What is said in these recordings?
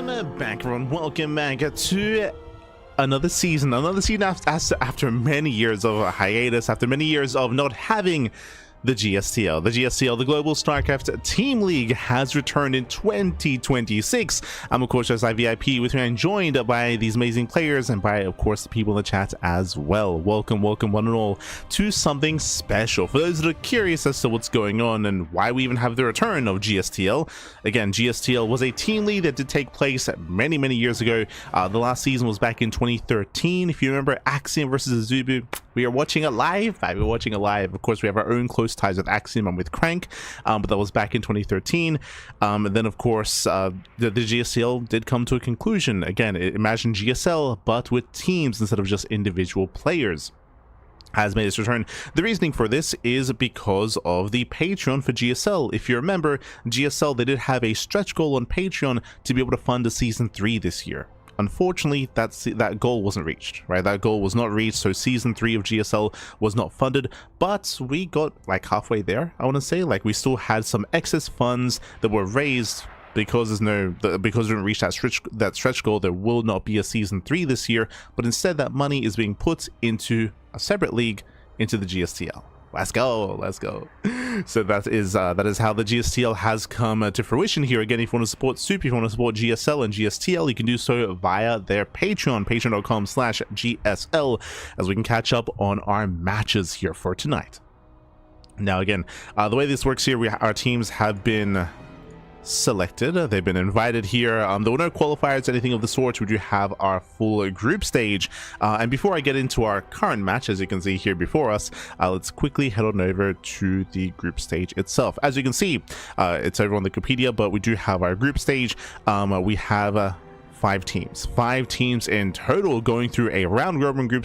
back everyone, welcome back to another season after many years of a hiatus, after many years of not having the GSTL. The GSTL, the Global StarCraft Team League, has returned in 2026. I'm of course just VIP, with me I'm joined by these amazing players and by of course the people in the chat as well. Welcome one and all to something special. For those that are curious as to what's going on and why we even have the return of GSTL, again, GSTL was a team league that did take place many years ago. The last season was back in 2013. If you remember Axiom versus Azubu, we are watching it live. We're watching it live. Of course, we have our own close ties with Axiom and with CranKy, but that was back in 2013. And then, of course, the GSTL did come to a conclusion. Again, imagine GSL, but with teams instead of just individual players. Has made its return. The reasoning for this is because of the Patreon for GSL. If you remember, GSL, they did have a stretch goal on Patreon to be able to fund a Season 3 this year. Unfortunately, that goal wasn't reached, right? That goal was not reached, so Season 3 of GSL was not funded, but we got like halfway there, I want to say. Like, we still had some excess funds that were raised because because we didn't reach that stretch goal. There will not be a Season 3 this year, but instead that money is being put into a separate league, into the GSTL. Let's go. So that is how the GSTL has come to fruition here. Again, if you want to support SOOP, if you want to support GSL and GSTL, you can do so via their Patreon, patreon.com/GSL, as we can catch up on our matches here for tonight. Now again, the way this works here, our teams have been selected, they've been invited here. There were no qualifiers, anything of the sort. We do have our full group stage, and before I get into our current match, as you can see here before us, let's quickly head on over to the group stage itself. As you can see, it's over on the Wikipedia, but we do have our group stage. We have five teams in total going through a round-robin group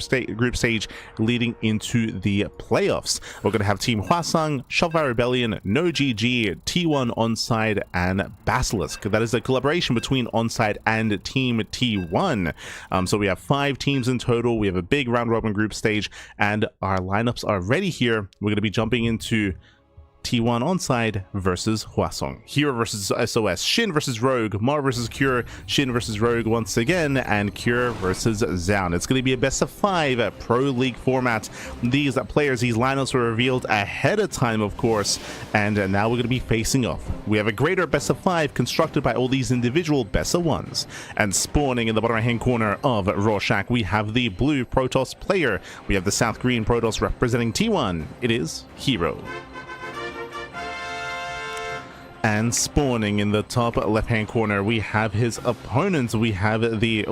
stage leading into the playoffs. We're going to have Team Hwasong, Shopify Rebellion, No GG, T1 Onside, and Basilisk. That is a collaboration between Onside and Team T1. So we have 5 teams in total. We have a big round-robin group stage, and our lineups are ready here. We're going to be jumping into T1 Onside versus Hwasong, herO versus SOS, Shin versus Rogue, Maru versus Cure, Shin versus Rogue once again, and Cure versus Zaun. It's going to be a best of 5 pro league format. These lineups were revealed ahead of time, of course, and now we're going to be facing off. We have a greater best of 5 constructed by all these individual best of 1s. And spawning in the bottom right hand corner of Rorschach, we have the blue Protoss player. We have the south green Protoss representing T1. It is herO. And spawning in the top left-hand corner, we have his opponents. We have the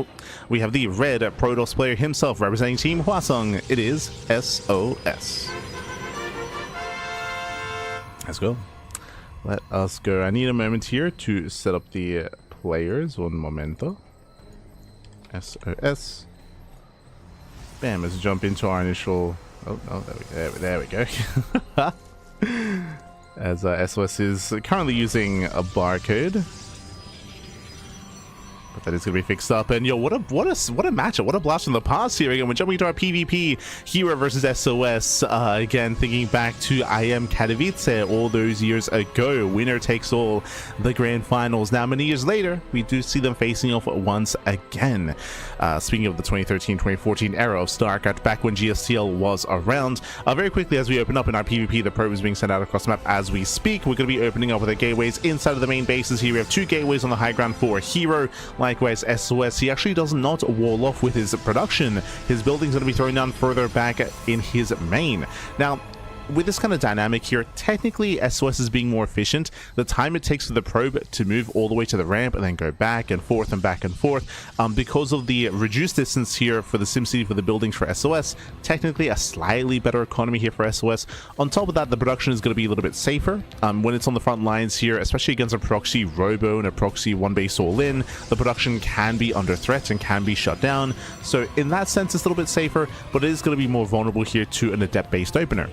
red Protoss player himself representing Team Hwasong. It is SOS. Let's go. Let us go. I need a moment here to set up the players. Un momento. SOS. Bam. Let's jump into our initial. Oh, there we go. As SOS is currently using a barcode, but that is going to be fixed up. And yo, what a matchup! What a blast from the past here. Again, we're jumping into our PvP, herO versus SOS. Again, thinking back to IM Katowice all those years ago, winner takes all, the grand finals. Now, many years later, we do see them facing off once again. Speaking of the 2013-2014 era of StarCraft, back when GSTL was around. Very quickly, as we open up in our PvP, the probe is being sent out across the map as we speak. We're going to be opening up with the gateways inside of the main bases here. We have 2 gateways on the high ground for herO. Likewise, SOS, he actually does not wall off with his production. His building's going to be thrown down further back in his main. Now, with this kind of dynamic here, technically SOS is being more efficient. The time it takes for the probe to move all the way to the ramp and then go back and forth, because of the reduced distance here for the SimCity for the buildings for SOS, technically a slightly better economy here for SOS. On top of that, the production is going to be a little bit safer. When it's on the front lines here, especially against a proxy robo and a proxy one base all in, the production can be under threat and can be shut down. So in that sense, it's a little bit safer, but it is going to be more vulnerable here to an adept based opener.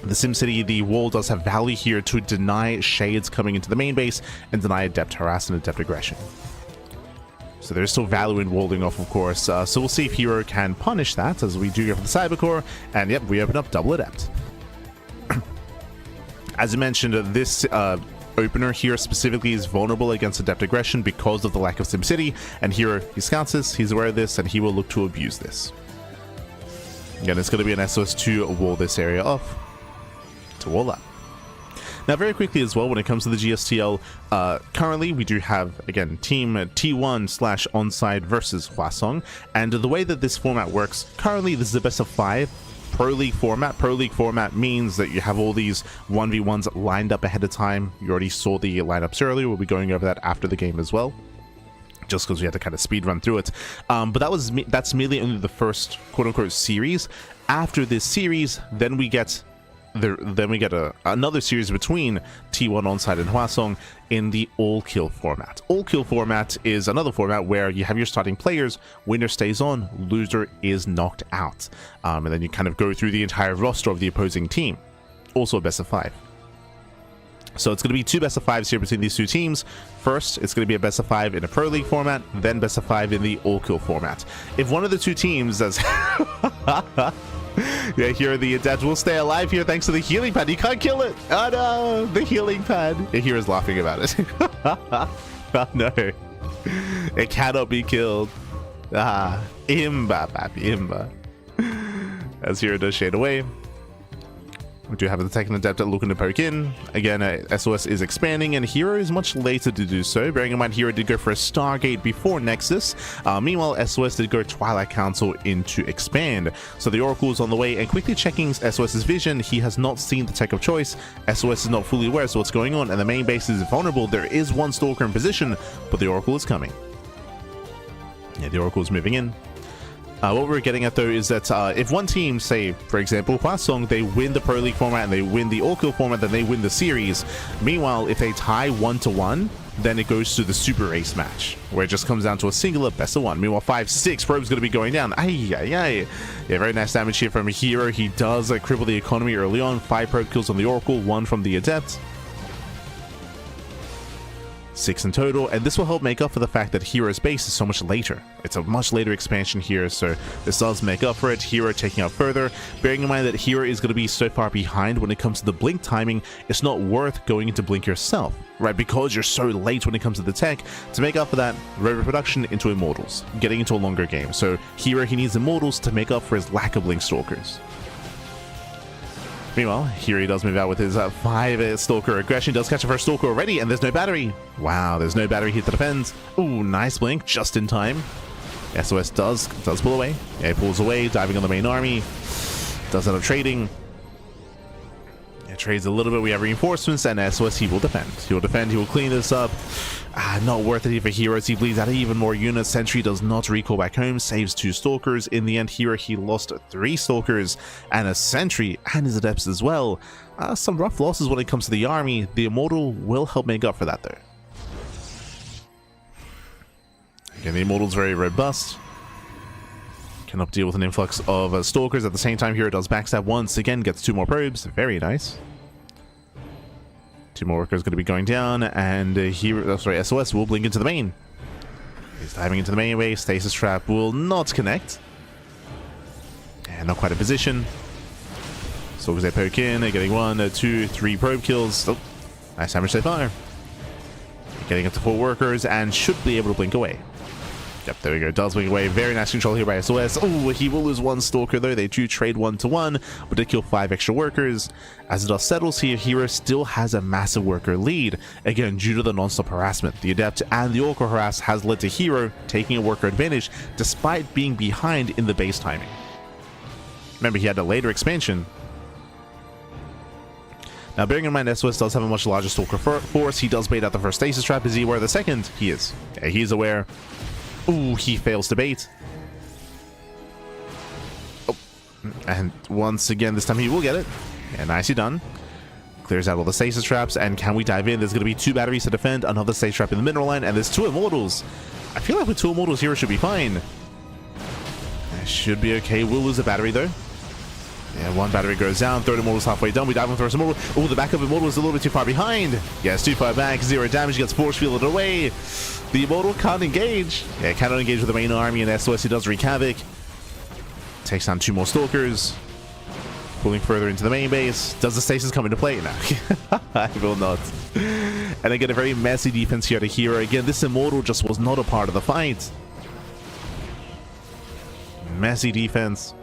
The SimCity, the wall does have value here to deny shades coming into the main base and deny adept harass and adept aggression. So there's still value in walling off, of course. So we'll see if herO can punish that as we do go for the Cybercore. And yep, we open up double adept. As I mentioned, this opener here specifically is vulnerable against adept aggression because of the lack of SimCity, and here he scouts this, he's aware of this, and he will look to abuse this. Again, it's going to be an SOS to wall this area off, to wall up. Now, very quickly as well, when it comes to the GSTL, currently we do have, again, Team T1/Onside versus Hwasong, and the way that this format works, currently this is a best of 5 Pro League format. Pro League format means that you have all these 1v1s lined up ahead of time. You already saw the lineups earlier. We'll be going over that after the game as well, just because we had to kind of speed run through it. But that's merely only the first quote-unquote series. After this series, then we get another series between T1 Onside and Hwasong in the all-kill format. All-kill format is another format where you have your starting players, winner stays on, loser is knocked out. And then you kind of go through the entire roster of the opposing team. Also a best of 5. So it's going to be 2 best of 5s here between these two teams. First, it's going to be a best of 5 in a Pro League format, then best of 5 in the all-kill format. If one of the two teams does... Yeah, here the adept will stay alive here thanks to the healing pad. You can't kill it. Oh no, the healing pad. Yeah, here is laughing about it. Oh no, it cannot be killed. Imba, papi, imba. As here does shade away. We do have the second adept looking to poke in. Again, SOS is expanding, and herO is much later to do so. Bearing in mind, herO did go for a Stargate before Nexus. Meanwhile, SOS did go Twilight Council into expand. So the Oracle is on the way, and quickly checking SOS's vision, he has not seen the tech of choice. SOS is not fully aware of what's going on, and the main base is vulnerable. There is one Stalker in position, but the Oracle is coming. Yeah, the Oracle is moving in. What we're getting at though is that if one team, say for example Hwasong, they win the Pro League format and they win the all-kill format, then they win the series. Meanwhile, if they tie 1-1, then it goes to the super race match, where it just comes down to a singular best of 1. Meanwhile, 5-6 probes going to be going down. Yeah, very nice damage here from herO. He does cripple the economy early on. 5 probe kills on the Oracle, 1 from the adept. 6 in total, and this will help make up for the fact that herO's base is so much later. It's a much later expansion here, so this does make up for it. herO taking out further, bearing in mind that herO is going to be so far behind when it comes to the blink timing. It's not worth going into blink yourself, right? Because you're so late when it comes to the tech. To make up for that, reproduction into Immortals, getting into a longer game. So herO, he needs Immortals to make up for his lack of blink stalkers. Meanwhile, here he does move out with his 5 Stalker aggression. Does catch a first Stalker already, and there's no battery. Wow, there's no battery here to defend. Ooh, nice blink, just in time. SOS does pull away. Yeah, he pulls away, diving on the main army. Does end up trading. Yeah, trades a little bit. We have reinforcements, and SOS, he will defend. He will defend, he will clean this up. Not worth it here for herO. He bleeds out even more units. Sentry does not recall back home, saves 2 Stalkers. In the end, herO, he lost 3 Stalkers and a Sentry and his Adepts as well. Some rough losses when it comes to the army. The Immortal will help make up for that though. Again, the Immortal's very robust. Cannot deal with an influx of Stalkers. At the same time, herO does backstab once again, gets 2 more probes. Very nice. 2 more workers going to be going down, and SOS will blink into the main. He's diving into the main way. Stasis Trap will not connect. And not quite in position. So as they poke in, they're getting 1, 2, 3 probe kills. Oh, nice damage so far. Getting up to 4 workers, and should be able to blink away. Yep, there we go. Does blink away. Very nice control here by SOS. Oh, he will lose 1 Stalker though. They do trade 1-1, but they kill 5 extra workers. As the dust settles here, herO still has a massive worker lead. Again, due to the non-stop harassment. The Adept and the Oracle harass has led to herO taking a worker advantage despite being behind in the base timing. Remember, he had a later expansion. Now, bearing in mind SOS does have a much larger Stalker force, he does bait out the first Stasis Trap. Is he aware of the second? He is. Yeah, he's aware. Ooh, he fails to bait. Oh, and once again, this time he will get it. Yeah, nicely done. Clears out all the Stasis Traps, and can we dive in? There's going to be 2 batteries to defend, another Stasis Trap in the mineral line, and there's 2 Immortals. I feel like with 2 Immortals here, it should be fine. It should be okay. We'll lose a battery, though. Yeah, 1 battery goes down, 3rd Immortal's halfway done. We dive on first Immortal. Oh, the backup Immortal is a little bit too far behind. Yes, too far back, 0 damage, gets force fielded away. The Immortal can't engage. Yeah, cannot engage with the main army, and SOS, he does wreak havoc. Takes down 2 more Stalkers. pulling further into the main base. Does the stasis come into play now? I will not. And again, a very messy defense here to herO. Again, this Immortal just was not a part of the fight. Messy defense.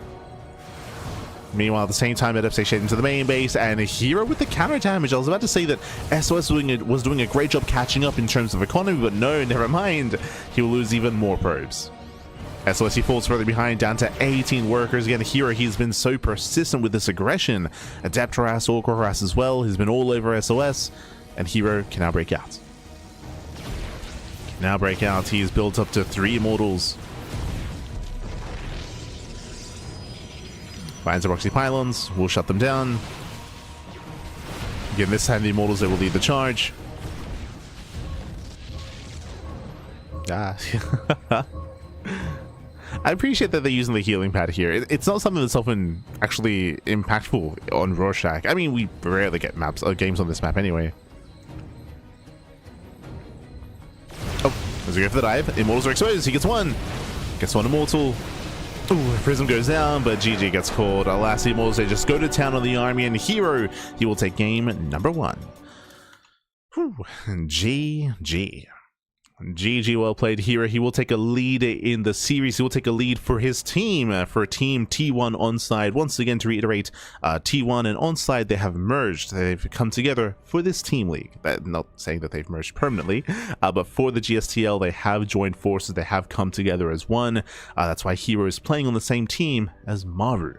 Meanwhile, at the same time, it stationed into the main base, and herO with the counter damage. I was about to say that SOS was doing a great job catching up in terms of economy, but no, never mind. He will lose even more probes. SOS, he falls further behind, down to 18 workers. Again, herO, he's been so persistent with this aggression. Adept harass, Orca harass as well. He's been all over SOS, and herO can now break out. He's built up to 3 Immortals. Finds the Roxy Pylons, will shut them down. Again, this time the Immortals, they will lead the charge. I appreciate that they're using the healing pad here. It's not something that's often actually impactful on Rorschach. I mean, we rarely get games on this map anyway. Oh, as we go for the dive, Immortals are exposed. He gets one. Gets one Immortal. Ooh, Prism goes down, but GG gets called. Alas, the Immortals, they just go to town on the army, and herO, he will take game number 1. Whew. GG. GG, well played herO. He will take a lead in the series. He will take a lead for his team, for Team T1 Onside. Once again, to reiterate, T1 and Onside, they have merged. They've come together for this team league. Not saying that they've merged permanently, but for the GSTL, they have joined forces. They have come together as one. That's why herO is playing on the same team as Maru.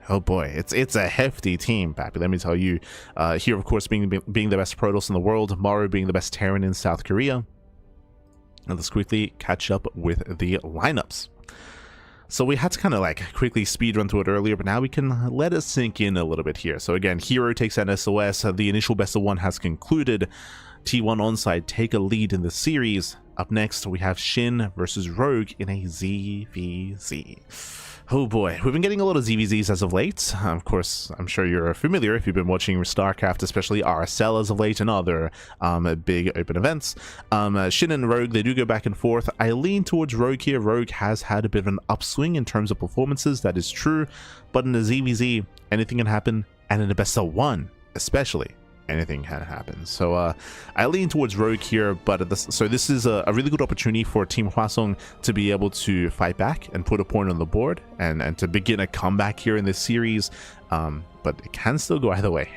Oh boy, it's a hefty team, Pappy, let me tell you. herO, of course, being the best Protoss in the world. Maru being the best Terran in South Korea. And let's quickly catch up with the lineups. So we had to kind of like quickly speed run through it earlier, but now we can let it sink in a little bit here. So again, herO takes out SOS. The initial best of 1 has concluded. T1 Onside take a lead in the series. Up next, we have Shin versus Rogue in a ZVZ. Oh boy, we've been getting a lot of ZVZs as of late. Of course, I'm sure you're familiar if you've been watching StarCraft, especially RSL as of late and other big open events. Shin and Rogue, they do go back and forth. I lean towards Rogue here. Rogue has had a bit of an upswing in terms of performances, that is true. But in a ZVZ, anything can happen, and in a best of 1, especially, anything can happen. So I lean towards Rogue here, but so this is a really good opportunity for Team Hwasong to be able to fight back and put a point on the board and to begin a comeback here in this series, but it can still go either way.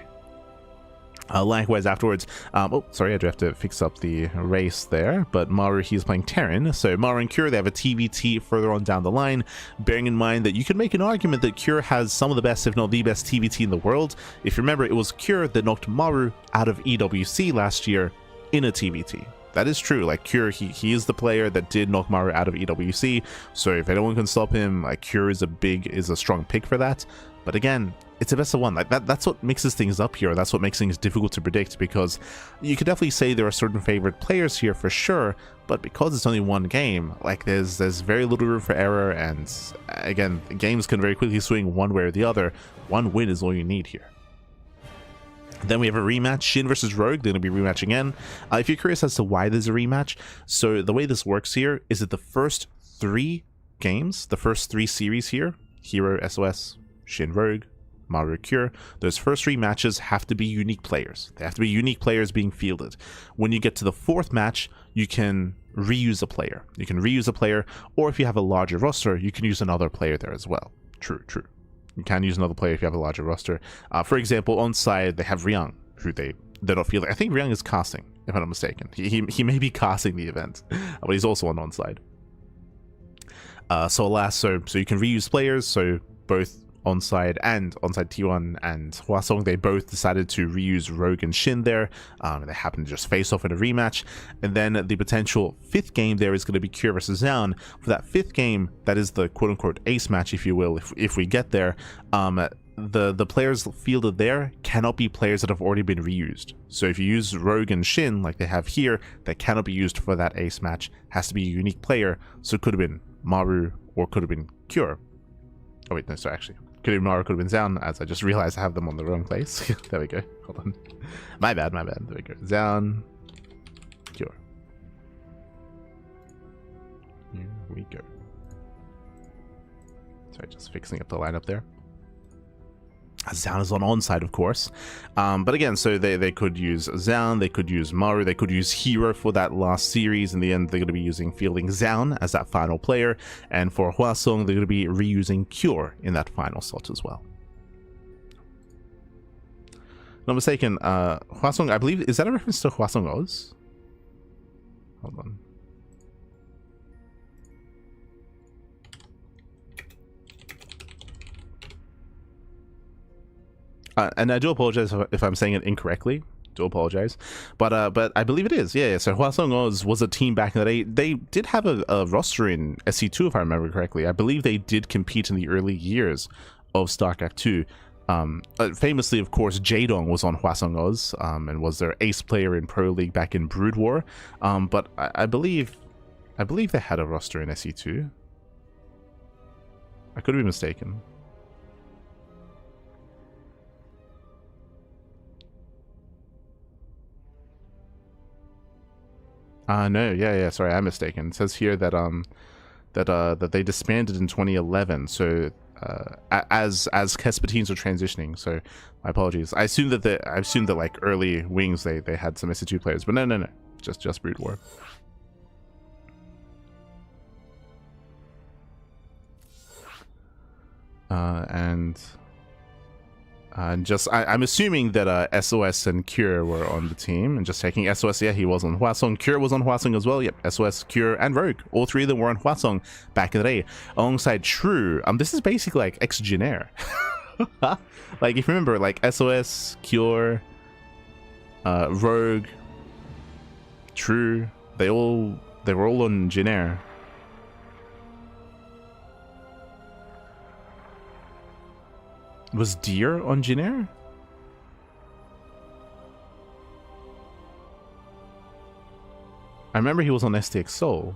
Likewise afterwards, oh sorry, I do have to fix up the race there, but Maru, he's playing Terran, so Maru and Cure, they have a TVT further on down the line, bearing in mind that you could make an argument that Cure has some of the best, if not the best, TVT in the world. If you remember, it was Cure that knocked Maru out of EWC last year in a TVT. That is true. Like Cure, he is the player that did knock Maru out of EWC, so if anyone can stop him, like Cure is a strong pick for that. But again, it's a best of 1. Like that's what mixes things up here. That's what makes things difficult to predict, because you could definitely say there are certain favorite players here for sure, but because it's only one game, like there's very little room for error, and again, games can very quickly swing one way or the other. One win is all you need here. Then we have a rematch, Shin versus Rogue. They're going to be rematching again. If you're curious as to why there's a rematch, so the way this works here is that the first 3 games, the first 3 series here, herO, SOS, Shin, Rogue, Maru, Cure, those first 3 matches have to be unique players. They have to be unique players being fielded. When you get to the 4th match, you can reuse a player. You can reuse a player, or if you have a larger roster, you can use another player there as well. True. You can use another player if you have a larger roster. For example, on side, they have Ryung, who they're not fielding. I think Ryung is casting, if I'm not mistaken. He may be casting the event, but he's also on side. So alas, so you can reuse players, so both Onside and Onside T1 and Hwasong, they both decided to reuse Rogue and Shin there. They happen to just face off in a rematch. And then the potential 5th game there is going to be Cure versus Zaun. For that 5th game, that is the quote-unquote ace match, if you will, if we get there. The players fielded there cannot be players that have already been reused. So if you use Rogue and Shin, like they have here, that cannot be used for that ace match. Has to be a unique player. So it could have been Maru or could have been Cure. Oh wait, no, sorry, actually. Could have been Maru, could have been Zaun, as I just realized I have them on the wrong place. There we go. Hold on. My bad. There we go. Zaun, Cure. Here we go. Sorry, just fixing up the lineup there. Zhao is on onside, of course. But again, so they could use Zhao, they could use Maru, they could use herO for that last series. In the end, they're going to be using fielding Zhao as that final player. And for Hwasong, they're going to be reusing Cure in that final slot as well. Not mistaken, Hwasong, I believe, is that a reference to Hwasong Oz? Hold on. And I do apologize if I'm saying it incorrectly. Do apologize, but I believe it is. Yeah. So Hwasong Oz was a team back in the day. They did have a roster in SC2, if I remember correctly. I believe they did compete in the early years of StarCraft 2. Famously, of course, Jaedong was on Hwasong Oz and was their ace player in Pro League back in Brood War. But I believe they had a roster in SC2. I could be mistaken. No, yeah, sorry, I'm mistaken. It says here that that they disbanded in 2011. So as Kesper teams were transitioning. So my apologies. I assumed that like early wings they had some SC2 players, but no, just Brood War. And just I'm assuming that SOS and Cure were on the team, and just taking SOS. Yeah, he was on Hwasong. Cure was on Hwasong as well. Yep, SOS, Cure, and Rogue. All three of them were on Hwasong back in the day, alongside True. This is basically like ex-Jin. Like if you remember, like SOS, Cure, Rogue, True. They were all on Jin. Was Deer on Jin? I remember he was on STX Soul.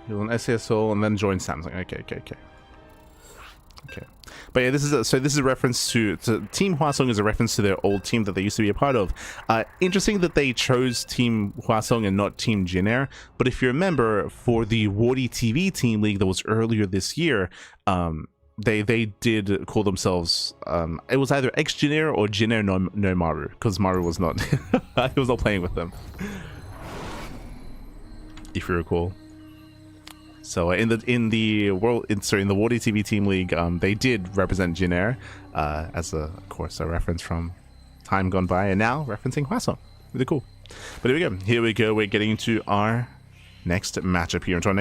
He was on STX Soul and then joined Samsung. Okay. But yeah, this is a reference to Team Hwasong is a reference to their old team that they used to be a part of. Interesting that they chose Team Hwasong and not Team Jin. But if you remember, for the Warty TV Team League that was earlier this year, they did call themselves it was either ex Jin or Jin no Maru, because Maru was not he was not playing with them, if you recall. So in the Warty TV Team League, they did represent Jin as of course a reference from time gone by, and now referencing Hwasong. Really cool. But here we go. We're getting into our next matchup here. Into our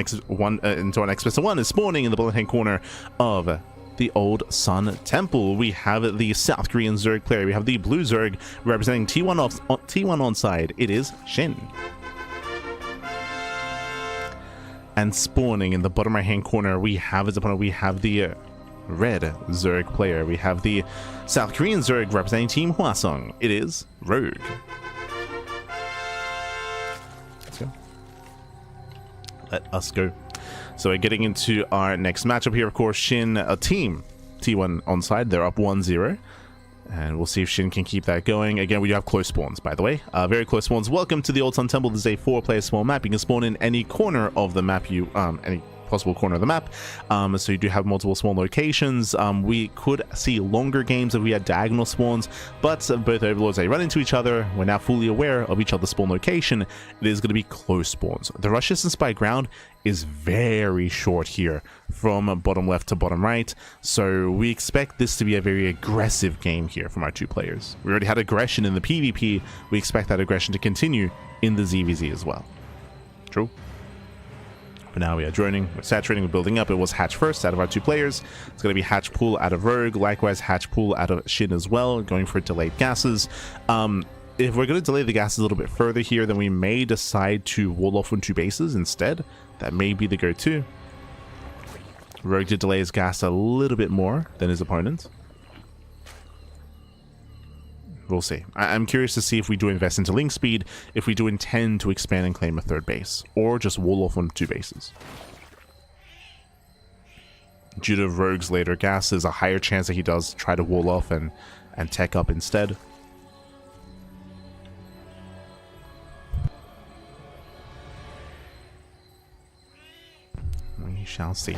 next best of one is spawning in the bottom hand corner of the Old Sun Temple. We have the South Korean Zerg player. We have the blue Zerg representing T1 onside. It is Shin. And spawning in the bottom right hand corner, we have as opponent, we have the red Zerg player. We have the South Korean Zerg representing Team Hwasong. It is Rogue. Let's go. Let us go. So we're getting into our next matchup here. Of course, Shin, a team T1 onside. They're up 1-0. And we'll see if Shin can keep that going. Again, we do have close spawns, by the way. Very close spawns. Welcome to the Old Sun Temple. This is a 4-player small map. You can spawn in any corner of the map any possible corner of the map. So you do have multiple spawn locations. We could see longer games if we had diagonal spawns, but both overlords, they run into each other. We're now fully aware of each other's spawn location. It is going to be close spawns. The rush distance by ground is very short here from bottom left to bottom right, so we expect this to be a very aggressive game here from our two players. We already had aggression in the PvP. We expect that aggression to continue in the ZVZ as well. True. But now we are droning, we're saturating, we're building up. It was Hatch first out of our two players. It's going to be Hatch Pool out of Rogue, likewise Hatch Pool out of Shin as well, going for delayed gases. If we're going to delay the gases a little bit further here, then we may decide to wall off on two bases instead. That may be the go-to. Rogue did delay his gas a little bit more than his opponent. We'll see. I'm curious to see if we do invest into link speed, if we do intend to expand and claim a third base, or just wall off on two bases. Due to Rogue's later gas, there's a higher chance that he does try to wall off and and tech up instead. We shall see.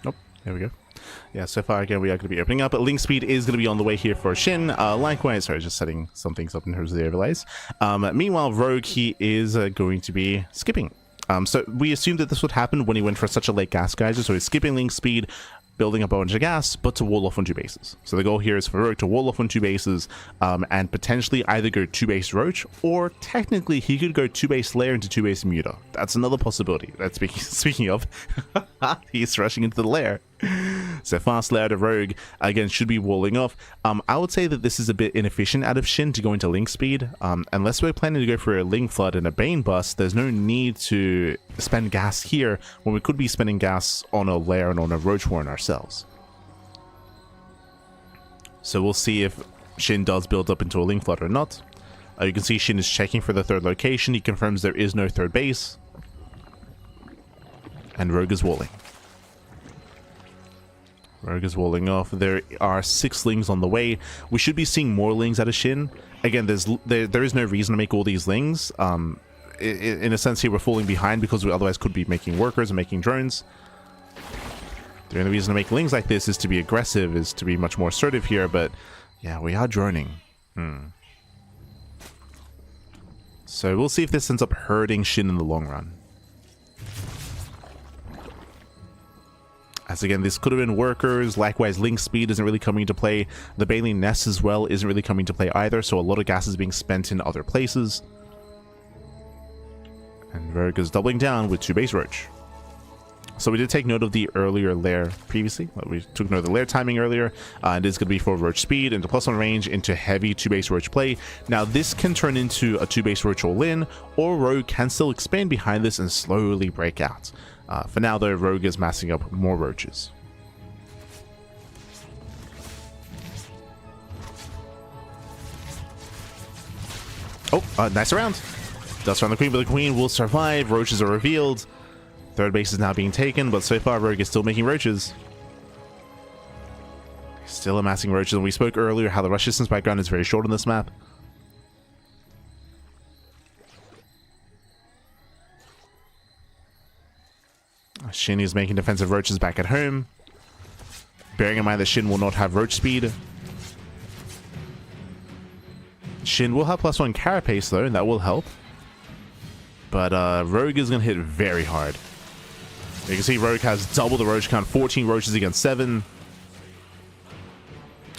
Nope, there we go. Yeah, so far again we are going to be opening up, but link speed is going to be on the way here for Shin. Likewise, sorry, just setting some things up in terms of the overlays. Meanwhile, Rogue, he is going to be skipping. So we assumed that this would happen when he went for such a late gas geyser, so he's skipping link speed, building up a bunch of gas, but to wall off on 2 bases. So the goal here is for Rogue to wall off on 2 bases, and potentially either go 2 base Roach, or technically he could go 2 base Lair into 2 base Muta. That's another possibility. That's speaking of, he's rushing into the Lair. So fast Lair to Rogue, again, should be walling off. I would say that this is a bit inefficient out of Shin to go into link speed. Unless we're planning to go for a link flood and a Bane bust, there's no need to spend gas here when we could be spending gas on a Lair and on a Roach Warren ourselves. So we'll see if Shin does build up into a link flood or not. You can see Shin is checking for the 3rd location. He confirms there is no 3rd base. And Rogue is walling. Rogue is walling off. There are 6 lings on the way. We should be seeing more lings out of Shin. Again, there is no reason to make all these lings. In a sense here, we're falling behind because we otherwise could be making workers and making drones. The only reason to make lings like this is to be aggressive, is to be much more assertive here, but yeah, we are droning. So we'll see if this ends up hurting Shin in the long run. As again, this could have been workers. Likewise, link speed isn't really coming into play. The Bailey Nest as well isn't really coming to play either, so a lot of gas is being spent in other places. And Rogue is doubling down with 2 base Roach. So we did take note of the earlier Lair previously. We took note of the Lair timing earlier. And it's going to be for Roach speed, into +1 range, into heavy 2 base Roach play. Now this can turn into a 2 base Roach all-in, or Rogue can still expand behind this and slowly break out. For now though, Rogue is massing up more Roaches. Oh, nice round. Dust around the Queen, but the Queen will survive. Roaches are revealed. 3rd base is now being taken, but so far Rogue is still making Roaches. Still amassing Roaches, and we spoke earlier how the rush distance background is very short on this map. Shin is making defensive Roaches back at home. Bearing in mind that Shin will not have Roach speed. Shin will have +1 Carapace though, and that will help. But Rogue is going to hit very hard. You can see Rogue has double the Roach count, 14 Roaches against 7.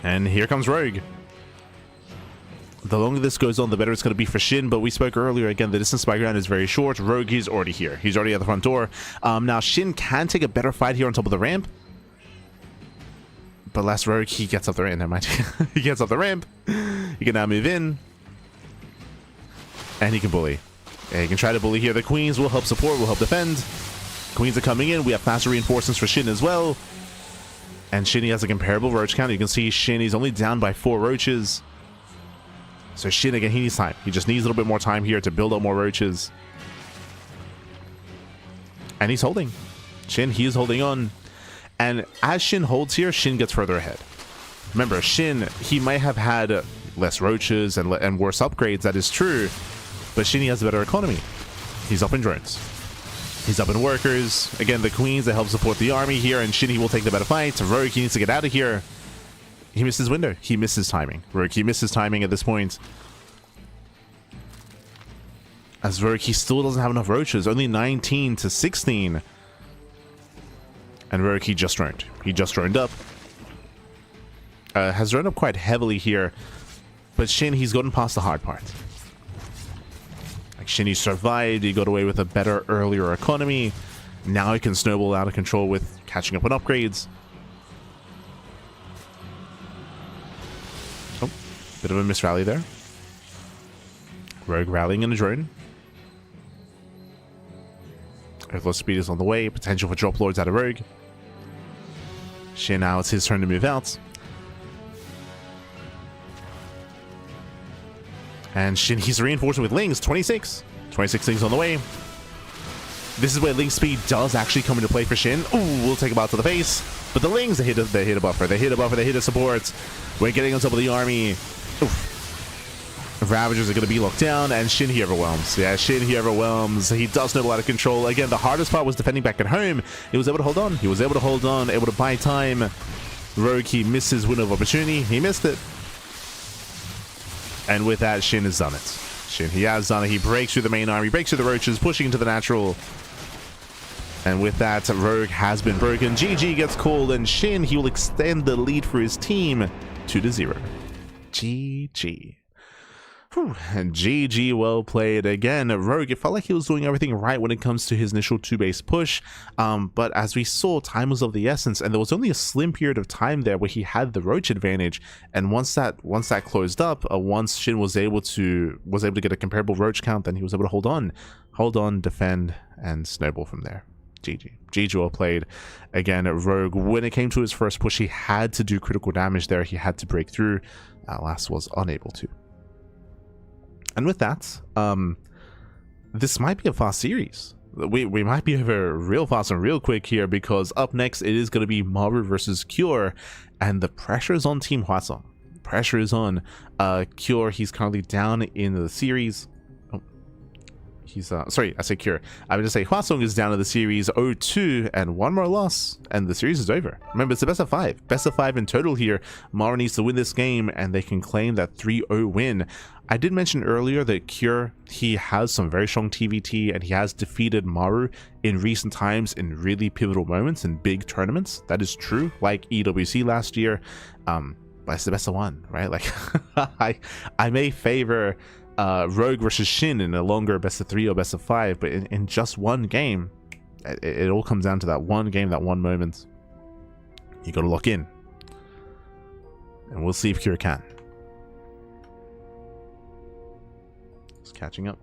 And here comes Rogue. The longer this goes on, the better it's going to be for Shin, but we spoke earlier, again, the distance by ground is very short. Rogue is already here. He's already at the front door. Now, Shin can take a better fight here on top of the ramp. But last Rogue, he gets up the ramp. Never mind. He gets up the ramp. He can now move in. And he can bully. Yeah, he can try to bully here. The Queens will help support, will help defend. Queens are coming in. We have faster reinforcements for Shin as well. And Shin, he has a comparable Roach count. You can see Shin, he's only down by 4 Roaches. So Shin, again, he needs time. He just needs a little bit more time here to build up more Roaches. And he's holding. Shin, he is holding on. And as Shin holds here, Shin gets further ahead. Remember, Shin, he might have had less Roaches and worse upgrades, that is true. But Shin, he has a better economy. He's up in drones. He's up in workers. Again, the Queens that help support the army here. And Shin, he will take the better fight. Rogue, he needs to get out of here. He missed his window. He missed his timing. Rogue, he missed his timing at this point. As Rogue, he still doesn't have enough Roaches. Only 19 to 16. And Rogue, he just droned. He just droned up. Has droned up quite heavily here. But Shin, he's gotten past the hard part. Like Shin, he survived. He got away with a better, earlier economy. Now he can snowball out of control with catching up on upgrades. Oh, bit of a misrally there. Rogue rallying in a drone. Overlord speed is on the way. Potential for drop lords out of Rogue. Shin, now it's his turn to move out. And Shin, he's reinforcing with Lings. 26. 26 Lings on the way. This is where Link speed does actually come into play for Shin. Ooh, we'll take him out to the face. But the Lings, they hit a buffer. They hit a buffer. They hit a support. We're getting on top of the army. Oof. Ravagers are going to be locked down, and Shin he overwhelms. Yeah, Shin he overwhelms. He does know a lot of control. Again, the hardest part was defending back at home. He was able to hold on. He was able to hold on, able to buy time. Rogue, he missed his window of opportunity. He missed it. And with that, Shin has done it. Shin, he has done it. He breaks through the main army, breaks through the roaches, pushing into the natural. And with that, Rogue has been broken. GG gets called, and Shin, he will extend the lead for his team 2-0. GG. And GG, well played. Again, Rogue, it felt like he was doing everything right when it comes to his initial 2-base push, but as we saw, time was of the essence, and there was only a slim period of time there where he had the roach advantage. And once that closed up, once Shin was able to get a comparable roach count, then he was able to hold on, defend, and snowball from there. GG, well played. Again, Rogue, when it came to his first push, he had to do critical damage there. He had to break through. Last was unable to. And with that, this might be a fast series. We might be over real fast and real quick here, because up next it is going to be Maru versus Cure, and the pressure is on Team Hwasong. Pressure is on Cure. He's currently down in the series. Sorry, I say Cure. I would just say Hwasong is down in the series 0-2, and one more loss, and the series is over. Remember, it's a best of 5. Best of 5 in total here. Maru needs to win this game, and they can claim that 3-0 win. I did mention earlier that Cure, he has some very strong TVT, and he has defeated Maru in recent times in really pivotal moments in big tournaments. That is true, like EWC last year. But it's the best of 1, right? Like, I may favor Rogue versus Shin in a longer best of 3 or best of 5, but in just one game, it all comes down to that one game, that one moment. You got to lock in, and we'll see if Cure can. It's catching up.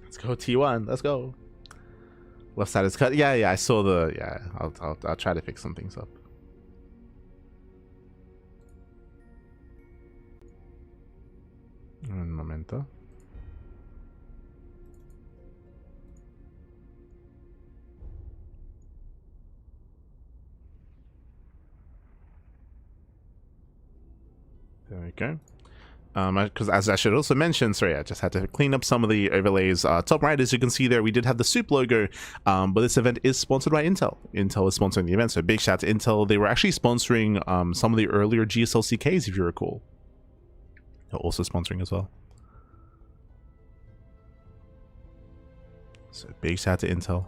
Let's go T1. Let's go. Left side is cut. Yeah. I saw the. Yeah. I'll try to fix some things up. Un momento. There we go. Because as I should also mention, sorry, I just had to clean up some of the overlays. Top right, as you can see there, we did have the SOOP logo, but this event is sponsored by Intel. Intel is sponsoring the event, so big shout to Intel. They were actually sponsoring some of the earlier GSL CKs, if you recall. They're also sponsoring as well. So big shout to Intel.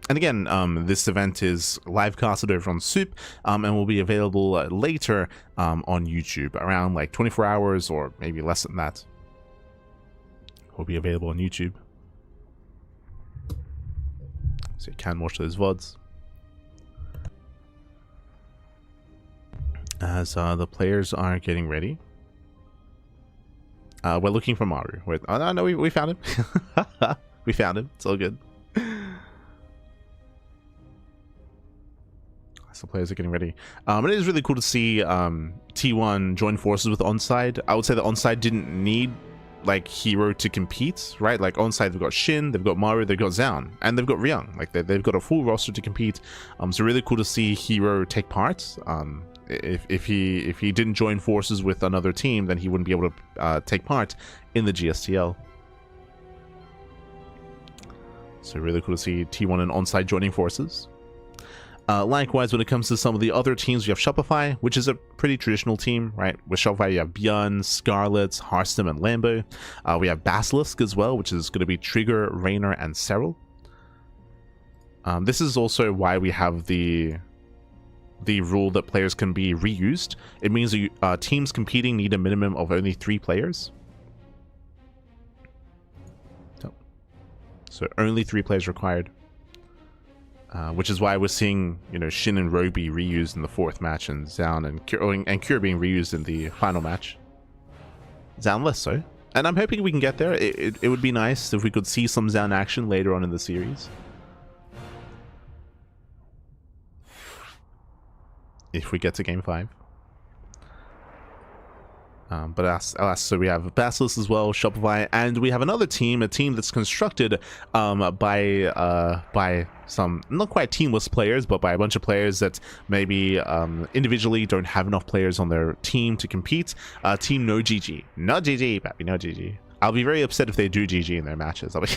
And again, this event is live casted over on SOOP, and will be available later on YouTube, around like 24 hours or maybe less than that. Will be available on YouTube, so you can watch those VODs. As the players are getting ready. We're looking for Maru. Oh no, we found him. We found him. It's all good. So players are getting ready. It is really cool to see T1 join forces with Onside. I would say that Onside didn't need like herO to compete, right? Like Onside, they've got Shin, they've got Maru, they've got Zaun, and they've got Ryung. Like they've got a full roster to compete. So really cool to see herO take part. If he didn't join forces with another team, then he wouldn't be able to take part in the GSTL. So really cool to see T1 and Onside joining forces. Likewise, when it comes to some of the other teams, we have Shopify, which is a pretty traditional team, right? With Shopify, you have Bjorn, Scarlet, Hearthstone, and Lambo. We have Basilisk as well, which is going to be Trigger, Raynor, and Serral. This is also why we have the rule that players can be reused. It means that teams competing need a minimum of only 3 players. So only 3 players required. which is why we're seeing, you know, Shin and herO be reused in the 4th match, and Zaun and Cure being reused in the final match. Zaun less so. And I'm hoping we can get there. It would be nice if we could see some Zaun action later on in the series. If we get to Game 5. But alas, so we have Basilisk as well, Shopify, and we have another team, a team that's constructed by some, not quite teamless players, but by a bunch of players that maybe individually don't have enough players on their team to compete. Team No GG. No GG, papi, no GG. I'll be very upset if they do GG in their matches. I'll be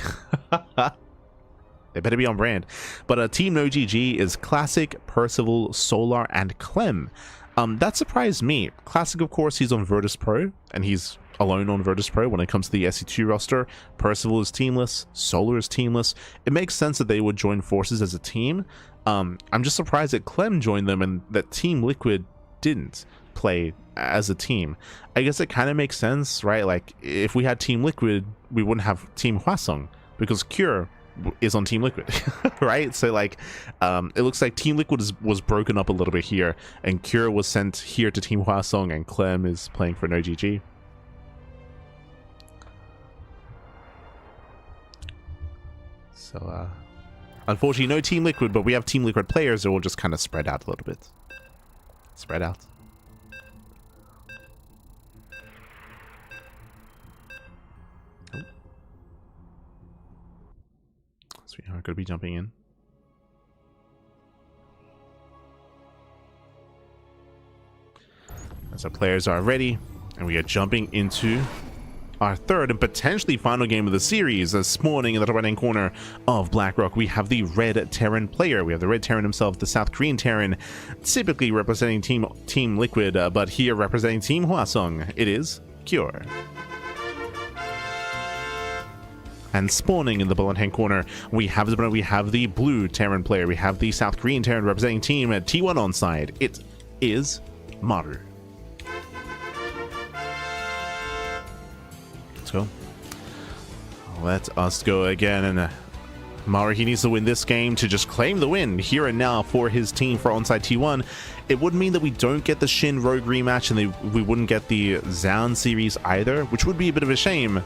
they better be on brand. But Team No GG is Classic, Percival, Solar, and Clem. That surprised me. Classic, of course, he's on Virtus Pro, and he's alone on Virtus Pro when it comes to the SE2 roster. Percival is teamless. Solar is teamless. It makes sense that they would join forces as a team. I'm just surprised that Clem joined them and that Team Liquid didn't play as a team. I guess it kind of makes sense, right? Like, if we had Team Liquid, we wouldn't have Team Hwasong, because Cure is on Team Liquid, right? So like, it looks like Team Liquid was broken up a little bit here, and Cure was sent here to Team Hwasong, and Clem is playing for No GG. So unfortunately no Team Liquid, but we have Team Liquid players that will just kind of spread out a little bit. Spread out. So we are going to be jumping in. As our players are ready, and we are jumping into our 3rd and potentially final game of the series. This morning in the right-hand corner of BlackRock, we have the Red Terran player. We have the Red Terran himself, the South Korean Terran, typically representing Team Liquid, but here representing Team Hwasong, it is Cure. And spawning in the bottom-hand corner, we have the Blue Terran player. We have the South Korean Terran representing Team T1 on side. It is Maru. Let's go. Let us go again. And Maru, he needs to win this game to just claim the win here and now for his team for onside T1. It would mean that we don't get the Shin Rogue rematch, and we wouldn't get the Zaun series either, which would be a bit of a shame.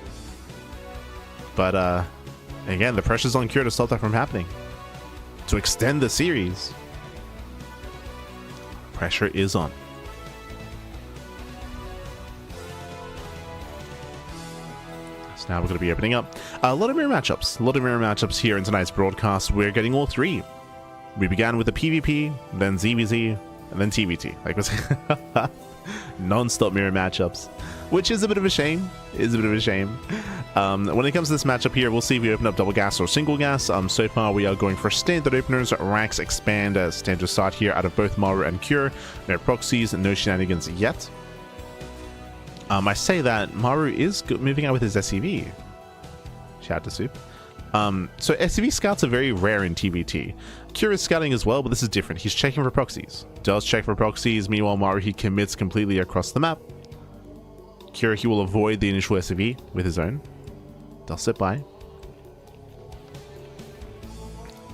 But again, the pressure's on Cure to stop that from happening, to extend the series. Pressure is on. So now we're going to be opening up a lot of mirror matchups here in tonight's broadcast. We're getting all 3. We began with the PvP, then ZVZ, and then TVT. Like, non-stop mirror matchups, which is a bit of a shame. When it comes to this matchup here, we'll see if we open up double gas or single gas. So far we are going for standard openers. Racks expand standard start here out of both Maru and Cure. No proxies, no shenanigans yet. I say that Maru is moving out with his SCV. Shout out to SOOP. So SCV scouts are very rare in TBT. Cure is scouting as well, but this is different. He's checking for proxies. Does check for proxies. Meanwhile, Maru, he commits completely across the map. Cure, he will avoid the initial SCV with his own. Does sit by.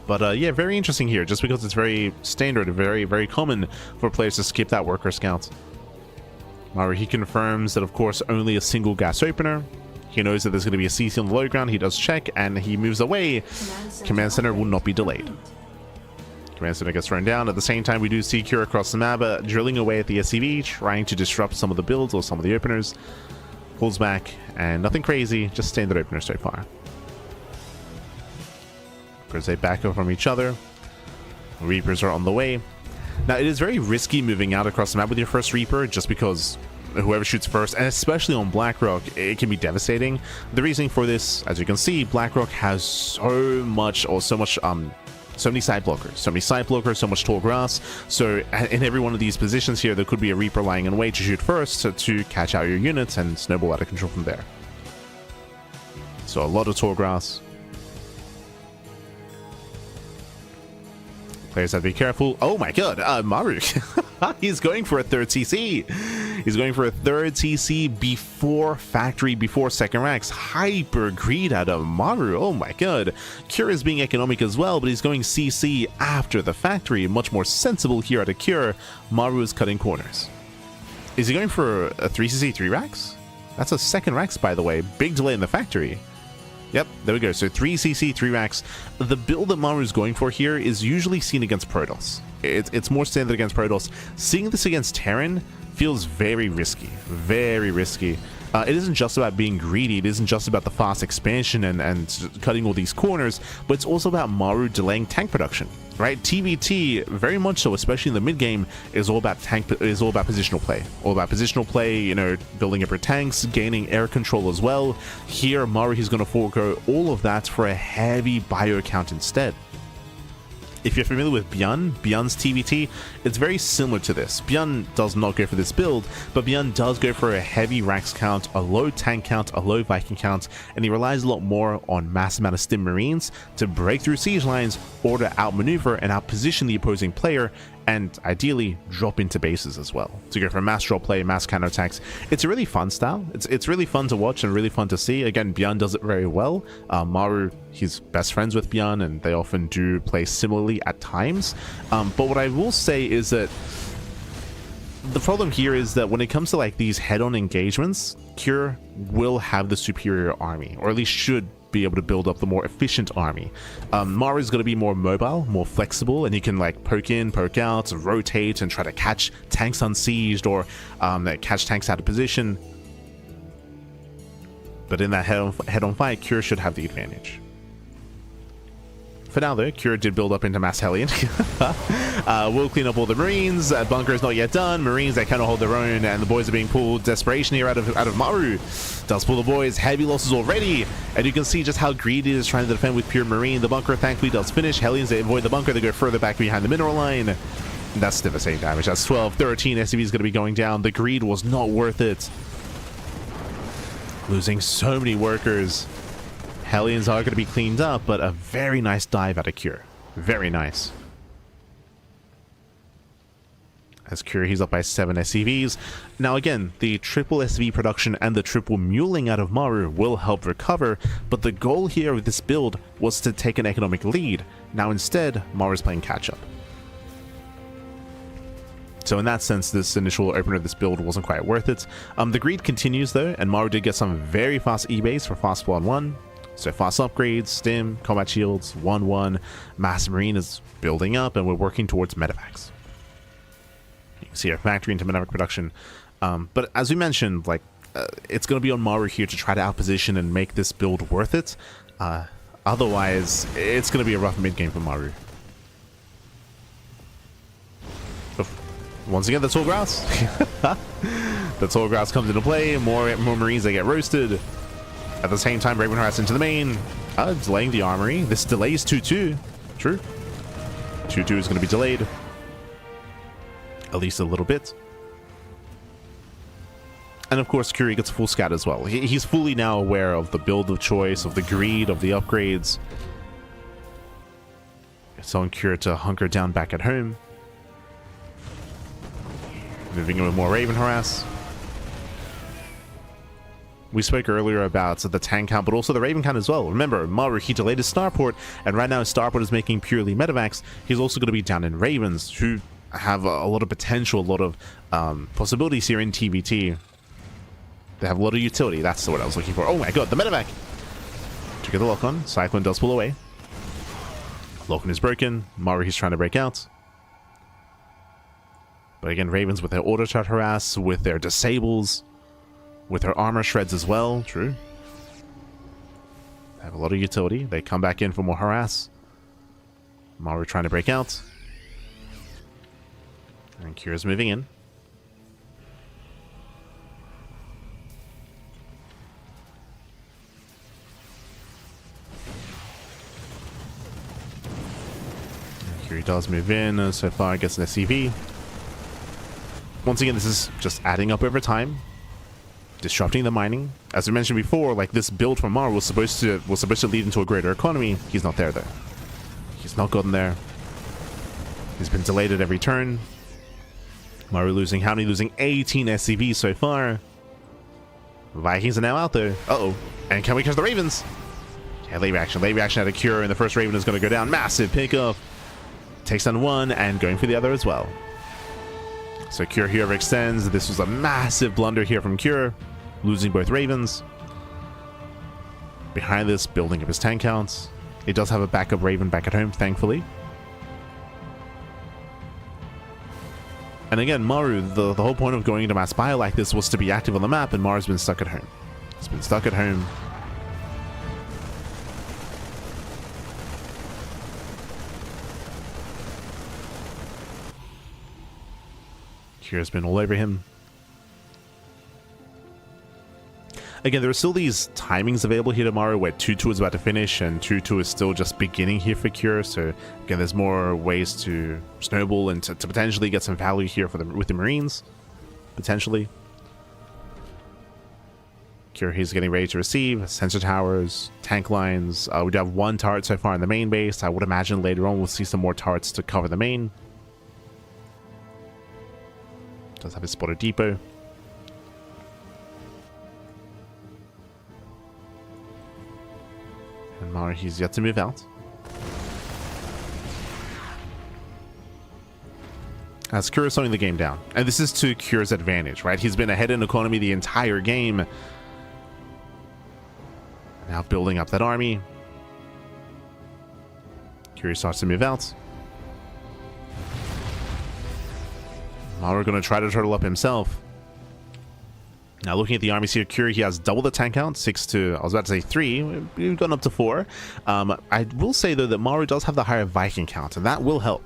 But yeah, very interesting here, just because it's very standard, very, very common for players to skip that worker scout. Maru, he confirms that, of course, only a single gas opener. He knows that there's going to be a CC on the low ground. He does check, and he moves away. Command center will not be delayed. Command center gets thrown down. At the same time, we do see Cure across the map, drilling away at the SCV, trying to disrupt some of the builds or some of the openers. Pulls back, and nothing crazy, just standard openers so far. Because they back up from each other. Reapers are on the way. Now, it is very risky moving out across the map with your first Reaper, just because whoever shoots first, and especially on BlackRock, it can be devastating. The reasoning for this, as you can see, BlackRock has so many side blockers, so much tall grass. So in every one of these positions here, there could be a Reaper lying in wait to shoot first to catch out your units and snowball out of control from there. So a lot of tall grass. Players have to be careful. Oh my god, Maru. He's going for a third CC. He's going for a third CC before factory, before second racks. Hyper greed out of Maru. Oh my god. Cure is being economic as well, but he's going CC after the factory. Much more sensible here at a Cure. Maru is cutting corners. Is he going for a 3CC 3 racks? That's a second racks, by the way. Big delay in the factory. Yep, there we go. So 3CC 3 racks. The build that Maru is going for here is usually seen against Protoss. It's more standard against Protoss. Seeing this against Terran feels very risky. Very risky. It isn't just about being greedy. It isn't just about the fast expansion and cutting all these corners, but it's also about Maru delaying tank production, right? TVT, very much so, especially in the mid game, is all about positional play. All about positional play, you know, building up your tanks, gaining air control as well. Here, Maru, he's going to forego all of that for a heavy bio count instead. If you're familiar with Bjorn's TVT, it's very similar to this. Bjorn does not go for this build, but Bjorn does go for a heavy racks count, a low tank count, a low Viking count, and he relies a lot more on mass amount of stim marines to break through siege lines or to outmaneuver and outposition the opposing player, and ideally drop into bases as well to go for mass drop play, mass counterattacks. It's a really fun style. It's really fun to watch and really fun to see. Again, Bjorn does it very well. Maru, he's best friends with Bjorn, and they often do play similarly at times. But what I will say is that the problem here is that when it comes to like these head-on engagements, Cure will have the superior army, or at least should be able to build up the more efficient army. Maru is going to be more mobile, more flexible, and he can like poke in, poke out, rotate, and try to catch tanks unsieged or catch tanks out of position. But in that head-on fight, Cure should have the advantage. For now, though, Cure did build up into Mass Hellion. We'll clean up all the Marines. Bunker is not yet done. Marines, they cannot hold their own, and the boys are being pulled. Desperation here out of Maru. Does pull the boys. Heavy losses already. And you can see just how greedy it is trying to defend with pure Marine. The bunker, thankfully, does finish. Hellions, they avoid the bunker. They go further back behind the mineral line. And that's devastating damage. That's 12, 13. SCV is going to be going down. The greed was not worth it. Losing so many workers. Hellions are going to be cleaned up, but a very nice dive out of Cure. Very nice. As Cure, he's up by 7 SCVs. Now again, the triple SCV production and the triple muling out of Maru will help recover, but the goal here with this build was to take an economic lead. Now instead, Maru's playing catch-up. So in that sense, this initial opener of this build wasn't quite worth it. The greed continues though, and Maru did get some very fast ebays for fast 1-1. So fast upgrades, stim, combat shields, 1-1, mass marine is building up, and we're working towards medevacs. You can see our factory into medevac production. But as we mentioned, like it's going to be on Maru here to try to outposition and make this build worth it. Otherwise, it's going to be a rough mid game for Maru. Once again, the tall grass. The tall grass comes into play. More marines, they get roasted. At the same time, Raven harass into the main. Delaying the armory. This delays 2-2. True. 2-2 is going to be delayed. At least a little bit. And of course, Curie gets full scat as well. He's fully now aware of the build of choice, of the greed, of the upgrades. It's on Cure to hunker down back at home. Moving in with more Raven harass. We spoke earlier about the tank count, but also the Raven count as well. Remember, Maru, he delayed his starport, and right now his starport is making purely medevacs. He's also going to be down in Ravens, who have a lot of potential, a lot of possibilities here in TVT. They have a lot of utility. That's the word I was looking for. Oh my god, the medevac! To get the lock-on, Cyclone does pull away. Lock-on is broken. Maru, he's trying to break out. But again, Ravens with their auto-charge harass, with their disables, with her armor shreds as well. True. They have a lot of utility. They come back in for more harass. Maru trying to break out. And Cure's moving in. Cure does move in. So far, gets an SCV. Once again, this is just adding up over time. Disrupting the mining. As we mentioned before, like this build from Maru was supposed to lead into a greater economy. He's not there though. He's not gotten there. He's been delayed at every turn. Maru losing how many? Losing 18 SCVs so far. Vikings are now out there. Uh-oh. And can we catch the Ravens? Yeah, late reaction. Late reaction at a cure, and the first Raven is going to go down. Massive pickup. Takes down one, and going for the other as well. So Cure here overextends. This was a massive blunder here from Cure. Losing both Ravens. Behind this, building up his tank counts. He does have a backup Raven back at home, thankfully. And again, Maru, the whole point of going into mass bio like this was to be active on the map, and Maru's been stuck at home. He's been stuck at home. Cure's been all over him. Again, there are still these timings available here to Maru where 2-2 is about to finish and 2-2 is still just beginning here for Cure. So again, there's more ways to snowball and to potentially get some value here for with the Marines. Potentially. Cure, he's getting ready to receive sensor towers, tank lines. We do have one turret so far in the main base. I would imagine later on we'll see some more turrets to cover the main. Does have a spotter depot. And Maru, he's yet to move out. As Cure is slowing the game down. And this is to Cure's advantage, right? He's been ahead in economy the entire game. Now building up that army. Cure starts to move out. Maru going to try to turtle up himself. Now looking at the armies here, Cure, he has double the tank count, 6 to, I was about to say 3, we've gone up to 4. I will say though that Maru does have the higher Viking count, and that will help.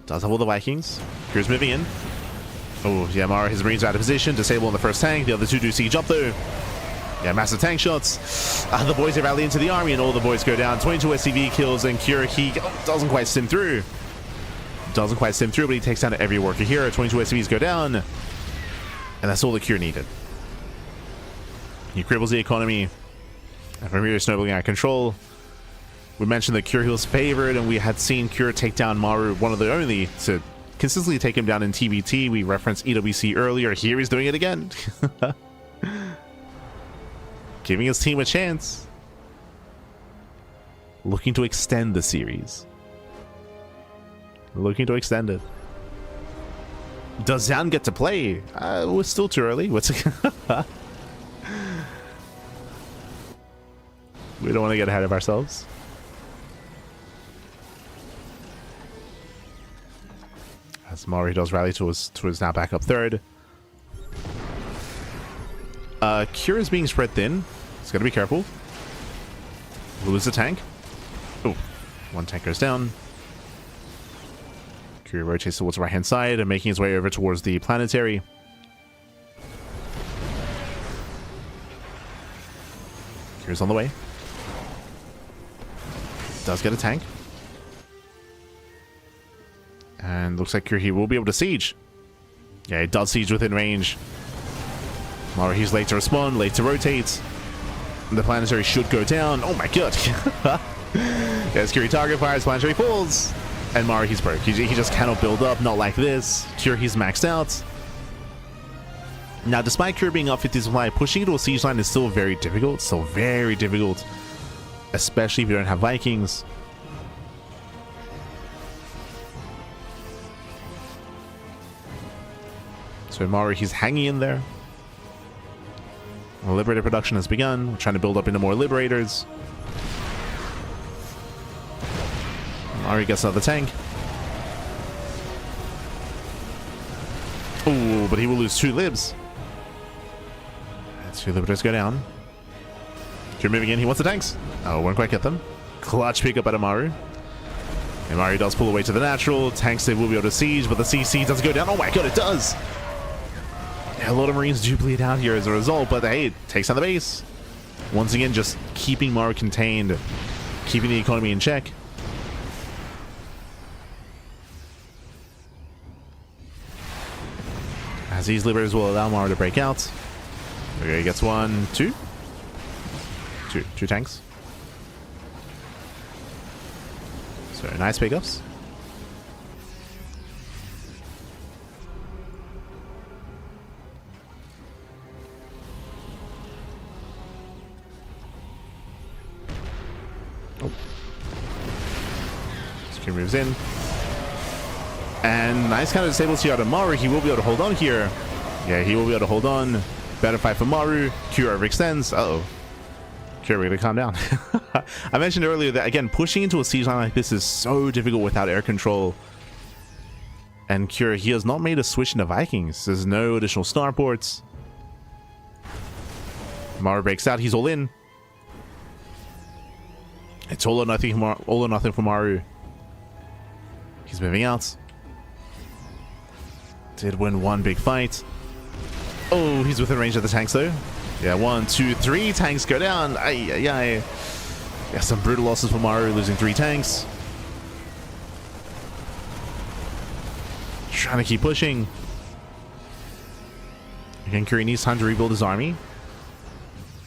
Does have all the Vikings. Cure's moving in. Oh yeah, Maru, his Marines are out of position, disable on the first tank, the other two do siege up though. Yeah, massive tank shots. The boys are rallying into the army and all the boys go down. 22 SCV kills, and Cure, he doesn't quite stim through. Doesn't quite stim through, but he takes down every worker here. 22 SCVs go down. And that's all the Cure needed. He cripbles the economy. And from here, snowballing out of control. We mentioned that Cure he was favored, and we had seen Cure take down Maru, one of the only to consistently take him down in TBT. We referenced EWC earlier. Here he's doing it again. Giving his team a chance. Looking to extend the series. Looking to extend it. Does Zan get to play? We're still too early. We don't want to get ahead of ourselves. As Maru does rally towards now back up third. Cure is being spread thin. He's got to be careful. Lose the tank. Oh, one tank goes down. Cure rotates towards the right hand side and making his way over towards the planetary. Cure's on the way. Does get a tank. And looks like Cure he will be able to siege. Yeah, he does siege within range. Maru, he's late to respond, late to rotate. The planetary should go down. Oh my god. Yes, Cure target fires, planetary falls. And Maru, he's broke. He just cannot build up, not like this. Cure, he's maxed out. Now, despite Cure being up 50 supply, pushing into a siege line is still very difficult. Still very difficult. Especially if you don't have Vikings. So Maru, he's hanging in there. Liberator production has begun. We're trying to build up into more Liberators. Maru gets another tank. Oh, but he will lose 2 libs. 2 Liberators go down. Cure moving in. He wants the tanks. Oh, won't quite get them. Clutch pickup out of Maru. And Maru does pull away to the natural. Tanks, they will be able to siege, but the CC doesn't go down. Oh my god, it does! Yeah, a lot of Marines do bleed out here as a result, but hey, it takes down the base. Once again, just keeping Maru contained. Keeping the economy in check. As these Liberators will allow Maru to break out. Okay, he gets 1, 2. Two tanks. So nice pickups. Kiri moves in. And nice kind of disables here out of Maru. He will be able to hold on here. Yeah, he will be able to hold on. Better fight for Maru. Kiri overextends. Uh-oh. Kiri, we're gonna calm down. I mentioned earlier that, again, pushing into a siege line like this is so difficult without air control. And Kiri, he has not made a switch into Vikings. There's no additional starports. Maru breaks out. He's all in. It's all or nothing for Maru. He's moving out. Did win one big fight. Oh, he's within range of the tanks though. Yeah, 1, 2, 3 tanks go down. Ay, ay, ay. Yeah, some brutal losses for Maru, losing 3 tanks. Trying to keep pushing. Again, Kiri needs time to rebuild his army.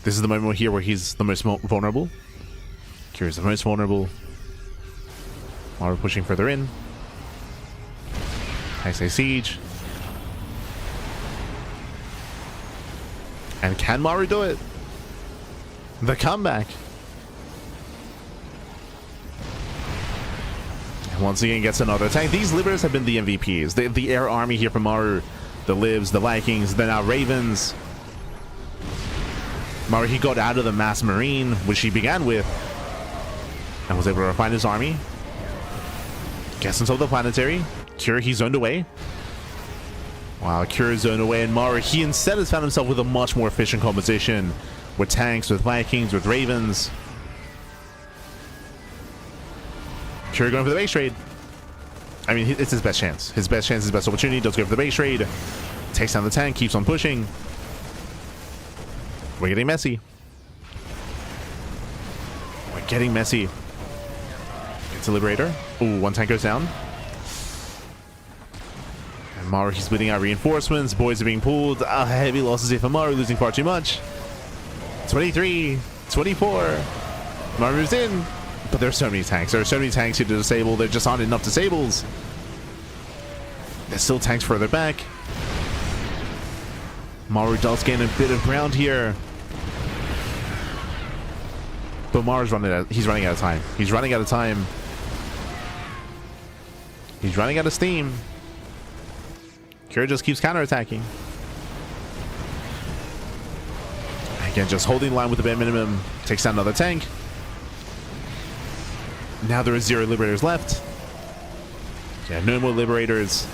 This is the moment here where he's the most vulnerable. Kiri's the most vulnerable. Maru pushing further in. I say siege. And can Maru do it? The comeback. And once again gets another tank. These Liberators have been the MVPs. The air army here for Maru. The Libs, the Vikings, they're now Ravens. Maru, he got out of the mass marine, which he began with, and was able to refine his army. Gets himself the planetary. Kiri, he zoned away. Wow, Kiri zoned away, and Maru, he instead has found himself with a much more efficient composition. With tanks, with Vikings, with Ravens. Kiri going for the base trade. I mean, it's his best chance. His best chance, his best opportunity. Does go for the base trade. Takes down the tank, keeps on pushing. We're getting messy. We're getting messy. It's a Liberator. Ooh, one tank goes down. And Maru, he's bleeding out reinforcements. Boys are being pulled. Heavy losses here for Maru, losing far too much. 23, 24. Maru moves in. But there are so many tanks. There are so many tanks here to disable. There just aren't enough disables. There's still tanks further back. Maru does gain a bit of ground here. But Maru's running out. He's running out of time. He's running out of time. He's running out of steam. Kiri just keeps counterattacking. Again, just holding the line with the bare minimum. Takes down another tank. Now there are 0 Liberators left. Yeah, no more Liberators.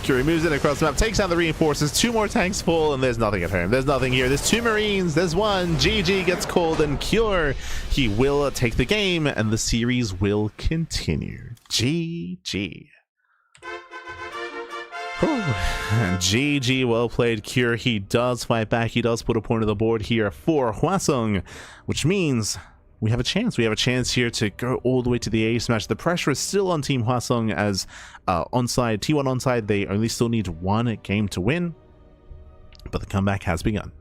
Kiri moves in across the map, takes down the reinforcements. 2 more tanks full, and there's nothing at home. There's nothing here. There's 2 Marines. There's 1. GG gets called, and Kiri, he will take the game, and the series will continue. GG. GG, well played, Kiri. He does fight back. He does put a point on the board here for Hwasong, which means we have a chance. We have a chance here to go all the way to the ace match. The pressure is still on Team Hwasong as onside, T1 onside. They only still need 1 game to win, but the comeback has begun.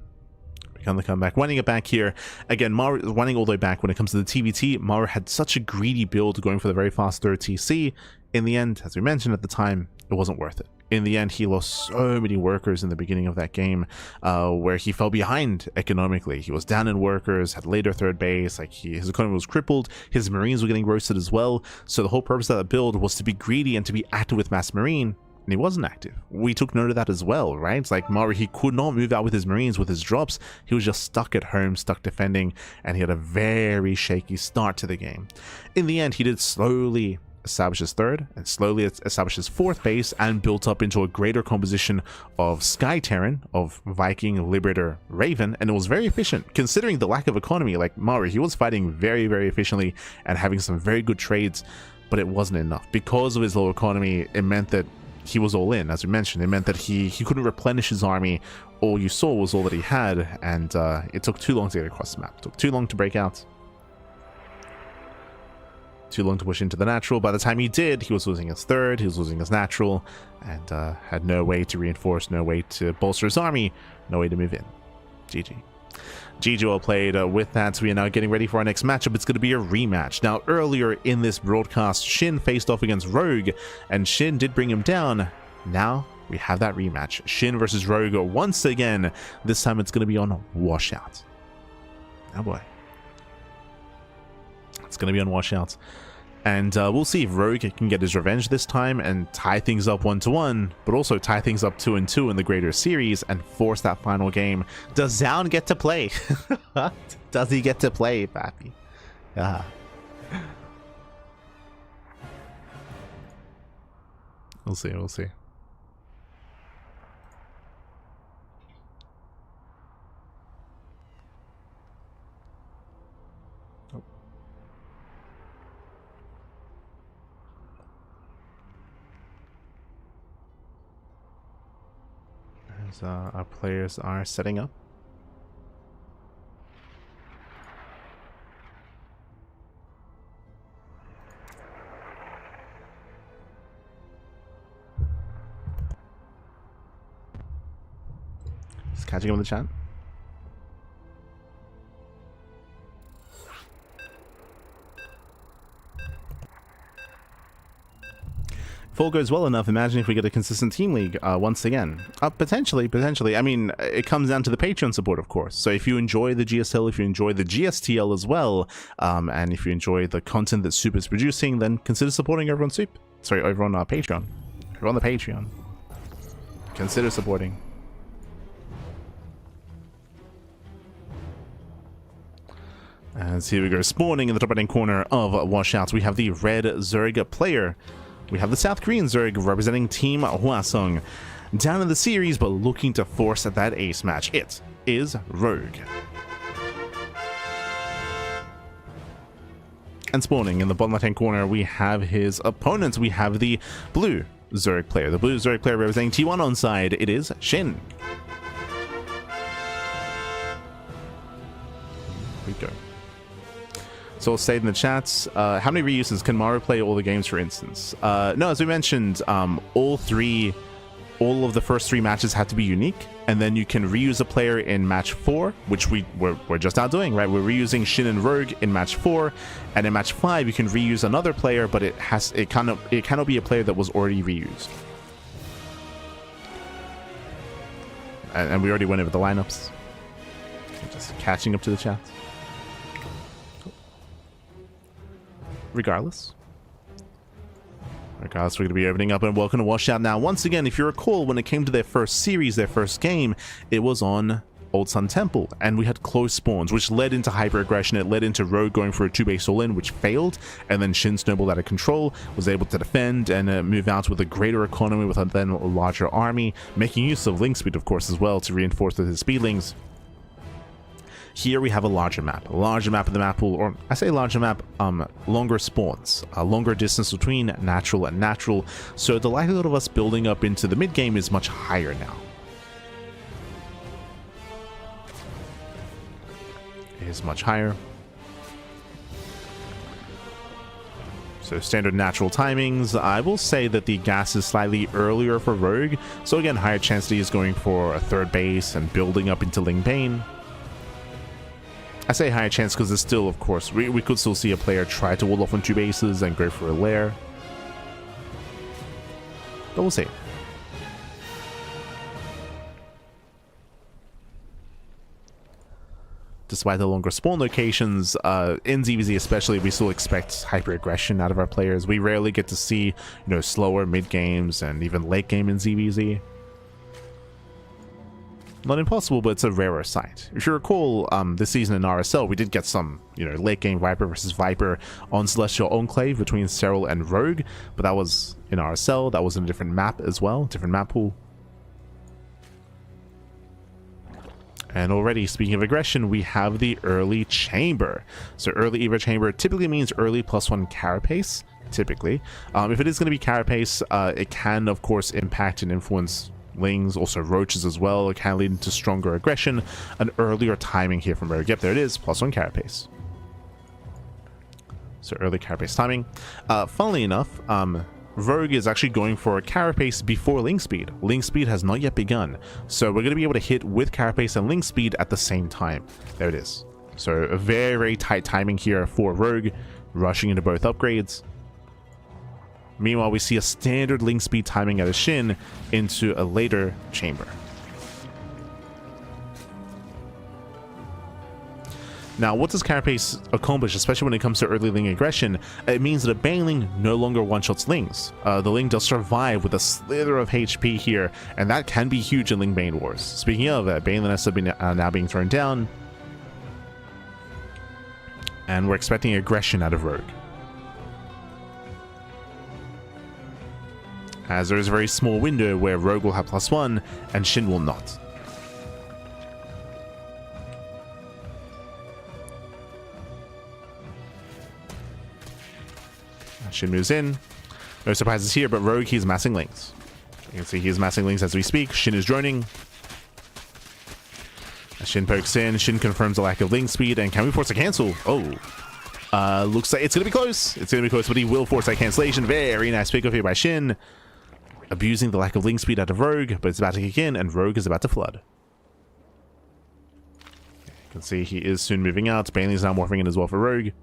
The comeback, winning it back here. Again, Maru is running all the way back when it comes to the TVT. Maru had such a greedy build going for the very fast 3rd TC. In the end, as we mentioned at the time, it wasn't worth it. In the end, he lost so many workers in the beginning of that game, where he fell behind economically. He was down in workers, had later 3rd base, like his economy was crippled, his Marines were getting roasted as well. So the whole purpose of that build was to be greedy and to be active with mass Marine, and he wasn't active. We took note of that as well, right? It's like Maru, he could not move out with his Marines, with his drops. He was just stuck at home, stuck defending, and he had a very shaky start to the game. In the end, he did slowly establish his 3rd and slowly establish his 4th base and built up into a greater composition of Sky Terran, of Viking, Liberator, Raven, and it was very efficient considering the lack of economy. Like Maru, he was fighting very, very efficiently and having some very good trades, but it wasn't enough. Because of his low economy, it meant that he was all in. As we mentioned, it meant that he couldn't replenish his army. All you saw was all that he had, and it took too long to get across the map. It took too long to break out. Too long to push into the natural. By the time he did, he was losing his 3rd, he was losing his natural, and had no way to reinforce, no way to bolster his army, no way to move in. GG. GG, well played. With that, we are now getting ready for our next matchup. It's going to be a rematch. Now, earlier in this broadcast, Shin faced off against Rogue, and Shin did bring him down. Now, we have that rematch. Shin versus Rogue once again. This time, it's going to be on Washout. Oh boy. It's going to be on Washout. And we'll see if Rogue can get his revenge this time and tie things up 1-1, but also tie things up 2-2 in the greater series and force that final game. Does Zaun get to play? Does he get to play, Pappy? Yeah. We'll see, we'll see. As our players are setting up. Just catching up in the chat. If all goes well enough, imagine if we get a consistent team league once again. Potentially. I mean, it comes down to the Patreon support, of course. So if you enjoy the GSL, if you enjoy the GSTL as well, and if you enjoy the content that SOOP is producing, then consider supporting over on SOOP. Sorry, over on Patreon. Over on the Patreon. Consider supporting. As here we go, spawning in the top right-hand corner of Washouts, we have the red Zerg player. We have the South Korean Zerg representing Team Hwasong. Down in the series, but looking to force that ace match. It is Rogue. And spawning in the bottom left-hand corner, we have his opponents. We have the blue Zerg player. The blue Zerg player representing T1 on side. It is Shin. Here we go. So I'll say in the chats, how many reuses can Maru play all the games, for instance? No, as we mentioned, all of the first 3 matches have to be unique, and then you can reuse a player in match 4, which we're just now doing, right? We're reusing Shin and Rogue in match 4, and in match 5 you can reuse another player, but it cannot be a player that was already reused. And we already went over the lineups. Just catching up to the chats. Regardless, we're going to be opening up and welcome to Washout now. Once again, if you recall, when it came to their first series, their first game, it was on Old Sun Temple, and we had close spawns, which led into hyper-aggression. It led into Rogue going for a 2-base all-in, which failed, and then Shin snowballed out of control, was able to defend and move out with a greater economy with a then larger army, making use of link speed, of course, as well, to reinforce his speedlings. Here we have a larger map of the map pool, or I say larger map, longer spawns, a longer distance between natural and natural, so the likelihood of us building up into the mid game is much higher now. It is much higher. So standard natural timings. I will say that the gas is slightly earlier for Rogue, so again, higher chance that he is going for a 3rd base and building up into Ling Bane. I say higher chance because there's still, of course, we could still see a player try to wall off on 2 bases and go for a lair. But we'll see. Despite the longer spawn locations, in ZVZ especially, we still expect hyper-aggression out of our players. We rarely get to see, slower mid-games and even late game in ZVZ. Not impossible, but it's a rarer sight. If you recall, this season in RSL, we did get some, late game Viper versus Viper on Celestial Enclave between Serral and Rogue, but that was in RSL. That was in a different map as well, different map pool. And already, speaking of aggression, we have the early chamber. So early Evo chamber typically means early +1 carapace, typically. If it is going to be carapace, it can, of course, impact and influence Lings, also roaches as well. It can lead to stronger aggression, an earlier timing here from Rogue. Yep, there it is, +1 carapace. So early carapace timing. Funnily enough, Rogue is actually going for a carapace before link speed. Link speed has not yet begun, so we're going to be able to hit with carapace and link speed at the same time. There it is. So a very, very tight timing here for Rogue, rushing into both upgrades. Meanwhile, we see a standard link speed timing out of Shin into a later chamber. Now, what does Carapace accomplish, especially when it comes to early Ling aggression? It means that a Baneling no longer one-shots Lings. The Ling does survive with a slither of HP here, and that can be huge in Ling Bane Wars. Speaking of, Baneliness have been now being thrown down, and we're expecting aggression out of Rogue. As there is a very small window where Rogue will have +1 and Shin will not. Shin moves in. No surprises here, but Rogue, he's massing Lings. You can see he's massing Lings as we speak. Shin is droning. As Shin pokes in, Shin confirms a lack of Ling speed, and can we force a cancel? Oh. Looks like it's going to be close. It's going to be close, but he will force that cancellation. Very nice pickup here by Shin. Abusing the lack of Ling speed out of Rogue, but it's about to kick in, and Rogue is about to flood. You can see he is soon moving out. Baneling's now morphing in as well for Rogue.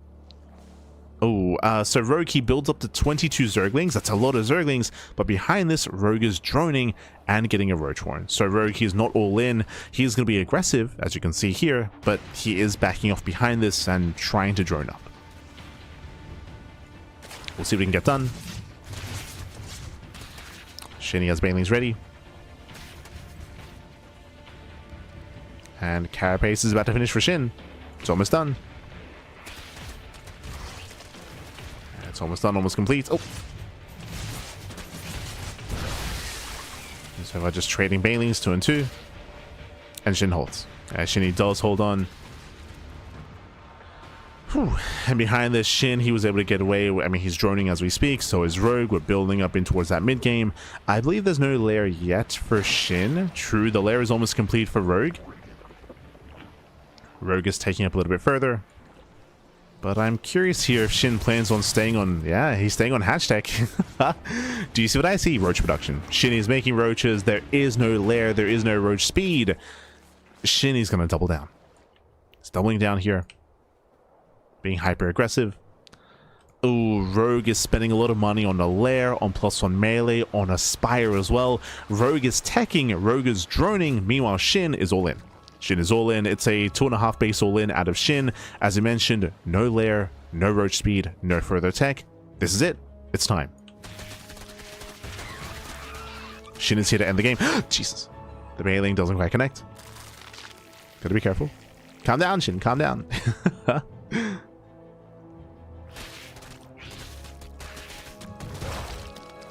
Oh, so Rogue, he builds up to 22 Zerglings. That's a lot of Zerglings, but behind this, Rogue is droning and getting a Roach Horn. So Rogue, he's not all in. He's going to be aggressive, as you can see here, but he is backing off behind this and trying to drone up. We'll see what we can get done. Shin has Banelings ready. And Carapace is about to finish for Shin. It's almost done. It's almost done, almost complete. Oh. So we're just trading Banelings 2 and 2. And Shin holds. Shin does hold on. Whew. And behind this, Shin, he was able to get away. I mean, he's droning as we speak. So is Rogue. We're building up in towards that mid game. I believe there's no lair yet for Shin. True, the lair is almost complete for Rogue. Rogue is taking up a little bit further. But I'm curious here if Shin plans on staying on... Yeah, he's staying on hatch tech. Do you see what I see? Roach production. Shin is making roaches. There is no lair. There is no roach speed. Shin is going to double down. He's doubling down here. Being hyper aggressive. Oh, Rogue is spending a lot of money on a lair, on +1 melee, on a spire as well. Rogue is teching. Rogue is droning. Meanwhile, Shin is all in. Shin is all in. It's a 2.5 base all in out of Shin. As I mentioned, no lair, no roach speed, no further tech. This is it. It's time. Shin is here to end the game. Jesus. The mailing doesn't quite connect. Gotta be careful. Calm down, Shin. Calm down.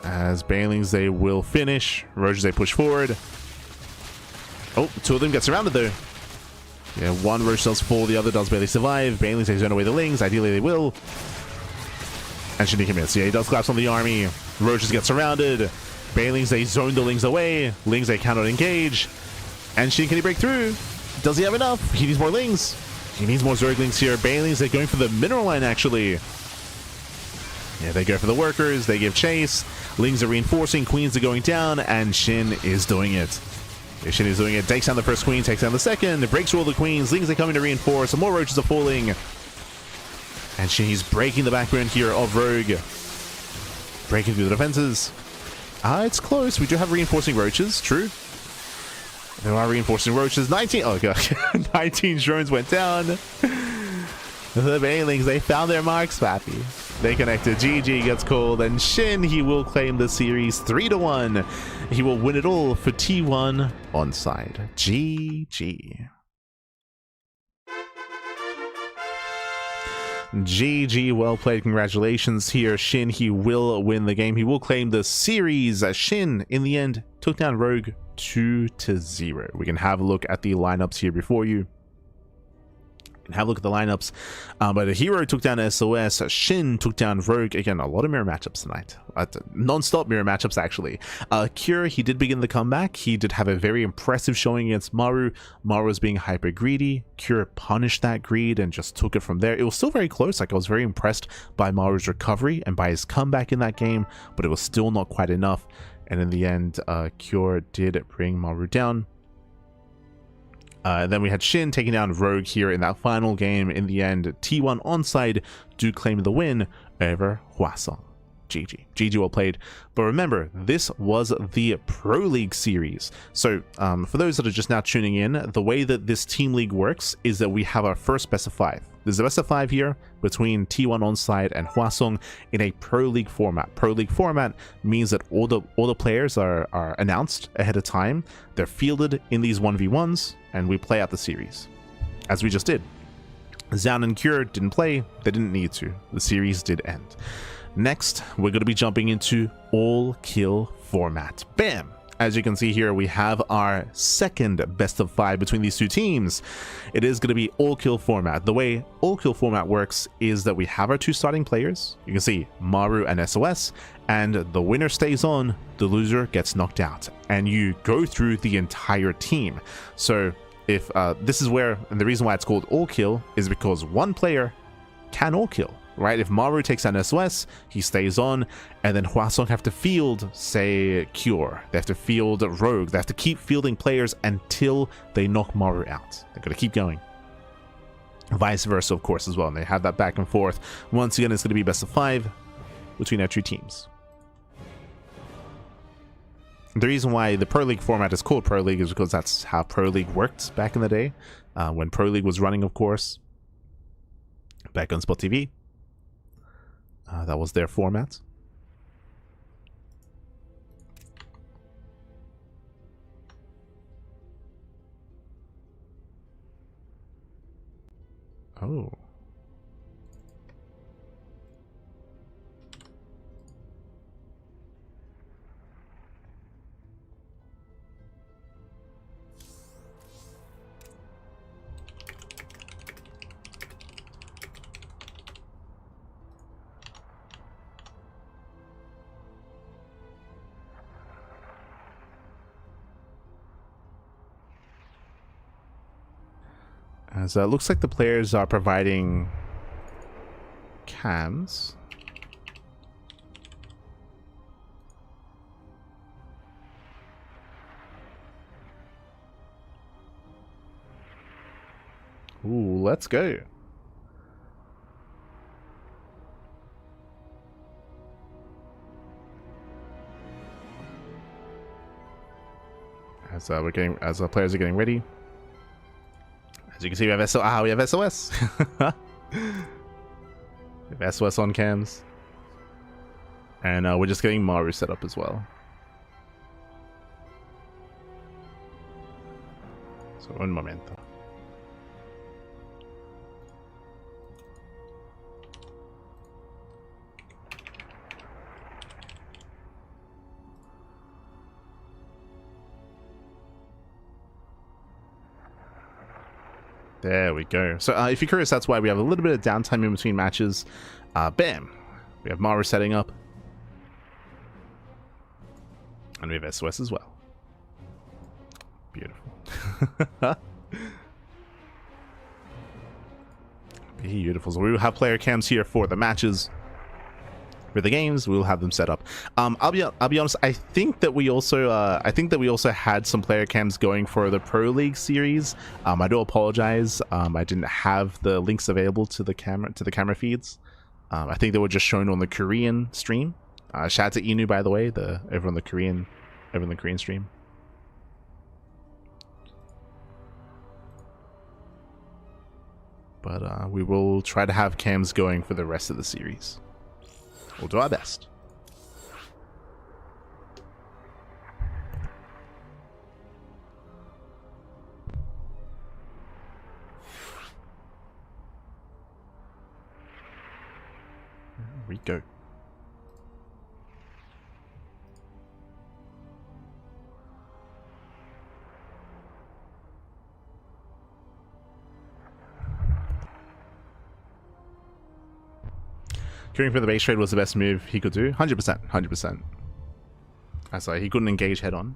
As Banelings, they will finish. Roaches, they push forward. Oh, 2 of them get surrounded though. Yeah, 1 Roach does fall, the other does barely survive. Banelings, they zone away the Lings. Ideally, they will. And Shin commits. Yeah, he does collapse on the army. Roaches get surrounded. Banelings, they zone the Lings away. Lings, they cannot engage. And Shin, can he break through? Does he have enough? He needs more Lings. He needs more Zerglings here. Banelings, they're going for the mineral line, actually. Yeah, they go for the workers. They give chase. Lings are reinforcing. Queens are going down. And Shin is doing it. Shin is doing it. Takes down the first queen. Takes down the second. Breaks through all the queens. Lings are coming to reinforce. Some more roaches are falling. And Shin, he's breaking the backbone here of Rogue. Breaking through the defenses. It's close. We do have reinforcing roaches. True. There are reinforcing roaches. 19. Oh, God. 19 drones went down. The Banelings, they found their marks, Pappy. They connected. GG gets called, and Shin, he will claim the series 3-1. He will win it all for T1 onside. GG. GG, well played. Congratulations here. Shin, he will win the game. He will claim the series. Shin, in the end, took down Rogue 2-0. We can have a look at the lineups here before you. Have a look at the lineups. But herO took down SOS. Shin took down Rogue. Again, a lot of mirror matchups tonight. Non-stop mirror matchups, actually. Cure, he did begin the comeback. He did have a very impressive showing against Maru. Maru was being hyper greedy. Cure punished that greed and just took it from there. It was still very close. Like, I was very impressed by Maru's recovery and by his comeback in that game, but it was still not quite enough. And in the end, Cure did bring Maru down. Then we had Shin taking down Rogue here in that final game. In the end, T1 onside do claim the win over Hwasong. GG well played. But remember, this was the Pro League series. So for those that are just now tuning in, the way that this team league works is that we have our first best of 5. There's a best of 5 here between T1 Onside and Hwasong in a Pro League format. Pro League format means that all the players are announced ahead of time. They're fielded in these 1v1s, and we play out the series, as we just did. Zan and Cure didn't play, they didn't need to. The series did end. Next, we're going to be jumping into all kill format. Bam! As you can see here, we have our second best of 5 between these two teams. It is going to be all kill format. The way all kill format works is that we have our 2 starting players. You can see Maru and SOS, and the winner stays on, the loser gets knocked out, and you go through the entire team. So if this is where, and the reason why it's called all kill is because one player can all kill. Right, if Maru takes down SOS, he stays on, and then Hwasong have to field, say, Cure. They have to field Rogue. They have to keep fielding players until they knock Maru out. They're going to keep going. Vice versa, of course, as well. And they have that back and forth. Once again, it's going to be best of 5 between our 2 teams. The reason why the Pro League format is called Pro League is because that's how Pro League worked back in the day. When Pro League was running, of course, back on Spot TV. That was their format. Oh. As it looks like the players are providing cams. Ooh, let's go. As our players are getting ready. As you can see, we have SOS. We have SOS on cams. And we're just getting Maru set up as well. So, un momento. There we go. So if you're curious, that's why we have a little bit of downtime in between matches. Bam! We have Maru setting up. And we have SOS as well. Beautiful. Beautiful. So we will have player cams here for the matches. For the games, we'll have them set up. I'll be honest. I think that we also had some player cams going for the Pro League series. I do apologize. I didn't have the links available to the camera feeds. I think they were just shown on the Korean stream. Shout out to Inu, by the way, over on the Korean stream. But we will try to have cams going for the rest of the series. We'll do our best. There we go. Queuing for the base trade was the best move he could do. 100%. 100%. That's like he couldn't engage head on.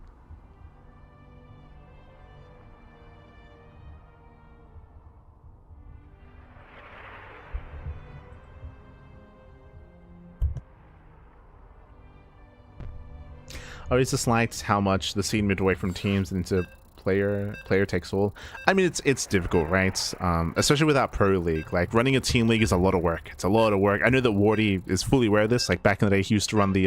I always disliked how much the scene moved away from teams and into player takes all. I mean, it's difficult, right? Especially without Pro League. Like, running a team league is a lot of work. It's a lot of work. I know that Wardy is fully aware of this. Like, back in the day, he used to run the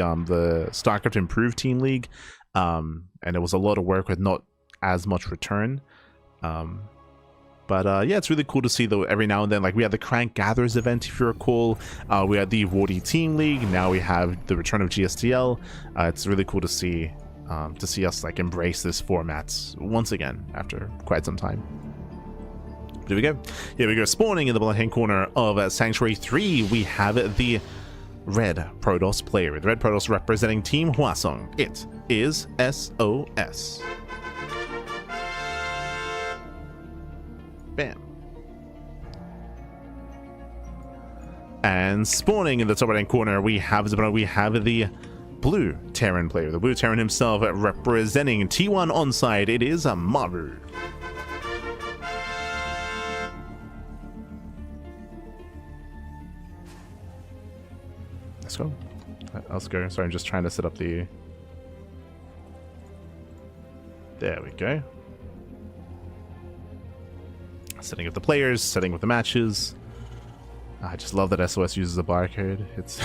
StarCraft Improved team league, and it was a lot of work with not as much return. But yeah, it's really cool to see, though, every now and then. Like, we had the Crank Gatherers event, if you recall. We had the Wardy Team League. Now we have the return of GSTL. It's really cool to see us, like, embrace this format once again after quite some time. Here we go. Here we go. Spawning in the left-hand corner of Sanctuary 3, we have the Red Protoss player. With Red Protoss representing Team Hwasong, it is SOS. Bam. And spawning in the top right-hand corner, we have the Blue Terran player. The Blue Terran himself representing T1 onside. It is Maru. Let's go. Let's go. Sorry, I'm just trying to set up the... There we go. Setting up the players, setting up the matches. I just love that SOS uses a barcode. It's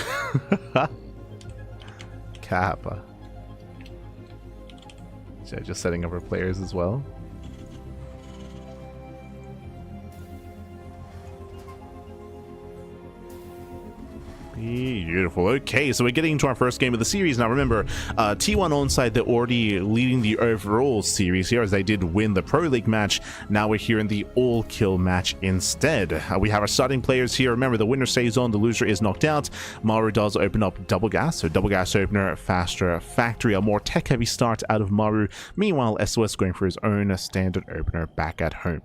Kappa. So just setting up our players as well. Beautiful. Okay, so we're getting into our first game of the series. Now remember, T1 onside, they're already leading the overall series here as they did win the Pro League match. Now we're here in the all-kill match instead. We have our starting players here. Remember, the winner stays on, the loser is knocked out. Maru does open up double gas, so double gas opener, faster factory, a more tech-heavy start out of Maru. Meanwhile, SOS going for his own standard opener back at home.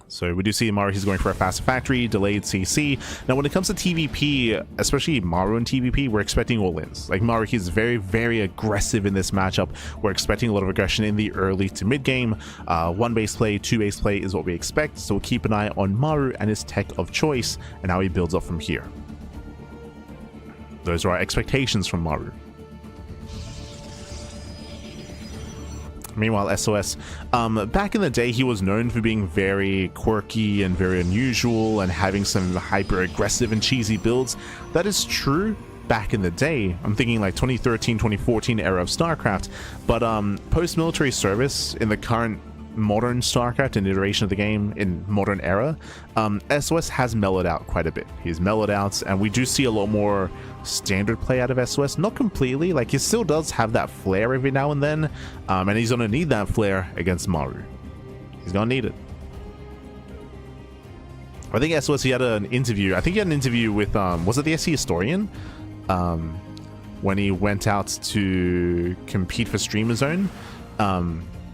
So we do see Maru, he's going for a faster factory, delayed CC. Now when it comes to TVP, especially Maru and TVP, we're expecting all-ins. Like Maru, he's very, very aggressive in this matchup. We're expecting a lot of aggression in the early to mid game. One base play, two base play is what we expect. So we'll keep an eye on Maru and his tech of choice and how he builds up from here. Those are our expectations from Maru. Meanwhile, SOS, back in the day, he was known for being very quirky and very unusual and having some hyper aggressive and cheesy builds. That is true back in the day. I'm thinking like 2013, 2014 era of StarCraft, but post-military service in the current modern StarCraft and iteration of the game in modern era, SOS has mellowed out quite a bit. He's mellowed out, and we do see a lot more standard play out of SOS. Not completely, like he still does have that flair every now and then, and he's gonna need that flair against Maru. He's gonna need it. I think SOS, he had an interview. I think he had an interview with was it the SC Historian, when he went out to compete for Streamer Zone.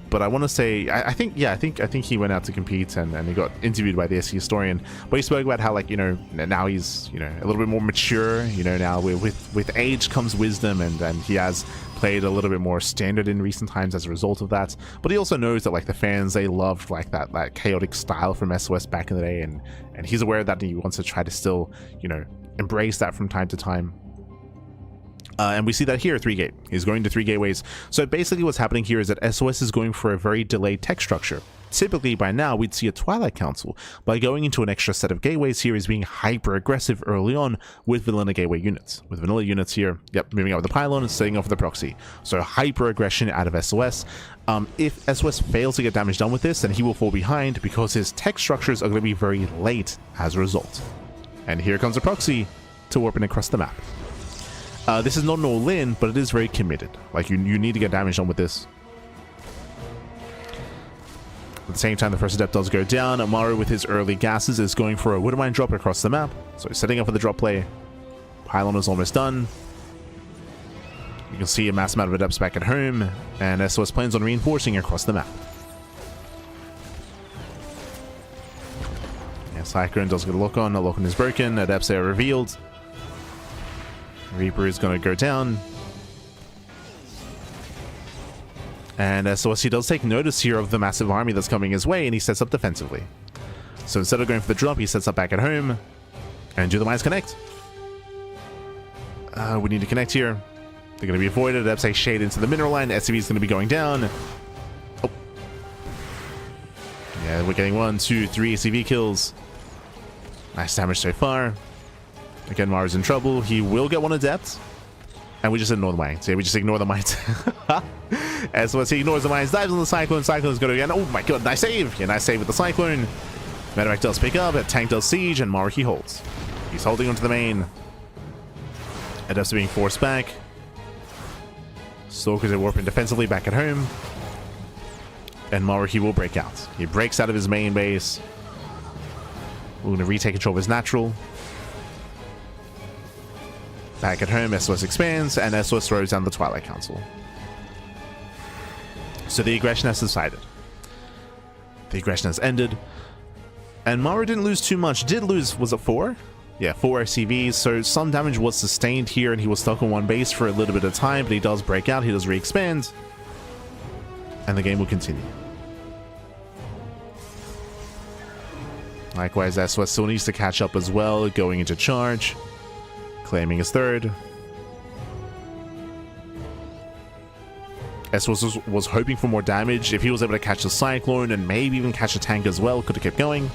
But I want to say, I think he went out to compete and he got interviewed by the SC Historian. But he spoke about how, like, you know, now he's, you know, a little bit more mature. You know, now with age comes wisdom, and he has played a little bit more standard in recent times as a result of that. But he also knows that, like, the fans, they loved like that chaotic style from SOS back in the day, and he's aware that he wants to try to still, you know, embrace that from time to time. And we see that here, 3-gate. He's going to 3 gateways. So basically what's happening here is that SOS is going for a very delayed tech structure. Typically, by now, we'd see a Twilight Council. By going into an extra set of gateways here, he's being hyper-aggressive early on with vanilla gateway units. With vanilla units here, yep, moving out with the pylon and setting off with the proxy. So hyper-aggression out of SOS. If SOS fails to get damage done with this, then he will fall behind because his tech structures are going to be very late as a result. And here comes the proxy to warping across the map. This is not an all-in, but it is very committed. Like, you need to get damage done with this. At the same time, the first step does go down. Maru, with his early gases, is going for a Widowmine drop across the map. So he's setting up for the drop play. Pylon is almost done. You can see a mass amount of adepts back at home, and SOS plans on reinforcing across the map. Yeah, Cyclone does get a lock on. A lock on is broken. Adepts are revealed. Reaper is going to go down. And SOS, he does take notice here of the massive army that's coming his way, and he sets up defensively. So instead of going for the drop, he sets up back at home. And do the mines connect? We need to connect here. They're going to be avoided. Adepts shade into the mineral line. SCV is going to be going down. Oh, Yeah, we're getting 1, 2, 3 ACV kills. Nice damage so far. Again, Maru's in trouble. He will get 1 adept. And we just ignore the mines. Yeah, we just ignore the mines. SOS, he ignores the mines, dives on the Cyclone. Cyclone's going to again. Oh my god, nice save. Yeah, nice save with the Cyclone. Medevac does pick up. A tank does siege, and Maru he holds. He's holding onto the main. Adepts are being forced back. Stalkers are warping defensively back at home. And Maru he will break out. He breaks out of his main base. We're going to retake control of his natural. Back at home, SOS expands, and SOS throws down the Twilight Council. So the aggression has subsided. The aggression has ended. And Maru didn't lose too much. Did lose, was it 4? Yeah, 4 SCVs, so some damage was sustained here, and he was stuck on one base for a little bit of time, but he does break out, he does re-expand, and the game will continue. Likewise, SOS still needs to catch up as well, going into charge. Claiming his 3rd. SOS was hoping for more damage. If he was able to catch the Cyclone and maybe even catch a tank as well, could have kept going.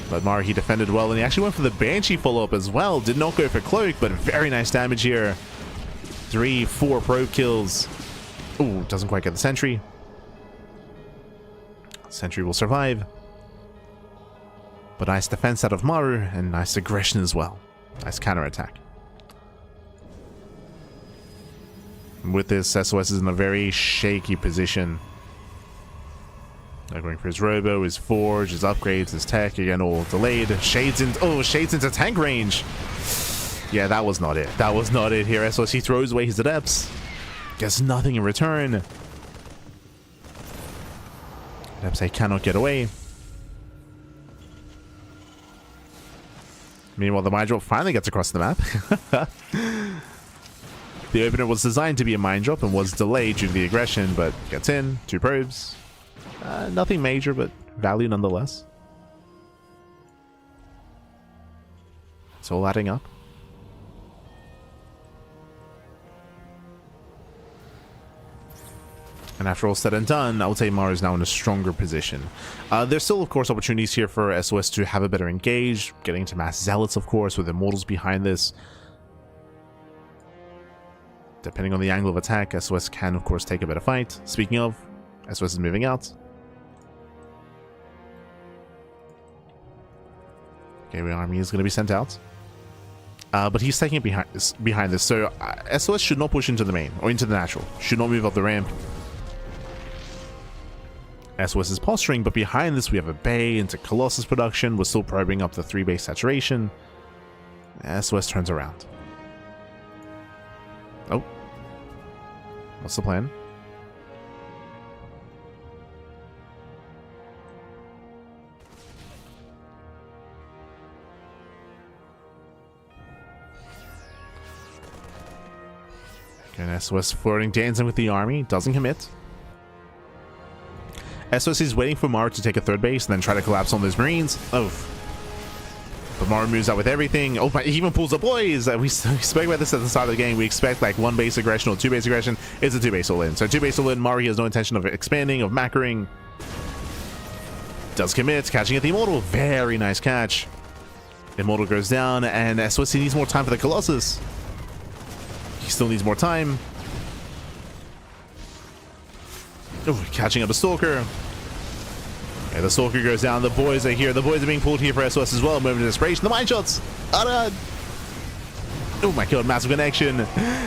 But Maru, he defended well, and he actually went for the Banshee follow-up as well. Did not go for Cloak, but very nice damage here. 3, 4 probe kills. Ooh, doesn't quite get the Sentry. Sentry will survive. But nice defense out of Maru, and nice aggression as well. Nice counterattack. With this, SOS is in a very shaky position. They're going for his Robo, his Forge, his upgrades, his tech, again all delayed. Shades into tank range. Yeah, that was not it. That was not it here. SOS, he throws away his Adepts. Gets nothing in return. Adepts, they cannot get away. Meanwhile, the mine drop finally gets across the map. The opener was designed to be a mine drop and was delayed due to the aggression, but gets in. 2 probes. Nothing major, but value nonetheless. It's all adding up. And after all said and done, I would say Maru is now in a stronger position. There's still, of course, opportunities here for SOS to have a better engage, getting into mass zealots, of course, with Immortals behind this. Depending on the angle of attack, SOS can, of course, take a better fight. Speaking of, SOS is moving out. Okay, the army is going to be sent out. But he's taking it behind this, so SOS should not push into the main, or into the natural. Should not move up the ramp. SOS is posturing, but behind this we have a Bay into Colossus production. We're still probing up the 3 base saturation. SOS turns around. Oh. What's the plan? Okay, and SOS flirting, dancing with the army. Doesn't commit. SOS is waiting for Maru to take a 3rd base and then try to collapse on those Marines. Oh. But Maru moves out with everything. Oh, he even pulls the boys. We spoke about this at the start of the game. We expect like 1 base aggression or 2 base aggression. It's a 2 base all in. So 2 base all in. Maru has no intention of expanding, of macroing. Does commit. Catching at the Immortal. Very nice catch. Immortal goes down, and SOS needs more time for the Colossus. He still needs more time. Oh, catching up a Stalker. Yeah, the Stalker goes down. The boys are here. The boys are being pulled here for SOS as well. Moment of desperation. The mine shots. Oh my god, massive connection.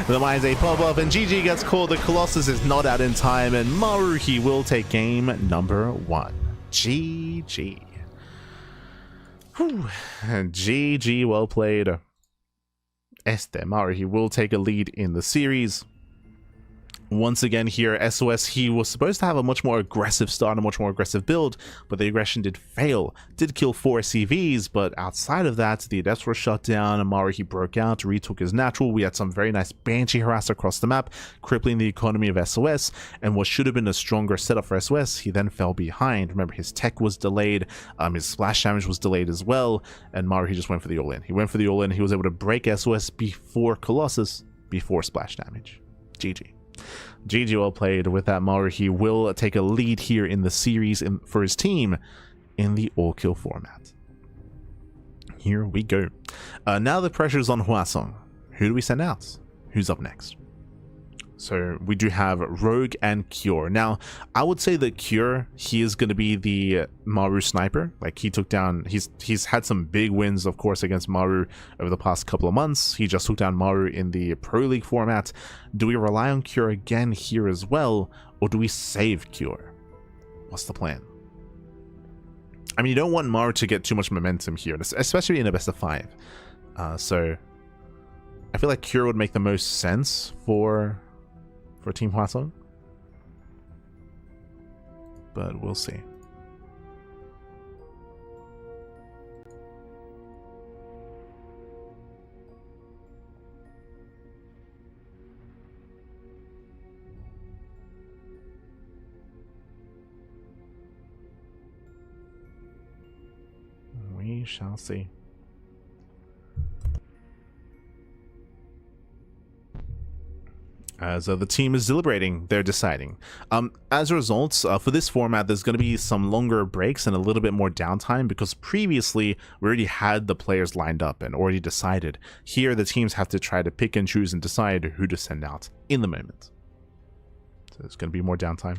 The mines a pop up, and GG gets called. The Colossus is not out in time, and Maru, he will take game number 1. GG. Whew. GG, well played. Maru, he will take a lead in the series. Once again here, SOS, he was supposed to have a much more aggressive start, a much more aggressive build, but the aggression did fail. Did kill 4 CVs, but outside of that, the Adepts were shut down, and Maru, he broke out, retook his natural. We had some very nice Banshee harass across the map, crippling the economy of SOS, and what should have been a stronger setup for SOS, he then fell behind. Remember, his tech was delayed, his splash damage was delayed as well, and Maru, he just went for the all-in. He went for the all-in, he was able to break SOS before Colossus, before splash damage. GG. GG, well played with that Maru. He will take a lead here in the series for his team in the all-kill format. Here we go. Now the pressure's on Hwasong. Who do we send out? Who's up next? So we do have Rogue and Cure. Now, I would say that Cure, he is going to be the Maru sniper. Like, he took down, he's had some big wins, of course, against Maru over the past couple of months. He just took down Maru in the Pro League format. Do we rely on Cure again here as well, or do we save Cure? What's the plan? I mean, you don't want Maru to get too much momentum here, especially in a best of 5. So I feel like Cure would make the most sense for Team Hwasong, but we'll see. We shall see. As the team is deliberating, they're deciding. As a result, for this format, there's going to be some longer breaks and a little bit more downtime because previously we already had the players lined up and already decided. Here, the teams have to try to pick and choose and decide who to send out in the moment. So there's going to be more downtime.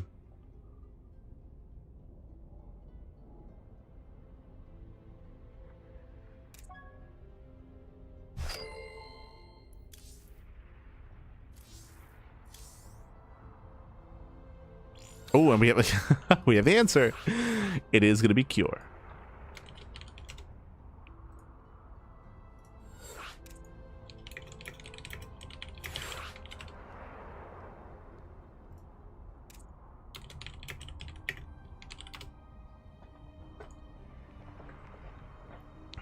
Oh, and we have we have the answer. It is going to be Cure.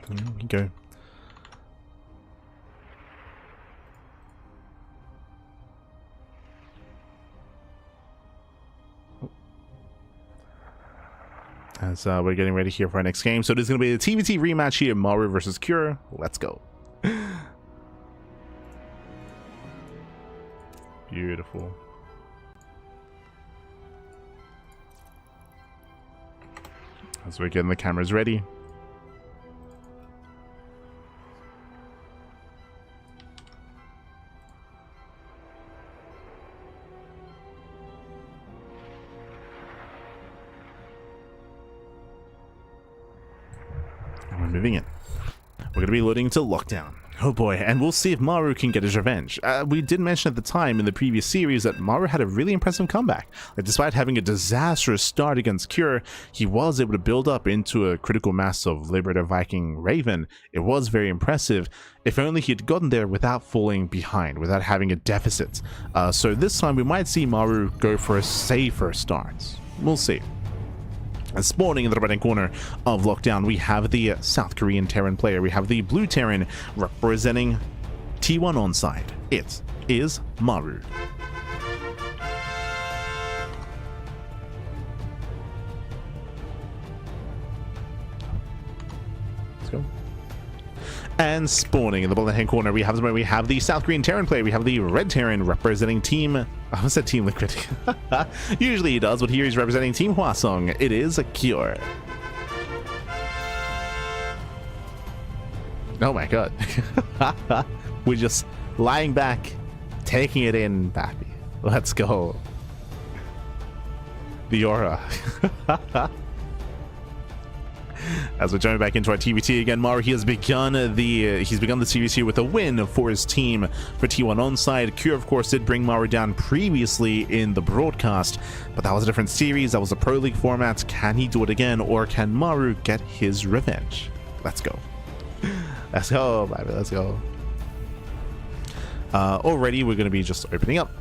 There we go. As we're getting ready here for our next game. So it is going to be the TVT rematch here, Maru versus Cure. Let's go. Beautiful. As we're getting the cameras ready. We're moving in. We're going to be loading to lockdown. Oh boy, and we'll see if Maru can get his revenge. We did mention at the time in the previous series that Maru had a really impressive comeback. Like, despite having a disastrous start against Cure, he was able to build up into a critical mass of Liberator Viking Raven. It was very impressive. If only he had gotten there without falling behind, without having a deficit. So this time we might see Maru go for a safer start. We'll see. And spawning in the right-hand corner of Lockdown, we have the South Korean Terran player. We have the blue Terran representing T1 onside. It is Maru. Let's go. And spawning in the bottom-hand corner, we have the South Korean Terran player. We have the red Terran representing Team... I said Team Liquid. Usually he does, but here he's representing Team Hwasong. It is a Cure. Oh my god. We're just lying back, taking it in, baby. Let's go. The aura. As we're jumping back into our TVT again, Maru, he's begun the TVT with a win for his team for T1 onside. Cure, of course, did bring Maru down previously in the broadcast, but that was a different series. That was a Pro League format. Can he do it again, or can Maru get his revenge? Let's go. Let's go, baby. Let's go. Already, we're going to be just opening up.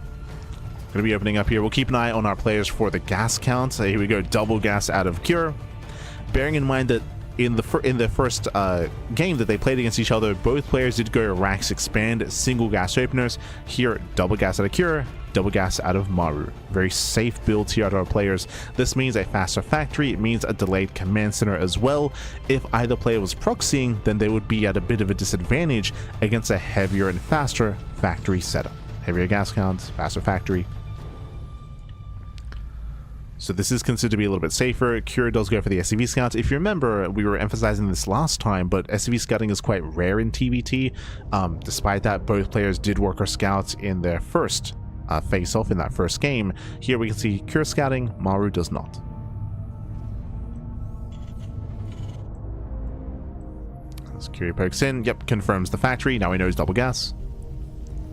Going to be opening up here. We'll keep an eye on our players for the gas count. Here we go, double gas out of Cure. Bearing in mind that in the first game that they played against each other, both players did go Rax Expand, single gas openers. Here, double gas out of Cure, double gas out of Maru. Very safe build here out of our players. This means a faster factory. It means a delayed command center as well. If either player was proxying, then they would be at a bit of a disadvantage against a heavier and faster factory setup. Heavier gas counts, faster factory, So this is considered to be a little bit safer. Cure does go for the SCV Scout. If you remember, we were emphasizing this last time, but SCV Scouting is quite rare in TVT. Despite that, both players did Worker Scouts in their first face-off in that first game. Here we can see Cure Scouting, Maru does not. As Cure pokes in, yep, confirms the factory. Now he knows double gas.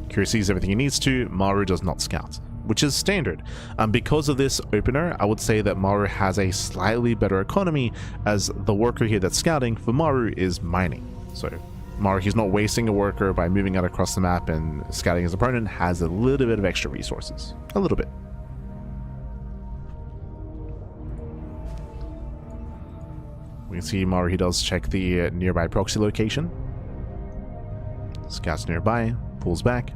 Cure sees everything he needs to. Maru does not scout, which is standard. Because of this opener, I would say that Maru has a slightly better economy, as the worker here that's scouting for Maru is mining. So Maru, he's not wasting a worker by moving out across the map and scouting his opponent, has a little bit of extra resources. A little bit. We can see Maru, he does check the nearby proxy location. Scouts nearby, pulls back.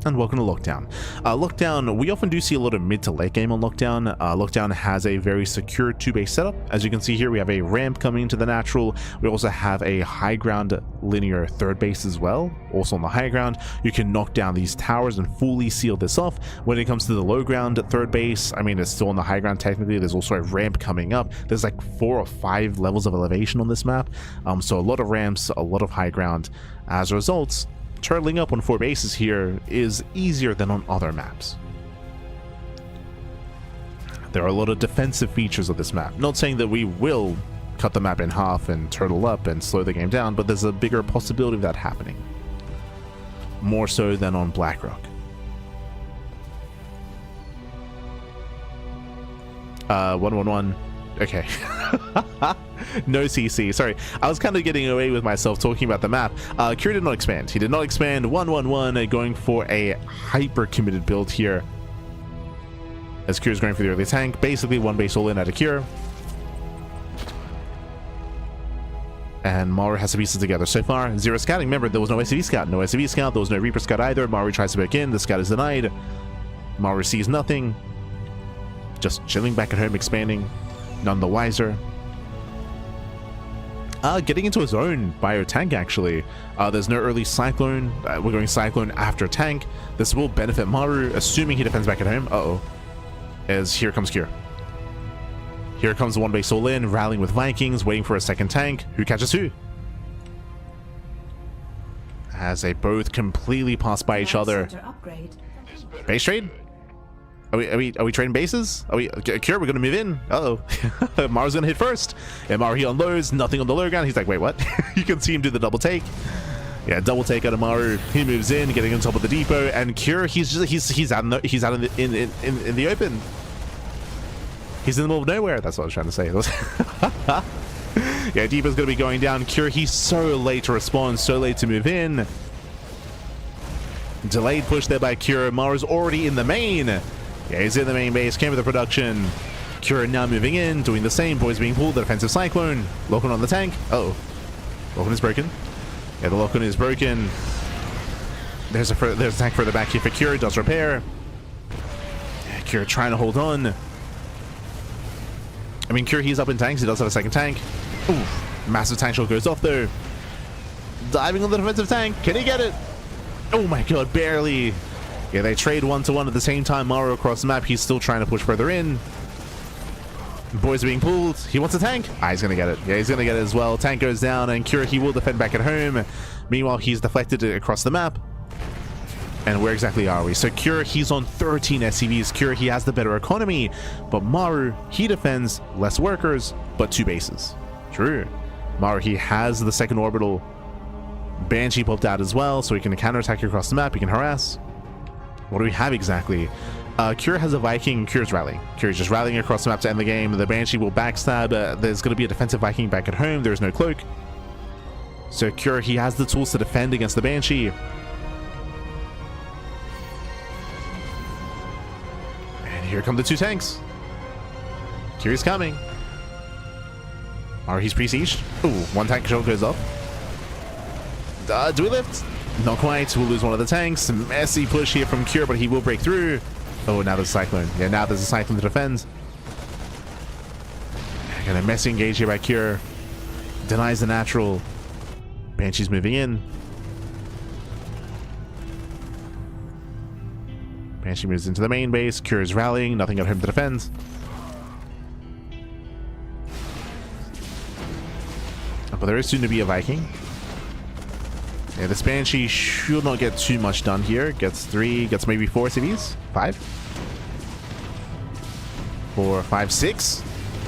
And welcome to Lockdown. Lockdown, we often do see a lot of mid to late game on Lockdown. Lockdown has a very secure 2-base setup. As you can see here, we have a ramp coming into the natural. We also have a high ground linear 3rd base as well. Also on the high ground, you can knock down these towers and fully seal this off. When it comes to the low ground 3rd base, I mean, it's still on the high ground technically. There's also a ramp coming up. There's like 4 or 5 levels of elevation on this map. So a lot of ramps, a lot of high ground. As a result, turtling up on 4 bases here is easier than on other maps. There are a lot of defensive features of this map. Not saying that we will cut the map in half and turtle up and slow the game down, but there's a bigger possibility of that happening. More so than on Blackrock. 111. Okay. No CC. Sorry, I was kind of getting away with myself talking about the map. Cure did not expand. He did not expand. 111 going for a hyper committed build here. As Cure's going for the early tank. Basically, 1 base all in at a Cure. And Maru has to piece it together. So far, 0 scouting. Remember, there was no SCV Scout. No SCV Scout. There was no Reaper Scout either. Maru tries to back in. The Scout is denied. Maru sees nothing. Just chilling back at home, expanding. None the wiser. Getting into his own bio tank, actually. There's no early Cyclone. We're going Cyclone after tank. This will benefit Maru, assuming he defends back at home. Uh-oh. As here comes Cure. Here comes the 1 base all in, rallying with Vikings, waiting for a second tank. Who catches who? As they both completely pass by each other. Base trade? Are we trading bases? Are we Cure? We're gonna move in. Uh-oh. Maru's gonna hit first. And Maru, he unloads, nothing on the low ground. He's like, wait, what? You can see him do the double take. Yeah, double take out of Maru. He moves in, getting on top of the depot, and Cure, he's out in the open. He's in the middle of nowhere. That's what I was trying to say. Yeah, depot's gonna be going down. Cure, he's so late to respond, so late to move in. Delayed push there by Cure. Maru's already in the main. Yeah, he's in the main base, came with the production. Cure now moving in, doing the same. Boys being pulled, the defensive Cyclone. Lock-on on the tank. Uh-oh. Lock-on is broken. Yeah, the lock-on is broken. There's a tank further back here for Cure. Does repair. Yeah, Cure trying to hold on. I mean, Cure, he's up in tanks. He does have a second tank. Ooh, massive tank shot goes off, though. Diving on the defensive tank. Can he get it? Oh my god, barely. Yeah, they trade 1-to-1 at the same time. Maru across the map. He's still trying to push further in. Boys are being pulled. He wants a tank. Ah, he's gonna get it. Yeah, he's gonna get it as well. Tank goes down, and Cure, he will defend back at home. Meanwhile, he's deflected across the map. And where exactly are we? So Cure, he's on 13 SCVs. Cure, he has the better economy. But Maru, he defends less workers, but 2 bases. True. Maru, he has the second orbital. Banshee popped out as well, so he can counterattack across the map. He can harass. What do we have exactly? Cure has a Viking. Cure's rallying. Cure's just rallying across the map to end the game. The Banshee will backstab. There's going to be a defensive Viking back at home. There's no cloak. So Cure, he has the tools to defend against the Banshee. And here come the 2 tanks. Cure's coming. He's pre-sieged. Ooh, 1 tank shot goes off. Do we lift? Not quite. We'll lose one of the tanks. Messy push here from Cure, but he will break through. Oh, now there's a Cyclone. Yeah, now there's a Cyclone to defend. Got a messy engage here by Cure. Denies the natural. Banshee's moving in. Banshee moves into the main base. Cure is rallying. Nothing at home to defend. but there is soon to be a Viking. Yeah, this Banshee should not get too much done here. Gets 3, gets maybe 4 CVs. 5. 4, 5, 6,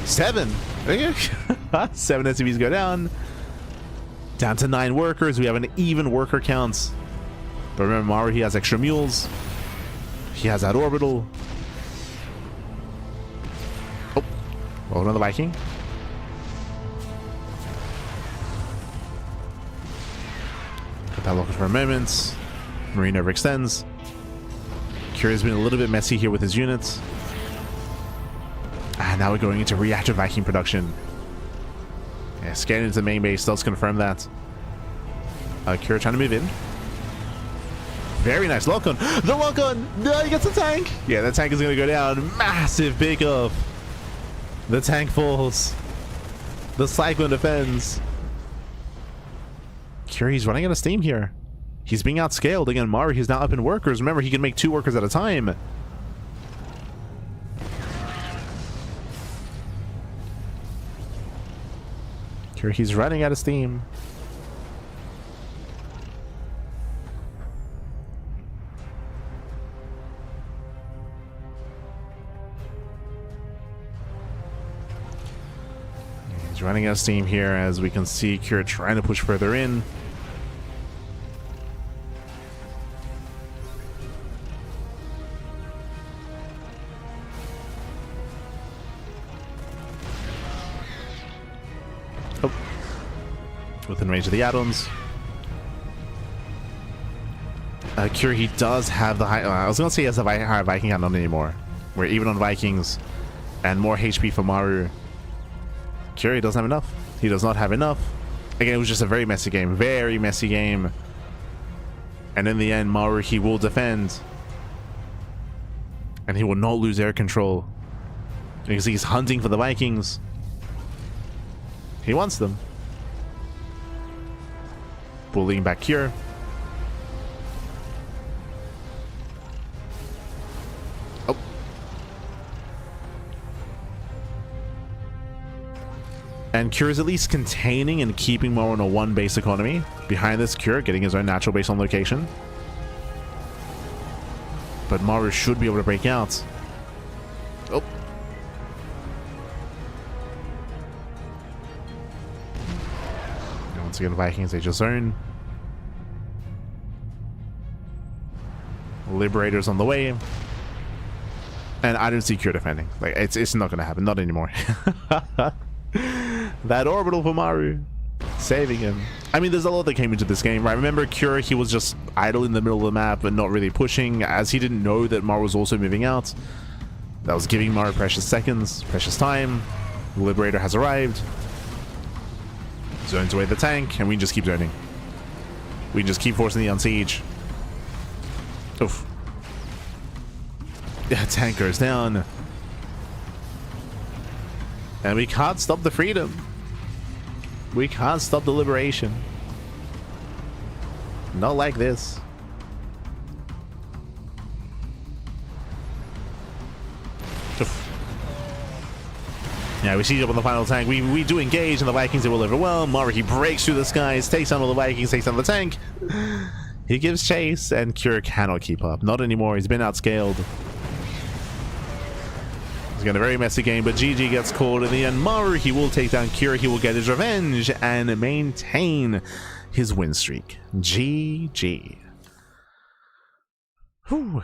7. 7 SCVs go down. Down to 9 workers. We have an even worker count. But remember, Maru, he has extra mules. He has that orbital. Oh, well, another Viking. Put that locker for a moment. Marine overextends. Curio's been a little bit messy here with his units. And now we're going into reactor Viking production. Yeah, scanning into the main base does confirm that. Kira trying to move in. Very nice lock on. The lock on! No, he gets the tank! Yeah, the tank is going to go down. Massive pickup. The tank falls. The Cyclone defends. Kiri's running out of steam here. He's being outscaled. Again, Maru, he's now up in workers. Remember, he can make 2 workers at a time. Kira, he's running out of steam. He's running out of steam here, as we can see Kira trying to push further in. Oh. Within range of the add-ons. Kira, he does have the high... I was going to say he has the higher Viking count, not anymore. We're even on Vikings. And more HP for Maru. Kira doesn't have enough. He does not have enough. Again, it was just a very messy game. Very messy game. And in the end, Maru, he will defend. And he will not lose air control. Because he's hunting for the Vikings. He wants them. Bullying back here. Oh. And Cure is at least containing and keeping Maru on a 1 base economy. Behind this, Cure getting his own natural base on location. But Maru should be able to break out. Oh. And once again, Vikings Age of Zone. Liberators on the way. And I don't see Cure defending. Like, it's not going to happen. Not anymore. That orbital for Maru. Saving him. I mean, there's a lot that came into this game, right? Remember, Cure, he was just idle in the middle of the map and not really pushing, as he didn't know that Maru was also moving out. That was giving Maru precious seconds, precious time. The Liberator has arrived. Zones away the tank, and we can just keep zoning. We can just keep forcing the unsiege. Oof. Yeah, tank goes down. And we can't stop the freedom. We can't stop the liberation. Not like this. Yeah, we see up on the final tank. We do engage, and the Vikings they will overwhelm. Maru, he breaks through the skies, takes down all the Vikings, takes down the tank. He gives chase, and Cure cannot keep up. Not anymore. He's been outscaled. He's got a very messy game, but GG gets called in the end. Maru, he will take down Cure. He will get his revenge and maintain his win streak. GG. Whew.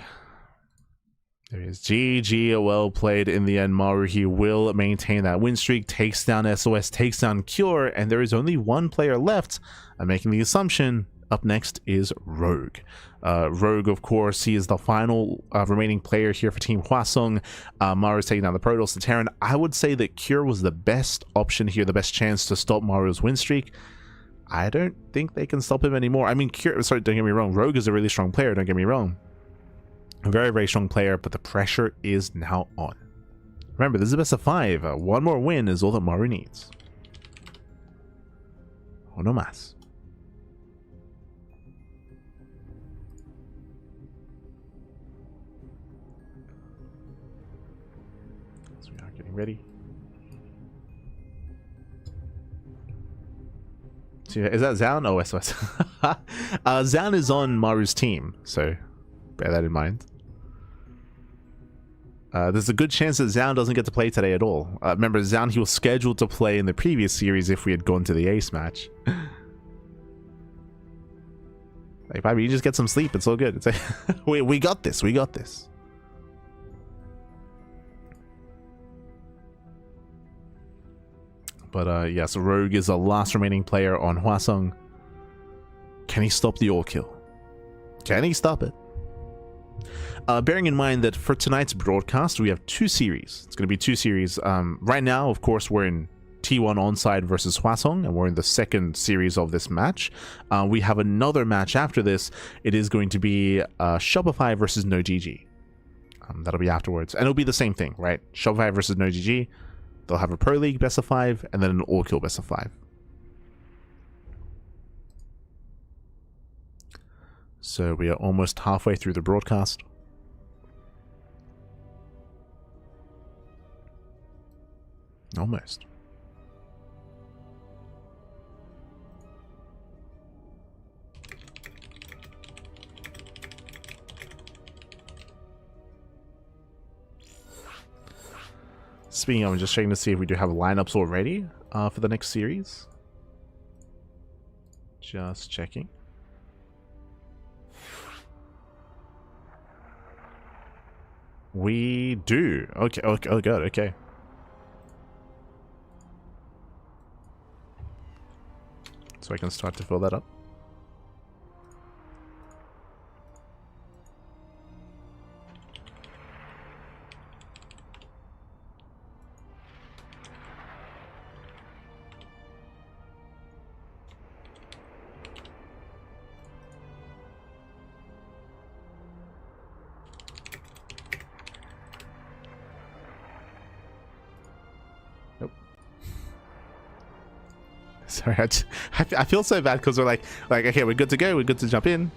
There he is. GG, well played in the end. Maru, he will maintain that win streak, takes down SOS, takes down Cure, and there is only 1 player left. I'm making the assumption. Up next is Rogue. Rogue, of course, he is the final remaining player here for Team Hwasong. Maru is taking down the Protoss, the Terran. I would say that Cure was the best option here, the best chance to stop Maru's win streak. I don't think they can stop him anymore. I mean, Cure, sorry, don't get me wrong. Rogue is a really strong player, don't get me wrong. A very, very strong player, but the pressure is now on. Remember, this is a best of 5. 1 more win is all that Maru needs. Oh, no mas. Ready. Is that Zan? Oh, SOS. Zan is on Maru's team, so bear that in mind. There's a good chance that Zan doesn't get to play today at all. Remember, Zan, he was scheduled to play in the previous series if we had gone to the Ace match. Like, Bobby, you just get some sleep. It's all good. It's like, we got this. We got this. But yes, Rogue is the last remaining player on Hwasong. Can he stop the all kill? Can he stop it? Bearing in mind that for tonight's broadcast, we have two series. It's going to be two series. Right now, of course, we're in T1 Onside versus Hwasong, and we're in the second series of this match. We have another match after this. It is going to be Shopify versus NoGG. That'll be afterwards. And it'll be the same thing, right? Shopify versus NoGG. They'll have a Pro League best of 5, and then an all-kill best of 5. So we are almost halfway through the broadcast. Almost. Speaking of, I'm just checking to see if we do have lineups already for the next series. Just checking. We do. Okay. Okay. Oh god. Okay. So I can start to fill that up. Sorry, I feel so bad because we're like, okay, we're good to go, we're good to jump in.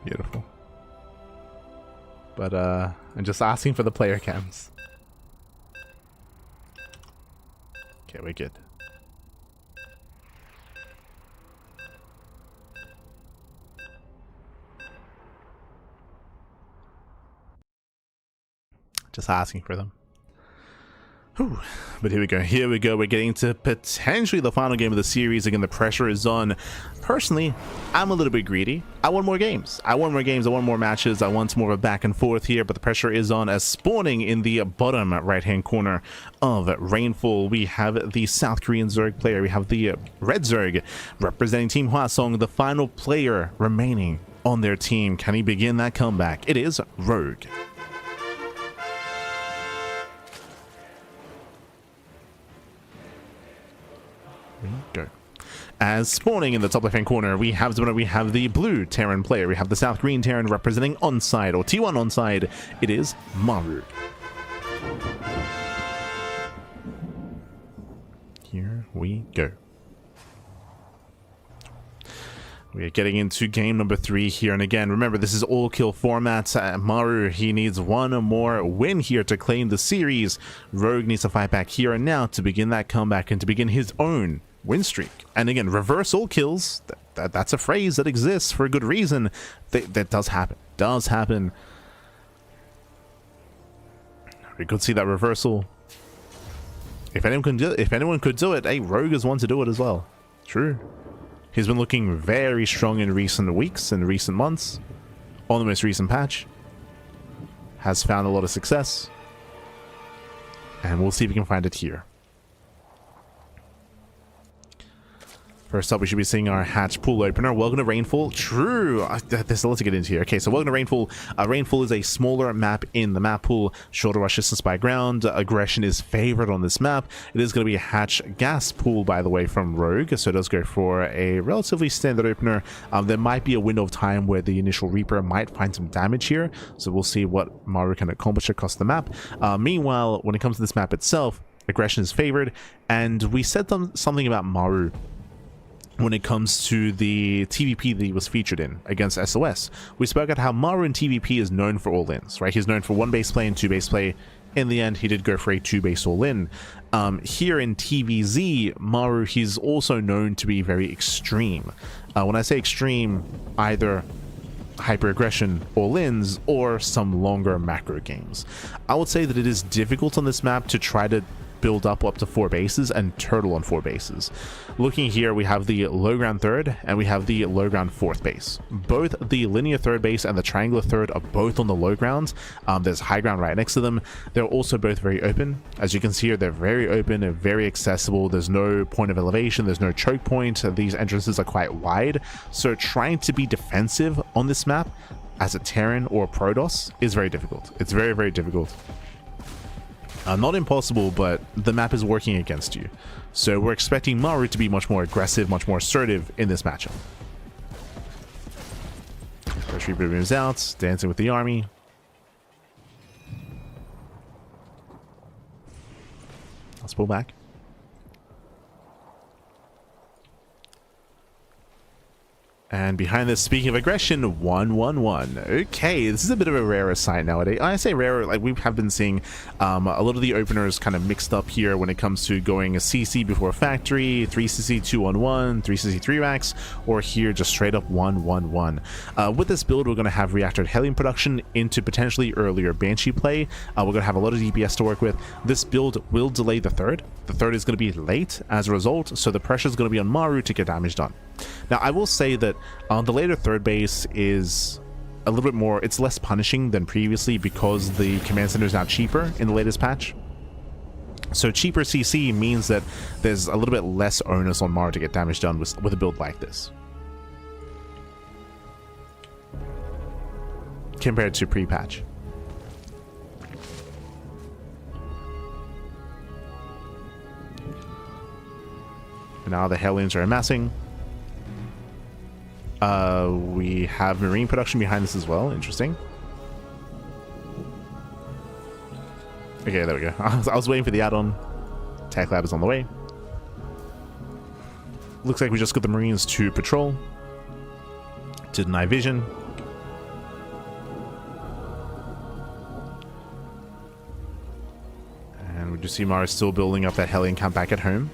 Beautiful. But I'm just asking for the player cams. Okay, we're good. Just asking for them. Whew. But here we go. Here we go. We're getting to potentially the final game of the series. Again, the pressure is on. Personally, I'm a little bit greedy. I want more games. I want more games. I want more matches. I want more of a back and forth here. But the pressure is on as spawning in the bottom right-hand corner of Rainfall. We have the South Korean Zerg player. We have the Red Zerg representing Team Hwasong, the final player remaining on their team. Can he begin that comeback? It is Rogue. Go. As spawning in the top left hand corner, we have the blue Terran player. We have the South Green Terran representing Onside or T1 Onside. It is Maru. Here we go. We are getting into game number 3 here, and again, remember, this is all-kill format. Maru, he needs one more win here to claim the series. Rogue needs to fight back here and now to begin that comeback and to begin his own win streak. And again, reverse all kills, that's a phrase that exists for a good reason. That does happen. We could see that reversal. If anyone could do it, hey, Rogue is one to do it as well. True. He's been looking very strong in recent weeks and recent months. On the most recent patch. Has found a lot of success. And we'll see if we can find it here. First up, we should be seeing our hatch pool opener. Welcome to Rainfall. True. There's a lot to get into here. Okay, so welcome to Rainfall. Rainfall is a smaller map in the map pool. Shorter rush distance by ground. Aggression is favored on this map. It is going to be a hatch gas pool, by the way, from Rogue. So it does go for a relatively standard opener. There might be a window of time where the initial Reaper might find some damage here. So we'll see what Maru can accomplish across the map. Meanwhile, when it comes to this map itself, aggression is favored. And we said something about Maru when it comes to the TVP that he was featured in against SOS. We spoke about how Maru in TVP is known for all-ins, right? He's known for 1 base play and 2 base play. In the end, he did go for a 2-base all-in. Here in TVZ, Maru, he's also known to be very extreme. When I say extreme, either hyper-aggression all-ins or some longer macro games. I would say that it is difficult on this map to try to build up to 4 bases and turtle on 4 bases. Looking here, we have the low ground third and we have the low ground 4th base. Both the linear 3rd base and the triangular 3rd are both on the low grounds. There's high ground right next to them. They're also both very open. As you can see here, they're very open and very accessible. There's no point of elevation. There's no choke point. These entrances are quite wide. So trying to be defensive on this map as a Terran or a Protoss is very difficult. It's very, very difficult. Not impossible, but the map is working against you. So we're expecting Maru to be much more aggressive, much more assertive in this matchup. First Reaper moves out, dancing with the army. Let's pull back. And behind this, speaking of aggression, 111. Okay, this is a bit of a rarer sight nowadays. I say rarer, like we have been seeing a lot of the openers kind of mixed up here when it comes to going a CC before factory, 3CC 211, 3CC 3 racks, or here just straight up 111. With this build, we're going to have reactor helium production into potentially earlier Banshee play. We're going to have a lot of DPS to work with. This build will delay the 3rd. The 3rd is going to be late as a result, so the pressure is going to be on Maru to get damage done. Now, I will say that the later 3rd base is a little bit more, it's less punishing than previously because the command center is now cheaper in the latest patch. So cheaper CC means that there's a little bit less onus on Maru to get damage done with a build like this, compared to pre-patch. And now the Hellions are amassing. We have marine production behind this as well. Interesting. Okay, there we go. I was waiting for the add-on. Tech lab is on the way. Looks like we just got the marines to patrol, to deny vision. And we just see Maru still building up that Hellion camp back at home.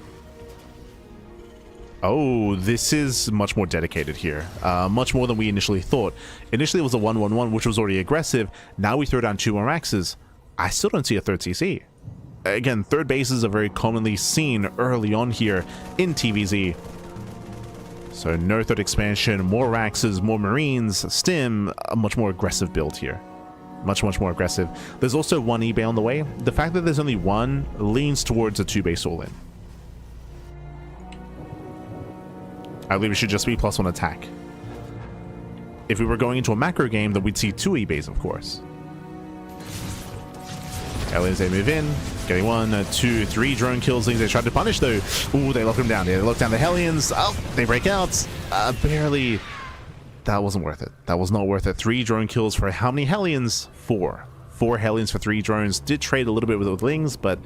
Oh, this is much more dedicated here. Much more than we initially thought. Initially it was a 111, which was already aggressive. Now we throw down 2 more axes. I still don't see a 3rd CC. Again, 3rd bases are very commonly seen early on here in TVZ. So no 3rd expansion, more axes, more marines, stim, a much more aggressive build here. Much more aggressive. There's also 1 eBay on the way. The fact that there's only 1 leans towards a 2-base all-in. I believe it should just be +1 attack. If we were going into a macro game, then we'd see 2 eBays, of course. Aliens, they move in, getting 1, 2, 3 drone kills. They tried to punish though. Ooh, they locked him down. Yeah, they locked down the Hellions. Oh, they break out. Barely. That wasn't worth it. That was not worth it. 3 drone kills for how many Hellions? 4. 4 Hellions for 3 drones. Did trade a little bit with Lings, but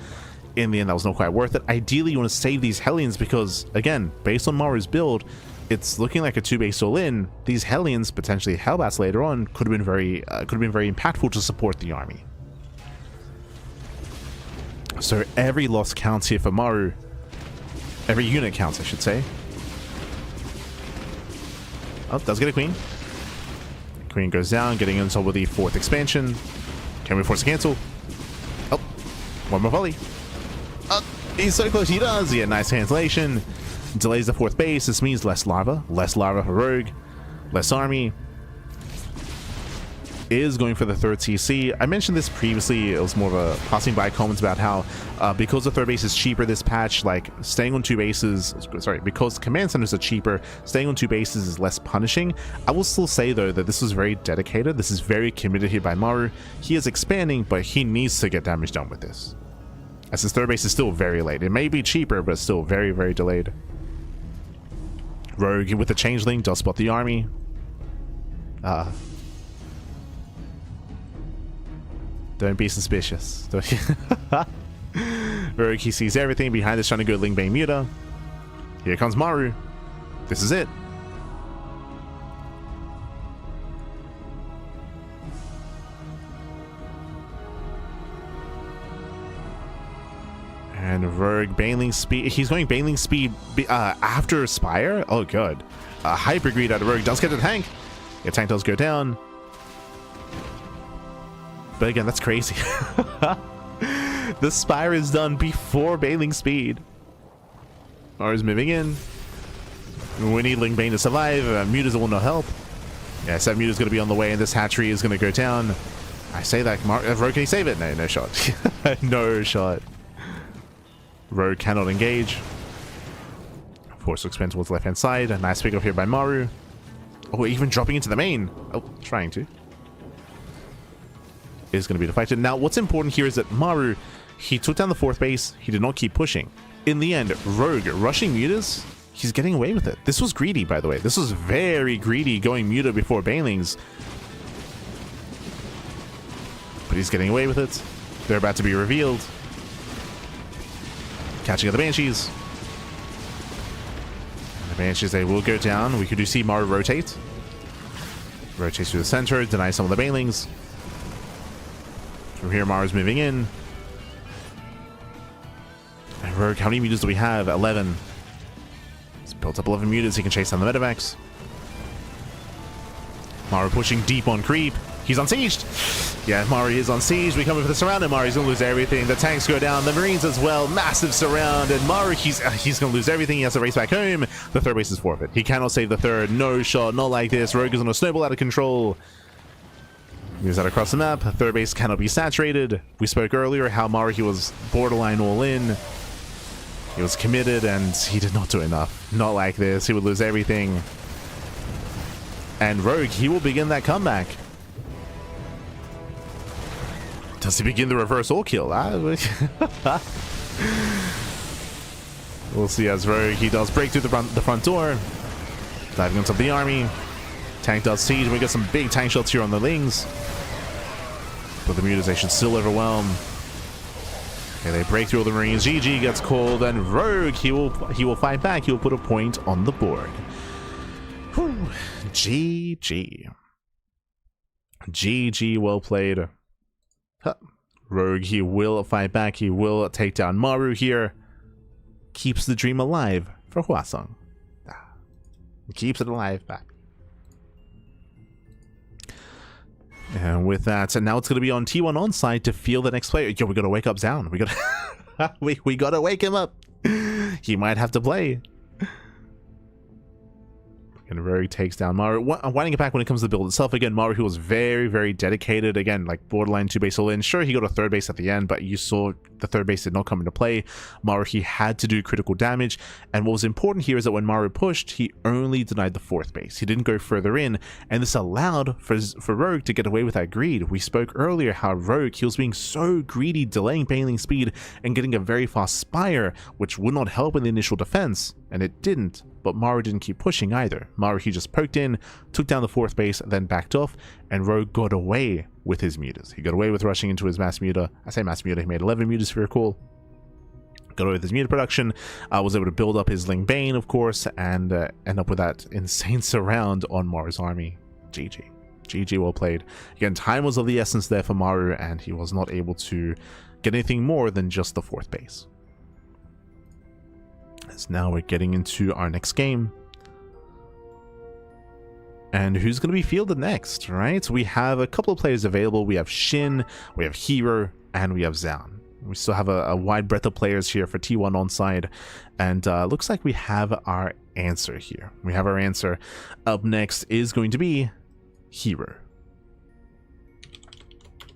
in the end, that was not quite worth it. Ideally, you want to save these Hellions because, again, based on Maru's build, it's looking like a 2-base all-in. These Hellions, potentially Hellbats later on, could have been very impactful to support the army. So every loss counts here for Maru. Every unit counts, I should say. Oh, does get a queen. Queen goes down, getting inside with the 4th expansion. Can we force a cancel? Oh, 1 more volley. Oh, he's so close. He does. Yeah, nice cancellation. Delays the 4th base. This means less lava for Rogue, less army. Is going for the 3rd CC. I mentioned this previously. It was more of a passing by comments about how because the 3rd base is cheaper this patch, like staying on 2 bases, sorry, because command centers are cheaper, staying on 2 bases is less punishing. I will still say though that this is very dedicated. This is very committed here by Maru. He is expanding, but he needs to get damage done with this, as his 3rd base is still very late. It may be cheaper, but still very delayed. Rogue with the changeling does spot the army. Don't be suspicious. Rogue, he sees everything. Behind us trying to go Lingbane Muta. Here comes Maru. This is it. And Rogue Baneling speed. He's going Baneling speed after Spire. Oh, good. Hyper Greed out of Rogue does get the tank. Yeah, tank does go down. But again, that's crazy. The Spire is done before Baneling speed. Maru's moving in. We need Ling Bane to survive. Mutas will not help. Yeah, 7 Muta's going to be on the way, and this hatchery is going to go down. I say that. Rogue, can he save it? No, no shot. No shot. Rogue cannot engage. Force to expend towards the left-hand side. A nice pick up here by Maru. Oh, even dropping into the main. Oh, trying to. Is going to be deflected. Now, what's important here is that Maru, he took down the 4th base. He did not keep pushing. In the end, Rogue rushing Mutas, he's getting away with it. This was greedy, by the way. This was very greedy going Muta before Banelings. But he's getting away with it. They're about to be revealed. Catching up the Banshees. And the Banshees, they will go down. We could do see Maru rotate. Rotates through the center, deny some of the Banelings. From here, Maru's moving in. And Rogue, how many mutas do we have? 11. He's built up 11 mutas. He can chase down the Medivacs. Maru pushing deep on creep. He's unsieged. Yeah, Maru is on siege. We come in for the surround, and Maru's gonna lose everything. The tanks go down, the Marines as well. Massive surround, and Maru, he's gonna lose everything. He has to race back home. The 3rd base is forfeit. He cannot save the 3rd. No shot, not like this. Rogue is on a snowball out of control. Moves that across the map. 3rd base cannot be saturated. We spoke earlier how Maru, he was borderline all in. He was committed, and he did not do enough. Not like this. He would lose everything. And Rogue, he will begin that comeback. Does he begin the reverse all kill? We'll see as Rogue, he does break through the front door. Diving on top of the army. Tank does siege. We get some big tank shots here on the Lings. But the mutas, they should still overwhelm. Okay, they break through all the Marines. GG gets called, and Rogue, he will fight back. He will put a point on the board. Whew. GG. GG, well played. Huh. Rogue, he will fight back. He will take down Maru here. Keeps the dream alive for Hwasong. Keeps it alive back. And with that, and now it's going to be on T1 onside to feel the next player. Yo, we got to wake up Zaun. We got we got to wake him up. He might have to play. And Rogue takes down Maru. Winding it back when it comes to the build itself, again, Maru, who was very, very dedicated. Again, like borderline 2 base all in. Sure, he got a 3rd base at the end, but you saw the 3rd base did not come into play. Maru, he had to do critical damage. And what was important here is that when Maru pushed, he only denied the 4th base. He didn't go further in. And this allowed for Rogue to get away with that greed. We spoke earlier how Rogue, he was being so greedy, delaying Baneling speed and getting a very fast Spire, which would not help in the initial defense. And it didn't. But Maru didn't keep pushing either. Maru, he just poked in, took down the 4th base, then backed off, and Rogue got away with his mutas. He got away with rushing into his mass muta. I say mass muta, he made 11 mutas if you recall. Got away with his muta production, was able to build up his Ling Bane, of course, and end up with that insane surround on Maru's army. GG. GG, well played. Again, time was of the essence there for Maru, and he was not able to get anything more than just the 4th base. So now we're getting into our next game. And who's going to be fielded next, right? We have a couple of players available. We have Shin, we have herO, and we have Zaun. We still have a wide breadth of players here for T1 onside. And looks like we have our answer here. We have our answer. Up next is going to be herO.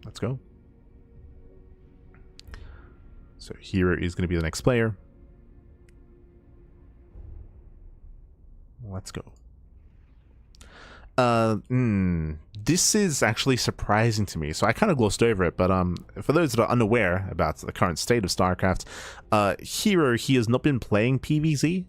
Let's go. So herO is going to be the next player. Let's go. This is actually surprising to me, so I kind of glossed over it, but for those that are unaware about the current state of StarCraft, herO, he has not been playing PvZ.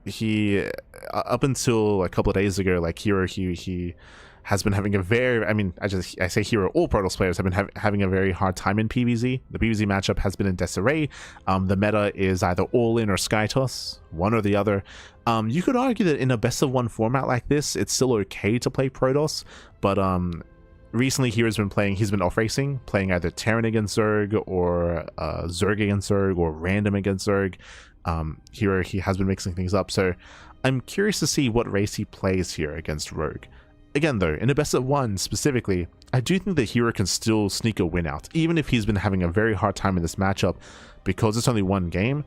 He up until a couple of days ago, like herO, he has been having a very, I say herO, all Protoss players have been having a very hard time in PvZ. The PvZ matchup has been in disarray. The meta is either all in or sky toss, one or the other. You could argue that in a best of one format like this, it's still okay to play Protoss, but recently hero's been playing, he's been off racing, playing either Terran against Zerg or Zerg against Zerg or random against Zerg. Here he has been mixing things up, so I'm curious to see what race he plays here against Rogue. Again though, in a best of one specifically, I do think that hero can still sneak a win out, even if he's been having a very hard time in this matchup. Because it's only one game,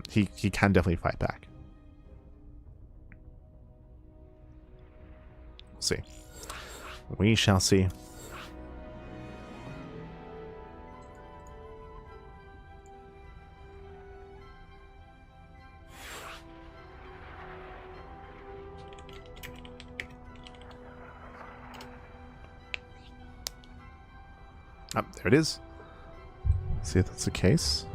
he can definitely fight back. We'll see. We shall see. There it is. Let's see if that's the case.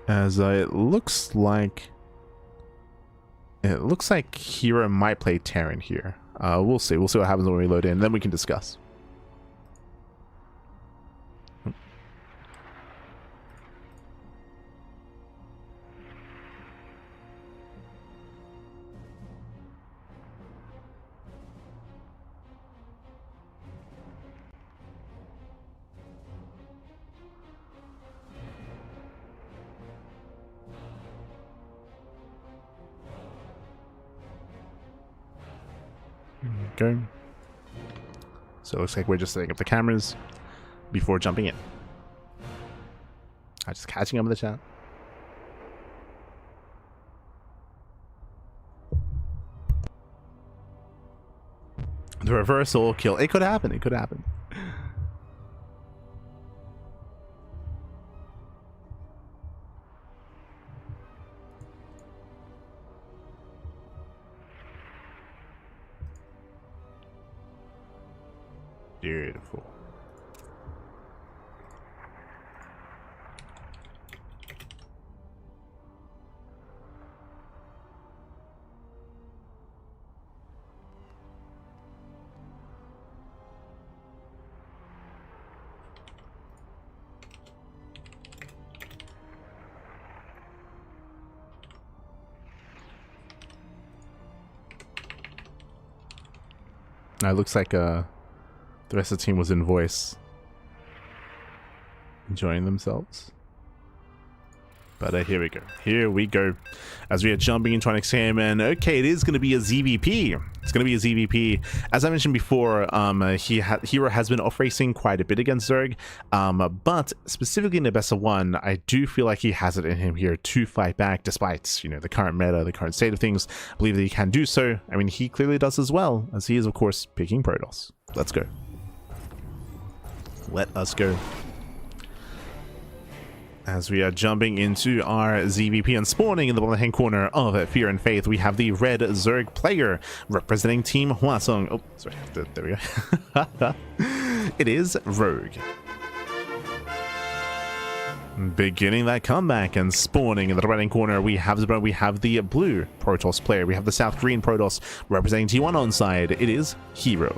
As it looks like hero might play Terran here. We'll see. We'll see what happens when we load in. Then we can discuss. Go. So it looks like we're just setting up the cameras before jumping in. I'm just catching up with the chat. The reversal kill. It could happen. It could happen. Beautiful. Now it looks like the rest of the team was in voice, enjoying themselves. But here we go. Here we go. As we are jumping into our next game, and okay, it is going to be a ZVP. It's going to be a ZVP. As I mentioned before, hero has been off racing quite a bit against Zerg, but specifically in the best of one, I do feel like he has it in him here to fight back, despite the current meta, the current state of things. I believe that he can do so. I mean, he clearly does as well, as he is of course picking Protoss. Let's go. Let us go. As we are jumping into our ZVP and spawning in the bottom hand corner of Fear and Faith, we have the red Zerg player representing Team Hwasong. Oh, sorry, there we go. It is Rogue. Beginning that comeback and spawning in the right hand corner, we have the blue Protoss player. We have the South Korean Protoss representing T1 on side. It is herO.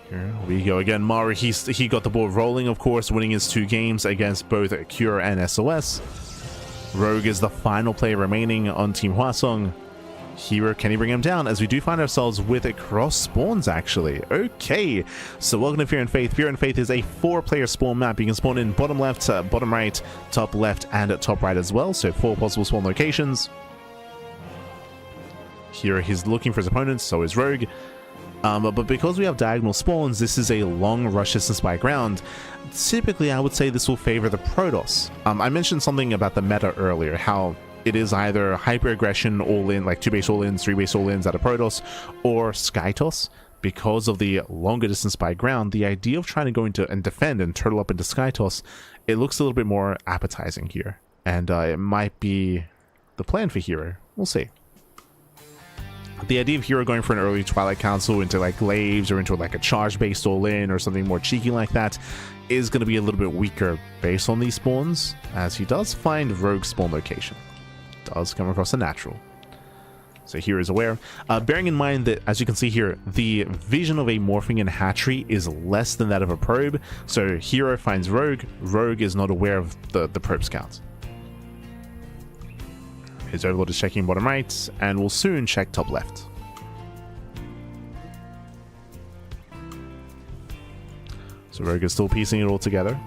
Here we go again. Maru, he got the ball rolling, of course, winning his 2 games against both Cure and SOS. Rogue is the final player remaining on Team Hwasong. herO, can he bring him down? As we do find ourselves with cross spawns, actually. Okay, so welcome to Fear and Faith. Fear and Faith is a 4-player spawn map. You can spawn in bottom left, bottom right, top left, and top right as well. So 4 possible spawn locations. Here he's looking for his opponents, so is Rogue. But because we have diagonal spawns, this is a long rush distance by ground. Typically, I would say this will favor the Protoss. I mentioned something about the meta earlier, how it is either hyper aggression all in, like 2 base all ins, 3 base all ins out of Protoss, or Skytoss. Because of the longer distance by ground, the idea of trying to go into and defend and turtle up into Skytoss, it looks a little bit more appetizing here, and it might be the plan for herO. We'll see. The idea of herO going for an early Twilight Council into like Glaives or into like a charge based all in or something more cheeky like that is going to be a little bit weaker based on these spawns, as he does find Rogue spawn location. Does come across a natural. So here is aware. Bearing in mind that, as you can see here, the vision of a morphing and hatchery is less than that of a probe. So herO finds Rogue. Rogue is not aware of the probe scout. His Overlord is checking bottom right, and will soon check top left. So Rogue is still piecing it all together.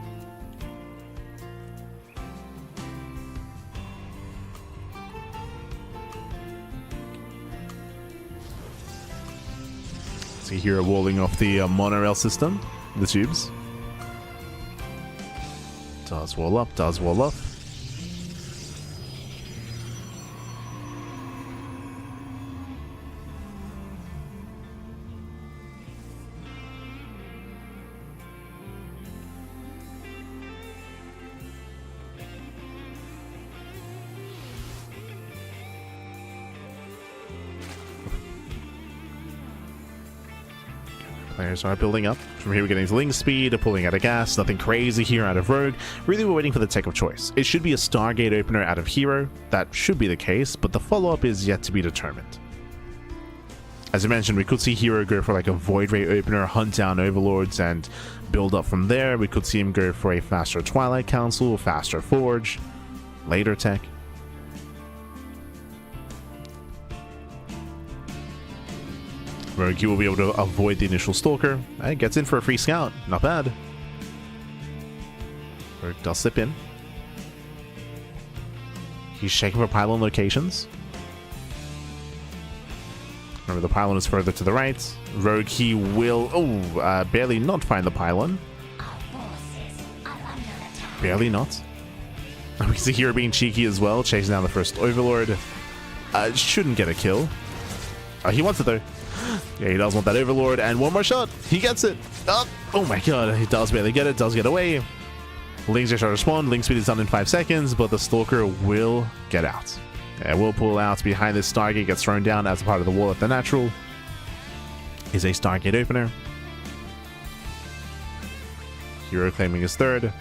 See here walling off the monorail system, the tubes. Does wall up, does wall up. Players are building up. From here we're getting to Link speed, pulling out of gas, nothing crazy here out of Rogue. Really we're waiting for the tech of choice. It should be a Stargate opener out of herO. That should be the case, but the follow-up is yet to be determined. As I mentioned, we could see herO go for like a Void Ray opener, hunt down Overlords, and build up from there. We could see him go for a faster Twilight Council, faster Forge, later tech. Rogue will be able to avoid the initial Stalker. Gets in for a free scout. Not bad. Rogue does slip in. He's checking for pylon locations. Remember, the pylon is further to the right. Rogue, he will... barely not find the pylon. Barely not. We see herO being cheeky as well, chasing down the first Overlord. Shouldn't get a kill. He wants it though. Yeah, he does want that Overlord, and one more shot. He gets it. Oh my god, he does barely get it, does get away. Link's just trying to respond. Link speed is done in 5 seconds, but the Stalker will get out. Yeah, will pull out behind this Stargate, gets thrown down as a part of the wall at the natural. Is a Stargate opener. herO claiming his third.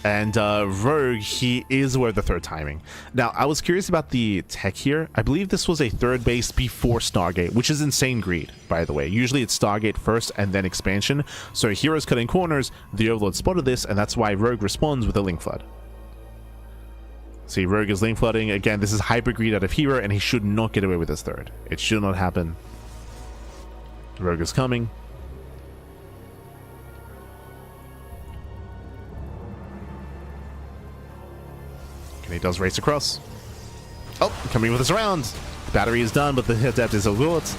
And Rogue, he is aware of the third timing. Now, I was curious about the tech here. I believe this was a third base before Stargate, which is insane greed, by the way. Usually it's Stargate first and then expansion. So herO's cutting corners, the Overlord spotted this, and that's why Rogue responds with a Link Flood. See, Rogue is Link Flooding. Again, this is hyper greed out of herO, and he should not get away with his third. It should not happen. Rogue is coming. And he does race across. Oh, coming with us around. The battery is done, but the Adept is a bullet.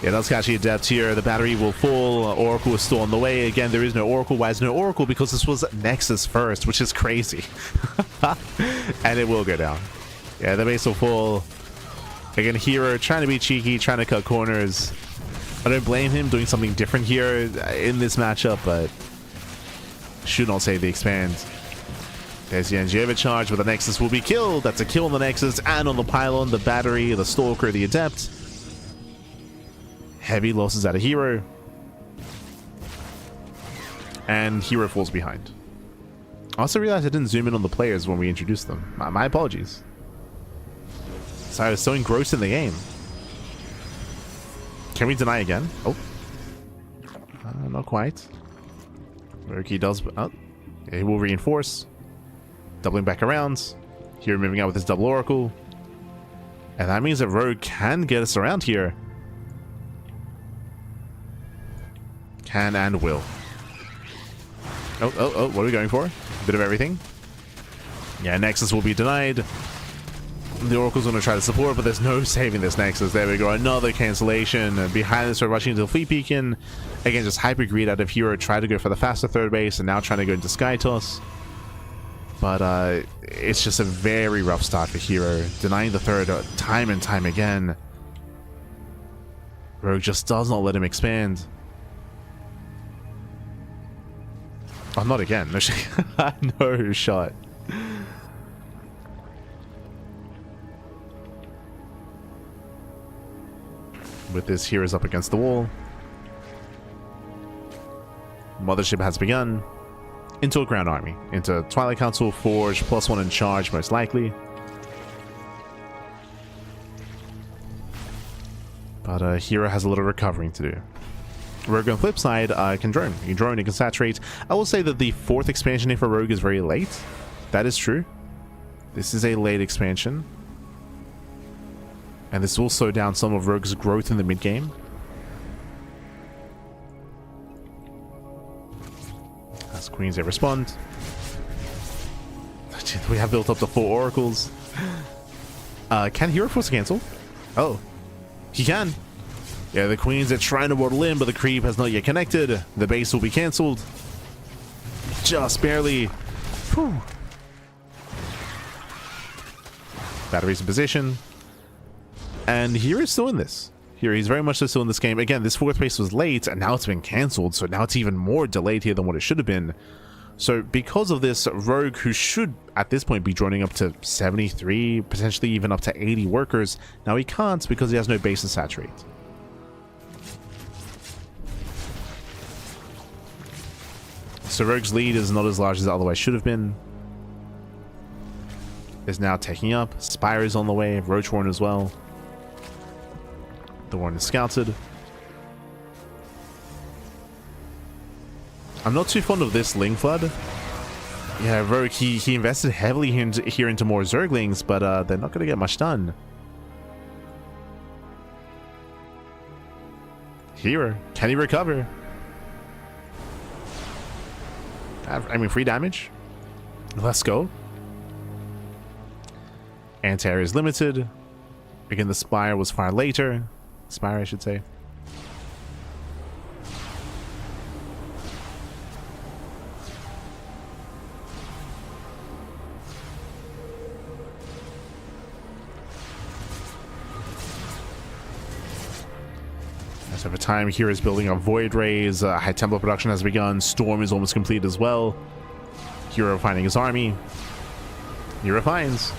Yeah, does catch the Adept here. The battery will fall. Oracle is still on the way. Again, there is no Oracle. Why is no Oracle? Because this was Nexus first, which is crazy. And it will go down. Yeah, the base will fall. Again, herO trying to be cheeky, trying to cut corners. I don't blame him doing something different here in this matchup, but should not save the expand. There's the energy overcharge, but the Nexus will be killed. That's a kill on the Nexus and on the pylon, the battery, the Stalker, the Adept. Heavy losses out of herO. And herO falls behind. I also realized I didn't zoom in on the players when we introduced them. My apologies. So I was so engrossed in the game. Can we deny again? Oh. Not quite. Rogue does... Oh. Yeah, he will reinforce. Doubling back around. Here moving out with his double Oracle. And that means that Rogue can get us around here. Can and will. Oh, what are we going for? Bit of everything. Yeah, Nexus will be denied. The Oracle's going to try to support, but there's no saving this Nexus. There we go, another cancellation. Behind this, we're rushing into the Fleet Beacon. Again, just hyper greed out of herO. Try to go for the faster third base, and now trying to go into Sky Toss. But it's just a very rough start for herO. Denying the third time and time again. Rogue just does not let him expand. Oh, not again. No shot. No shot. With this, herO's up against the wall. Mothership has begun. Into a ground army. Into Twilight Council, Forge, +1 in charge, most likely. But herO has a little recovering to do. Rogue on the flip side can drone. You can drone, you can saturate. I will say that the 4th expansion here for Rogue is very late. That is true. This is a late expansion. And this will slow down some of Rogue's growth in the mid-game. As Queens, they respond. We have built up to 4 oracles. Can herO force a cancel? Oh, he can. Yeah, the Queens are trying to waddle in, but the creep has not yet connected. The base will be cancelled. Just barely. Whew. Batteries in position. And here is still in this. Here, he's very much still in this game. Again, this 4th base was late, and now it's been cancelled, so now it's even more delayed here than what it should have been. So because of this, Rogue, who should at this point be joining up to 73, potentially even up to 80 workers, now he can't because he has no base to saturate. So Rogue's lead is not as large as it otherwise should have been. Is now taking up. Spire is on the way. Roach Warren as well. The Warren is scouted. I'm not too fond of this Ling Flood. Yeah, Rogue, he invested heavily here into more Zerglings, but they're not going to get much done. herO, can he recover? I mean, free damage. Let's go. Anti-air is limited. Again, the Spire was far later. Spire, I should say. As over time, here is building up Void Rays. High Templar production has begun. Storm is almost complete as well. herO finding his army. herO finds.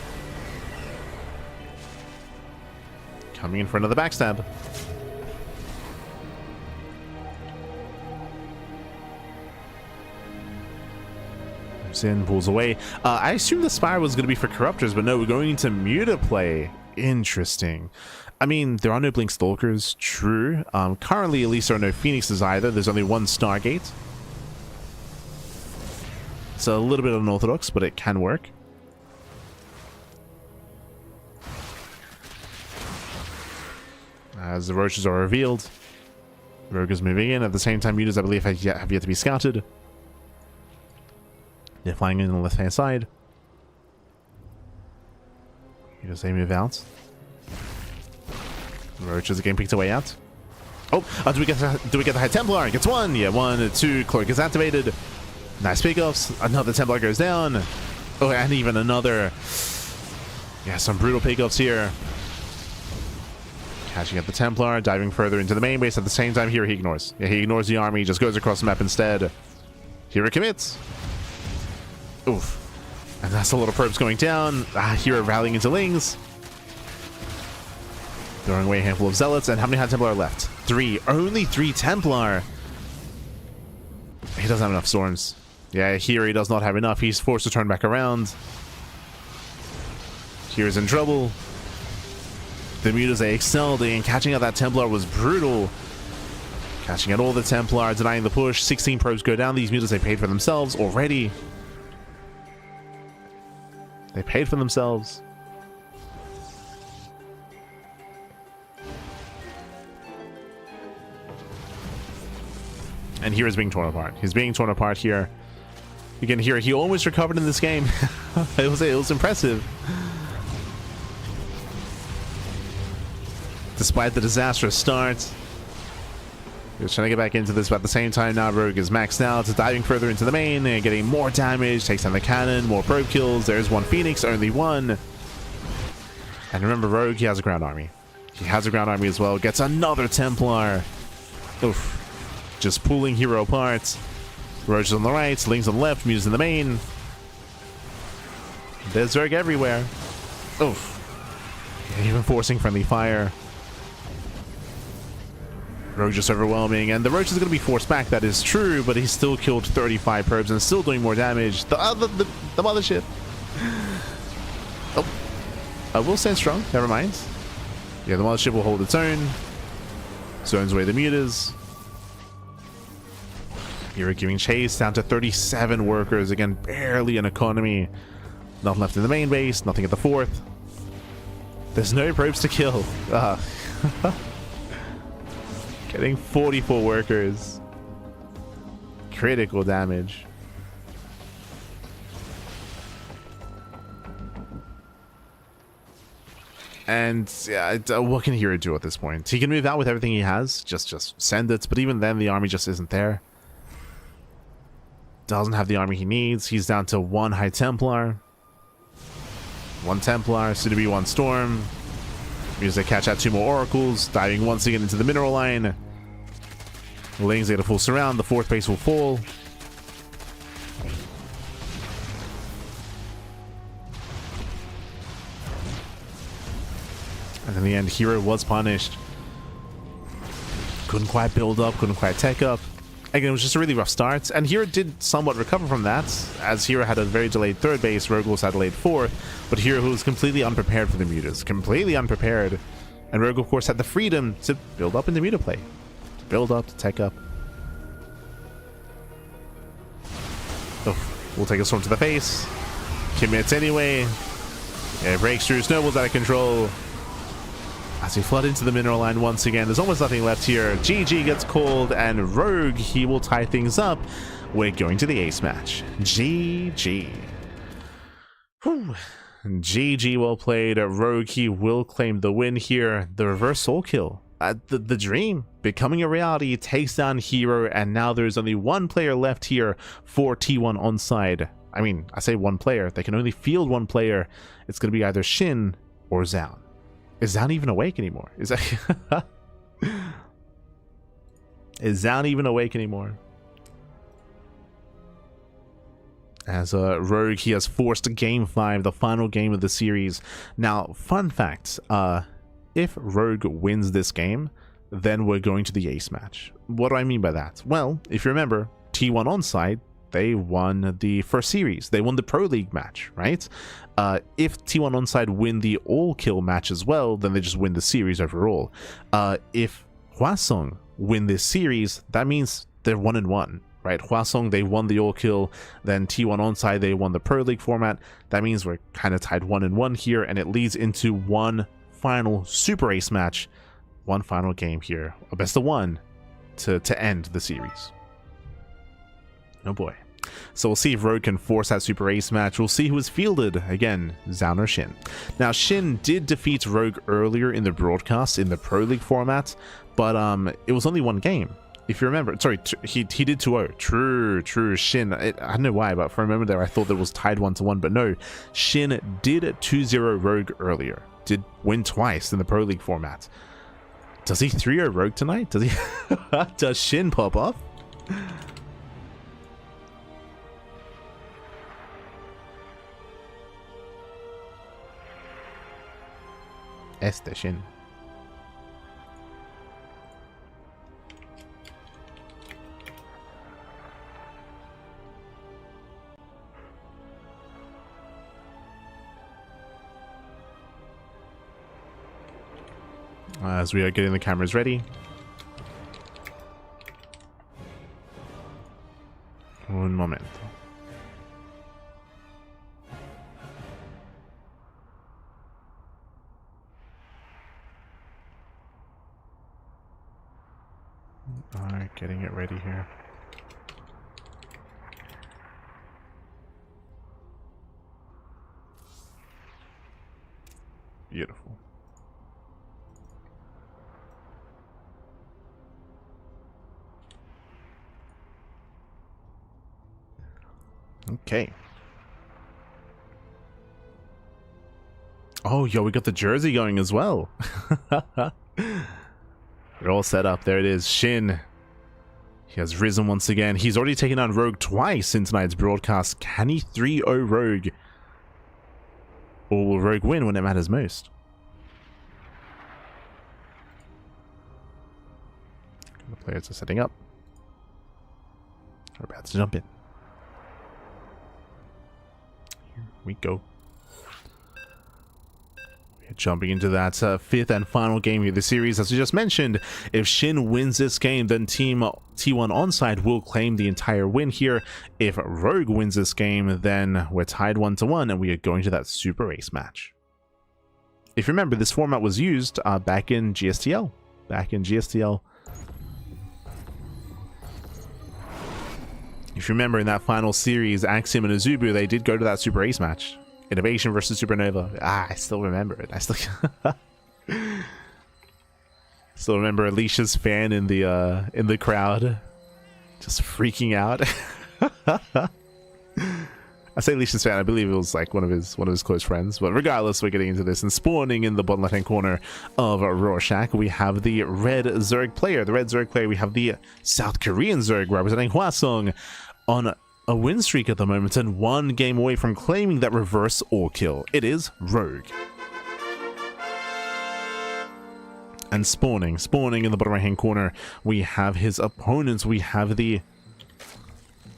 Coming in for another backstab. Moves in, pulls away. I assumed the Spire was going to be for Corruptors, but no, we're going into Muta play. Interesting. I mean, there are no Blink Stalkers, true. Currently, at least there are no Phoenixes either. There's only one Stargate. It's a little bit unorthodox, but it can work. As the Roaches are revealed, Rogue is moving in. At the same time, Mutas, I believe, have yet to be scouted. They're flying in on the left-hand side. Mutas, they move out. Roaches again picked a way out. Oh, do we get the High Templar? Gets 1. Yeah, 1, 2. Cloak is activated. Nice pickups. Another Templar goes down. Oh, and even another. Yeah, some brutal pickups here. Catching at the Templar, diving further into the main base. At the same time, here he ignores. Yeah, he ignores the army, just goes across the map instead. Here commits. Oof. And that's a lot of probes going down. Here rallying into Lings. Throwing away a handful of Zealots. And how many High Templar are left? 3. Only 3 Templar. He doesn't have enough Storms. Yeah, here he does not have enough. He's forced to turn back around. Here's in trouble. The Mutas, they excelled, and catching out that Templar was brutal. Catching out all the Templar, denying the push. 16 probes go down. These Mutas, they paid for themselves already. They paid for themselves. And here is being torn apart. He's being torn apart here. You can hear he almost recovered in this game. it was impressive. Despite the disastrous start. He was trying to get back into this, but at the same time now Rogue is maxed out, diving further into the main and getting more damage, takes down the cannon, more probe kills. There's 1 Phoenix, only 1. And remember, Rogue, he has a ground army. He has a ground army as well. Gets another Templar. Oof. Just pulling herO apart. Roach on the right, Lings on the left, Mutas in the main. There's Zerg everywhere. Oof. Even forcing friendly fire. Rogue just overwhelming, and the Roach is going to be forced back, that is true, but he's still killed 35 probes and still doing more damage. The mothership. Oh. I will stand strong, never mind. Yeah, the mothership will hold its own. Zones away the Mutas. Here giving chase down to 37 workers. Again, barely an economy. Nothing left in the main base, nothing at the fourth. There's no probes to kill. Getting 44 workers. Critical damage. And yeah, what can herO do at this point? He can move out with everything he has. Just send it. But even then, the army just isn't there. Doesn't have the army he needs. He's down to 1 High Templar. 1 Templar, soon to be 1 Storm. Means they catch out 2 more Oracles. Diving once again into the mineral line. Lings get a full surround. The 4th base will fall. And in the end, herO was punished. Couldn't quite build up, couldn't quite tech up. Again, it was just a really rough start. And herO did somewhat recover from that, as herO had a very delayed 3rd base, Rogue also had a delayed 4th. But herO was completely unprepared for the mutas. Completely unprepared. And Rogue, of course, had the freedom to build up in the muta play. To build up, to tech up. Oh, we'll take a storm to the face. Commits anyway. Yeah, breaks through, snowballs out of control. As we flood into the mineral line once again, there's almost nothing left here. GG gets called, and Rogue, he will tie things up. We're going to the ace match. GG. Whew. GG, well played. Rogue, he will claim the win here. The reverse soul kill. The dream becoming a reality, takes down herO, and now there's only 1 player left here for T1 onside. I mean, I say 1 player. They can only field 1 player. It's going to be either Shin or Zaun. Is Zaun even awake anymore? Is Zaun even awake anymore? As Rogue, he has forced Game 5, the final game of the series. Now, fun fact, if Rogue wins this game, then we're going to the ace match. What do I mean by that? Well, if you remember, T1 onside, they won the first series. They won the Pro League match, right? If T1 onside win the all-kill match as well, then they just win the series overall. If Hwasong win this series, that means they're 1-1, right? Hwasong, they won the all-kill, then T1 onside, they won the Pro League format. That means we're kind of tied 1-1 here, and it leads into 1 final Super Ace match, 1 final game here, a best of 1 to end the series. Oh boy. So we'll see if Rogue can force that Super Ace match. We'll see who is fielded. Again, Zaun or Shin. Now, Shin did defeat Rogue earlier in the broadcast in the Pro League format, but it was only 1 game. If you remember, sorry, he did 2-0. True, Shin. I don't know why, but for a moment there, I thought it was tied 1-1, but no. Shin did 2-0 Rogue earlier. Did win twice in the Pro League format. Does he 3-0 Rogue tonight? Does he? Does Shin pop off? Shin. As we are getting the cameras ready. Un momento. Alright, getting it ready here. Beautiful. Okay. Oh, yo, we got the jersey going as well. We're all set up. There it is. Shin. He has risen once again. He's already taken on Rogue twice in tonight's broadcast. Can he 3-0 Rogue? Or will Rogue win when it matters most? The players are setting up. We're about to jump in. Here we go. We're Jumping into that fifth and final game of the series, as we just mentioned, if Shin wins this game, then Team T1 Onside will claim the entire win here. If Rogue wins this game, then we're tied 1-1, and we are going to that super race match. If you remember, this format was used back in GSTL. If you remember, in that final series, Axiom and Azubu, they did go to that super race match. Innovation versus Supernova. I still remember it. I still remember Alicia's fan in the crowd, just freaking out. I say Alicia's fan. I believe it was like one of his close friends. But regardless, we're getting into this, and spawning in the bottom left-hand corner of Rorschach, we have the red Zerg player. The red Zerg player. We have the South Korean Zerg representing Hwasong on a win streak at the moment, and one game away from claiming that reverse or kill. It is Rogue. And spawning in the bottom right hand corner, we have his opponents. We have the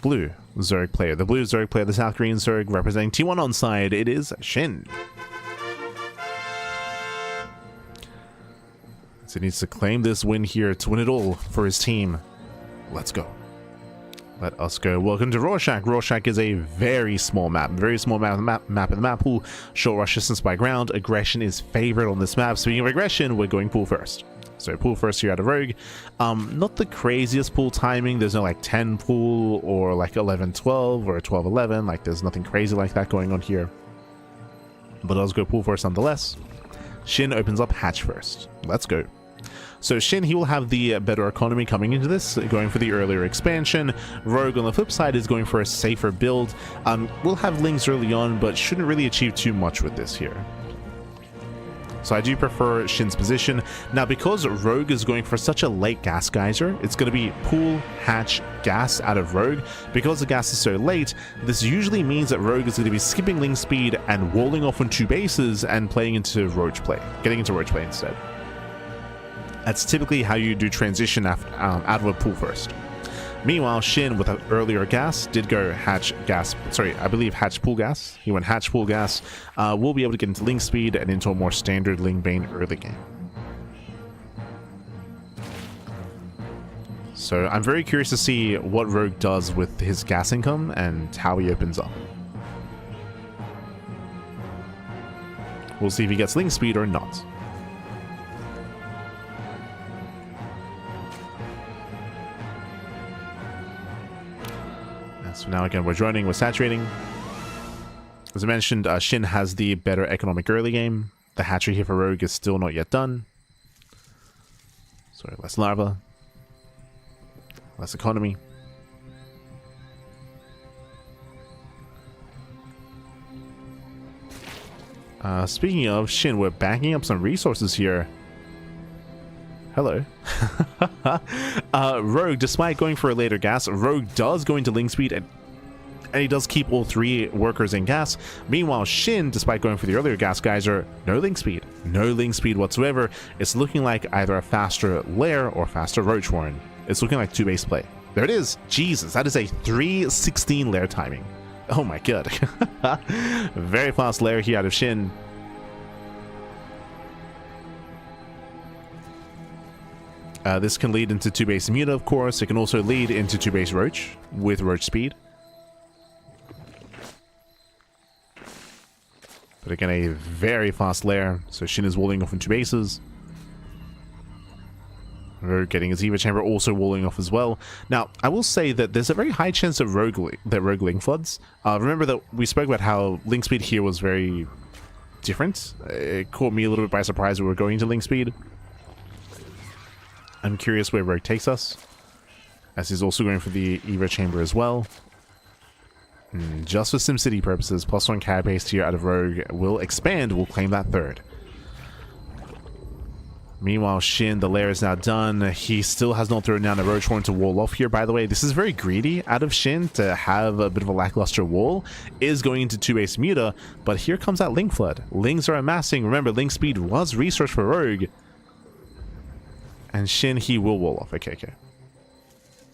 blue Zerg player, the South Korean Zerg representing T1 Onside. It is Shin. So he needs to claim this win here to win it all for his team. Let's go. Let us go. Welcome to Rorschach. Rorschach is a very small map in the map pool. Short rush distance by ground. Aggression is favored on this map. Speaking of aggression, we're going pool first. So pool first here out of Rogue. Not the craziest pool timing. There's no like 10 pool or like 11-12 or 12-11. Like there's nothing crazy like that going on here. But let's go pool first nonetheless. Shin opens up hatch first. Let's go. So Shin, he will have the better economy coming into this, going for the earlier expansion. Rogue, on the flip side, is going for a safer build. We'll have Lings early on, but shouldn't really achieve too much with this here. So I do prefer Shin's position. Now, because Rogue is going for such a late gas geyser, it's going to be pool, hatch, gas out of Rogue. Because the gas is so late, this usually means that Rogue is going to be skipping Ling speed and walling off on two bases and playing into Roach play, getting into Roach play instead. That's typically how you do transition after, out of a pool first. Meanwhile, Shin, with an earlier gas, did go hatch gas. Sorry, I believe hatch pool gas. He went hatch pool gas. We'll be able to get into Ling speed and into a more standard Ling Bane early game. So I'm very curious to see what Rogue does with his gas income and how he opens up. We'll see if he gets Ling speed or not. So now again, we're joining, we're saturating. As I mentioned, Shin has the better economic early game. The hatchery here for Rogue is still not yet done. Sorry, less larva. Less economy. Speaking of Shin, we're backing up some resources here. Hello. Rogue, despite going for a later gas, Rogue does go into Ling speed and he does keep all three workers in gas. Meanwhile, Shin, despite going for the earlier gas geyser, no Ling speed. No Ling speed whatsoever. It's looking like either a faster Lair or faster Roach Warren. It's looking like two-base play. There it is. Jesus, that is a 3:16 Lair timing. Oh my god. Very fast Lair here out of Shin. This can lead into two-base Muta, of course. It can also lead into two-base Roach with Roach speed. But again, a very fast Lair. So Shin is walling off in two bases. Rogue getting his Eva Chamber, also walling off as well. Now, I will say that there's a very high chance of Rogue Ling floods. Remember that we spoke about how Ling speed here was very different. It caught me a little bit by surprise we were going to Ling speed. I'm curious where Rogue takes us, as he's also going for the Eva Chamber as well. Just for SimCity purposes, +1 carapace here out of Rogue will expand, will claim that third. Meanwhile, Shin, the lair is now done. He still has not thrown down the Roach Horn to wall off here, by the way. This is very greedy out of Shin to have a bit of a lackluster wall. Is going into two-base Muta, but here comes that Ling Flood. Lings are amassing. Remember, Ling speed was research for Rogue. And Shin, he will wall off. Okay.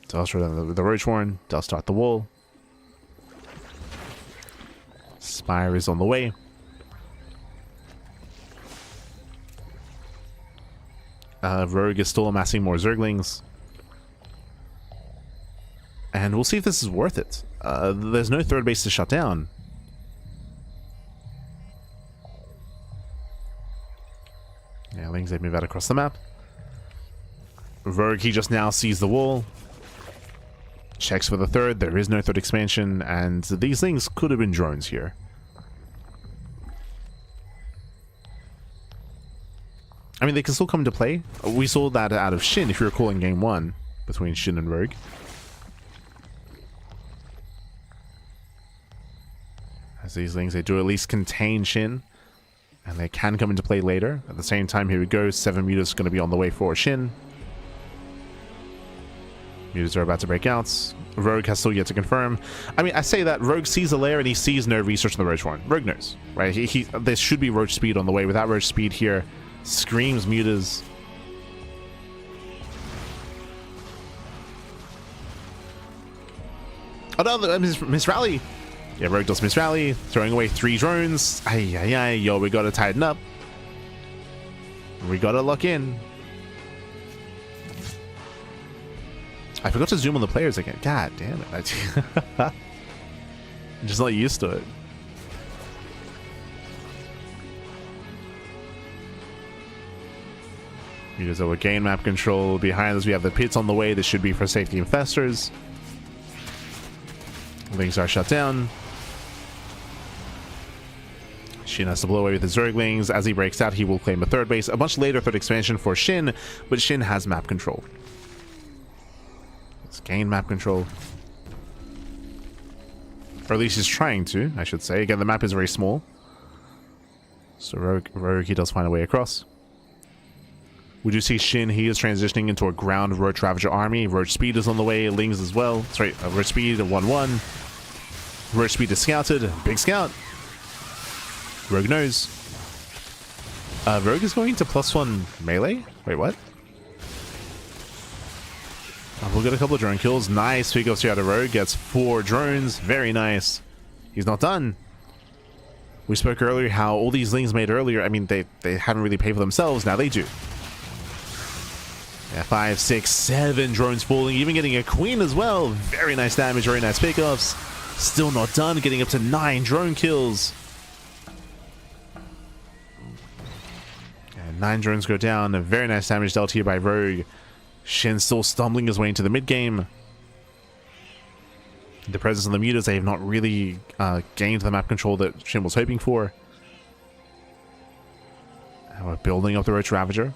Does start the Roach Horn, does start the wall. Spire is on the way. Rogue is still amassing more Zerglings. And we'll see if this is worth it. There's no third base to shut down. Yeah, Lings, they move out across the map. Rogue, he just now sees the wall. Checks for the third. There is no third expansion, and these things could have been drones here. I mean, they can still come into play. We saw that out of Shin, if you recall, in game 1, between Shin and Rogue. As these things, they do at least contain Shin, and they can come into play later. At the same time, here we go. 7 mutas going to be on the way for Shin. Mutas are about to break out. Rogue has still yet to confirm. I mean, I say that Rogue sees a lair and he sees no research on the Roach Warren. Rogue knows, right? There should be Roach speed on the way. Without Roach speed here, screams mutas. Oh no, Miss Rally. Yeah, Rogue does Miss Rally, throwing away 3 drones. Ay, yo, we gotta tighten up. We gotta lock in. I forgot to zoom on the players again. God damn it. I'm just not used to it. Mutas over gain map control. Behind us, we have the pits on the way. This should be for safety infestors. Lings are shut down. Shin has to blow away with his Zerglings. As he breaks out, he will claim a third base. A much later third expansion for Shin, but Shin has map control. Let's gain map control. Or at least he's trying to, I should say. Again, the map is very small. So Rogue, he does find a way across. We do see Shin, he is transitioning into a ground Roach Ravager army. Roach Speed is on the way, Lings as well. Sorry, Roach Speed, 1-1. Roach Speed is scouted, big scout. Rogue knows. Rogue is going to +1 melee? Wait, what? We'll get a couple of drone kills. Nice pick off out of Rogue. Gets 4 drones. Very nice. He's not done. We spoke earlier how all these Lings made earlier, I mean, they haven't really paid for themselves. Now they do. Yeah, 5, 6, 7 drones falling. Even getting a queen as well. Very nice damage. Very nice pickoffs. Still not done. Getting up to 9 drone kills. 9 drones go down. A very nice damage dealt here by Rogue. Shin still stumbling his way into the mid game. The presence of the mutas, they have not really gained the map control that Shin was hoping for. And we're building up the Roach Ravager.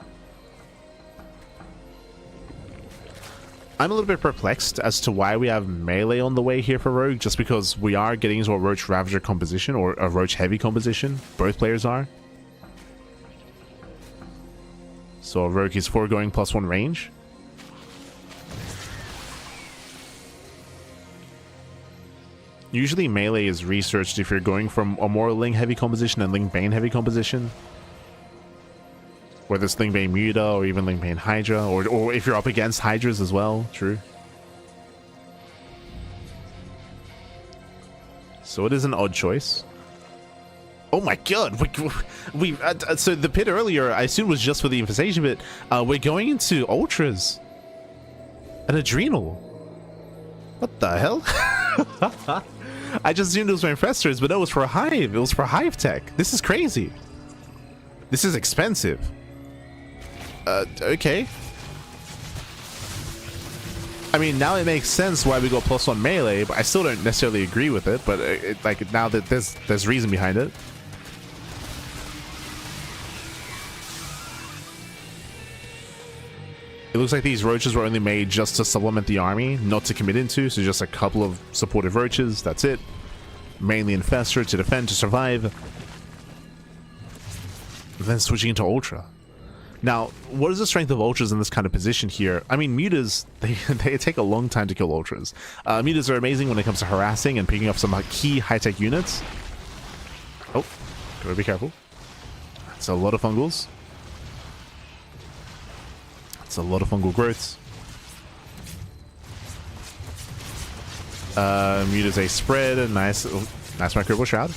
I'm a little bit perplexed as to why we have melee on the way here for Rogue, just because we are getting into a Roach Ravager composition, or a Roach heavy composition. Both players are. So Rogue is foregoing +1 range. Usually melee is researched if you're going from a more Ling heavy composition and Ling Bane heavy composition. Whether it's Ling Bane Muta or even Ling Bane Hydra, or if you're up against Hydras as well, true. So it is an odd choice. Oh my god, so the pit earlier I assumed was just for the infestation bit. We're going into ultras. An adrenal. What the hell? I just assumed it was for infestors, but no, it was for a hive. It was for hive tech. This is crazy. This is expensive. Okay. I mean, now it makes sense why we got +1 melee, but I still don't necessarily agree with it. But like now that there's reason behind it. It looks like these roaches were only made just to supplement the army, not to commit into, so just a couple of supportive roaches, that's it. Mainly infestor to defend, to survive. And then switching into Ultra. Now, what is the strength of Ultras in this kind of position here? I mean, mutas, they take a long time to kill Ultras. Mutas are amazing when it comes to harassing and picking up some key high-tech units. Oh, gotta be careful. That's a lot of fungals. It's a lot of fungal growths. Mutas a spread, a nice microbial shroud.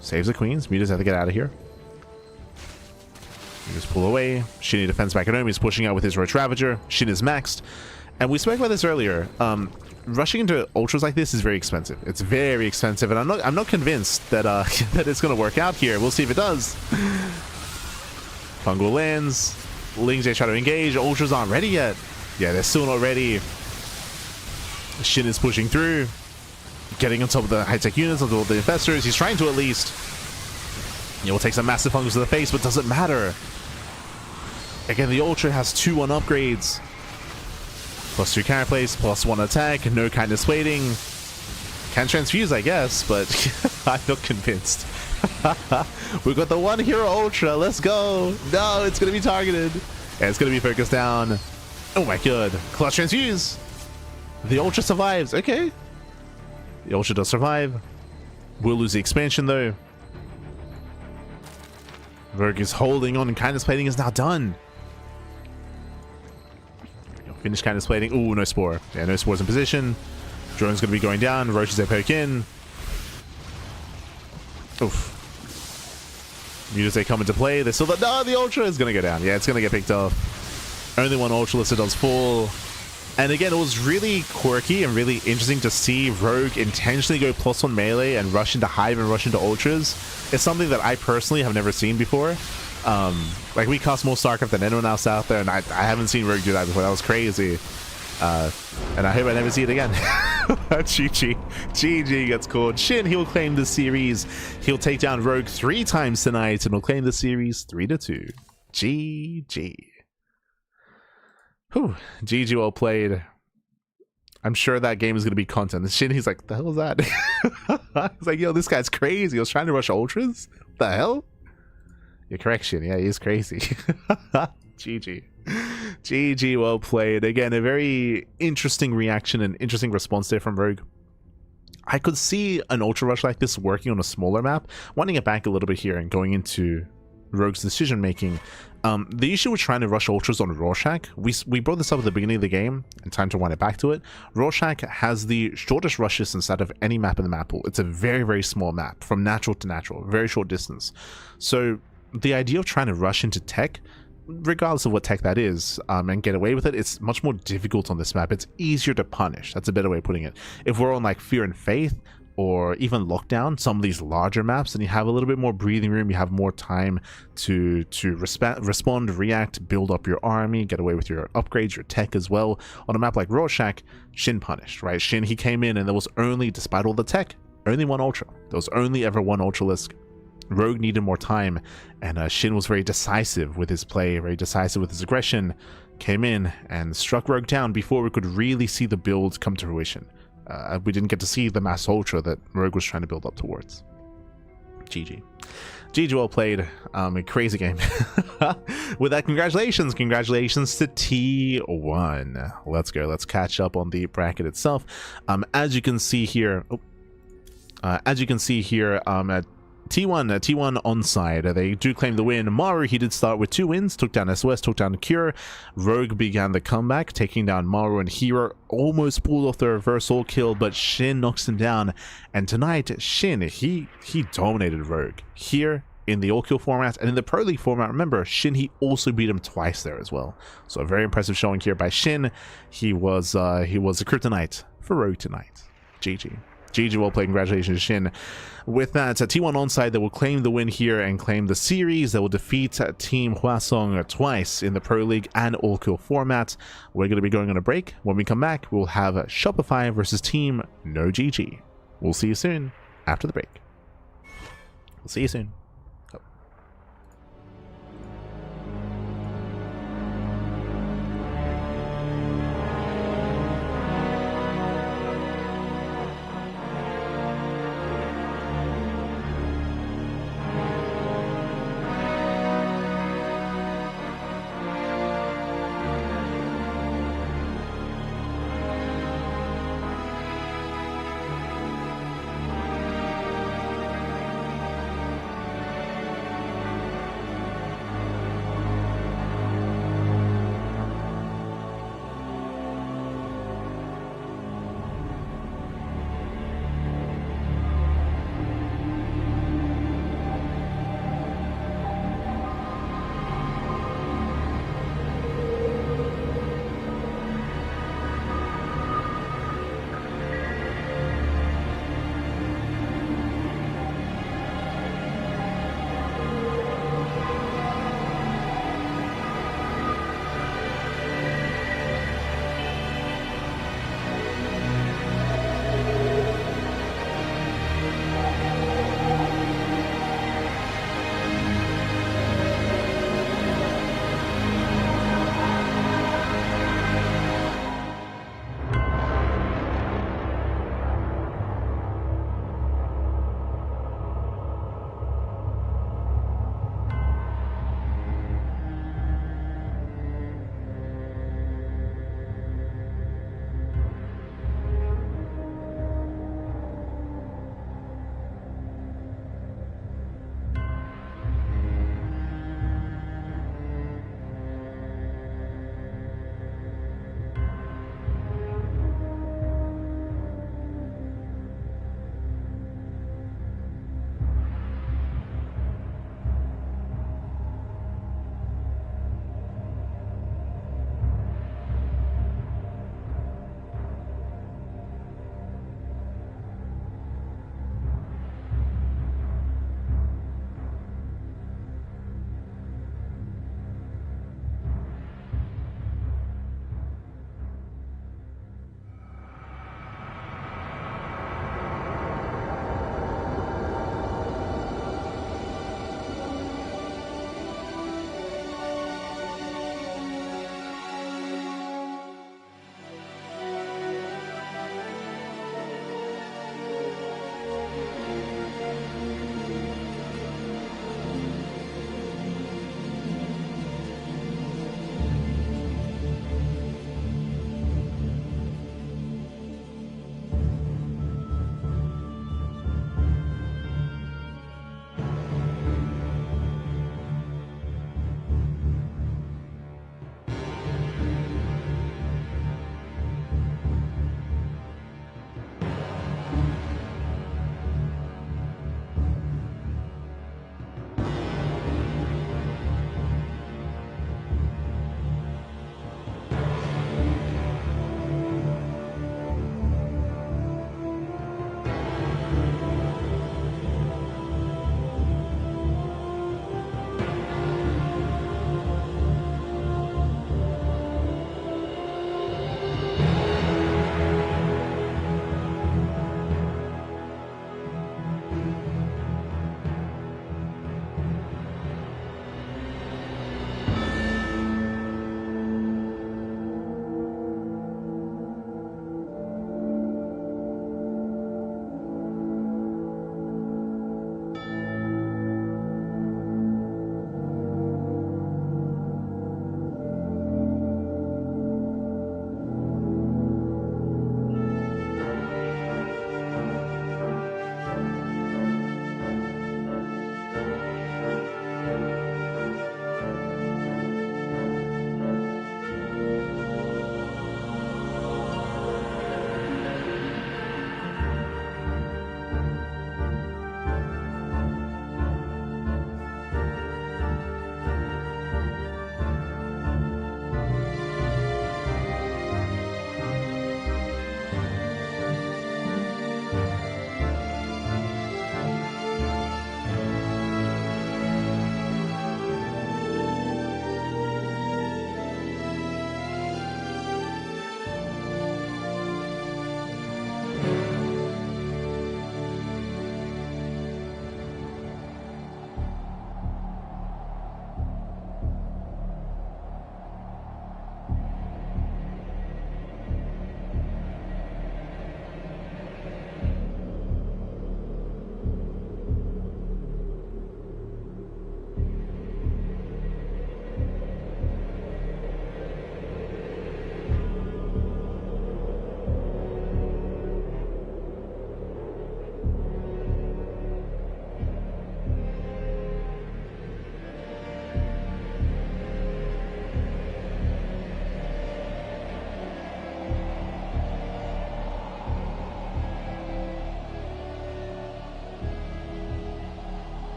Saves the queens. Mutas have to get out of here. You just pull away. Shin defends back at home. He's pushing out with his Roach Ravager. Shin is maxed. And we spoke about this earlier. Rushing into ultras like this is very expensive. It's very expensive, and I'm not convinced that that it's gonna work out here. We'll see if it does. Fungal lands. Lings, they try to engage. Ultras aren't ready yet. Yeah, they're still not ready. Shin is pushing through, getting on top of the high-tech units, on top of the infestors. He's trying to at least. He'll take some massive fungals to the face, but doesn't matter. Again, the ultra has 2-1 upgrades. +2 carry plays, +1 attack, no kindness waiting. Can transfuse, I guess, but I'm not convinced. We've got the one hero ultra. Let's go. No, it's going to be targeted. And it's going to be focused down. Oh my god. Clutch transfuse. The ultra survives. Okay. The ultra does survive. We'll lose the expansion though. Rogue is holding on, and kindness plating is now done. Finish kindness plating. Ooh, no spore. Yeah, no spores in position. Drone's going to be going down. Roaches they poke in. Oof. Mutas they come into play. They're still. No, the ultra is going to go down. Yeah, it's going to get picked up. Only one ultra listed does fall. And again, it was really quirky and really interesting to see Rogue intentionally go +1 melee and rush into Hive and rush into ultras. It's something that I personally have never seen before. Like, we cast more StarCraft than anyone else out there, and I haven't seen Rogue do that before. That was crazy. And I hope I never see it again. GG. GG gets called. Shin, he'll claim the series. He'll take down Rogue 3 times tonight, and will claim the series 3-2. GG. Whew. GG, well played. I'm sure that game is going to be content. Shin, he's like, the hell is that? He's like, yo, this guy's crazy. He was trying to rush ultras? The hell? You're correct, Shin. Yeah, he's crazy. GG. GG, well played. Again, a very interesting reaction and interesting response there from Rogue. I could see an ultra rush like this working on a smaller map. Winding it back a little bit here and going into Rogue's decision making. The issue with trying to rush ultras on Rorschach, we brought this up at the beginning of the game, and time to wind it back to it. Rorschach has the shortest rush distance out of any map in the map pool. It's a very, very small map, from natural to natural, very short distance. So the idea of trying to rush into tech, regardless of what tech that is, and get away with it, it's much more difficult on this map. It's easier to punish. That's a better way of putting it. If we're on like Fear and Faith, or even Lockdown, some of these larger maps, and you have a little bit more breathing room, you have more time to respond, react, build up your army, get away with your upgrades, your tech as well. On a map like Rorschach, Shin punished, right? Shin, he came in and there was only, despite all the tech, only one ultra. There was only ever one ultralisk. Rogue needed more time, and Shin was very decisive with his play, very decisive with his aggression, came in and struck Rogue down before we could really see the build come to fruition. We didn't get to see the mass ultra that Rogue was trying to build up towards. GG. GG, well played. A crazy game. With that, congratulations to T1. Let's go. Let's catch up on the bracket itself. As you can see here, at T1 onside, they do claim the win. Maru, he did start with 2 wins, took down SOS, took down Cure. Rogue began the comeback, taking down Maru, and herO almost pulled off the reverse ult kill, but Shin knocks him down. And tonight, Shin, he dominated Rogue here in the ult kill format, and in the Pro League format, remember, Shin, he also beat him twice there as well. So a very impressive showing here by Shin. He was a kryptonite for Rogue tonight. GG. GG, well played. Congratulations, Shin. With that, T1 onside, they will claim the win here and claim the series. They will defeat Team Hwasong twice in the Pro League and All Kill format. We're going to be going on a break. When we come back, we'll have Shopify versus Team No GG. We'll see you soon after the break. We'll see you soon.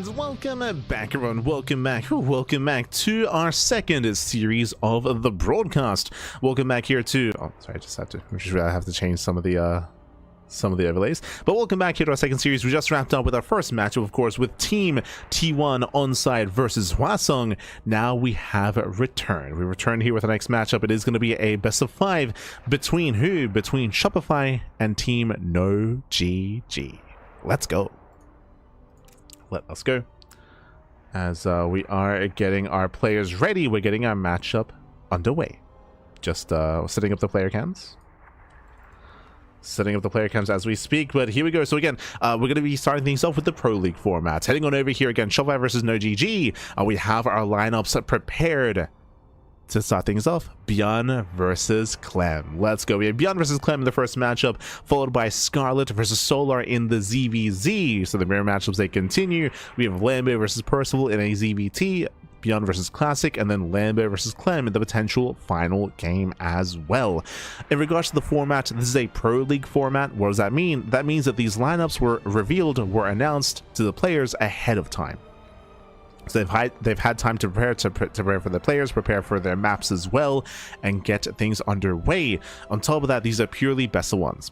And welcome back, everyone. Welcome back to our second series of the broadcast. Welcome back here to. Oh, sorry, I have to change some of the overlays. But welcome back here to our second series. We just wrapped up with our first matchup, of course, with Team T1 Onside versus Hwasong. Now we have returned. We return here with the next matchup. It is going to be a best of 5 between who? Between Shopify and Team No GG. Let's go. Let us go. As we are getting our players ready, we're getting our matchup underway. Just setting up the player cams. Setting up the player cams as we speak, but here we go. So again, we're going to be starting things off with the Pro League format. Heading on over here again, Shopify versus No GG. We have our lineups prepared to start things off. Bjorn versus Clem. Let's go. We have Bjorn versus Clem in the first matchup, followed by Scarlet versus Solar in the ZVZ. So the mirror matchups, they continue. We have Lambo versus Percival in a ZVT, Bjorn versus Classic, and then Lambo versus Clem in the potential final game as well. In regards to the format, this is a Pro League format. What does that mean? That means that these lineups were announced to the players ahead of time. So they've had time to prepare for the players, prepare for their maps as well, and get things underway. On top of that, these are purely best of ones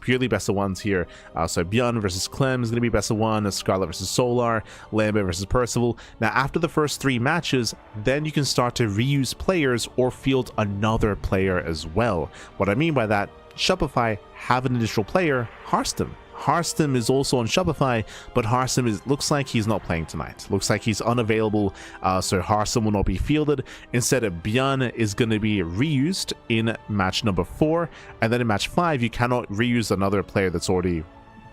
here. So Bjorn versus Clem is going to be best of 1, Scarlet versus Solar, Lambo versus Percival. Now after the first 3 matches, then you can start to reuse players or field another player as well. What I mean by that, Shopify have an additional player, Harstem. Harstem is also on Shopify, but Harstem looks like he's not playing tonight. Looks like he's unavailable, so Harstem will not be fielded. Instead, Bjorn is going to be reused in match number 4, and then in match 5, you cannot reuse another player that's already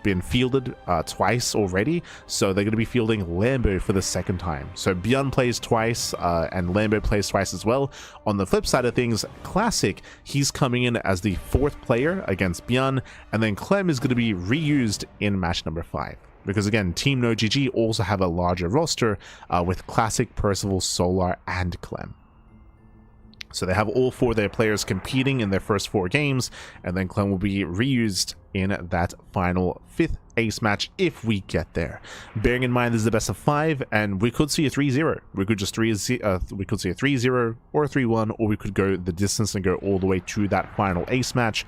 been fielded twice already, so they're going to be fielding Lambo for the second time. So Bjorn plays twice and Lambo plays twice as well. On the flip side of things, Classic, he's coming in as the 4th player against Bjorn, and then Clem is going to be reused in match number 5. Because again, Team No GG also have a larger roster with Classic, Percival, Solar, and Clem. So they have all 4 of their players competing in their first 4 games, and then Clem will be reused in that final 5th ace match if we get there. Bearing in mind this is the best of 5, and we could see a 3-0. We could just we could see a 3-0 or a 3-1, or we could go the distance and go all the way to that final ace match.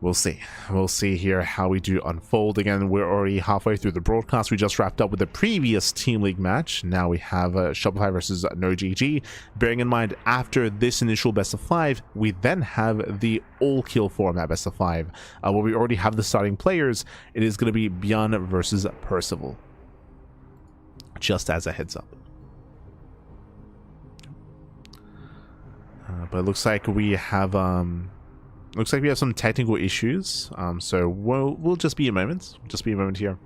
We'll see. We'll see here how we do unfold. Again, we're already halfway through the broadcast. We just wrapped up with the previous Team League match. Now we have Shopify versus No GG. Bearing in mind, after this initial best of 5, we then have the all-kill format best of 5, where we already have the starting players. It is going to be Bjorn versus Percival. Just as a heads up. But it looks like we have some technical issues, so we'll just be a moment. Just be a moment here.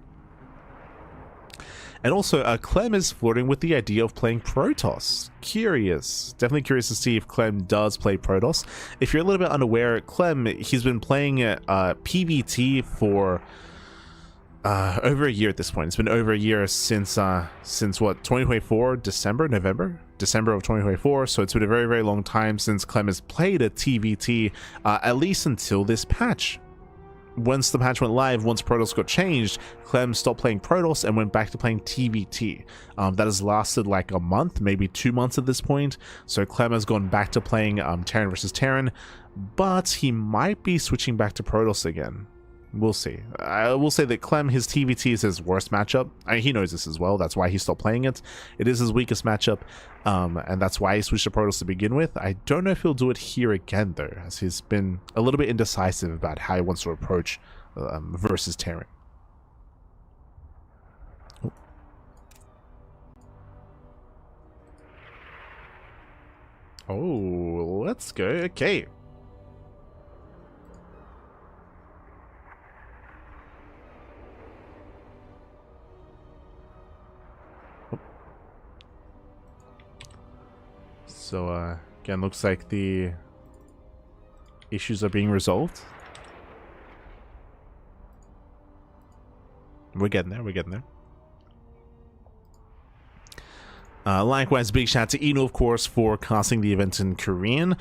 And also, Clem is flirting with the idea of playing Protoss. Definitely curious to see if Clem does play Protoss. If you're a little bit unaware, Clem, he's been playing PvT for over a year at this point. It's been over a year since what, 2024, December of 2024. So it's been a very, very long time since Clem has played a TVT, at least until this patch. Once the patch went live, once Protoss got changed, Clem stopped playing Protoss and went back to playing TVT. That has lasted like a month, maybe 2 months at this point. So Clem has gone back to playing Terran versus Terran, but he might be switching back to Protoss again. We'll see. I will say that Clem, his TVT is his worst matchup. He knows this as well. That's why he stopped playing it. It is his weakest matchup, and that's why he switched to Protoss to begin with. I don't know if he'll do it here again, though, as he's been a little bit indecisive about how he wants to approach versus Terran. Oh, let's go. Okay. So, again, looks like the issues are being resolved. We're getting there. Likewise, big shout out to Eno, of course, for casting the event in Korean.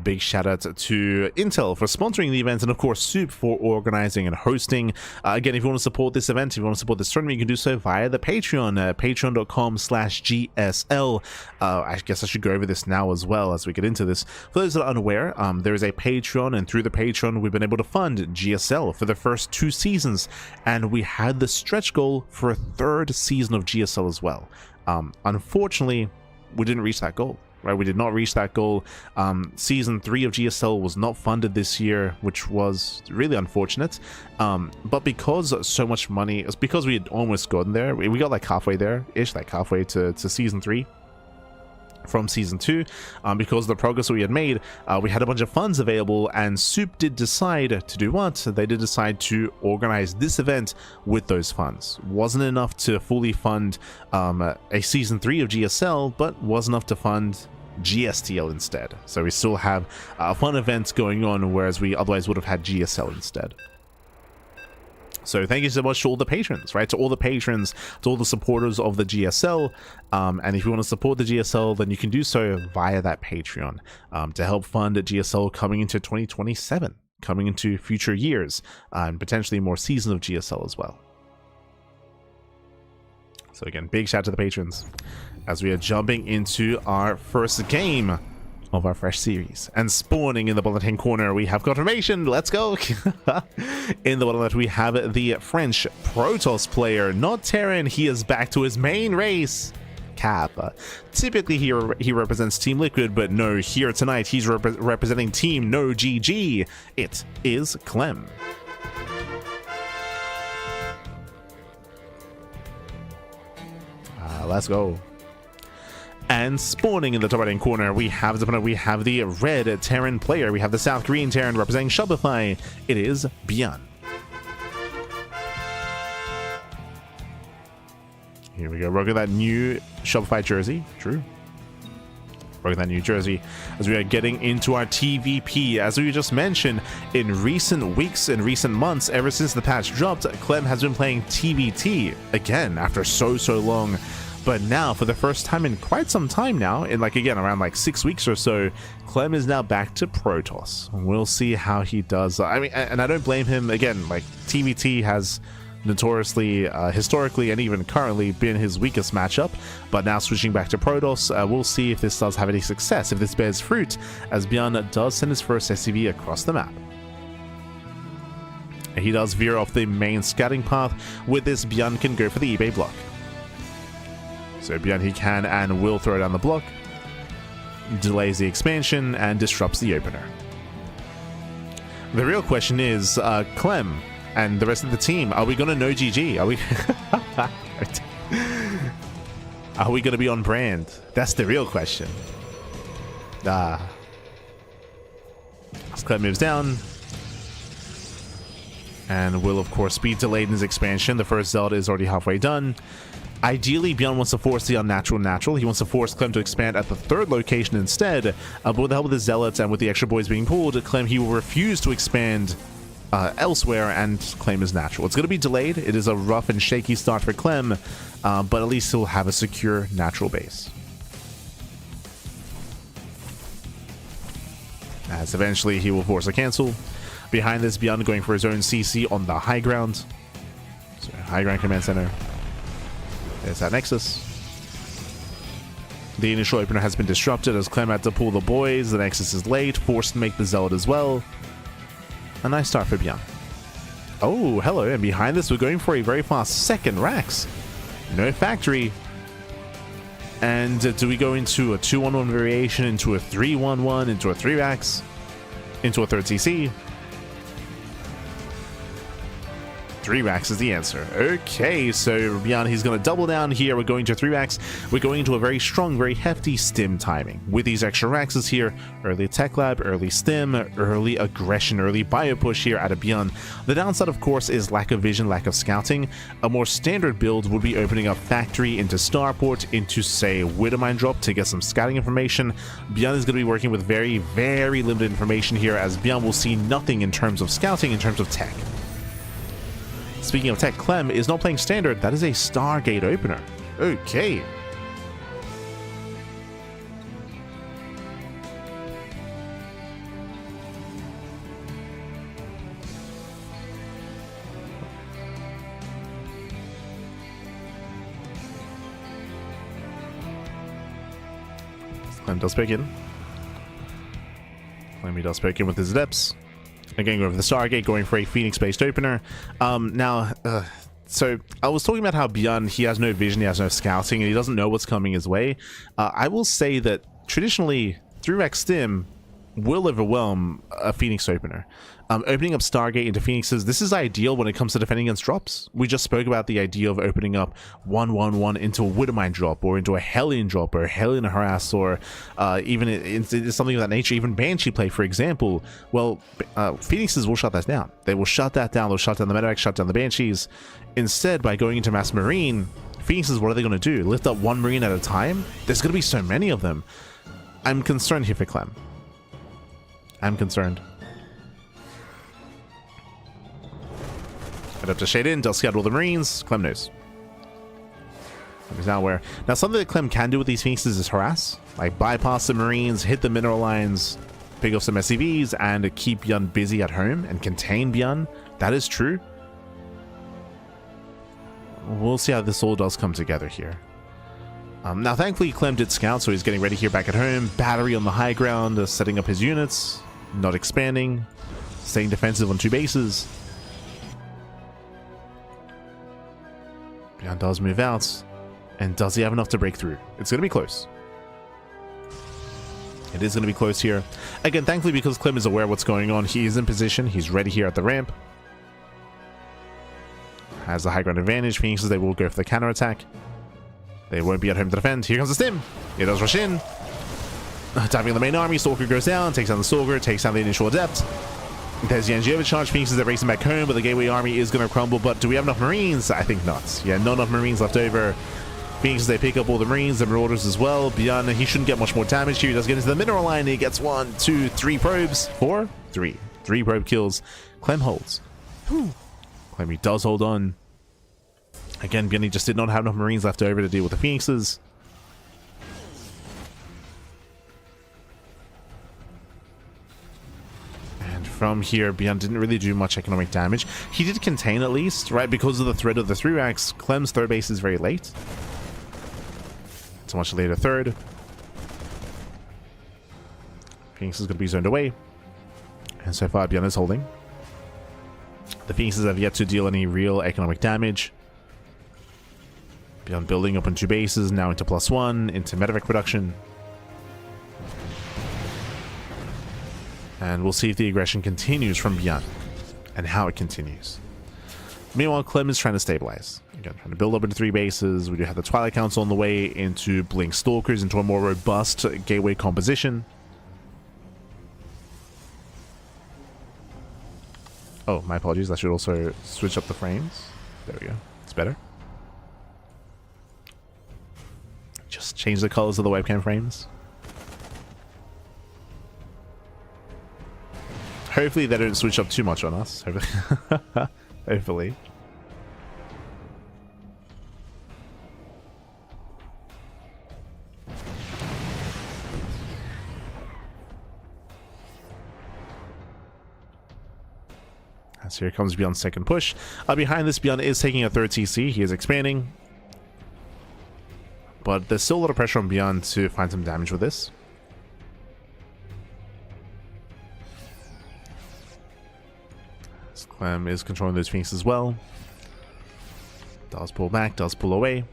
Big shout out to Intel for sponsoring the event, and of course SOOP for organizing and hosting. Again, if you want to support this event, if you want to support this tournament, you can do so via the Patreon, patreon.com/GSL. I guess I should go over this now as well as we get into this. For those that are unaware, there is a Patreon, and through the Patreon, we've been able to fund GSL for the first 2 seasons, and we had the stretch goal for a 3rd season of GSL as well. Unfortunately, we didn't reach that goal, right? We did not reach that goal. Season 3 of GSL was not funded this year, which was really unfortunate. But because so much money, it's because we had almost gotten there. We got like halfway there-ish, like halfway to season 3. From season 2, because of the progress that we had made, we had a bunch of funds available, and SOOP did decide to do what? They did decide to organize this event with those funds. Wasn't enough to fully fund a season 3 of GSL, but was enough to fund GSTL instead. So we still have fun events going on, whereas we otherwise would have had GSL instead. So thank you so much to all the patrons, right? To all the patrons, to all the supporters of the GSL. And if you want to support the GSL, then you can do so via that Patreon to help fund GSL coming into 2027, coming into future years, and potentially more seasons of GSL as well. So again, big shout out to the patrons as we are jumping into our first game of our fresh series. And spawning in the bottom left-hand corner, we have confirmation. Let's go. In the bottom left, we have the French Protoss player, not Terran. He is back to his main race, Cap. Typically he represents Team Liquid, but no, here tonight he's representing Team No GG. It is Clem. Let's go. And spawning in the top right-hand corner, we have the red Terran player. We have the South Korean Terran representing Shopify. It is Byan. Here we go, rocking that new Shopify jersey. True. Rocking that new jersey as we are getting into our TVP. As we just mentioned, in recent weeks, in recent months, ever since the patch dropped, Clem has been playing TVT again after so long. But now, for the first time in quite some time now, in like, again, around like 6 weeks or so, Clem is now back to Protoss. We'll see how he does. I mean, and I don't blame him. Again, like, TVT has notoriously, historically, and even currently been his weakest matchup. But now switching back to Protoss, we'll see if this does have any success, if this bears fruit, as Byan does send his first SCV across the map. He does veer off the main scouting path. With this, Byan can go for the eBay block. So Byan, he can and will throw down the block, delays the expansion, and disrupts the opener. The real question is, Clem and the rest of the team, are we going to know GG? Are we going to be on brand? That's the real question. As Clem moves down, and will, of course, be delayed in his expansion. The first Zelda is already halfway done. Ideally, Byan wants to force the unnatural natural. He wants to force Clem to expand at the 3rd location instead. But with the help of the Zealots and with the extra boys being pulled, Clem, he will refuse to expand elsewhere and claim his natural. It's going to be delayed. It is a rough and shaky start for Clem, but at least he'll have a secure natural base. As eventually he will force a cancel. Behind this, Byan going for his own CC on the high ground. So high ground command center. There's that Nexus. The initial opener has been disrupted as Clem had to pull the boys. The Nexus is late, forced to make the Zealot as well. A nice start for Byan. Oh, hello, and behind this we're going for a very fast second Rax. No factory. And do we go into a 2-1-1 variation, into a 3-1-1, into a 3 Rax, into a 3rd CC? 3 Rax is the answer. Okay, so Byan, he's going to double down here. We're going to 3 Rax. We're going into a very strong, very hefty stim timing. With these extra Raxes here, early Tech Lab, early stim, early aggression, early bio push here out of Byan. The downside, of course, is lack of vision, lack of scouting. A more standard build would be opening up factory into starport, into, say, Widowmine drop to get some scouting information. Byan is going to be working with very, very limited information here, as Byan will see nothing in terms of scouting, in terms of tech. Speaking of tech, Clem is not playing standard. That is a Stargate opener. Okay. Clem does pick in. Clem does pick in with his Adepts. Again, going for the Stargate, going for a Phoenix-based opener. So I was talking about how Bjorn, he has no vision, he has no scouting, and he doesn't know what's coming his way. I will say that traditionally, 3-Rack Stim will overwhelm a Phoenix opener. Opening up Stargate into Phoenixes, this is ideal when it comes to defending against drops. We just spoke about the idea of opening up 1/1/1 into a Widowmine drop, or into a Hellion drop, or a Hellion Harass, or even into something of that nature, even Banshee play, for example. Well, Phoenixes will shut that down. They will shut that down. They'll shut down the Medivac, shut down the Banshees. Instead, by going into Mass Marine, Phoenixes, what are they going to do? Lift up one Marine at a time? There's going to be so many of them. I'm concerned here for Clem. I'm concerned. Head up to Shade In, does scout all the Marines. Clem knows. He's now aware. Now, something that Clem can do with these Phoenixes is harass. Like, bypass the Marines, hit the mineral lines, pick off some SCVs, and keep Bjorn busy at home and contain Bjorn. That is true. We'll see how this all does come together here. Now, thankfully, Clem did scout, so he's getting ready here back at home. Battery on the high ground, setting up his units, not expanding, staying defensive on 2 bases. Bjorn does move out, and does he have enough to break through? It's going to be close. It is going to be close here. Again, thankfully, because Clem is aware of what's going on, he is in position. He's ready here at the ramp. Has the high ground advantage. Phoenixes, they will go for the counterattack. They won't be at home to defend. Here comes the Stim. It does rush in. Tapping on the main army. Stalker goes down. Takes down the Stalker. Takes down the initial Adept. There's the NG overcharge. Phoenixes that racing back home, but the Gateway army is going to crumble. But do we have enough Marines? I think not. Yeah, not enough Marines left over. Phoenixes, they pick up all the Marines, the Marauders as well. Bjorn, he shouldn't get much more damage here. He does get into the mineral line. He gets 1, 2, 3 probes. 4? 3. 3 probe kills. Clem holds. Clem, he does hold on. Again, Bjorn just did not have enough Marines left over to deal with the Phoenixes. And from here, Bjorn didn't really do much economic damage. He did contain at least, right? Because of the threat of the 3-racks, Clem's third base is very late. It's a much later third. Phoenix is going to be zoned away. And so far, Bjorn is holding. The Phoenixes have yet to deal any real economic damage. Bjorn building up on 2 bases, now into +1, into medevac production. And we'll see if the aggression continues from Bjorn, and how it continues. Meanwhile, Clem is trying to stabilize. Again, trying to build up into 3 bases. We do have the Twilight Council on the way, into Blink Stalkers, into a more robust gateway composition. Oh, my apologies. I should also switch up the frames. There we go. It's better. Just change the colors of the webcam frames. Hopefully they don't switch up too much on us. Hopefully. So here comes Bjorn's second push. Behind this, Bjorn is taking a 3rd TC. He is expanding. But there's still a lot of pressure on Bjorn to find some damage with this. Clem is controlling those Phoenixes as well. Does pull back, does pull away.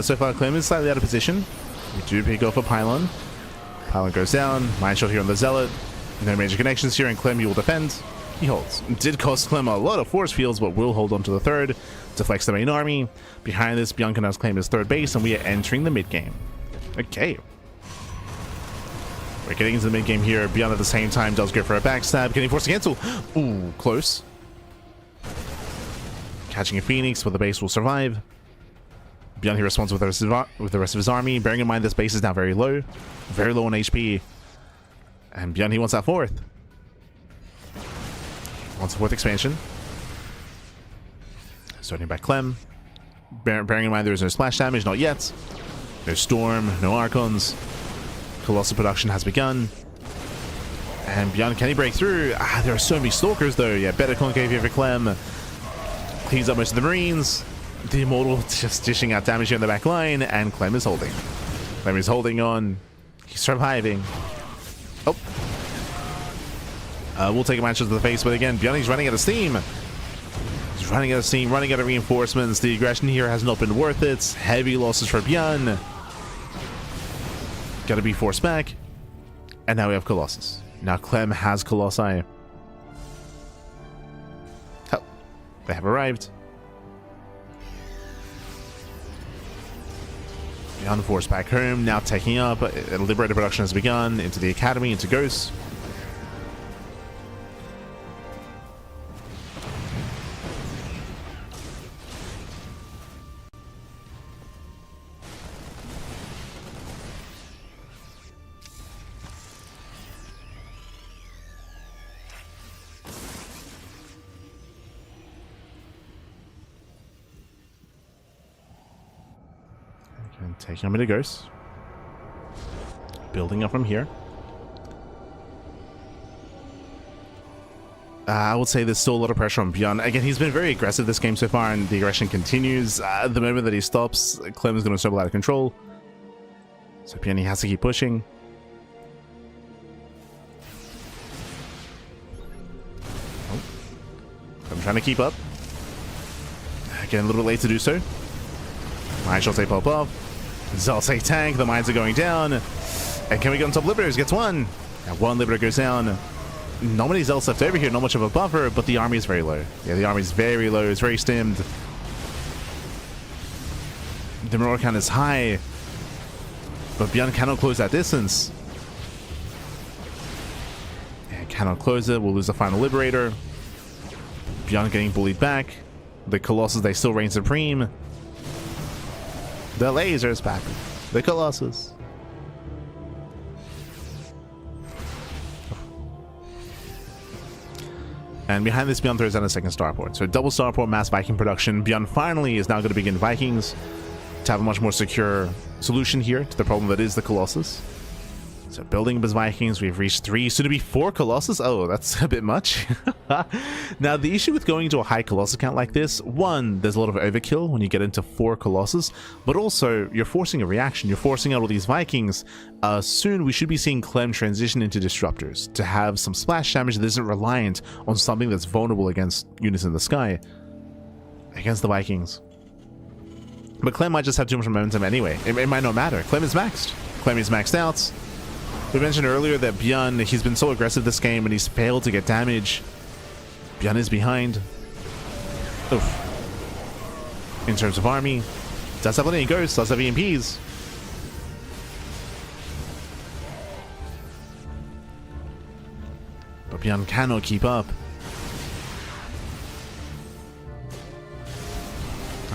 So far, Clem is slightly out of position. We do pick off a Pylon. Pylon goes down. Mine shot here on the Zealot. No major connections here, and Clem, you will defend. He holds. It did cost Clem a lot of force fields, but will hold on to the 3rd to flex the main army. Behind this, Bjorn can now claim his 3rd base, and we are entering the mid-game. Okay. We're getting into the mid-game here. Bjorn at the same time does go for a backstab. Getting forced to cancel. Ooh, close. Catching a Phoenix, but the base will survive. Beyond he responds with the rest of his army, bearing in mind this base is now very low on HP. And Beyond he wants that fourth. Wants a fourth expansion. Starting by Clem. Bearing in mind there is no splash damage, not yet. No Storm, no Archons. Colossal production has begun. And Beyond, can he break through? There are so many Stalkers though. Yeah, better concave here for Clem. Cleans up most of the Marines. The Immortal just dishing out damage here in the back line, and Clem is holding. Clem is holding on. He's surviving. Oh. We'll take a match to the face, but again, Beyond, he's running out of steam. He's running out of steam, running out of reinforcements. The aggression here has not been worth it. Heavy losses for Beyond. Gotta be forced back. And now we have Colossus. Now Clem has Colossi. Oh, they have arrived. Beyond forced back home, now taking up. Liberator production has begun into the Academy, into Ghosts. Taking on into Ghosts. Building up from here. I would say there's still a lot of pressure on Beyond. Again, he's been very aggressive this game so far, and the aggression continues. The moment that he stops, Clem is going to stumble out of control. So Beyond, he has to keep pushing. Oh. I'm trying to keep up. Again, a little bit late to do so. Mine shall say pop off. Zell say tank, the mines are going down. And can we get on top Liberators? Gets one. And one Liberator goes down. Not many Zells left over here, not much of a buffer, but the army is very low. Yeah, the army is very low, it's very stimmed. The Marauder count is high. But Beyond cannot close that distance. And cannot close it, we'll lose the final Liberator. Beyond getting bullied back. The Colossus, they still reign supreme. The laser's back. The Colossus. And behind this, Beyond throws down a second starport. So double starport, mass Viking production. Beyond finally is now going to begin Vikings to have a much more secure solution here to the problem that is the Colossus. So building up his Vikings, we've reached 3, soon to be 4 Colossus. Oh, that's a bit much. Now, the issue with going to a high Colossus count like this, one, there's a lot of overkill when you get into 4 Colossus, but also you're forcing a reaction. You're forcing out all these Vikings. Soon we should be seeing Clem transition into Disruptors to have some splash damage that isn't reliant on something that's vulnerable against units in the sky, against the Vikings. But Clem might just have too much momentum anyway. It might not matter. Clem is maxed. Clem is maxed out. We mentioned earlier that Beyond, he's been so aggressive this game and he's failed to get damage. Beyond is behind. Oof. In terms of army, does have plenty of Ghosts, does have EMPs. But Beyond cannot keep up.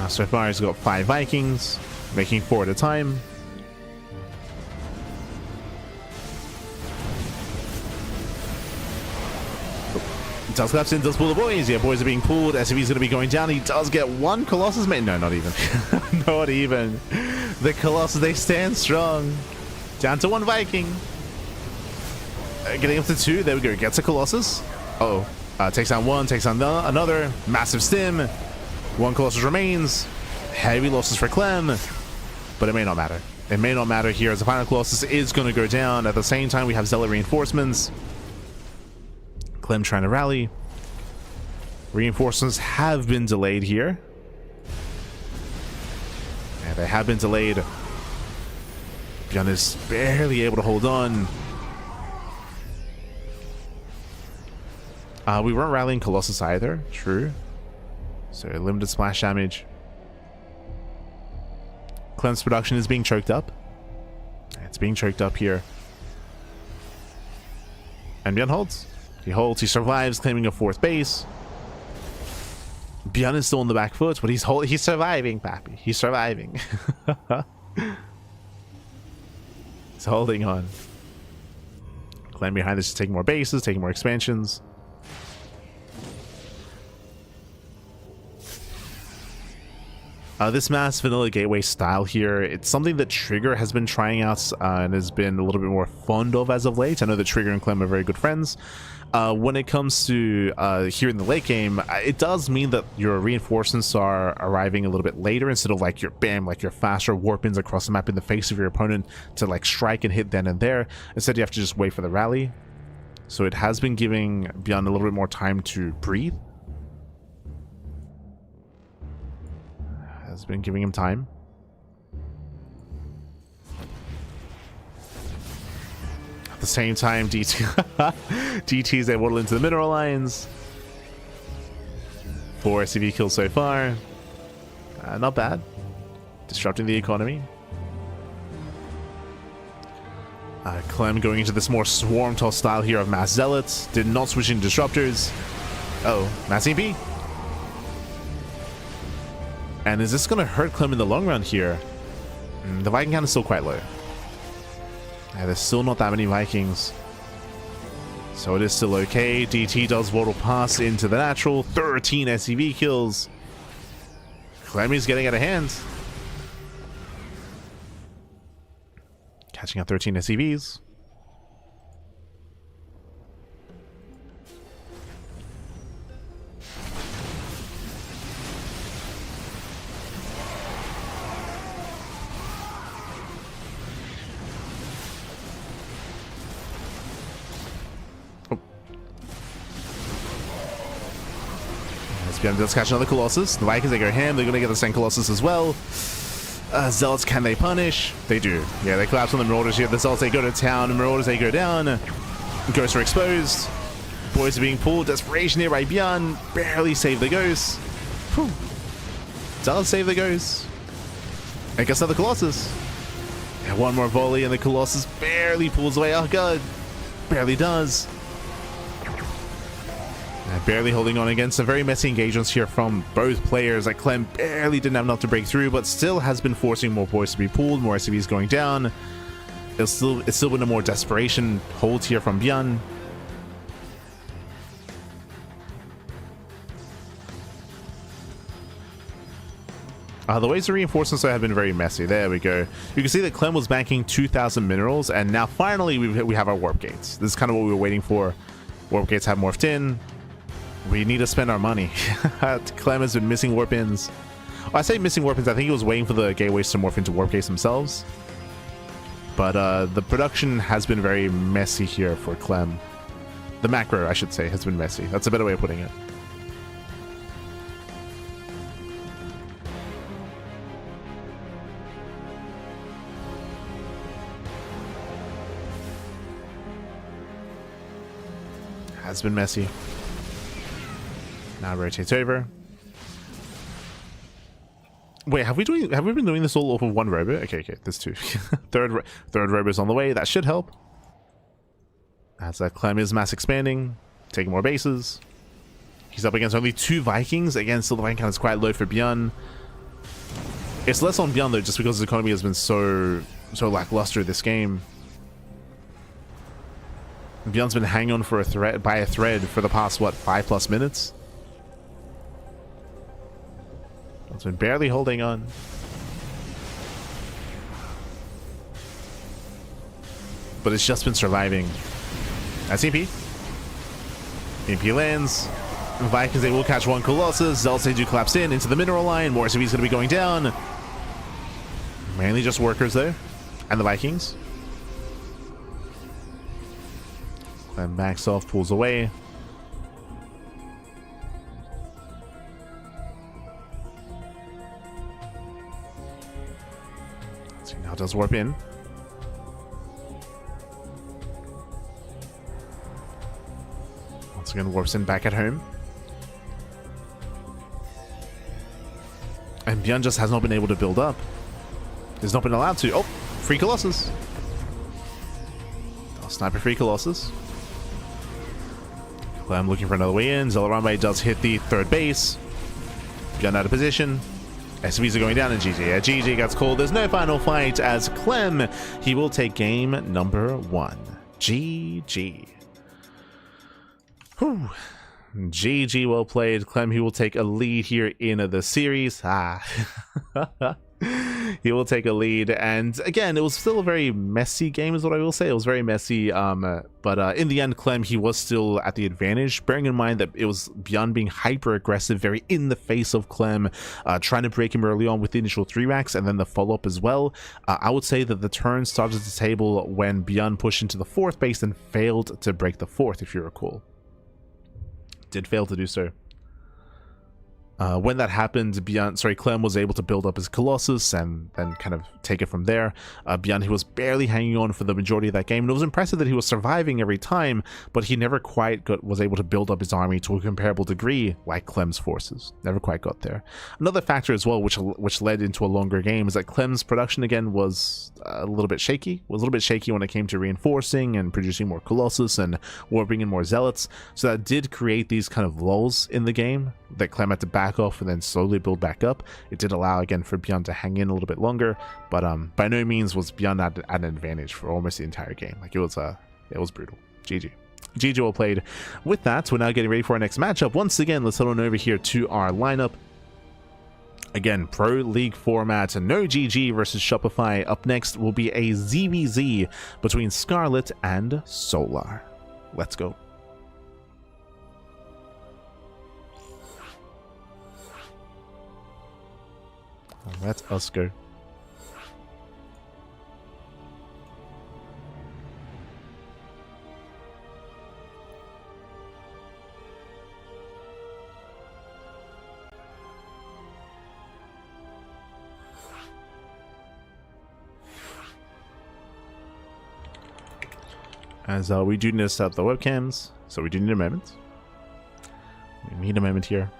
So far he's got 5 Vikings, making 4 at a time. Does collapse in, does pull the boys. Yeah, boys are being pulled. SCV's going to be going down. He does get 1 Colossus, mate. No, not even. Not even. The Colossus, they stand strong. Down to 1 Viking. Getting up to 2. There we go. Gets a Colossus. Uh oh. Takes down 1, takes down another. Massive stim. 1 Colossus remains. Heavy losses for Clem. But it may not matter. It may not matter here as the final Colossus is going to go down. At the same time, we have Zealot reinforcements. Clem trying to rally. Reinforcements have been delayed here. Yeah, they have been delayed. Beyond is barely able to hold on. We weren't rallying Colossus either. True. So limited splash damage. Clem's production is being choked up. It's being choked up here. And Beyond holds. He holds, he survives, claiming a 4th base. Bjorn is still on the back foot, but he's surviving, Pappy. He's surviving. He's holding on. Clem behind this is taking more bases, taking more expansions. This mass vanilla gateway style here, it's something that Trigger has been trying out and has been a little bit more fond of as of late. I know that Trigger and Clem are very good friends. When it comes to here in the late game, it does mean that your reinforcements are arriving a little bit later instead of like your bam, like your faster warp-ins across the map in the face of your opponent to like strike and hit then and there. Instead, you have to just wait for the rally. So it has been giving Bjorn a little bit more time to breathe. Has been giving him time. At the same time, DT is able to into the mineral lines. 4 SCV kills so far. Not bad. Disrupting the economy. Clem going into this more swarm toss style here of mass zealots. Did not switch into disruptors. Oh, mass EP. And is this going to hurt Clem in the long run here? The Viking count is still quite low. There's still not that many Vikings. So it is still okay. DT does Vortal Pass into the natural. 13 SCV kills. Clem is getting out of hand. Catching out 13 SCVs. Bjorn does catch another Colossus. The Vikings, they go ham. They're going to get the same Colossus as well. Zealots, can they punish? They do. Yeah, they collapse on the Marauders here. The Zealots, they go to town. The Marauders, they go down. Ghosts are exposed. Boys are being pulled. Desperation here by Bjorn. Barely save the Ghosts. Whew. Zealots save the Ghosts. I guess another Colossus. Yeah, one more volley and the Colossus barely pulls away. Oh god. Barely does. Barely holding on against some very messy engagements here from both players. Like Clem barely didn't have enough to break through, but still has been forcing more boys to be pulled, more SCVs going down. It's still been a more desperation hold here from Bjorn. The ways to reinforcements have been very messy. There we go. You can see that Clem was banking 2,000 minerals, and now finally we have our warp gates. This is kind of what we were waiting for. Warp gates have morphed in. We need to spend our money. Clem has been missing warp ins. Well, I say missing warp ins, I think he was waiting for the gateways to morph into warp gates themselves. But the production has been very messy here for Clem. The macro, I should say, has been messy. That's a better way of putting it. Has been messy. Now rotates over. Wait, have we been doing this all off of one robo? Okay, there's two. third robo's on the way. That should help. As Clem is mass expanding, taking more bases. He's up against only 2 Vikings. Again, still the Viking count is quite low for Bjorn. It's less on Bjorn though, just because his economy has been so lackluster this game. Bjorn's been hanging on for by a thread for the past, what, 5+ minutes? It's been barely holding on. But it's just been surviving. That's EMP. EMP lands. Vikings, they will catch one Colossus. Zealots, they do collapse into the mineral line. More SCV's going to be going down. Mainly just workers though. And the Vikings. Then backs off, pulls away. So now does warp in. Once again warps in back at home. And Bjorn just has not been able to build up. He's not been allowed to. Oh, free Colossus. Oh, sniper free Colossus. I'm looking for another way in. Zellarambay does hit the third base. Beyond out of position. SVs are going down, and GG. Yeah, GG gets called. There's no final fight as Clem, he will take game number 1. GG. Whew. GG, well played. Clem, he will take a lead here in the series. He will take a lead, and again, it was still a very messy game is what I will say. It was very messy, but in the end, Clem, he was still at the advantage, bearing in mind that it was Beyond being hyper aggressive, very in the face of Clem, trying to break him early on with the initial 3 racks and then the follow-up as well. I would say that the turn started at the table when Beyond pushed into the 4th base and failed to break the 4th, if you recall. Did fail to do so. When that happened, Clem was able to build up his Colossus and then kind of take it from there. Beyond, he was barely hanging on for the majority of that game, and it was impressive that he was surviving every time, but he never quite was able to build up his army to a comparable degree like Clem's forces. Never quite got there. Another factor as well, which led into a longer game, is that Clem's production again was a little bit shaky. When it came to reinforcing and producing more Colossus and warping in more Zealots. So that did create these kind of lulls in the game that Clem had to back off and then slowly build back up. It did allow again for Beyond to hang in a little bit longer, but by no means was Beyond at an advantage for almost the entire game. Like it was brutal. GG. GG, well played. With that, we're now getting ready for our next matchup. Once again, let's head on over here to our lineup. Again, Pro League format, no GG versus Shopify. Up next will be a ZVZ between Scarlet and Solar. Let's go. Let us go. As we do need to set up the webcams, so we do need a moment. We need a moment here.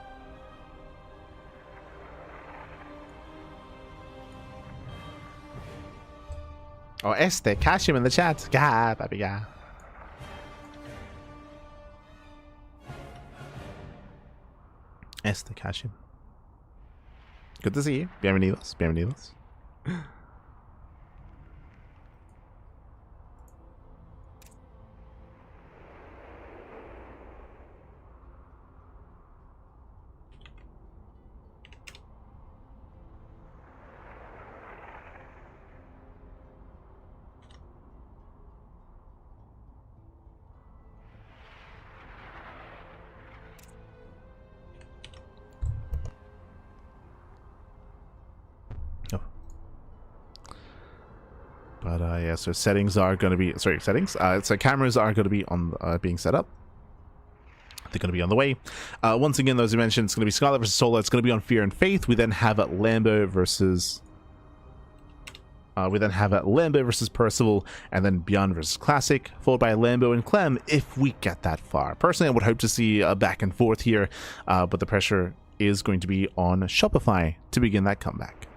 Oh, catch him in the chat. Gah, baby, gah. Catch him. Good to see you. Bienvenidos. Bienvenidos. But yeah, so settings are going to be, so cameras are going to be on, being set up. They're going to be on the way. Once again, those who mentioned, it's going to be Scarlet versus Solar. It's going to be on Fear and Faith. We then have Lambo versus Percival, and then Beyond versus Classic, followed by Lambo and Clem if we get that far. Personally, I would hope to see a back and forth here, but the pressure is going to be on Shopify to begin that comeback.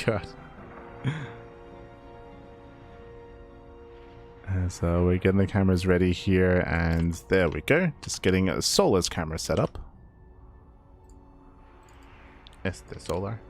God. So we're getting the cameras ready here, and there we go. Just getting Solar's camera set up. Solar.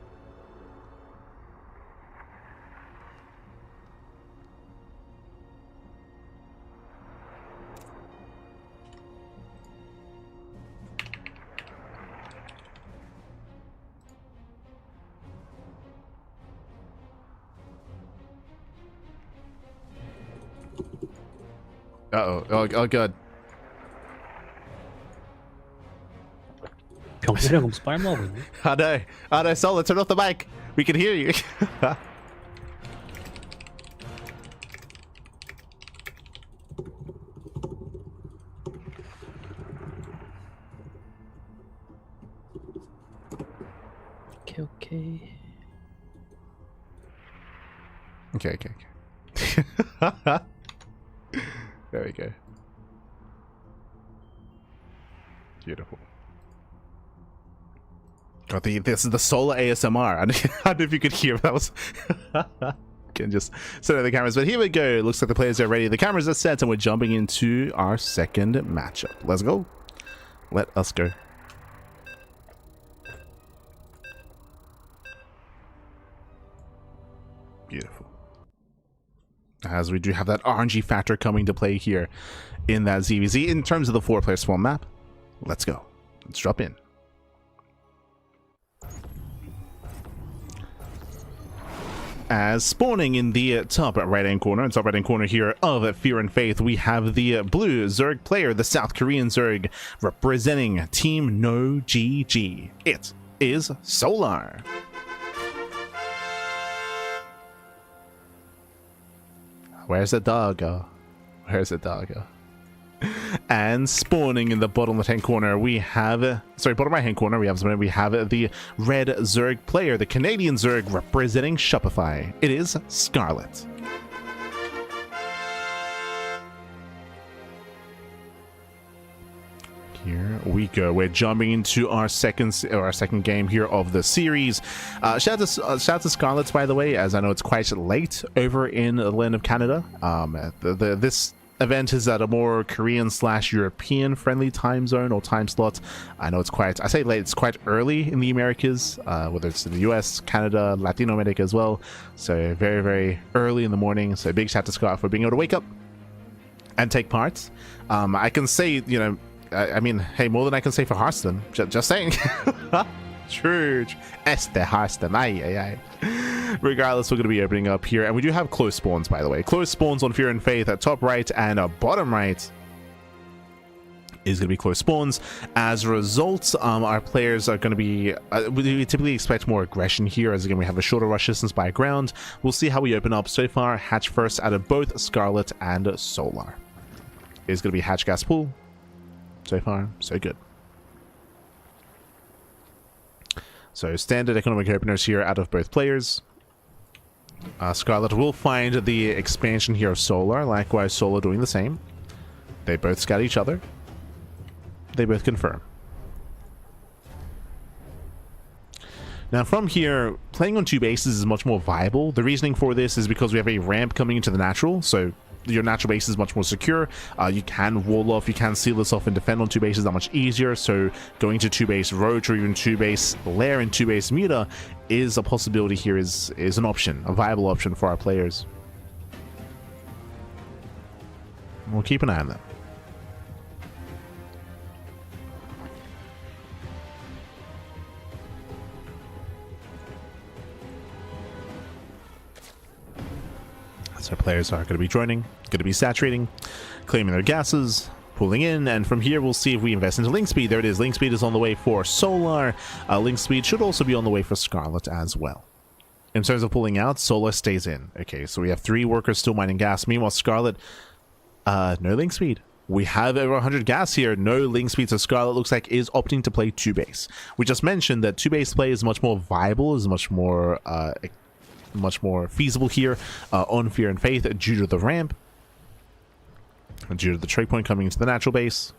Oh god. 병철이랑 무슨 빨모하고 있네? I know, Solar, turn off the mic. We can hear you. Okay. There we go. Beautiful. God, this is the solar ASMR. I don't know if you could hear, that was... Can just set up the cameras, but here we go. Looks like the players are ready. The cameras are set, and we're jumping into our second matchup. Let's go. Let us go. Beautiful. As we do have that RNG factor coming to play here in that ZVZ. In terms of the 4-player spawn map, let's go. Let's drop in. As spawning in the top right-hand corner here of Fear and Faith, we have the blue Zerg player, the South Korean Zerg, representing Team No GG. It is Solar. Where's the doggo? Where's the doggo? And spawning in the bottom left-hand corner, we have... bottom right-hand corner, we have the red Zerg player, the Canadian Zerg representing Shopify. It is Scarlet. Here we go. We're jumping into our second game here of the series. Shout out to Scarlet, by the way, as I know it's quite late over in the land of Canada. This event is at a more Korean/European friendly time zone or time slot. I know it's quite, I say late, it's quite early in the Americas, whether it's in the US, Canada, Latino America as well. So very, very early in the morning. So big shout out to Scott for being able to wake up and take part. I can say, you know, I mean, hey, more than I can say for Hearthstone. Just saying. True. Este Hearthstone. Aye. Regardless, we're going to be opening up here. And we do have close spawns, by the way. Close spawns on Fear and Faith at top right and bottom right is going to be close spawns. As a result, our players are going to be... we typically expect more aggression here, as again, we have a shorter rush distance by ground. We'll see how we open up. So far, hatch first out of both Scarlet and Solar. It's going to be hatch gas pool. So far, so good. So standard economic openers here out of both players. Scarlet will find the expansion here of Solar. Likewise, Solar doing the same. They both scout each other. They both confirm. Now from here, playing on 2 bases is much more viable. The reasoning for this is because we have a ramp coming into the natural, so your natural base is much more secure. You can wall off, you can seal this off and defend on 2 bases that much easier. So going to 2-base Roach or even 2-base Lair and 2-base Muta is a possibility here, is an option, a viable option for our players. We'll keep an eye on that. So players are going to be joining, going to be saturating, claiming their gases, pulling in, and from here we'll see if we invest into link speed. There it is. Link speed is on the way for Solar. Link speed should also be on the way for Scarlet as well. In terms of pulling out, Solar stays in. Okay, so we have 3 workers still mining gas. Meanwhile, Scarlet, no link speed. We have over 100 gas here. No link speed, so Scarlet looks like is opting to play 2-base. We just mentioned that 2-base play is much more viable, is much more feasible here on Fear and Faith due to the ramp, due to the trade point coming into the natural base.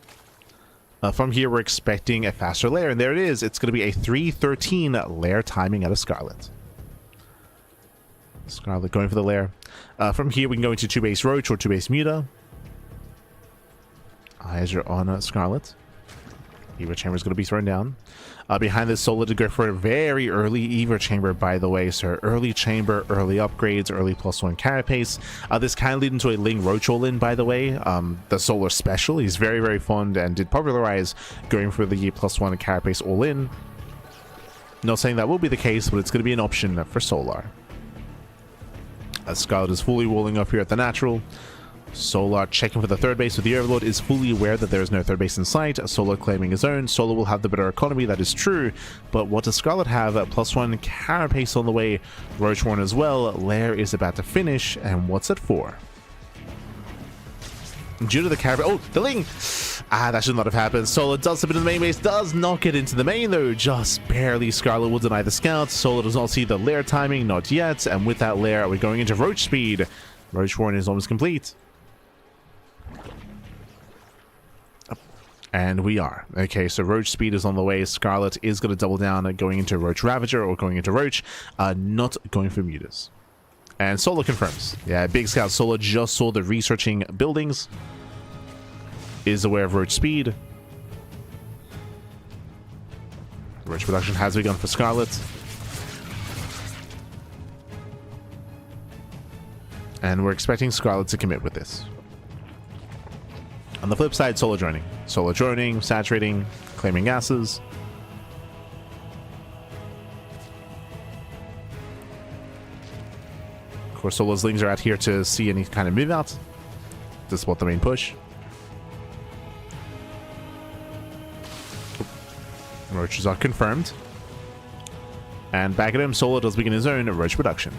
From here, we're expecting a faster lair, and there it is. It's going to be a 3:13 lair timing out of Scarlet. Scarlet going for the lair. From here, we can go into 2-base Roach or 2-base Muta. Eyes are on Scarlet. Evo Chamber is going to be thrown down. Behind this, Solar to go for a very early Evo Chamber, by the way. So early Chamber, early upgrades, early +1 carapace. This can lead into a Ling Roach all-in, by the way. The Solar special. He's very, very fond and did popularize going for the +1 carapace all-in. Not saying that will be the case, but it's going to be an option for Solar. As Scarlet is fully walling up here at the natural. Solar checking for the 3rd base with the Overlord, is fully aware that there is no 3rd base in sight. Solar claiming his own. Solar will have the better economy, that is true. But what does Scarlet have? +1 carapace on the way. Roach Warren as well. Lair is about to finish. And what's it for? Due to the carapace. Oh, the Ling! That should not have happened. Solar does slip into the main base. Does not get into the main, though. Just barely. Scarlet will deny the scouts. Solar does not see the lair timing. Not yet. And with that lair, we're going into Roach speed. Roach Warren is almost complete. And we are. Okay, so Roach Speed is on the way. Scarlet is going to double down going into Roach Ravager or going into Roach. Not going for Mutas. And Solar confirms. Yeah, Big Scout Solar just saw the researching buildings. Is aware of Roach Speed. Roach production has begun for Scarlet. And we're expecting Scarlet to commit with this. On the flip side, Solar joining. Solar droning, saturating, claiming gases. Of course, Solar's Lings are out here to see any kind of move out to support the main push. Roaches are confirmed. And back at home, Solar does begin his own Roach production.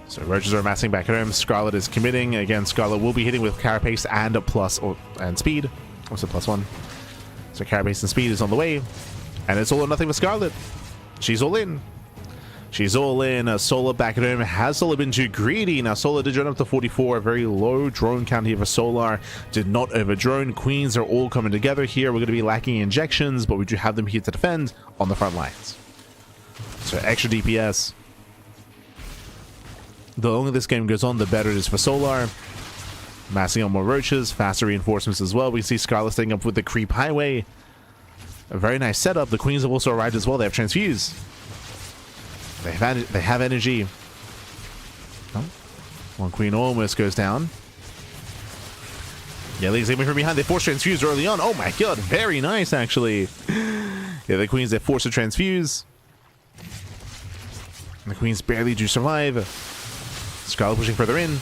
So Roaches are amassing back at home. Scarlet is committing. Again, Scarlet will be hitting with Carapace and a plus and speed. Also +1. So Carapace and speed is on the way. And it's all or nothing with Scarlet. She's all in. She's all in. Solar back at home. Has Solar been too greedy? Now Solar did drone up to 44. A very low drone count here for Solar. Did not over drone. Queens are all coming together here. We're going to be lacking injections, but we do have them here to defend on the front lines. So extra DPS. The longer this game goes on, the better it is for Solar. Massing on more Roaches, faster reinforcements as well. We see Scarlet staying up with the Creep Highway. A very nice setup. The Queens have also arrived as well. They have Transfuse. They have energy. Oh. One Queen almost goes down. Yeah, Lee's aiming from behind. They force Transfuse early on. Oh my god, very nice actually. Yeah, the Queens, they force a Transfuse. The Queens barely do survive. Scarlet pushing further in.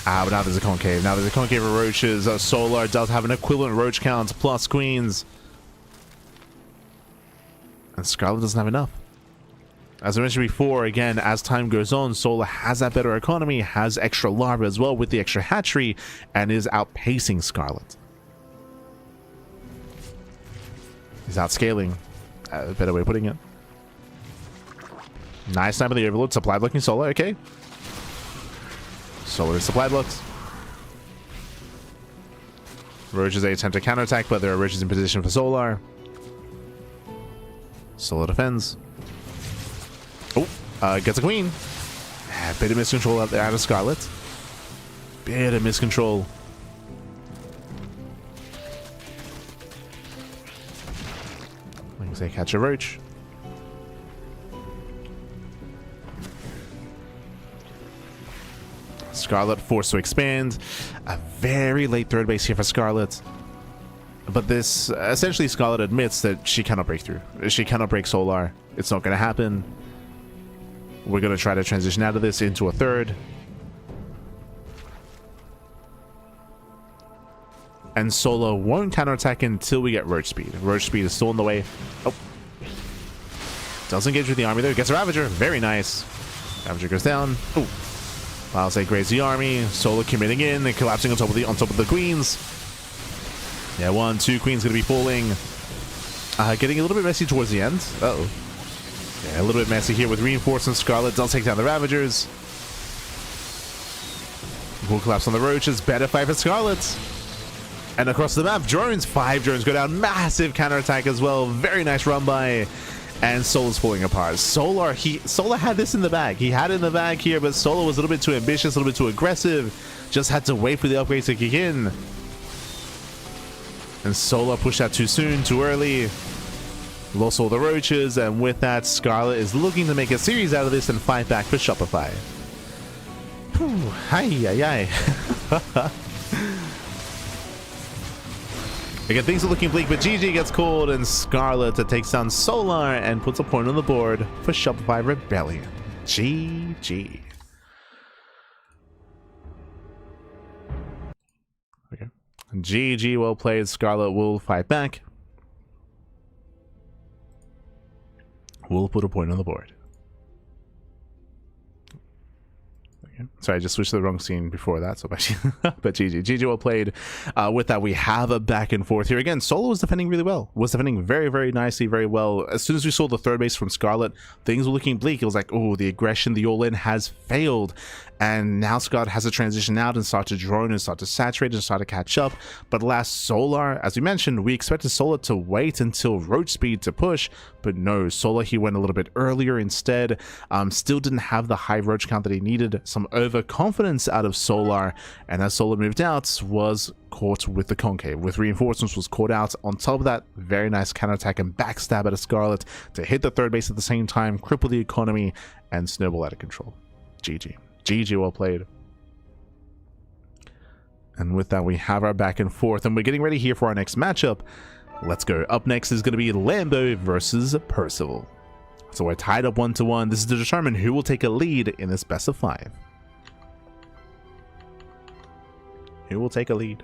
But now there's a concave. Now there's a concave of Roaches. Solar does have an equivalent Roach count plus Queens. And Scarlet doesn't have enough. As I mentioned before, again, as time goes on, Solar has that better economy, has extra larva as well with the extra hatchery, and is outpacing Scarlet. He's outscaling. A better way of putting it. Nice time of the Overlord. Supply blocking Solar, okay. Solar is supply blocks. Roaches they attempt to counterattack, but there are Roaches in position for Solar. Solar defends. Oh, gets a Queen. Bit of miscontrol out there out of Scarlet. Bit of miscontrol. Like I say, catch a Roach. Scarlet forced to expand. A very late third base here for Scarlet. But this, essentially Scarlet admits that she cannot break through. She cannot break Solar. It's not going to happen. We're going to try to transition out of this into a third. And Solar won't counterattack until we get Roach Speed. Roach Speed is still on the way. Oh. Does engage with the army there. Gets a Ravager. Very nice. Ravager goes down. Oh. I'll say graze the army. Solar committing in and collapsing on top of the Queens. Yeah, 1, 2 Queens going to be falling. Getting a little bit messy towards the end. Uh-oh. Yeah, a little bit messy here with reinforcements. Scarlet does take down the Ravagers. Will collapse on the Roaches. Better fight for Scarlet. And across the map, drones. 5 drones go down. Massive counterattack as well. Very nice run by. And Solar's falling apart. Solar had this in the bag. He had it in the bag here, but Solar was a little bit too ambitious, a little bit too aggressive. Just had to wait for the upgrades to kick in. And Solar pushed out too soon, too early. Lost all the Roaches, and with that, Scarlet is looking to make a series out of this and fight back for Shopify. Whew, hi. Again, things are looking bleak, but GG gets called, and Scarlet takes down Solar and puts a point on the board for Shopify Rebellion. GG. Okay. GG, well played. Scarlet will fight back. We'll put a point on the board. go. Sorry, I just switched to the wrong scene before that. So actually, but GG well played. With that, we have a back and forth here. Again, Solo was defending really well. Was defending very, very nicely, very well. As soon as we saw the third base from Scarlet, things were looking bleak. It was like, oh, the aggression, the all-in has failed. And now Scott has to transition out and start to drone and start to saturate and start to catch up. But last Solar, as we mentioned, we expected Solar to wait until road speed to push, but no, Solar, he went a little bit earlier instead. Still didn't have the high roach count that he needed. Some overconfidence out of Solar, and as Solar moved out, was caught with the concave. With reinforcements, was caught out. On top of that, very nice counterattack and backstab at a Scarlet to hit the third base at the same time, cripple the economy, and snowball out of control. GG. GG well played. And with that, we have our back and forth, and we're getting ready here for our next matchup. Let's go. Up next is going to be Lambo versus Percival. So we're tied up 1-1. This is to determine who will take a lead in this best of 5. Who will take a lead?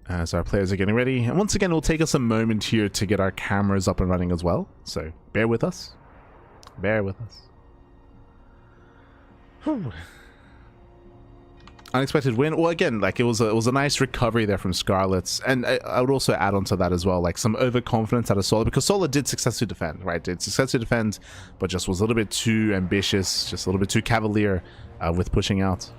As our players are getting ready, and once again, it'll take us a moment here to get our cameras up and running as well, so bear with us. Bear with us. Whew. Unexpected win. Well, again, like it was a nice recovery there from Scarlet's, and I would also add on to that as well, like some overconfidence out of Solar, because Solar did successfully defend, right? Did successfully defend, but just was a little bit too ambitious, just a little bit too cavalier with pushing out.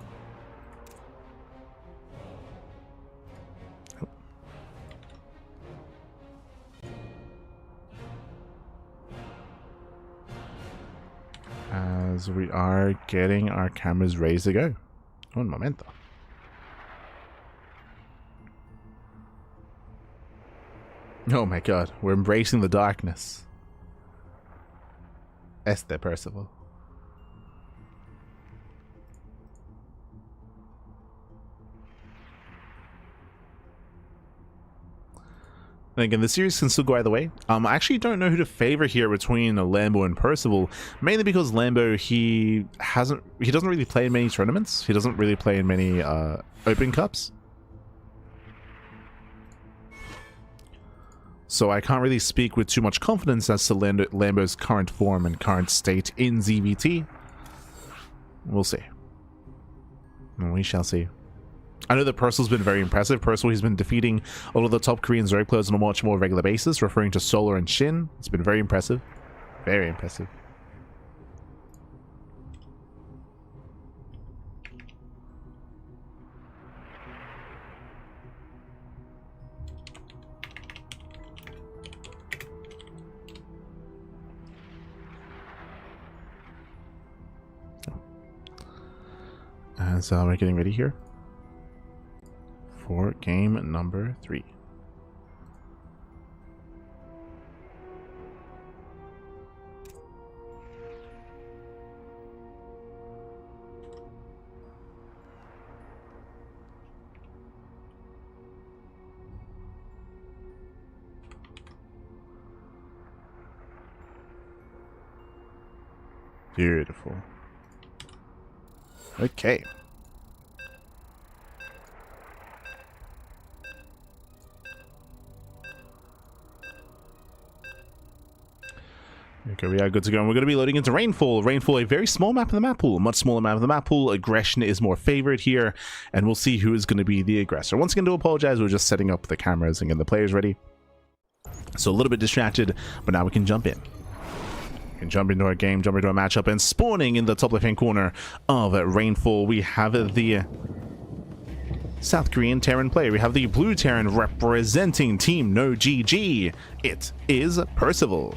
As we are getting our cameras raised to go. Un momento. Oh my god, we're embracing the darkness. Este Percival. And again, the series can still go either way. I actually don't know who to favor here between Lambo and Percival, mainly because Lambo, he doesn't really play in many tournaments. He doesn't really play in many open cups. So I can't really speak with too much confidence as to Lambo's current form and current state in ZVT. We'll see. We shall see. I know that Percival's been very impressive. Percival, he's been defeating all of the top Korean Zerg players on a much more regular basis, referring to Solar and Shin. It's been very impressive. Very impressive. So we're getting ready here for game number 3. Beautiful. Okay. Okay, we are good to go, and we're going to be loading into Rainfall. Rainfall, a very small map of the map pool, a much smaller map of the map pool. Aggression is more favored here, and we'll see who is going to be the aggressor. Once again, to apologize, we're just setting up the cameras and getting the players ready. So a little bit distracted, but now we can jump in. We can jump into our game, jump into our matchup, and spawning in the top left-hand corner of Rainfall, we have the South Korean Terran player. We have the blue Terran representing Team No GG. It is Percival.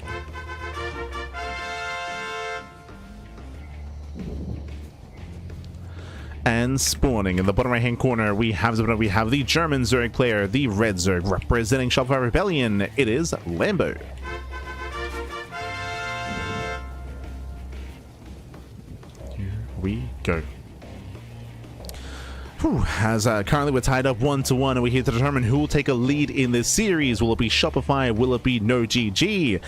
And spawning in the bottom right hand corner, we have the German Zerg player, the red Zerg representing Shopify Rebellion. It is Lambo. Here we go. Whew, as currently we're tied up 1-1, and we're here to determine who will take a lead in this series. Will it be Shopify? Will it be No GG?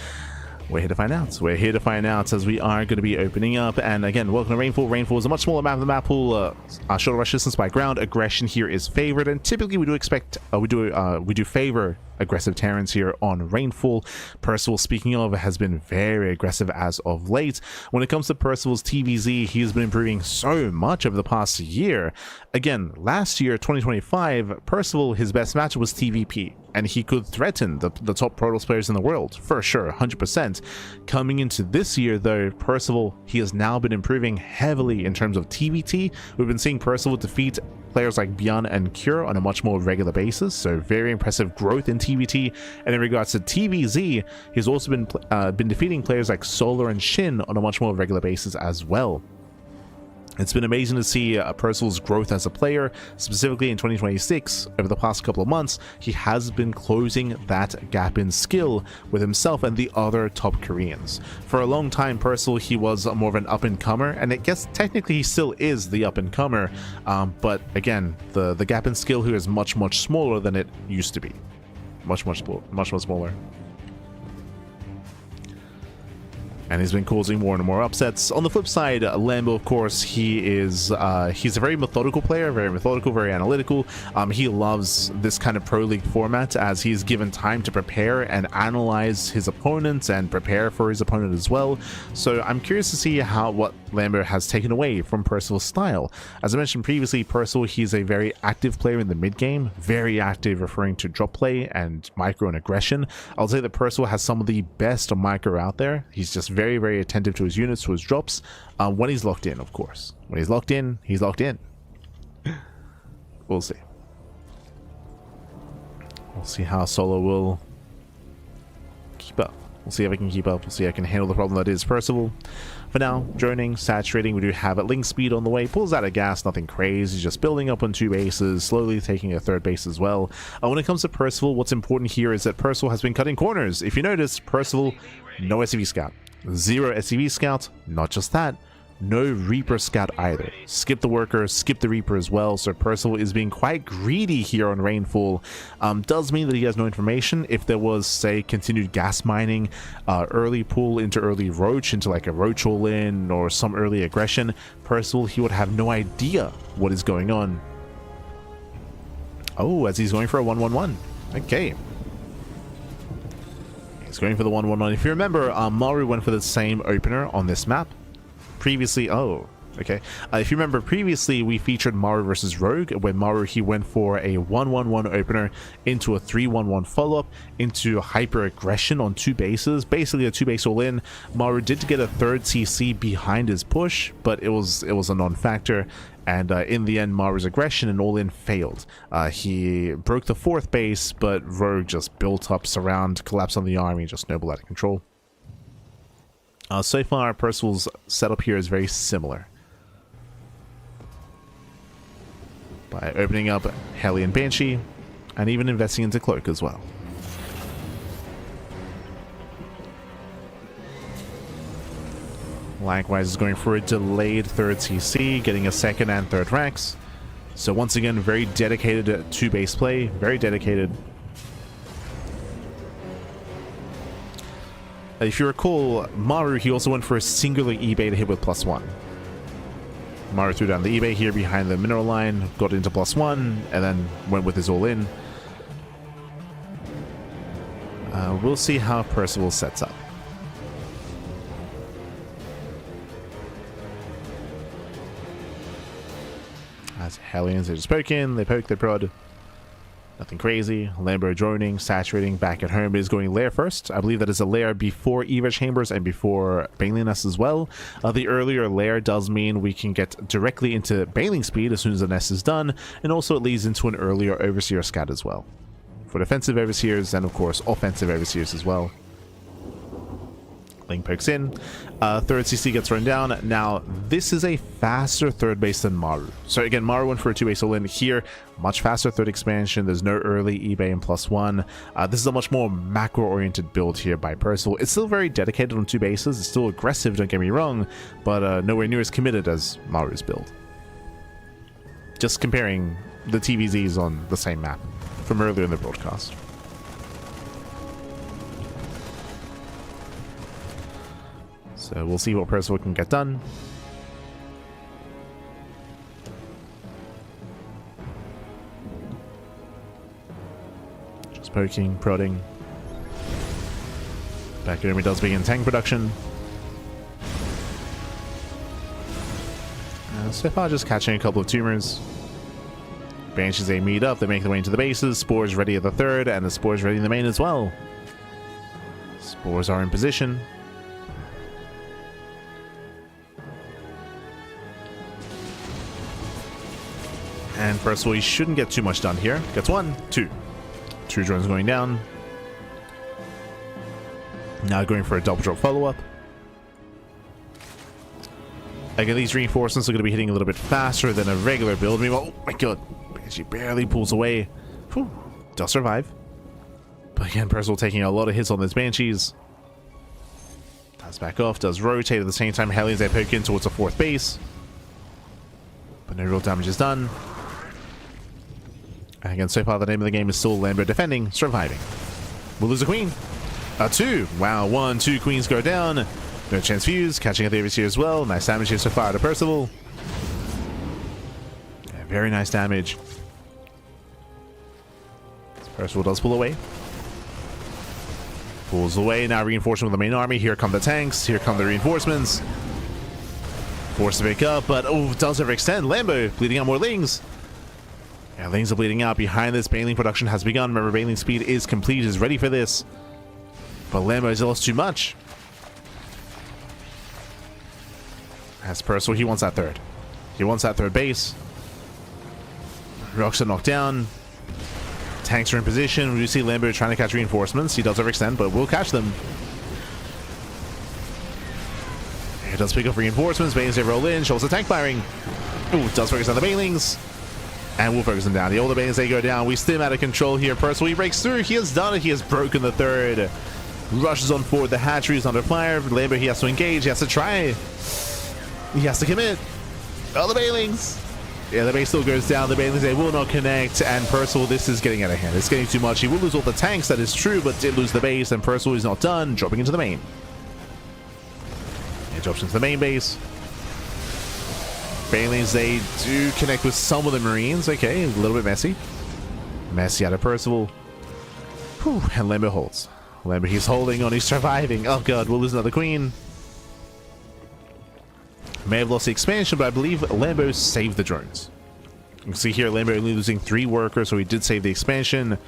We're here to find out. We're here to find out as we are going to be opening up. And again, welcome to Rainfall. Rainfall is a much smaller map. The map pool, shorter rush distance by ground. Aggression here is favored, and typically we do expect, we do favor aggressive Terrans here on Rainfall. Percival, speaking of, has been very aggressive as of late. When it comes to Percival's TVZ, he has been improving so much over the past year. Again, last year, 2025, Percival, his best match was TVP, and he could threaten the top Protoss players in the world, for sure, 100%. Coming into this year, though, Percival, he has now been improving heavily in terms of TVT. We've been seeing Percival defeat players like Bjorn and Cure on a much more regular basis, so very impressive growth in TVT. And in regards to TVZ, he's also been defeating players like Solar and Shin on a much more regular basis as well. It's been amazing to see Percival's growth as a player, specifically in 2026. Over the past couple of months, he has been closing that gap in skill with himself and the other top Koreans. For a long time, Percival, he was more of an up-and-comer, and I guess technically he still is the up-and-comer, but again, the gap in skill here is much smaller than it used to be. Much more smaller. And he's been causing more and more upsets. On the flip side, Lambo, of course, he's a very methodical player, very analytical. He loves this kind of Pro League format, as he's given time to prepare and analyze his opponents and prepare for his opponent as well. So I'm curious to see what Lambo has taken away from Percival's style. As I mentioned previously, Percival, he's a very active player in the mid game, very active, referring to drop play and micro and aggression. I'll say that Percival has some of the best micro out there. He's just very attentive to his units, to his drops, when he's locked in, of course. When he's locked in, he's locked in. We'll see. We'll see how Solo will keep up. We'll see if I can keep up. We'll see if I can handle the problem that is Percival. For now, droning, saturating, we do have a link speed on the way. Pulls out of gas, nothing crazy, just building up on 2 bases, slowly taking a 3rd base as well. When it comes to Percival, what's important here is that Percival has been cutting corners. If you notice, Percival, no SCV scout. 0 SCV scout, not just that, no Reaper scout either. Skip the Worker, skip the Reaper as well, so Percival is being quite greedy here on Rainfall. Does mean that he has no information. If there was, say, continued gas mining, early pull into early Roach, into like a Roach all-in or some early aggression, Percival, he would have no idea what is going on. Oh, as he's going for a 1-1-1. Okay. He's going for the 1-1-1. If you remember, Maru went for the same opener on this map. Previously, if you remember, previously we featured Maru versus Rogue, where Maru, he went for a 1-1-1 opener into a 3-1-1 follow-up into hyper aggression on 2 bases, basically a 2-base all-in. Maru did get a 3rd CC behind his push, but it was a non-factor, and in the end, Maru's aggression and all-in failed. He broke the 4th base, but Rogue just built up, surround, collapsed on the army, just snowballed out of control. So far, Percival's setup here is very similar. By opening up Heli and Banshee, and even investing into Cloak as well. Likewise is going for a delayed 3rd CC, getting a 2nd and 3rd racks. So once again, very dedicated to base play, very dedicated. If you recall, Maru, he also went for a singular eBay to hit with +1. Maru threw down the eBay here behind the mineral line, got into +1, and then went with his all-in. We'll see how Percival sets up. As Hellions, they just poke in, they poke, they prod. Nothing crazy. Lambo droning, saturating, back at home, but is going lair first. I believe that is a lair before Eva Chambers and before Bailing Nest as well. The earlier lair does mean we can get directly into Bailing speed as soon as the nest is done, and also it leads into an earlier Overseer scout as well. For defensive Overseers and of course offensive Overseers as well. Link pokes in. 3rd CC gets run down. Now, this is a faster 3rd base than Maru. So again, Maru went for a 2-base all-in here. Much faster 3rd expansion. There's no early eBay and +1. This is a much more macro-oriented build here by Percival. It's still very dedicated on 2 bases. It's still aggressive, don't get me wrong, but nowhere near as committed as Maru's build. Just comparing the TVZs on the same map from earlier in the broadcast. So we'll see what Percival can get done. Just poking, prodding. Back enemy does begin tank production. So far just catching a couple of tumors. Banshees, they meet up, they make their way into the bases. Spores ready at the third, and the Spores ready in the main as well. Spores are in position. And first of all, he shouldn't get too much done here. Gets 1, 2. 2 drones going down. Now going for a double drop follow-up. Again, these reinforcements are going to be hitting a little bit faster than a regular build. Meanwhile, oh my god, she barely pulls away. Whew, does survive. But again, Percival taking a lot of hits on those Banshees. Does back off, does rotate at the same time. Hellions, they poke in towards the 4th base. But no real damage is done. And again, so far the name of the game is still Lambo defending, surviving. We'll lose a queen. 2. Wow, 1, 2 queens go down. No chance fuse, catching at the overseer as well. Nice damage here so far to Percival. Yeah, very nice damage. Percival does pull away. Pulls away, now reinforcement with the main army. Here come the tanks, here come the reinforcements. Forced to pick up, but oh, does overextend. Lambo bleeding out more Lings. Yeah, Lings are bleeding out. Behind this, Baneling production has begun. Remember, Baneling speed is complete, is ready for this. But Lambo has lost too much. As Percival, he wants that third. He wants that third base. Rocks are knocked down. Tanks are in position. We do see Lambo trying to catch reinforcements. He does overextend, but will catch them. He does pick up reinforcements. Banelings, they roll in. Shows the tank firing. Ooh, does focus on the Banelings. And we'll focus them down. The older Banelings, they go down. We stim out of control here. Percival, he breaks through. He has done it. He has broken the third. Rushes on forward. The hatchery is under fire. Lambo, he has to engage. He has to try. He has to commit. Oh, the Banelings. Yeah, the base still goes down. The Banelings, they will not connect. And Percival, this is getting out of hand. It's getting too much. He will lose all the tanks, that is true, but did lose the base. And Percival is not done. Dropping into the main. He drops into the main base. Banelings, they do connect with some of the Marines. Okay, a little bit messy. Messy out of Percival. Whew, and Lambo holds. Lambo, he's holding on. He's surviving. Oh, God, we'll lose another queen. May have lost the expansion, but I believe Lambo saved the drones. You can see here Lambo only losing 3 workers, so he did save the expansion.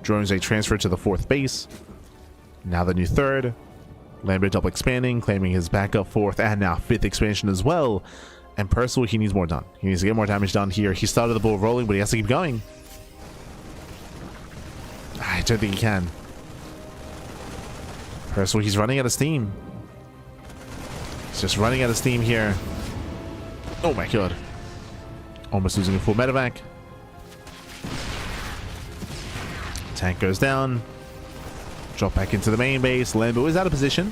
Drones, they transferred to the 4th base. Now the new 3rd. Lambo double expanding, claiming his backup 4th and now 5th expansion as well. And Percival, he needs more done. He needs to get more damage done here. He started the ball rolling, but he has to keep going. I don't think he can. Percival, he's running out of steam. He's just running out of steam here. Oh my god. Almost losing a full medevac. Tank goes down. Drop back into the main base. Lambo is out of position.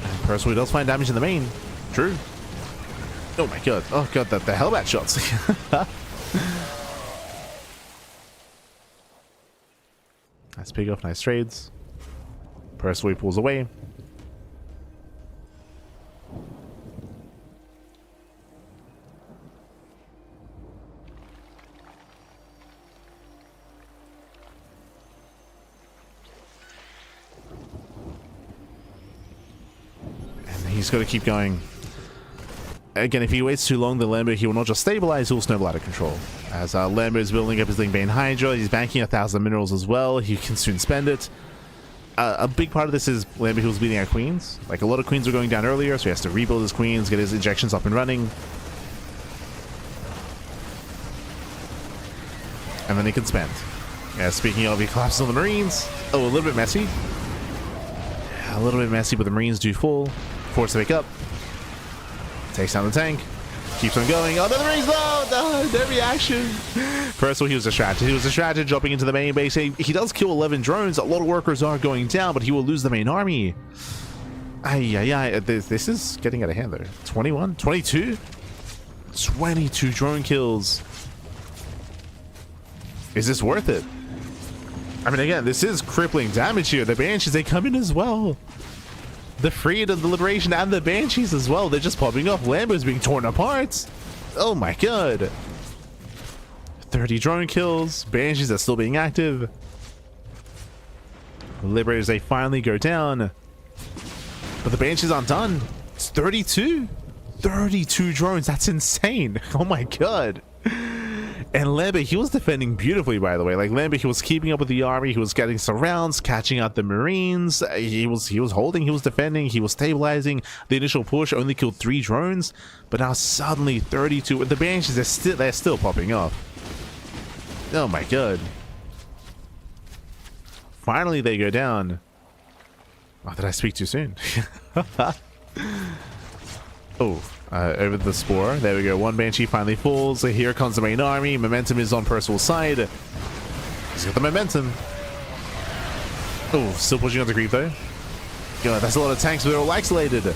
And Percival does find damage in the main. True. Oh my god. Oh god, the Hellbat shots. Nice pick off, nice trades. Percival pulls away. And he's got to keep going. Again, if he waits too long, the Lambo, he will not just stabilize, he will snowball out of control. As Lambo is building up his Lingbane Hydra, he's banking 1,000 minerals as well. He can soon spend it. A big part of this is Lambo, who's bleeding out queens. Like, a lot of queens were going down earlier, so he has to rebuild his queens, get his injections up and running. And then he can spend. Yeah, speaking of, he collapses on the Marines. Oh, a little bit messy. Yeah, a little bit messy, but the Marines do fall. Forced to pick up. Takes down the tank. Keeps on going. Oh, no, the Marines! No reaction. First of all, he was distracted. He was distracted, dropping into the main base. He does kill 11 drones. A lot of workers are going down, but he will lose the main army. This is getting out of hand, though. 21? 22? 22 drone kills. Is this worth it? I mean, again, this is crippling damage here. The Banshees, they come in as well. The Freedom, the Liberation, and the Banshees as well. They're just popping off. Lambo's being torn apart. Oh my god. 30 drone kills. Banshees are still being active. Liberators, they finally go down. But the Banshees aren't done. It's 32. 32 drones. That's insane. Oh my god. And Lambo, he was defending beautifully, by the way. Like, Lambo, he was keeping up with the army. He was getting surrounds, catching out the Marines. He was holding, he was defending, he was stabilizing. The initial push only killed 3 drones. But now suddenly 32. The Banshees, they're still popping off. Oh my god. Finally, they go down. Oh, did I speak too soon? Oh, over the Spore. There we go. One Banshee finally falls. So here comes the main army. Momentum is on Percival's side. He's got the momentum. Oh, still pushing on the creep though. God, that's a lot of tanks, but they're all isolated.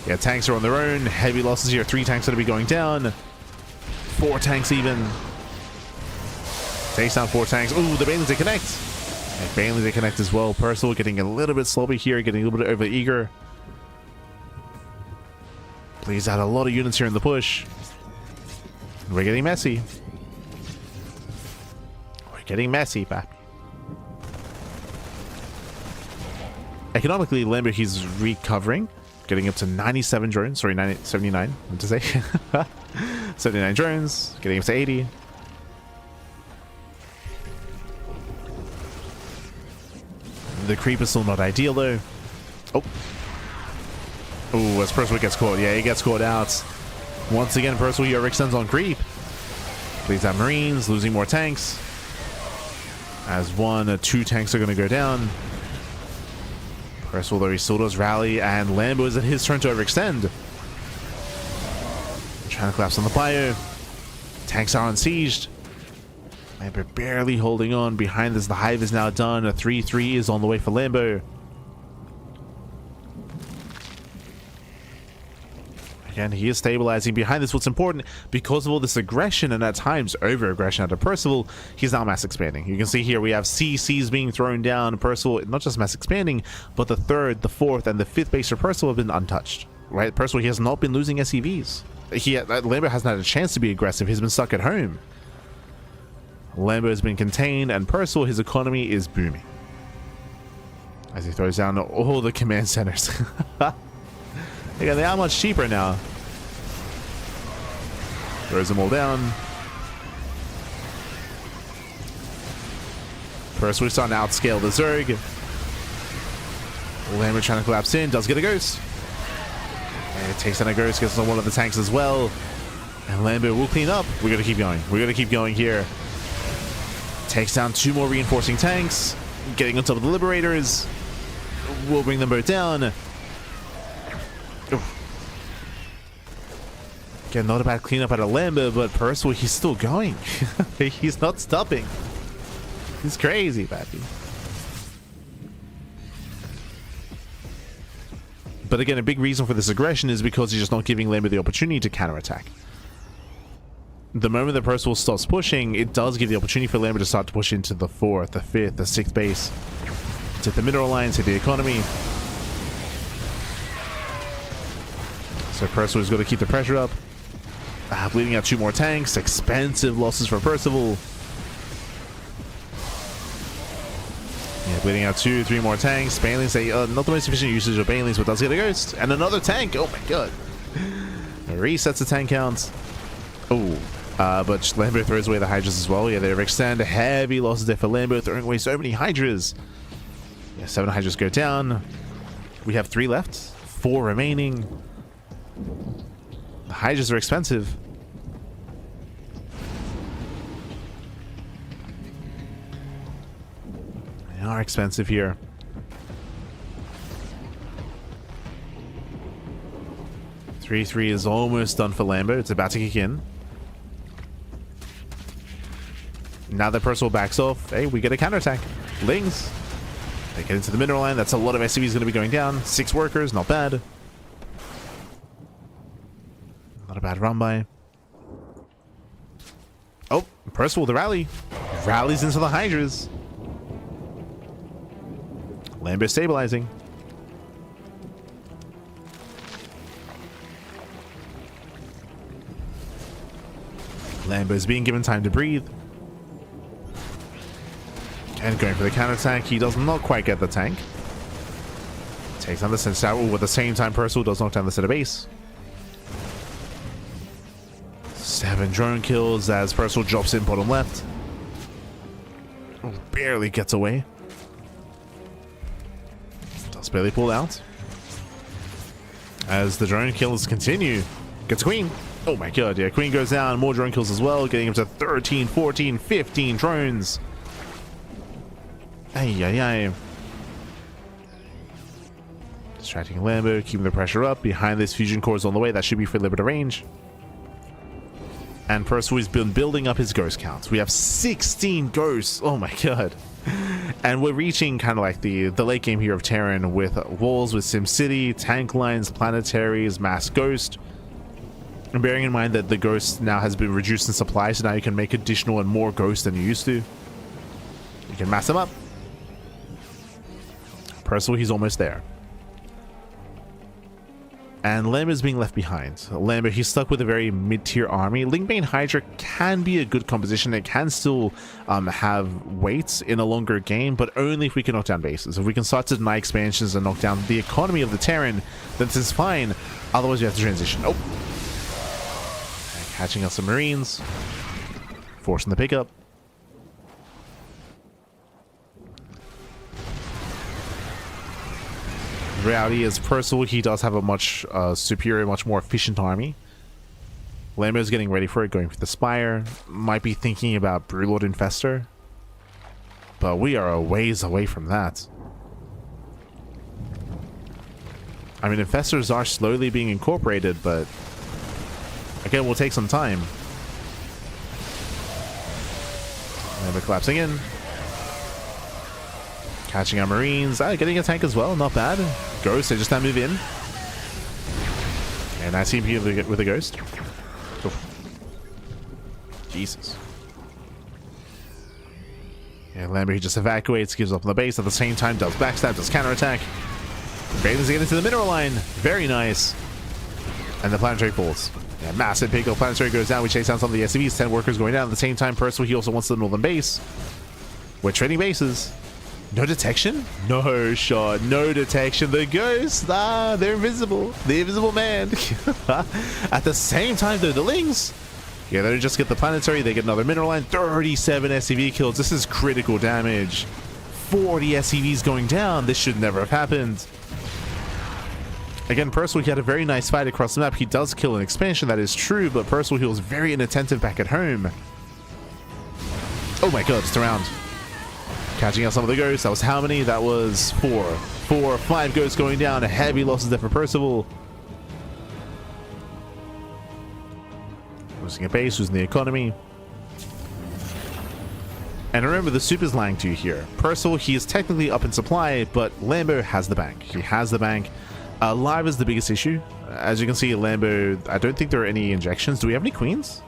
Yeah, tanks are on their own. Heavy losses here. 3 tanks going to be going down. 4 tanks even. Takes down 4 tanks. Ooh, the Banelings, they connect. And Banelings, they connect as well. Percival getting a little bit sloppy here, getting a little bit over eager. Plays out a lot of units here in the push. We're getting messy. We're getting messy, papi. Economically, Lambo, he's recovering. Getting up to 97 drones. Sorry, 79, what to say? 79 drones. Getting up to 80. The creep is still not ideal, though. Oh. Ooh, as Percival gets caught. Yeah, he gets caught out. Once again, Percival here extends on creep. Please have Marines, losing more tanks. As 1 or 2 tanks are going to go down. Percival, though, he still does rally, and Lambo is at his turn to overextend. Trying to collapse on the bio. Tanks are unsieged. Lambo barely holding on. Behind this, the hive is now done. A 3-3 is on the way for Lambo. Again, he is stabilizing. Behind this, what's important, because of all this aggression and at times over-aggression out of Percival, he's now mass expanding. You can see here we have CCs being thrown down. Percival, not just mass expanding, but the 3rd, the 4th, and the 5th base for Percival have been untouched. Right? Percival, he has not been losing SEVs. Lambo hasn't had a chance to be aggressive. He's been stuck at home. Lambo has been contained, and Percival, his economy is booming. As he throws down all the command centers. Again, they are much cheaper now. Throws them all down. First, we're starting to outscale the Zerg. Lambo trying to collapse in. Does get a ghost. And it takes down a ghost. Gets on one of the tanks as well. And Lambo will clean up. We're going to keep going. We're going to keep going here. Takes down 2 more reinforcing tanks. Getting on top of the Liberators. We'll bring them both down. Again, not a bad cleanup out of Lambo, but Percival, he's still going. He's not stopping. He's crazy, papi. But again, a big reason for this aggression is because he's just not giving Lambo the opportunity to counterattack. The moment that Percival stops pushing, it does give the opportunity for Lambo to start to push into the 4th, the 5th, the 6th base. To hit the mineral lines, hit the economy. So Percival's got to keep the pressure up. Bleeding out 2 more tanks. Expensive losses for Percival. Yeah, bleeding out 2, 3 more tanks. Banelings, not the most efficient usage of Banelings, but does get a ghost. And another tank. Oh my god. Resets the tank count. Oh, but Lambo throws away the Hydras as well. Yeah, they overextend. Heavy losses there for Lambo, throwing away so many Hydras. Yeah, 7 Hydras go down. We have 3 left. 4 remaining. The Hydras are expensive. They are expensive here. 3-3 is almost done for Lambo. It's about to kick in. Now that Percival backs off, hey, we get a counterattack. Lings. They get into the mineral line. That's a lot of SCVs going to be going down. 6 workers, not bad. Not a bad run by. Oh, Percival, the rally. Rallies into the Hydras. Lambo stabilizing. Lambo's being given time to breathe. And going for the counterattack. He does not quite get the tank. Takes down the center tower. At the same time, Percival does knock down the center base. 7 drone kills as Percival drops in bottom left. Barely gets away. Does barely pull out. As the drone kills continue. Gets Queen. Oh my god, yeah, Queen goes down. More drone kills as well, getting up to 13, 14, 15 drones. Ay, ay, ay. Distracting Lambo, keeping the pressure up. Behind this, fusion cores on the way. That should be for limited range. And Percival has been building up his ghost counts. We have 16 ghosts. Oh my god. And we're reaching kind of like the late game here of Terran with walls with SimCity, tank lines, planetaries, mass ghost. And bearing in mind that the ghost now has been reduced in supply, so now you can make additional and more ghosts than you used to. You can mass them up. Percival, he's almost there. And Lambo is being left behind. Lambo, he's stuck with a very mid-tier army. Linkbane Hydra can be a good composition. It can still have weights in a longer game, but only if we can knock down bases. If we can start to deny expansions and knock down the economy of the Terran, then this is fine. Otherwise, we have to transition. Oh! And catching up some Marines. Forcing the pickup. The reality is Percival, he does have a much superior, much more efficient army. Lambo's getting ready for it, going for the Spire. Might be thinking about Brewlord Infestor. But we are a ways away from that. I mean, Infestors are slowly being incorporated, but again, will take some time. Lambo collapsing in. Catching our Marines. Getting a tank as well, not bad. Ghost, they just now move in. And I seem to be with a Ghost. Oh. Jesus. Yeah, Lambo, he just evacuates, gives up on the base, at the same time does backstab, does counterattack. Bailey's get into the mineral line. Very nice. And the planetary falls. Yeah, massive pickup. Planetary goes down. We chase down some of the SCVs. 10 workers going down. At the same time, Percival, he also wants the northern base. We're trading bases. No detection? No shot. No detection. The ghosts, they're invisible. The invisible man. At the same time, though, the Lings, yeah, they don't just get the planetary, they get another mineral line. 37 SCV kills. This is critical damage. 40 SCVs going down. This should never have happened. Again, Percival, he had a very nice fight across the map. He does kill an expansion, that is true, but Percival, he was very inattentive back at home. Oh my god, just around. Catching out some of the ghosts. That was how many? That was 5 ghosts going down. Heavy losses there for Percival. Losing a base, losing the economy. And remember, the SOOP is lying to you here. Percival, he is technically up in supply, but Lambo has the bank. He has the bank. Live is the biggest issue. As you can see, Lambo, I don't think there are any injections. Do we have any queens?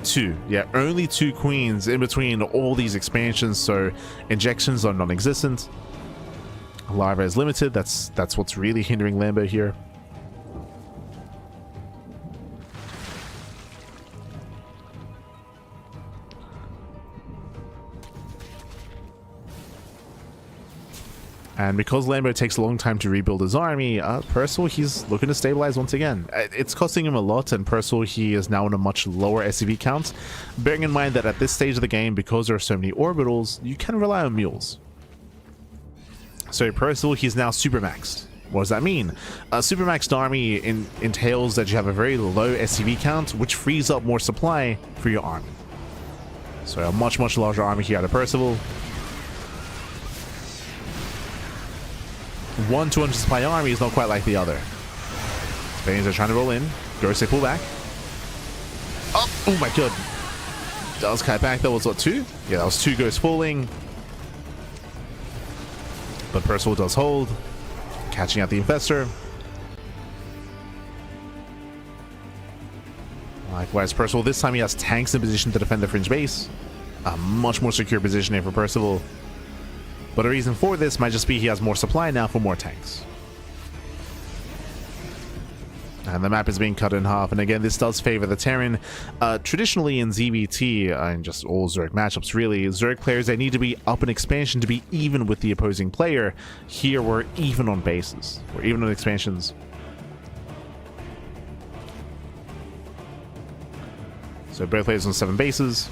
2. Yeah, only 2 queens in between all these expansions, so injections are non-existent. Larva is limited. That's what's really hindering Lambo here. And because Lambo takes a long time to rebuild his army, Percival, he's looking to stabilize once again. It's costing him a lot, and Percival, he is now on a much lower SCV count. Bearing in mind that at this stage of the game, because there are so many orbitals, you can rely on mules. So Percival, he's now super maxed. What does that mean? A super maxed army entails that you have a very low SCV count, which frees up more supply for your army. So a much, much larger army here out of Percival. One 200 supply army is not quite like the other. Spains are trying to roll in. Ghosts, they pull back. Oh my god. Does cut back. That was what, 2? Yeah, that was 2 ghosts falling. But Percival does hold. Catching out the Infestor. Likewise, Percival, this time he has tanks in position to defend the fringe base. A much more secure position here for Percival. But the reason for this might just be he has more supply now for more tanks. And the map is being cut in half, and again, this does favor the Terran. Traditionally in ZBT, and just all Zerg matchups really, Zerg players, they need to be up in expansion to be even with the opposing player. Here, we're even on bases. We're even on expansions. So both players on 7 bases.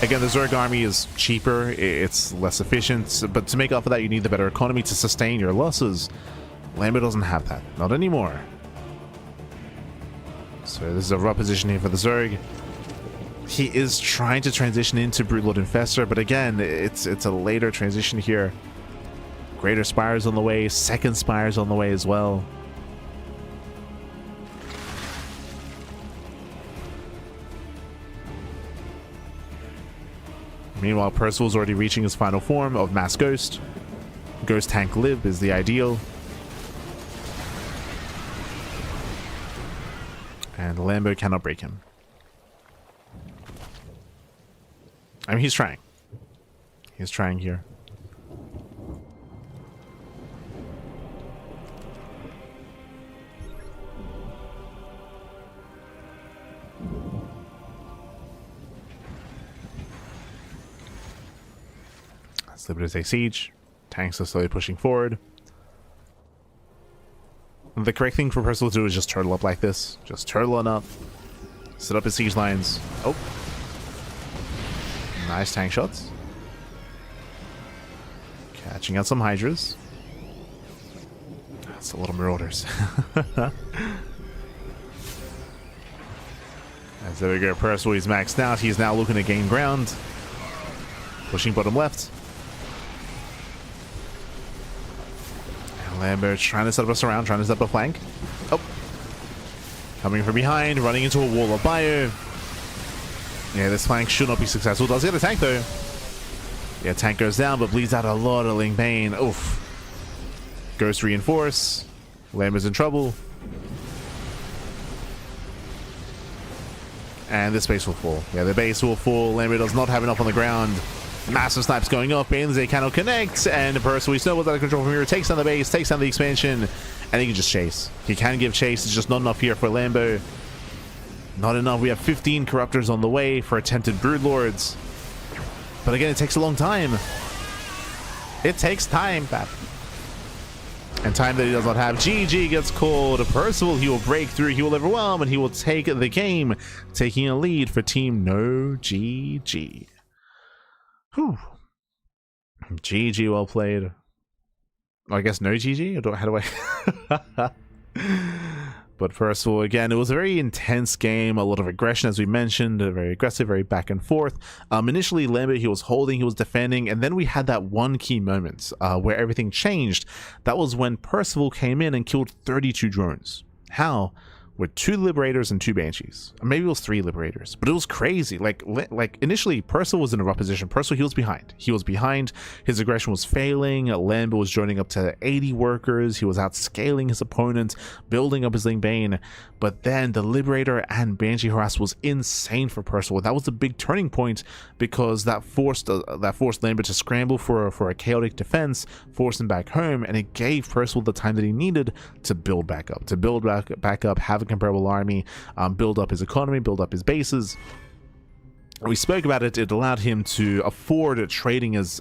Again, the Zerg army is cheaper, it's less efficient, but to make up for that, you need the better economy to sustain your losses. Lambo doesn't have that. Not anymore. So this is a rough position here for the Zerg. He is trying to transition into Broodlord Infestor, but again, it's a later transition here. Greater Spires on the way, second Spires on the way as well. Meanwhile, Percival's already reaching his final form of Mass Ghost. Ghost Tank Lib is the ideal. And Lambo cannot break him. I mean, he's trying. He's trying here. Liberty take siege. Tanks are slowly pushing forward. The correct thing for Percival to do is just turtle up like this. Just turtle on up. Set up his siege lines. Oh. Nice tank shots. Catching out some Hydras. That's a lot of Marauders. As there we go. Percival is maxed out. He's now looking to gain ground. Pushing bottom left. Lambert trying to set up us around, trying to set up a flank. Oh. Coming from behind, running into a wall of bio. Yeah, this flank should not be successful. Does get a tank though. Yeah, tank goes down, but bleeds out a lot of Ling Bane. Oof. Ghost reinforce. Lambert's in trouble. And this base will fall. Yeah, the base will fall. Lambert does not have enough on the ground. Massive snipes going up, Bainsley cannot connect, and Percival snowballs out of control from here, takes down the base, takes down the expansion, and he can just chase. He can give chase, it's just not enough here for Lambo. Not enough. We have 15 Corruptors on the way for attempted Broodlords. But again, it takes a long time. It takes time, Pat. And time that he does not have. GG gets called. Percival, he will break through, he will overwhelm, and he will take the game, taking a lead for Team No GG. Whew. GG, well played. I guess no GG? Or how do I... But Percival, again, it was a very intense game, a lot of aggression, as we mentioned, very aggressive, very back and forth. Initially, Lambert, he was holding, he was defending, and then we had that one key moment where everything changed. That was when Percival came in and killed 32 drones. How? With 2 Liberators and 2 Banshees. Or maybe it was 3 Liberators, but it was crazy. Like initially, Percival was in a rough position. Percival, he was behind. He was behind. His aggression was failing. Lambert was joining up to 80 workers. He was outscaling his opponent, building up his Ling Bane. But then the Liberator and Banshee harass was insane for Percival. That was a big turning point because that forced Lambert to scramble for a chaotic defense, forced him back home, and it gave Percival the time that he needed to build back up, have a comparable army, build up his economy, build up his bases. We spoke about it. It allowed him to afford trading as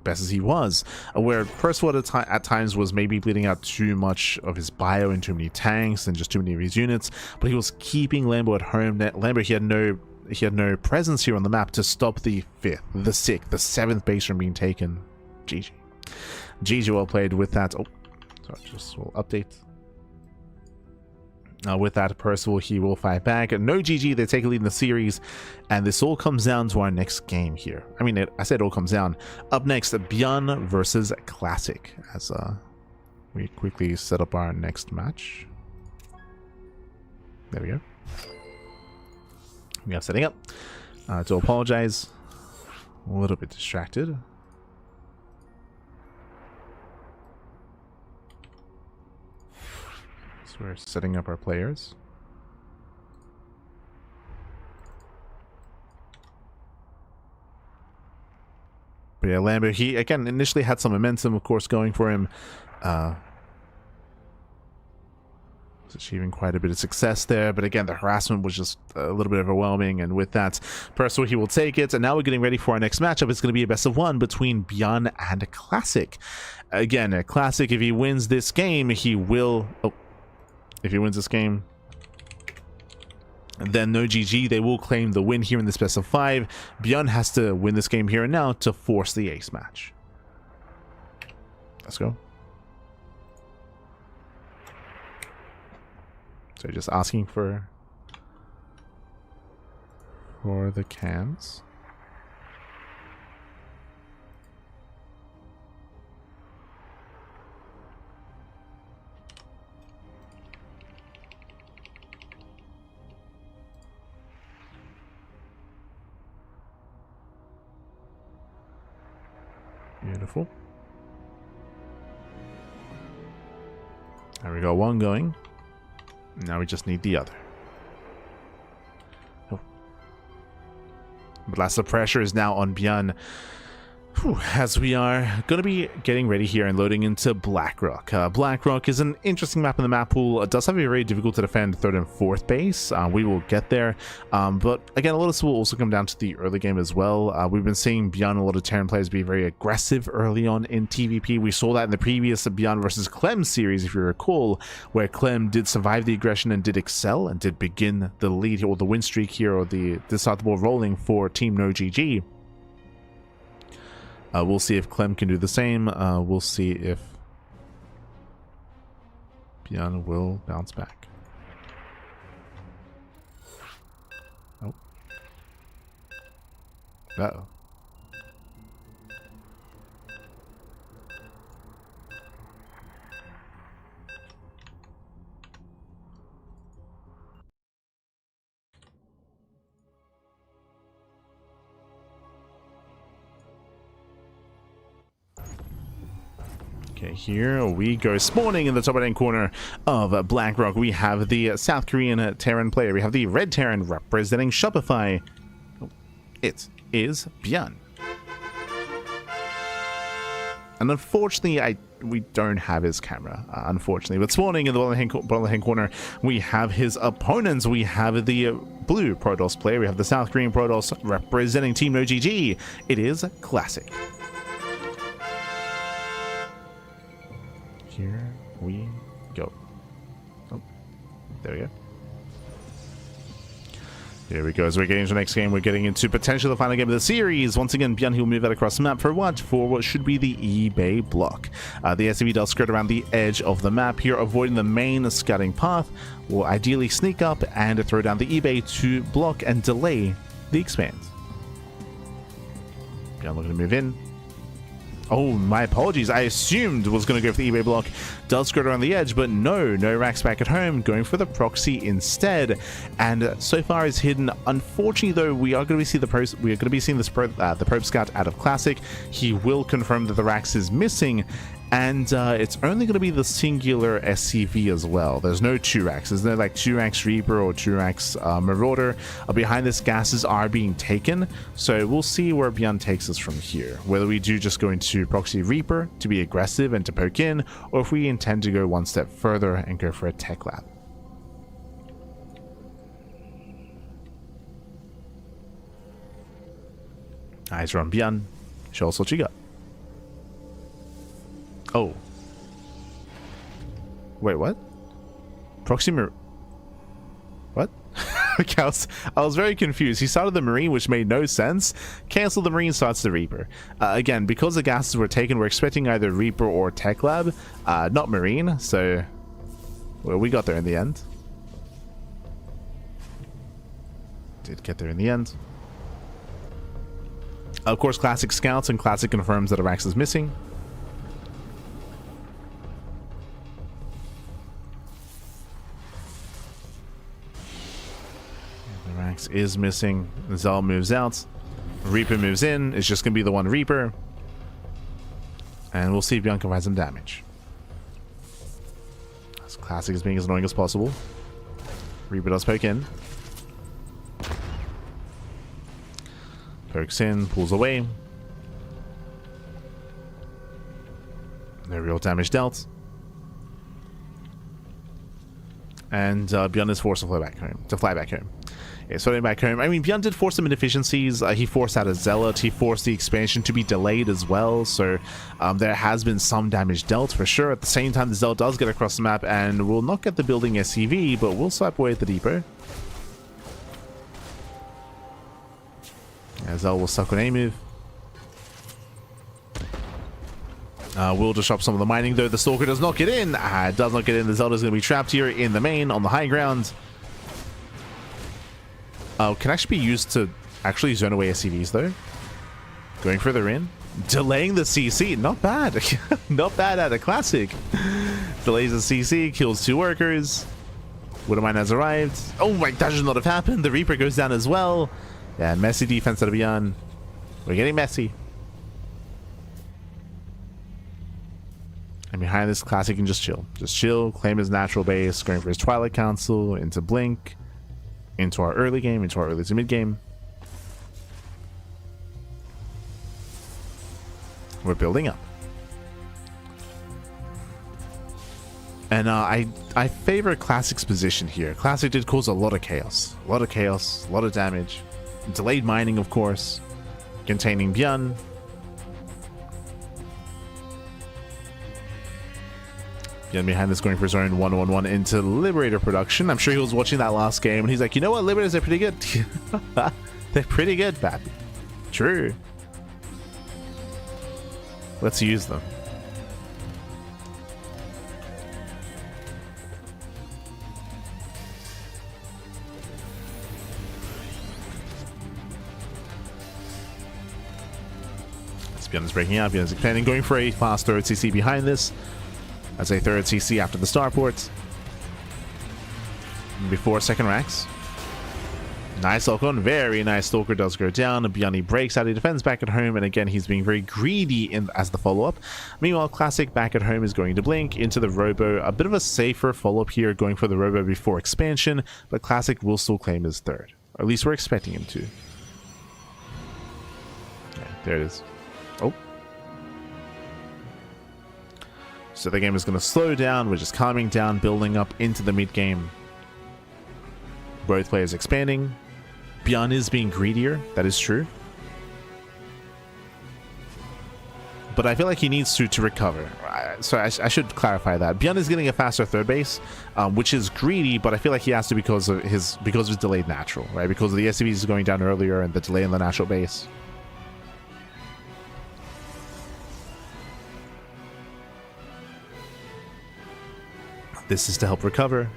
best as he was, where Percival at times was maybe bleeding out too much of his bio and too many tanks and just too many of his units, but he was keeping Lambo at home. Lambo, he had no presence here on the map to stop the 5th, the 6th, the 7th base from being taken. GG, well played with that. Oh, sorry, just will update. With that, Percival, he will fight back. No GG, they take a lead in the series, and this all comes down to our next game here. I mean, I said it all comes down. Up next, Bjorn versus Classic, as we quickly set up our next match. There we go. We have setting up. To apologize, a little bit distracted. We're setting up our players. But yeah, Lambo, he, again, initially had some momentum, of course, going for him. Was achieving quite a bit of success there, but again, the harassment was just a little bit overwhelming, and with that, personally, he will take it. And now we're getting ready for our next matchup. It's going to be a best of one between Bjorn and Classic. Again, Classic, if he wins this game, he will... Oh, if he wins this game, then no GG. They will claim the win here in this best of 5. Bjorn has to win this game here and now to force the ace match. Let's go. So just asking for the cans. Beautiful. There we go, one going. Now we just need the other. Oh. But lots of pressure is now on Bjorn. As we are going to be getting ready here and loading into Blackrock. Blackrock is an interesting map in the map pool. It does have a very difficult to defend 3rd and 4th base. We will get there. But again, a lot of this will also come down to the early game as well. We've been seeing Bjorn, a lot of Terran players, be very aggressive early on in TVP. We saw that in the previous Bjorn versus Clem series, if you recall, where Clem did survive the aggression and did excel and did begin the lead or the win streak here, or did start the ball rolling for Team No GG. We'll see if Clem can do the same. We'll see if Bjorn will bounce back. Oh. Uh-oh. Okay, here we go. Spawning in the top right-hand corner of Blackrock, we have the South Korean Terran player. We have the red Terran representing Shopify. It is Bjorn. And unfortunately, we don't have his camera, unfortunately. But spawning in the bottom hand corner, we have his opponents. We have the blue Protoss player. We have the South Korean Protoss representing Team No GG. It is Classic. Here we go. Oh, there we go. Here we go. As we're getting into the next game, we're getting into potentially the final game of the series. Once again, Bjorn, he'll move that across the map for what? For what should be the eBay block. The SCV does skirt around the edge of the map here, avoiding the main scouting path. Will ideally sneak up and throw down the eBay to block and delay the expand. Bjorn looking to move in. Oh, my apologies. I assumed was going to go for the eBay block. Does skirt around the edge, but no racks back at home. Going for the proxy instead. And so far is hidden. Unfortunately, though, we are going to be seeing the probe scout out of Classic. He will confirm that the racks is missing. And it's only going to be the singular SCV as well. There's no 2 racks. There's no like 2 racks Reaper or 2 racks Marauder. Behind this, gases are being taken. So we'll see where Bjorn takes us from here. Whether we do just go into proxy Reaper to be aggressive and to poke in, or if we intend to go one step further and go for a tech lab. Eyes are on Bjorn. Show us what you got. Oh. Wait, what? Proxy what? I was very confused. He started the Marine, which made no sense. Cancel the Marine, starts the Reaper. Again, because the gases were taken, we're expecting either Reaper or Tech Lab, not Marine, so... Well, we got there in the end. Did get there in the end. Of course, Classic scouts, and Classic confirms that a Rax is missing. Is missing. Zal moves out. Reaper moves in. It's just going to be the one Reaper. And we'll see if Bjorn provides some damage. As Classic is being as annoying as possible. Reaper does poke in. Pokes in, pulls away. No real damage dealt. And Beyond is forced to fly back home. Yeah, so back home. I mean, Beyond did force some inefficiencies. He forced out a Zealot. He forced the expansion to be delayed as well. So there has been some damage dealt for sure. At the same time, the Zealot does get across the map and will not get the building SCV, but will swipe away at the depot. Yeah, Zealot will suck on a move. Will disrupt some of the mining, though. The Stalker does not get in. Does not get in. The Zealot is going to be trapped here in the main on the high ground. Can actually be used to actually zone away SCVs, though. Going further in. Delaying the CC. Not bad. Not bad at a classic. Delays the CC. Kills 2 workers. Widowmine has arrived. Oh my, that should not have happened. The Reaper goes down as well. Yeah, messy defense out of Beyond. We're getting messy. And behind this, Classic can just chill. Just chill, claim his natural base, going for his Twilight Council, into Blink, into our early game, into our early to mid game. We're building up. And I favor Classic's position here. Classic did cause a lot of chaos. A lot of chaos, a lot of damage. Delayed mining, of course. Containing Beyond. Beyond behind this, going for his own 1-1-1 into Liberator production. I'm sure he was watching that last game and he's like, you know what, Liberators are pretty good. They're pretty good, Pat. True. Let's use them. Beyond is breaking out. Beyond is expanding, going for a fast third CC behind this. As a third CC after the starport. Before second racks. Nice lock on. Very nice. Stalker does go down. Beyond breaks out. He defends back at home. And again, he's being very greedy as the follow-up. Meanwhile, Classic back at home is going to Blink into the Robo. A bit of a safer follow-up here, going for the Robo before expansion. But Classic will still claim his third. Or at least we're expecting him to. Yeah, there it is. Oh. So the game is going to slow down. We're just calming down, building up into the mid game. Both players expanding. Beyond is being greedier. That is true. But I feel like he needs to recover. So I should clarify that. Beyond is getting a faster third base, which is greedy, but I feel like he has to because of his delayed natural, right? Because of the SCVs going down earlier and the delay in the natural base. This is to help recover.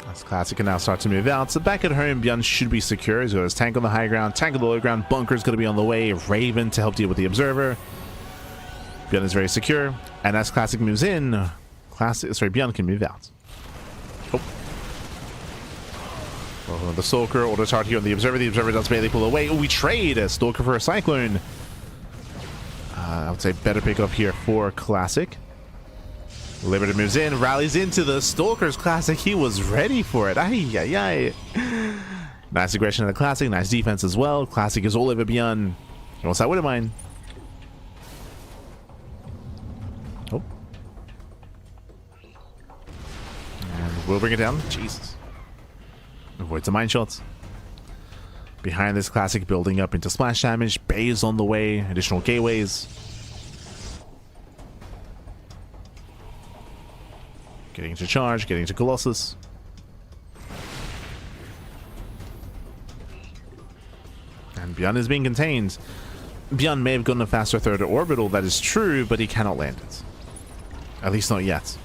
As Classic can now start to move out. So back at home, Beyond should be secure. He's got his tank on the high ground, tank on the low ground, bunker's going to be on the way, Raven to help deal with the Observer. Beyond is very secure. And as Classic moves in, Beyond can move out. Oh, the Stalker, auto target here on the Observer. The Observer does barely pull away. Oh, we trade a Stalker for a Cyclone. I would say better pick up here for Classic. Liberator moves in, rallies into the Stalker's Classic. He was ready for it. Ay, ay, ay. Nice aggression in the Classic. Nice defense as well. Classic is all over Beyond. He wants that Widowmine. Oh. And we'll bring it down. Jesus. Avoids the mine shots. Behind this, Classic building up into splash damage. Bays on the way. Additional gateways. Getting into charge. Getting into Colossus. And Beyond is being contained. Beyond may have gotten a faster third orbital. That is true, but he cannot land it. At least not yet.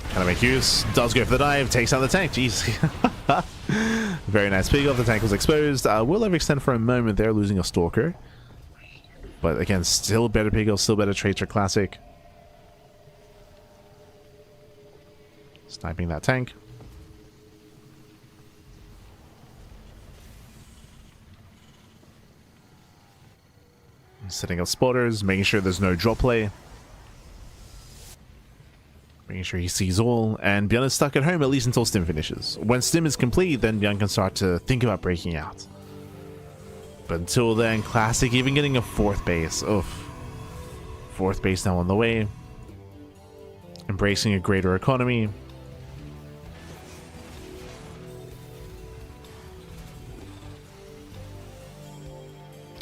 Kind of make use. Does go for the dive. Takes out the tank. Jeez. Very nice pick off. The tank was exposed. Will overextend for a moment there, losing a Stalker. But again, still better pick off. Still better trades for Classic. Sniping that tank. Setting up spotters, making sure there's no drop play. Making sure he sees all, and Bjorn is stuck at home at least until Stim finishes. When Stim is complete, then Bjorn can start to think about breaking out. But until then, Classic even getting a 4th base. Oof. 4th base now on the way. Embracing a greater economy.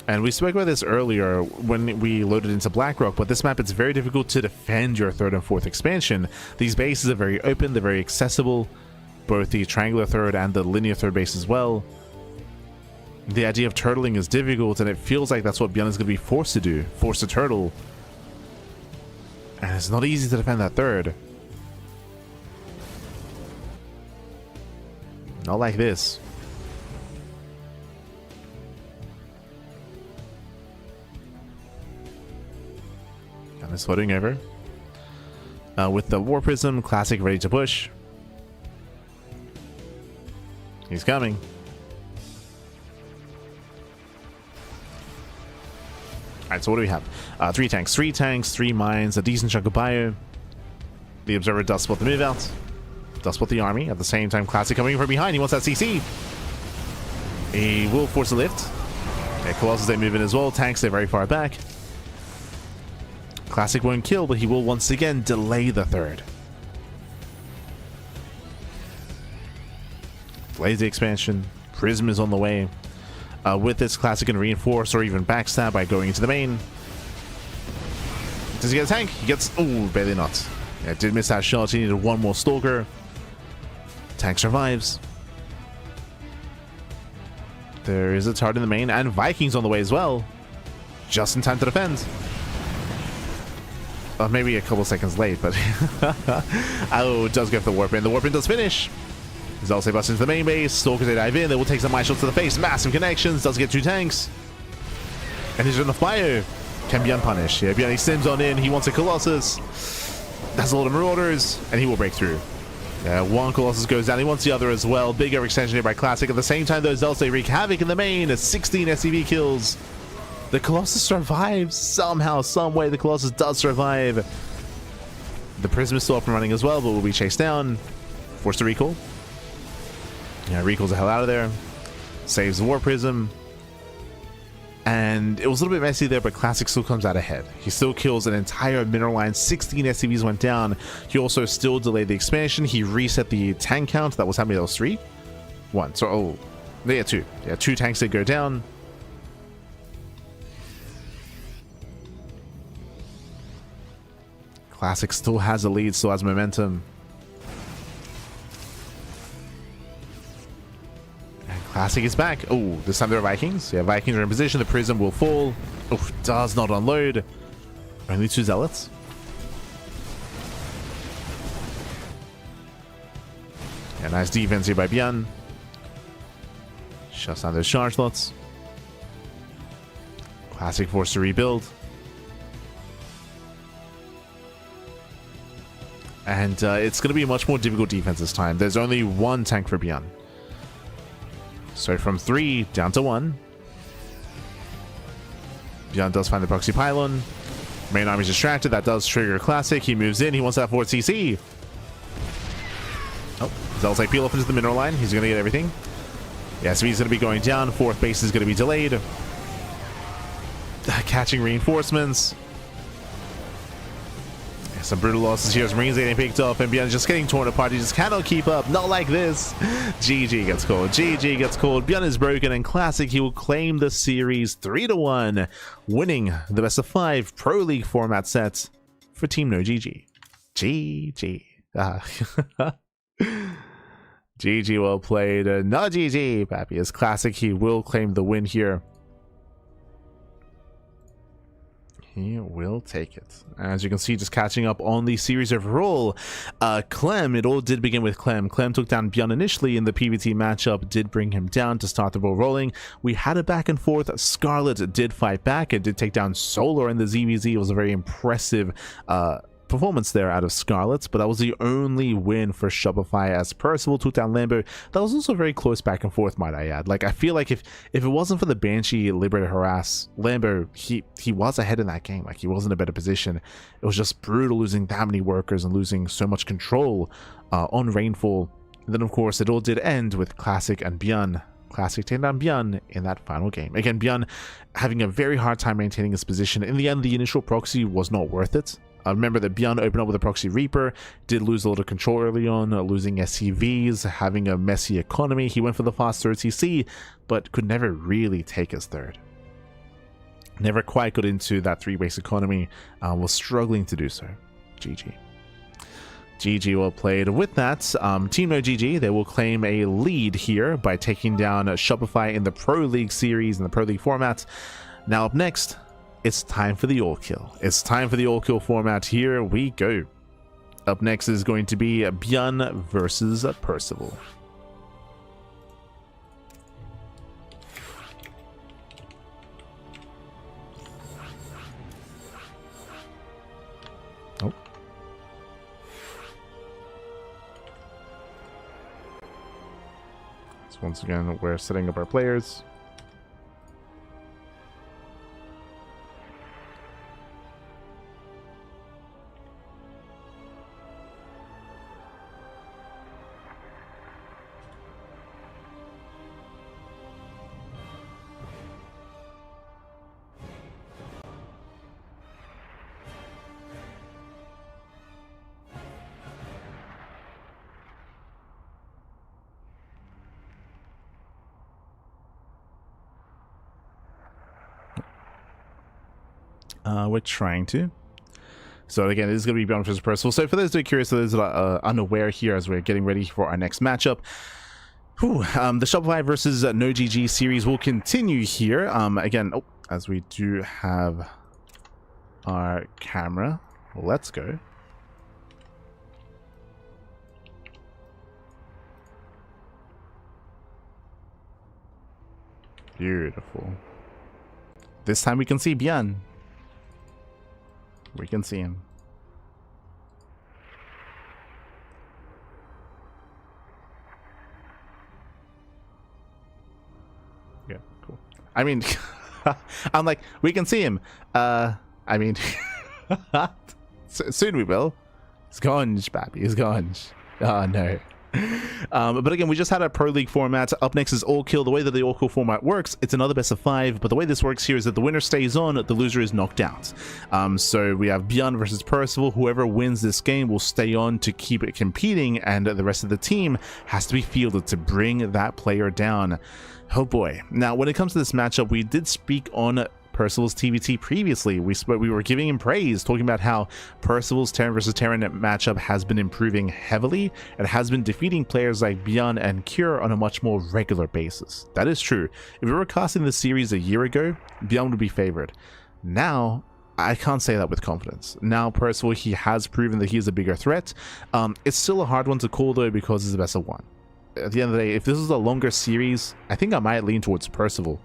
And we spoke about this earlier when we loaded into Blackrock, but this map, it's very difficult to defend your 3rd and 4th expansion. These bases are very open, they're very accessible, both the triangular 3rd and the linear 3rd base as well. The idea of turtling is difficult, and it feels like that's what Bjorn is going to be forced to do, forced to turtle. And it's not easy to defend that 3rd. Not like this. Is floating over with the War Prism. Classic ready to push. He's coming. Alright, so what do we have? 3 tanks, 3 mines, a decent chunk of bio. The Observer does spot the move out, does spot the army. At the same time, Classic coming from behind. He wants that CC. He will force a lift. Yeah, Colossus, they move in as well. Tanks, they're very far back. Classic won't kill, but he will once again delay the 3rd. Delays the expansion. Prism is on the way. With this, Classic can reinforce or even backstab by going into the main. Does he get a tank? He gets... Oh, barely not. Yeah, did miss that shot. He needed one more Stalker. Tank survives. There is a turret in the main, and Vikings on the way as well. Just in time to defend. Maybe a couple seconds late, but oh, does go for the Warpin. The Warpin does finish. Zalse busts into the main base. Stalkers, they dive in. They will take some ice shots to the face. Massive connections. Does get 2 tanks. And he's enough bio. Can Bjorn punish? Yeah, Bjorn, he sims on in. He wants a Colossus. That's a lot of Marauders, and he will break through. Yeah, 1 Colossus goes down. He wants the other as well. Big overextension here by Classic. At the same time, though, Zalse wreak havoc in the main. 16 SCV kills. The Colossus survives somehow, some way. The Colossus does survive. The Prism is still up and running as well, but will be chased down. Forced to recall. Yeah, recalls the hell out of there. Saves the War Prism. And it was a little bit messy there, but Classic still comes out ahead. He still kills an entire mineral line. 16 SCVs went down. He also still delayed the expansion. He reset the tank count. That was how many? That was 3? 1. So, oh, yeah, 2. Yeah, 2 tanks that go down. Classic still has a lead, still has momentum. And Classic is back. Oh, this time there are Vikings. Yeah, Vikings are in position. The Prism will fall. Oh, does not unload. Only 2 Zealots. Yeah, nice defense here by Bjorn. Shuts down those charge slots. Classic forced to rebuild. And it's going to be a much more difficult defense this time. There's only 1 tank for Bjorn. So from 3 down to 1. Bjorn does find the proxy pylon. Main army's distracted. That does trigger Classic. He moves in. He wants that forward CC. Oh, Zalse peel off into the mineral line. He's going to get everything. Yeah, so he's going to be going down. 4th base is going to be delayed. Catching reinforcements. Some brutal losses here as Marines getting picked up, and Bjorn just getting torn apart. He just cannot keep up. Not like this. GG gets called. GG gets called. Bjorn is broken, and Classic, he will claim the series 3-1, winning the best of 5 Pro League format set for Team No GG. GG. GG, well played. No GG. Pappy is Classic. He will claim the win here. He will take it. As you can see, just catching up on the series overall. Clem, it all did begin with Clem. Clem took down Bjorn initially in the PvT matchup, did bring him down to start the ball rolling. We had a back and forth. Scarlet did fight back. It did take down Solar in the ZVZ. It was a very impressive performance there out of Scarlet, but that was the only win for Shopify as Percival took down Lambo. That was also very close back and forth, might I add. Like, I feel like if it wasn't for the Banshee Liberator harass, Lambo, he was ahead in that game. Like, he was in a better position. It was just brutal losing that many workers and losing so much control on Rainfall. And then, of course, it all did end with Classic and Bjorn. Classic taking down Bjorn in that final game. Again, Bjorn having a very hard time maintaining his position. In the end, the initial proxy was not worth it. Remember that Bjorn opened up with a proxy Reaper, did lose a lot of control early on, losing SCVs, having a messy economy. He went for the fast third CC, but could never really take his third. Never quite got into that 3-base economy, was struggling to do so. GG. GG well played. With that, Team No GG, they will claim a lead here by taking down Shopify in the Pro League series, in the Pro League format. Now up next, it's time for the all-kill. It's time for the all-kill format. Here we go. Up next is going to be Bjorn versus Percival. Oh. So once again, we're setting up our players. We're trying to. So again, this is going to be Bjorn versus Percival. So for those that are curious, for those that are unaware here as we're getting ready for our next matchup, the Shopify versus No GG series will continue here. Again, as we do have our camera, let's go. Beautiful. This time we can see Bjorn. We can see him. Yeah, cool. I mean, I'm like, we can see him. I mean, soon we will. It's gone, baby. It's gone. Oh, no. But again, we just had a Pro League format. Up next is All Kill. The way that the All Kill format works, it's another best of 5, but the way this works here is that the winner stays on, the loser is knocked out. So we have Bjorn versus Percival. Whoever wins this game will stay on to keep it competing, and the rest of the team has to be fielded to bring that player down. Oh boy. Now, when it comes to this matchup, we did speak on Percival's TVT previously. We were giving him praise, talking about how Percival's Terran versus Terran matchup has been improving heavily and has been defeating players like Bjorn and Cure on a much more regular basis. That is true. If we were casting the series a year ago, Bjorn would be favored. Now, I can't say that with confidence. Now, Percival, he has proven that he is a bigger threat. It's still a hard one to call though, because it's the best of 1. At the end of the day, if this is a longer series, I think I might lean towards Percival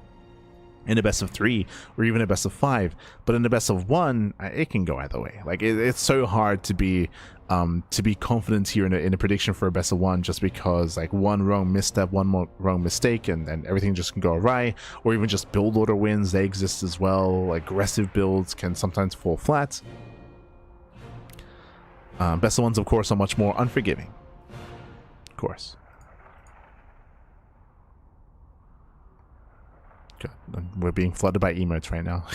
in a best of 3 or even a best of 5, but in a best of 1, it can go either way. Like it's so hard to be confident here in a prediction for a best of 1, just because like one wrong misstep, one more wrong mistake, and everything just can go awry. Or even just build order wins, they exist as well. Aggressive builds can sometimes fall flat. Best of 1s, of course, are much more unforgiving, of course. We're being flooded by emotes right now.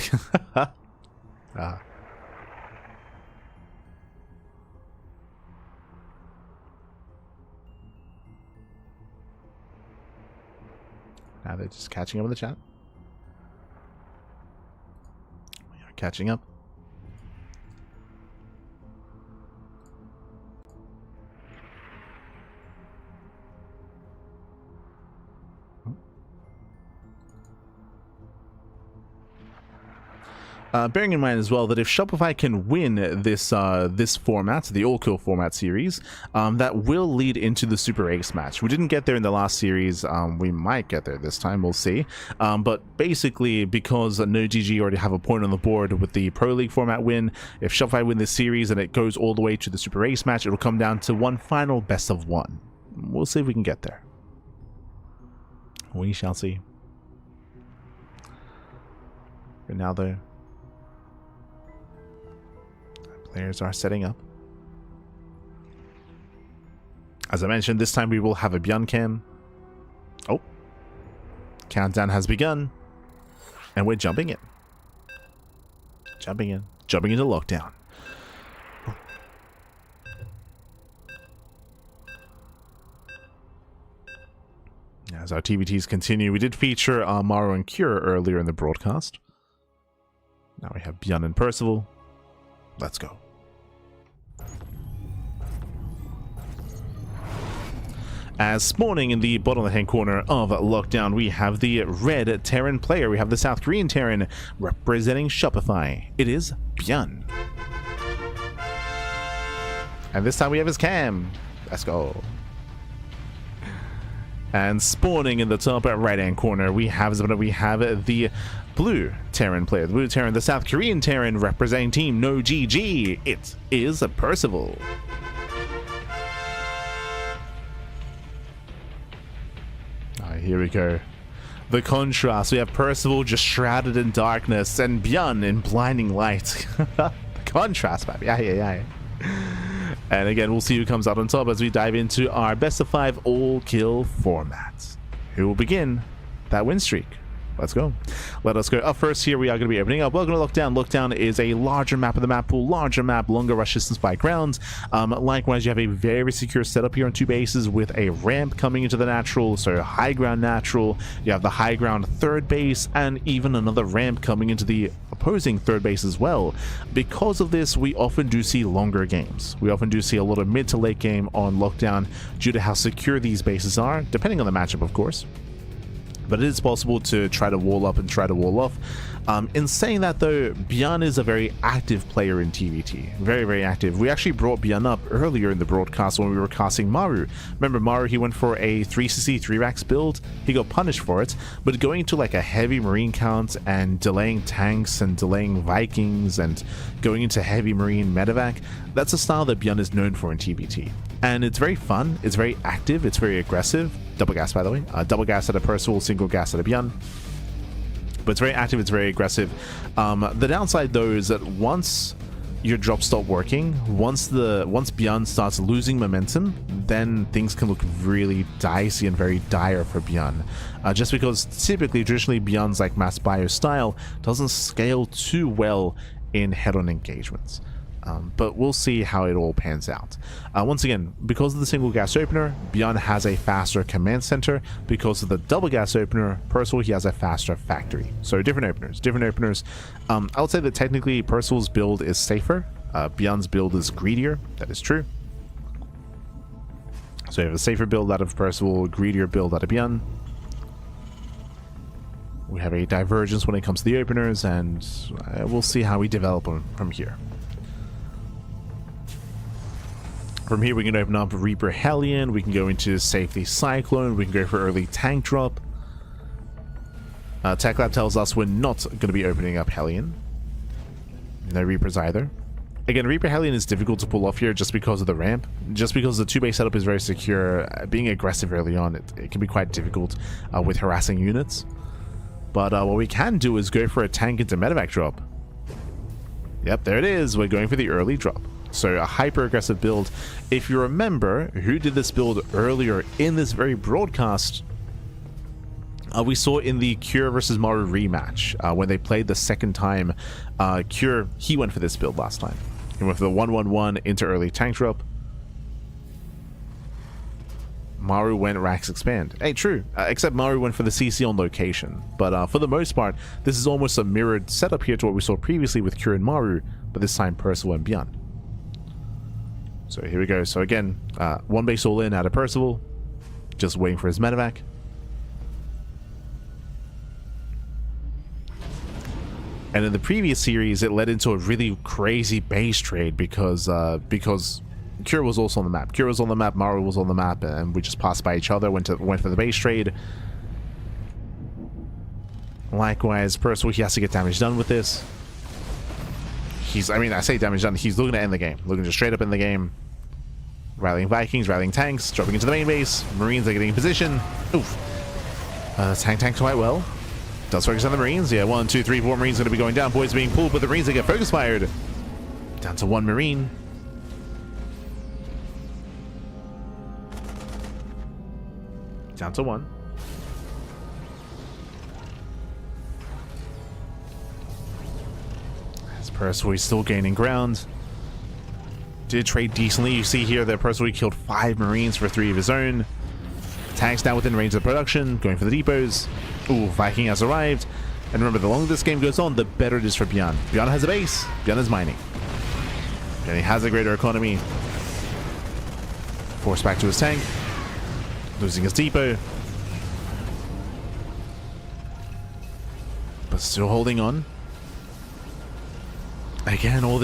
Now they're just catching up in the chat. We are catching up. Bearing in mind as well that if Shopify can win this format, the All Kill format series, that will lead into the Super Ace match. We didn't get there in the last series. We might get there this time. We'll see. But basically, because no GG already have a point on the board with the Pro League format win, if Shopify win this series and it goes all the way to the Super Ace match, it'll come down to one final best of one. We'll see if we can get there. We shall see. For now, though, players are setting up. As I mentioned, this time we will have a Bjorn cam. Oh. Countdown has begun. And we're jumping in. Jumping in. Jumping into lockdown. As our TVTs continue, we did feature Maru and Cure earlier in the broadcast. Now we have Bjorn and Percival. Let's go. As spawning in the bottom left-hand corner of Lockdown, we have the red Terran player. We have the South Korean Terran representing Shopify. It is Bjorn. And this time we have his cam. Let's go. And spawning in the top right-hand corner, we have the blue Terran player. The blue Terran, the South Korean Terran representing Team No GG. It is Percival. Here we go. The contrast. We have Percival just shrouded in darkness and Bjorn in blinding light. The contrast, baby. Yeah. And again, we'll see who comes out on top as we dive into our best of 5 all kill format. Who will begin that win streak? Let's go. Let us go. Up first here, we are going to be opening up. Welcome to Lockdown. Lockdown is a larger map of the map pool, larger map, longer rush distance by grounds. Likewise, you have a very secure setup here on 2 bases with a ramp coming into the natural, so high ground natural. You have the high ground 3rd base and even another ramp coming into the opposing 3rd base as well. Because of this, we often do see longer games. We often do see a lot of mid to late game on Lockdown due to how secure these bases are, depending on the matchup, of course. But it is possible to try to wall up and try to wall off. In saying that though, Bjorn is a very active player in TVT. Very, very active. We actually brought Bjorn up earlier in the broadcast when we were casting Maru. Remember Maru, he went for a 3cc 3-racks build. He got punished for it. But going to like a heavy marine count and delaying tanks and delaying Vikings and going into heavy marine medevac, that's a style that Bjorn is known for in TVT. And it's very fun, it's very active, it's very aggressive. Double gas, by the way. Double gas at a Percival, single gas at a Bjorn. But it's very active, it's very aggressive. The downside though is that once your drops stop working, once Bjorn starts losing momentum, then things can look really dicey and very dire for Bjorn. Just because typically, traditionally, Bjorn's like mass bio style doesn't scale too well in head-on engagements. But we'll see how it all pans out. Once again, because of the single gas opener, Bjorn has a faster command center. Because of the double gas opener, Percival, he has a faster factory. So different openers. I would say that technically Percival's build is safer. Bjorn's build is greedier. That is true. So you have a safer build out of Percival, greedier build out of Bjorn. We have a divergence when it comes to the openers, and we'll see how we develop from here. From here, we can open up Reaper Hellion, we can go into Safety Cyclone, we can go for early tank drop. Tech Lab tells us we're not going to be opening up Hellion. No Reapers either. Again, Reaper Hellion is difficult to pull off here just because of the ramp. Just because the 2-base setup is very secure, being aggressive early on, it can be quite difficult with harassing units. But what we can do is go for a tank into medevac drop. Yep, there it is. We're going for the early drop. So a hyper aggressive build. If you remember who did this build earlier in this very broadcast, we saw in the Cure versus Maru rematch when they played the second time. Cure, he went for this build last time. He went for the 1-1-1 into early tank drop. Maru went Rax Expand. Hey, true. Except Maru went for the CC on location. But for the most part, this is almost a mirrored setup here to what we saw previously with Cure and Maru, but this time Percival and Bjorn. So here we go. So again, 1 base all in out of Percival. Just waiting for his medevac. And in the previous series, it led into a really crazy base trade because Cure was also on the map. Cure was on the map, Maru was on the map, and we just passed by each other, went for the base trade. Likewise, Percival, he has to get damage done with this. I say damage done, he's looking to end the game. Looking to straight up end the game. Rallying Vikings, rallying tanks, dropping into the main base. Marines are getting in position. Oof. Tanks quite well. Does focus on the Marines. Yeah, 1, 2, 3, 4 Marines going to be going down. Boys being pulled, but the Marines, they get focus fired. Down to 1 Marine. Down to 1. As Percival is still gaining ground. Did trade decently. You see here that Percival killed 5 Marines for 3 of his own. Tanks now within range of production, going for the depots. Ooh, Viking has arrived. And remember, the longer this game goes on, the better it is for Bjorn. Bjorn has a base. Bjorn is mining. And he has a greater economy. Forced back to his tank. Losing his depot. But still holding on. Again, all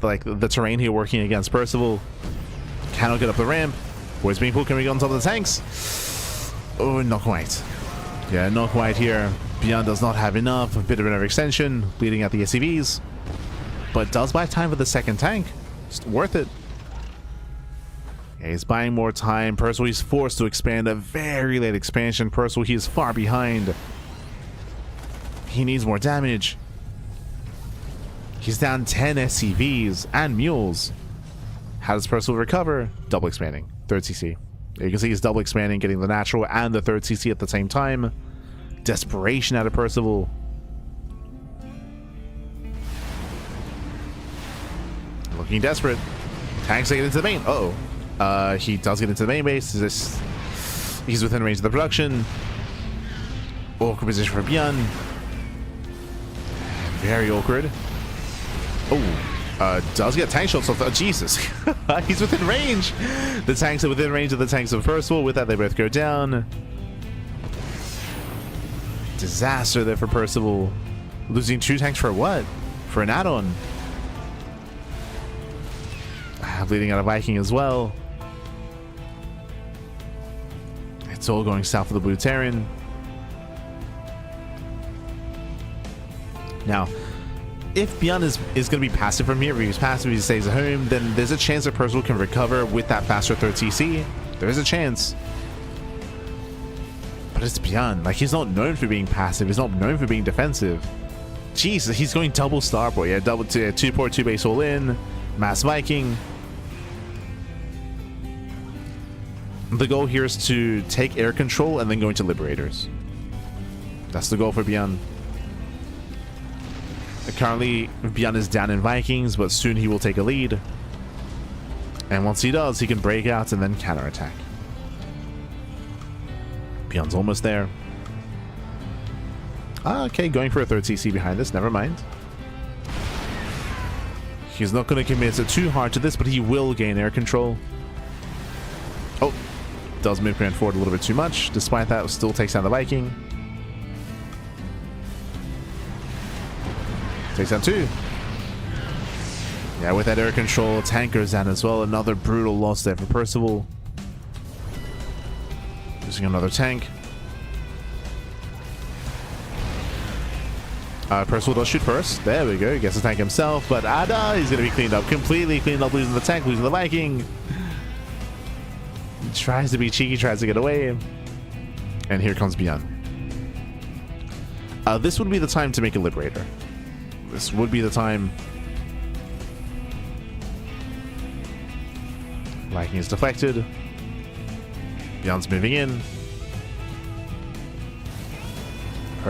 like the terrain here working against Percival. Cannot get up the ramp. Boys being pulled, can we get on top of the tanks? Oh, not quite. Yeah, not quite here. Bjorn does not have enough. A bit of an overextension, bleeding out the SCVs. But does buy time for the second tank. It's worth it. Yeah, he's buying more time. Percival, he's forced to expand. A very late expansion. Percival, he is far behind. He needs more damage. He's down 10 SCVs and mules. How does Percival recover? Double expanding. 3rd CC. You can see he's double expanding, getting the natural and the 3rd CC at the same time. Desperation out of Percival. Looking desperate. Tanks get into the main. Uh-oh. He does get into the main base. He's within range of the production. Awkward position for Bjorn. Very awkward. Oh, does get tank shots off. Jesus. He's within range. The tanks are within range of the tanks of Percival. With that, they both go down. Disaster there for Percival. Losing 2 tanks for what? For an add-on. Bleeding out a Viking as well. It's all going south of the Blue Terran. Now, if Bjorn is going to be passive from here, if he's passive, he stays at home, then there's a chance that Percival can recover with that faster 3rd CC. There is a chance. But it's Bjorn. Like, he's not known for being passive. He's not known for being defensive. Jesus, he's going double starport. Yeah, double 2 port, 2 base all in. Mass Viking. The goal here is to take air control and then go into Liberators. That's the goal for Bjorn. Currently, Bjorn is down in Vikings, but soon he will take a lead. And once he does, he can break out and then counterattack. Bjorn's almost there. Okay, going for a 3rd CC behind this. Never mind. He's not going to commit too hard to this, but he will gain air control. Oh, does move command forward a little bit too much. Despite that, still takes down the Viking. Takes down 2. Yeah, with that air control, tank goes down as well. Another brutal loss there for Percival. Using another tank. Percival does shoot first. There we go. Gets the tank himself, but he's going to be cleaned up. Completely cleaned up, losing the tank, losing the Viking. He tries to be cheeky, tries to get away. And here comes Bjorn. This would be the time to make a Liberator. This would be the time. Viking is deflected. Bjorn's moving in.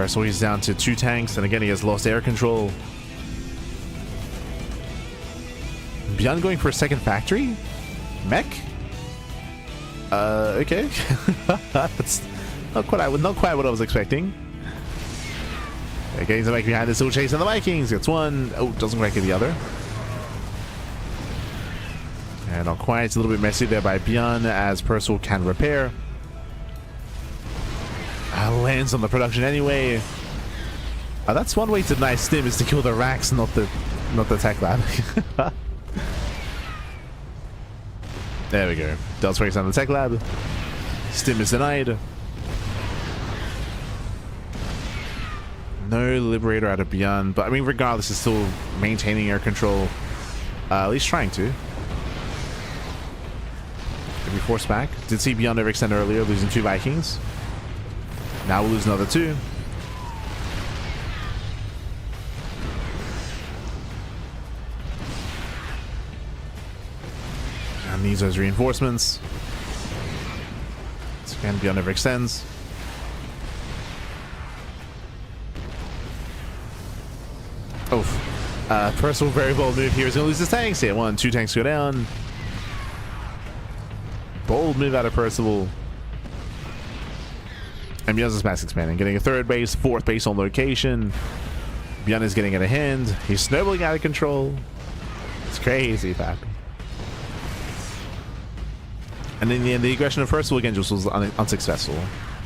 So he's down to 2 tanks, and again he has lost air control. Bjorn going for a second factory? Mech? Okay. That's not quite what I was expecting. Getting the Viking behind, still chasing the Vikings. Gets 1. Oh, doesn't quite get the other. And not quite. It's a little bit messy there by Bjorn as Percival can repair. Lands on the production anyway. That's one way to deny Stim, is to kill the racks, not the tech lab. There we go. Does focus on the tech lab. Stim is denied. No Liberator out of Beyond, but I mean, regardless, it's still maintaining air control. At least trying to. Can we force back? Did see Beyond overextend earlier, losing 2 Vikings. Now we'll lose another 2. And needs those reinforcements. So again, Beyond overextends. Oh, Percival, very bold move here. He's going to lose his tanks here. 1, 2 tanks go down. Bold move out of Percival. And Beyond is mass expanding, getting a 3rd base, 4th base on location. Beyond is getting out of hand. He's snowballing out of control. It's crazy, Pappy. And in the end, the aggression of Percival again just was unsuccessful.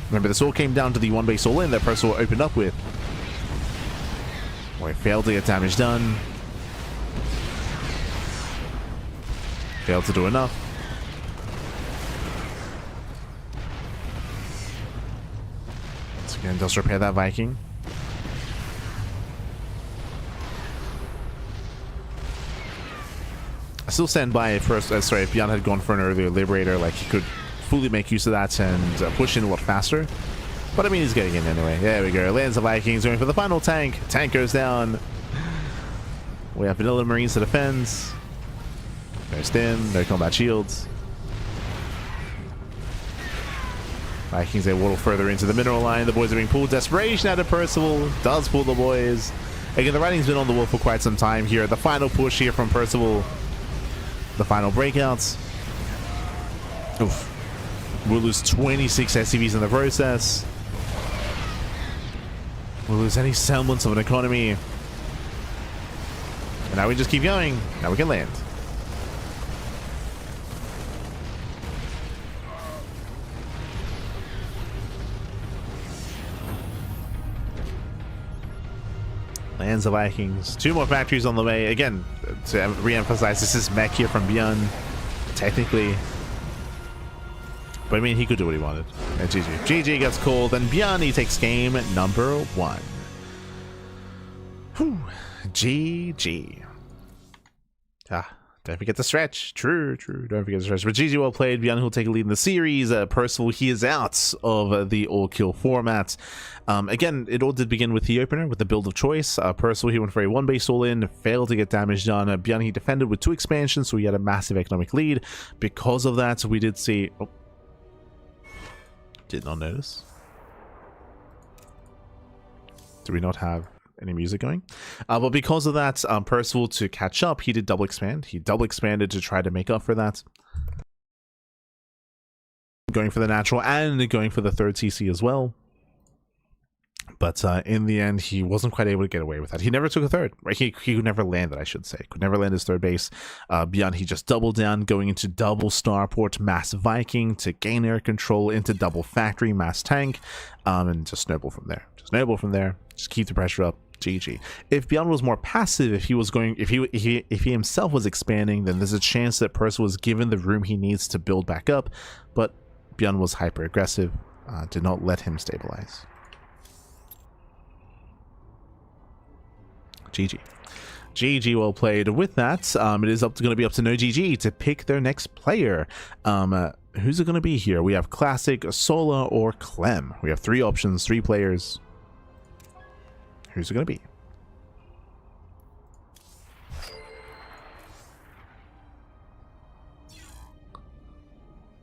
Remember, this all came down to the 1 base all-in that Percival opened up with. Boy, failed to get damage done. Failed to do enough. So again, just repair that Viking. I still stand by first. Sorry, if Beyond had gone for an earlier Liberator, like, he could fully make use of that and push in a lot faster. But I mean, he's getting in anyway. There we go. Lands the Vikings, going for the final tank. Tank goes down. We have Vanilla Marines to defend. No Stim, no combat shields. Vikings, they waddle further into the mineral line. The boys are being pulled. Desperation out of Percival. Does pull the boys. Again, the writing's been on the wall for quite some time here. The final push here from Percival. The final breakouts. Oof. We'll lose 26 SCVs in the process. We'll lose any semblance of an economy. And now we just keep going. Now we can land. Lands the Vikings. 2 more factories on the way. Again, to re-emphasize, this is mech here from Beyond, technically. But I mean, he could do what he wanted. And GG. GG gets called, and Beyond, he takes game number 1. Whew. GG. Don't forget the stretch. True. Don't forget the stretch. But GG, well played. Beyond, who'll take a lead in the series. Percival, he is out of the all-kill format. Again, it all did begin with the opener, with the build of choice. Percival, he went for a 1-base all-in, failed to get damage done. Beyond, he defended with 2 expansions, so he had a massive economic lead. Because of that, we did see... Oh. Did not notice. Do we not have any music going? But because of that, Percival, to catch up, he did double expand. He double expanded to try to make up for that. Going for the natural and going for the 3rd CC as well. But in the end, he wasn't quite able to get away with that. He never took a 3rd, right? He could never land it, I should say. Could never land his 3rd base. Beyond, he just doubled down, going into double starport, mass Viking to gain air control, into double factory, mass tank, and just snowball from there. Just keep the pressure up. GG. If Beyond was more passive, if he himself was expanding, then there's a chance that Percival was given the room he needs to build back up. But Beyond was hyper aggressive, did not let him stabilize. GG. GG, well played. With that, it is going to be up to No GG to pick their next player. Who's it going to be here? We have Classic, Solar, or Clem. We have 3 options, 3 players. Who's it going to be?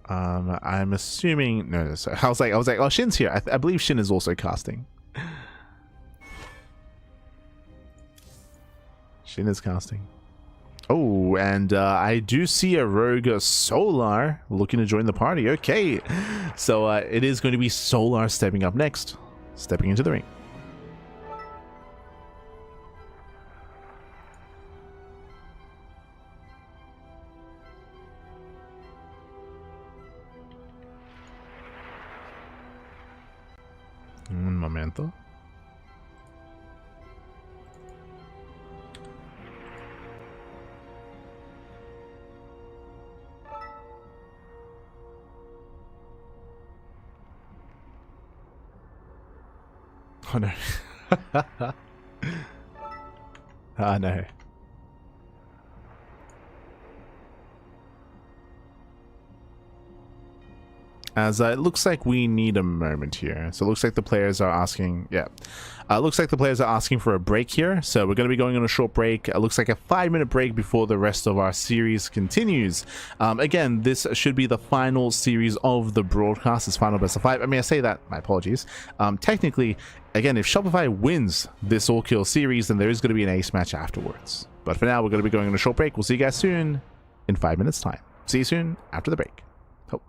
I'm assuming... No, sorry. I was like, oh, Shin's here. I believe Shin is also casting. Shin is casting. Oh, and I do see a rogue Solar looking to join the party. Okay, so it is going to be Solar stepping up next, stepping into the ring. Un momento. Oh no. Oh no. As it looks like we need a moment here. So it looks like the players are asking, looks like the players are asking for a break here. So we're going to be going on a short break. It looks like a 5-minute break before the rest of our series continues. Again, this should be the final series of the broadcast. It's final best of 5. I mean, I say that, my apologies. Technically, again, if Shopify wins this all kill series, then there is going to be an ace match afterwards. But for now, we're going to be going on a short break. We'll see you guys soon in 5 minutes time. See you soon after the break. Hope.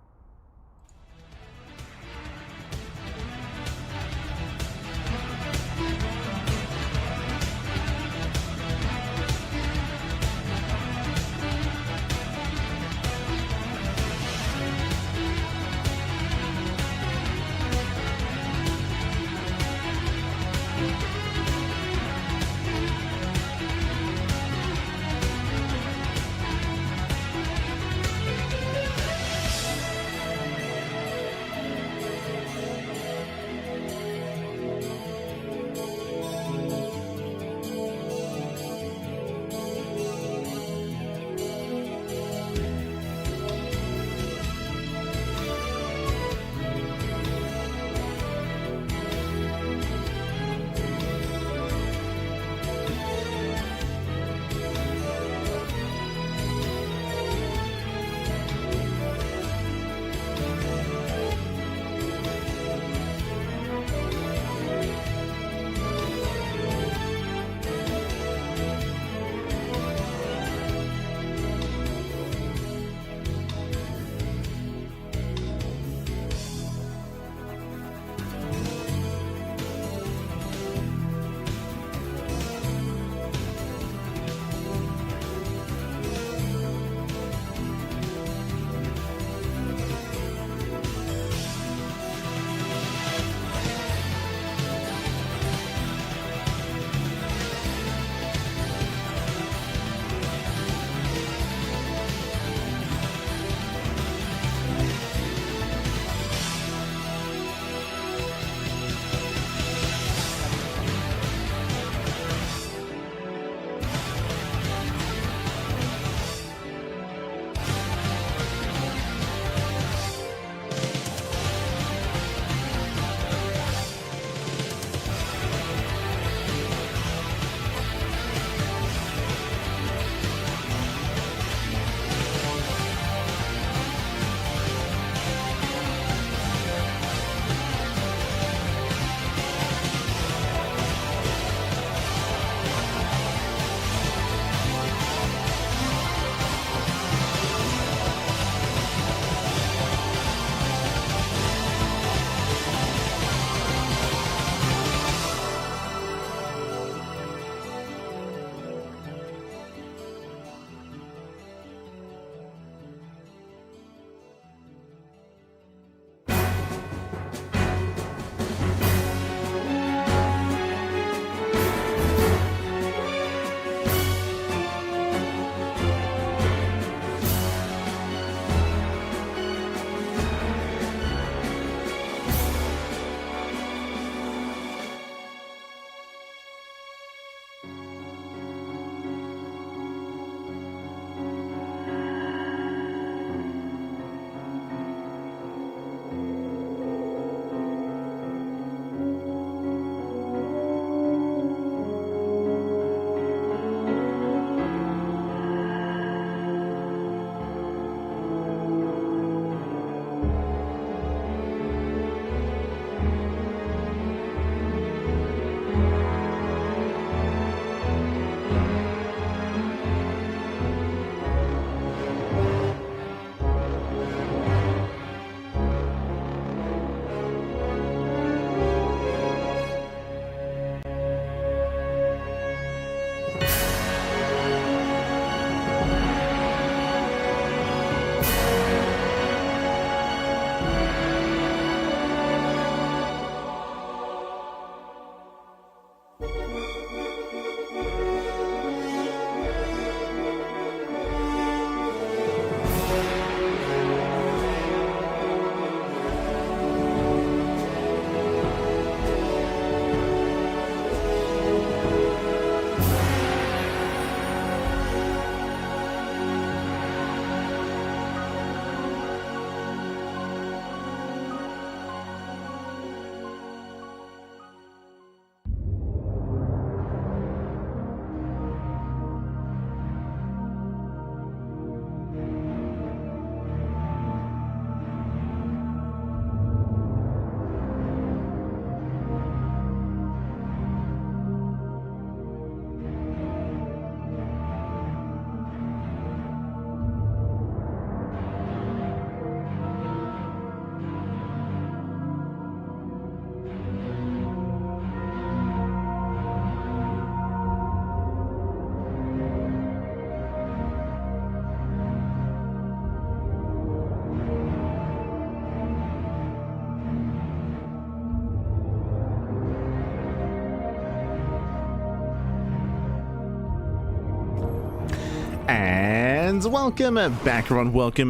And welcome back, everyone. Welcome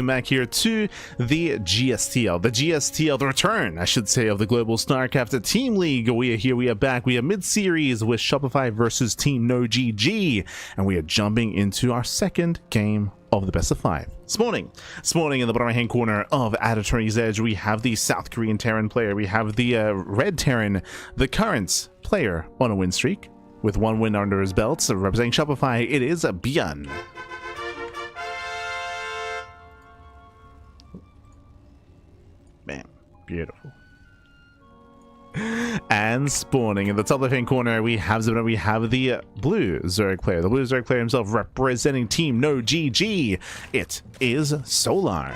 back here to the GSTL. The GSTL, the return, I should say, of the Global StarCraft Team League. We are back. We are mid-series with Shopify versus Team NoGG, and we are jumping into our second game of the best of 5. This morning in the bottom right hand corner of Attorney's Edge, we have the South Korean Terran player. We have the Red Terran, the current player on a win streak with 1 win under his belt. So representing Shopify, it is Bjorn. Man, beautiful. And spawning in the top left hand corner, we have the blue Zerg player. The blue Zerg player himself representing Team NoGG. It is Solar.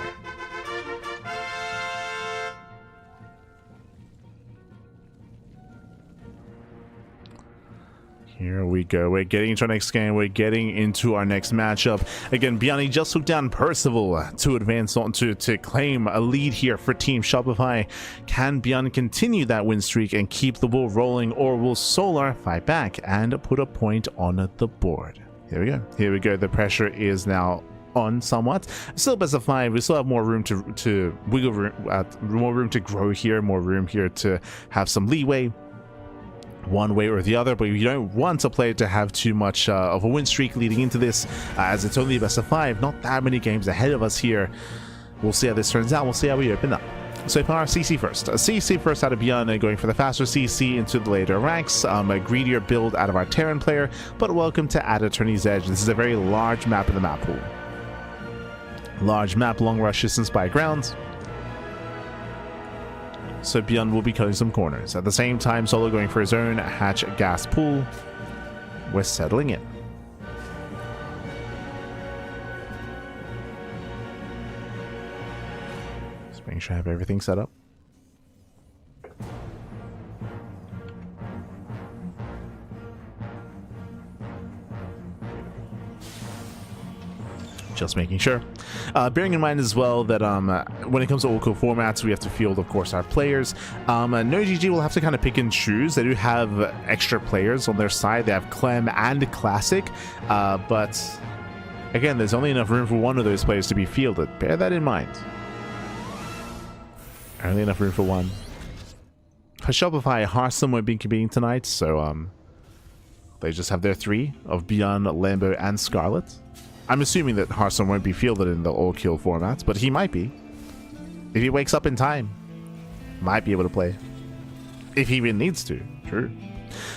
Here we go. We're getting into our next game. We're getting into our next matchup. Again, Bjorn just took down Percival to advance on to claim a lead here for Team Shopify. Can Bjorn continue that win streak and keep the ball rolling, or will Solar fight back and put a point on the board? Here we go. Here we go. The pressure is now on somewhat. Still best of 5. We still have more room to wiggle room, more room to grow here, more room here to have some leeway one way or the other, but you don't want a player to have too much of a win streak leading into this, as it's only a best of 5. Not that many games ahead of us here. We'll see how this turns out. We'll see how we open up. So far, CC first. CC first out of Bjorn, going for the faster CC into the later ranks. A greedier build out of our Terran player, but welcome to Attorney's Edge. This is a very large map in the map pool. Large map, long rushes, and spy grounds. So Bjorn will be cutting some corners. At the same time, Solo going for his own hatch gas pool. We're settling in. Just making sure I have everything set up. Just making sure. Bearing in mind as well that when it comes to all core formats, we have to field, of course, our players. NoGG will have to kind of pick and choose. They do have extra players on their side. They have Clem and Classic, but again, there's only enough room for one of those players to be fielded. Bear that in mind. Only enough room for one. For Shopify, Hearthstone won't be competing tonight, so they just have their 3 of Bjorn, Lambo, and Scarlet. I'm assuming that Hearthstone won't be fielded in the all-kill formats, but he might be. If he wakes up in time, might be able to play. If he even needs to. True.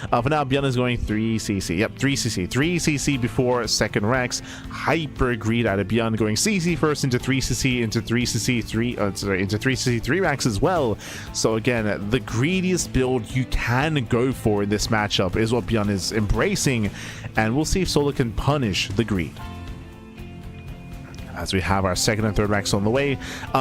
For now, Bjorn is going 3CC. Yep, 3CC. 3CC before second Rex. Hyper greed out of Bjorn, going CC first into 3CC, into 3CC, into 3CC 3 Rex as well. So again, the greediest build you can go for in this matchup is what Bjorn is embracing, and we'll see if Solar can punish the greed. As we have our second and third racks on the way.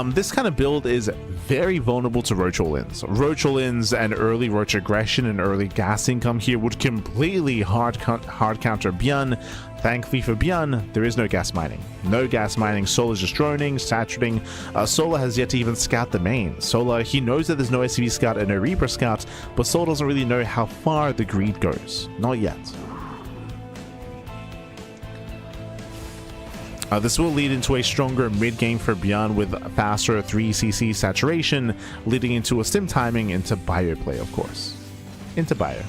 This kind of build is very vulnerable to roach all-ins. Roach all-ins and early roach aggression and early gas income here would completely hard counter Bjorn. Thankfully for Bjorn, there is no gas mining. No gas mining. Solar's just droning, saturating. Solar has yet to even scout the main. Solar, he knows that there's no SCV scout and no Reaper scout, but Solar doesn't really know how far the greed goes. Not yet. This will lead into a stronger mid-game for Bjorn with faster 3CC saturation, leading into a stim timing into bio play, of course. Into bio.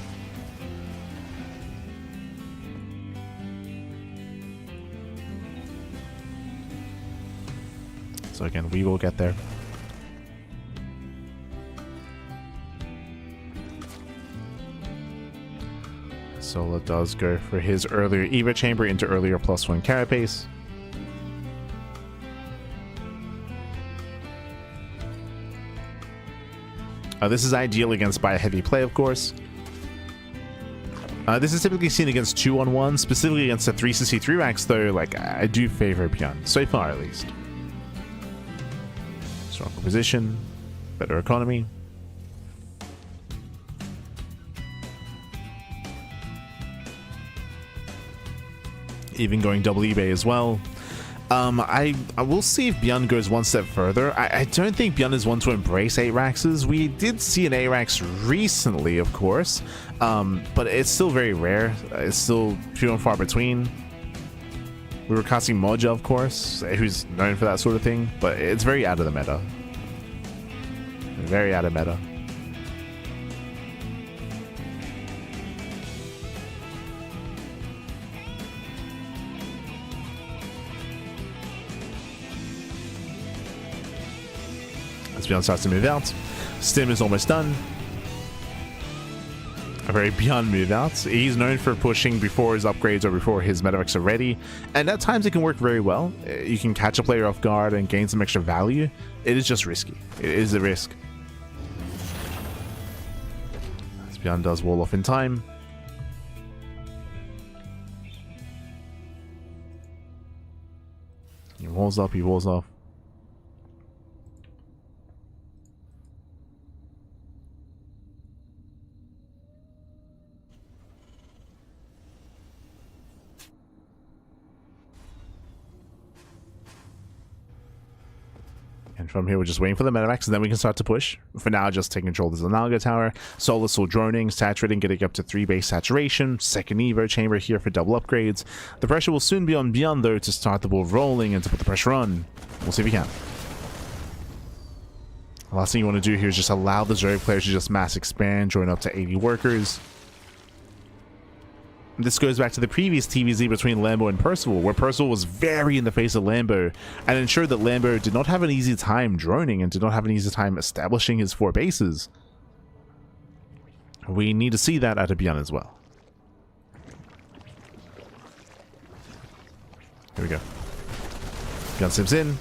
So again, we will get there. Solar does go for his earlier Eva chamber into earlier +1 carapace. This is ideal against by a heavy play, of course. This is typically seen against 2-on-1, specifically against the 3CC 3 racks, though. Like, I do favor Bjorn, so far at least. Stronger position, better economy. Even going double eBay as well. I will see if Bjorn goes one step further. I don't think Bjorn is one to embrace 8-Raxes. We did see an 8-Rax recently, of course, but it's still very rare. It's still few and far between. We were casting Moja, of course, who's known for that sort of thing, but it's very out of the meta. Very out of meta. As Beyond starts to move out, Stim is almost done. A very Beyond move out. He's known for pushing before his upgrades or before his medevacs are ready, and at times it can work very well. You can catch a player off guard and gain some extra value. It is just risky. It is a risk. As Beyond does wall off in time. He walls up, he walls off. And from here, we're just waiting for the medevacs, and then we can start to push. For now, just taking control of this Analga tower. Solar still droning, saturating, getting up to 3 base saturation. Second Evo chamber here for double upgrades. The pressure will soon be on Beyond, though, to start the ball rolling and to put the pressure on. We'll see if we can. The last thing you want to do here is just allow the Zerg players to just mass expand, join up to 80 workers. This goes back to the previous TVZ between Lambo and Percival, where Percival was very in the face of Lambo and ensured that Lambo did not have an easy time droning and did not have an easy time establishing his 4 bases. We need to see that out of Beyond as well. Here we go. Beyond sims in.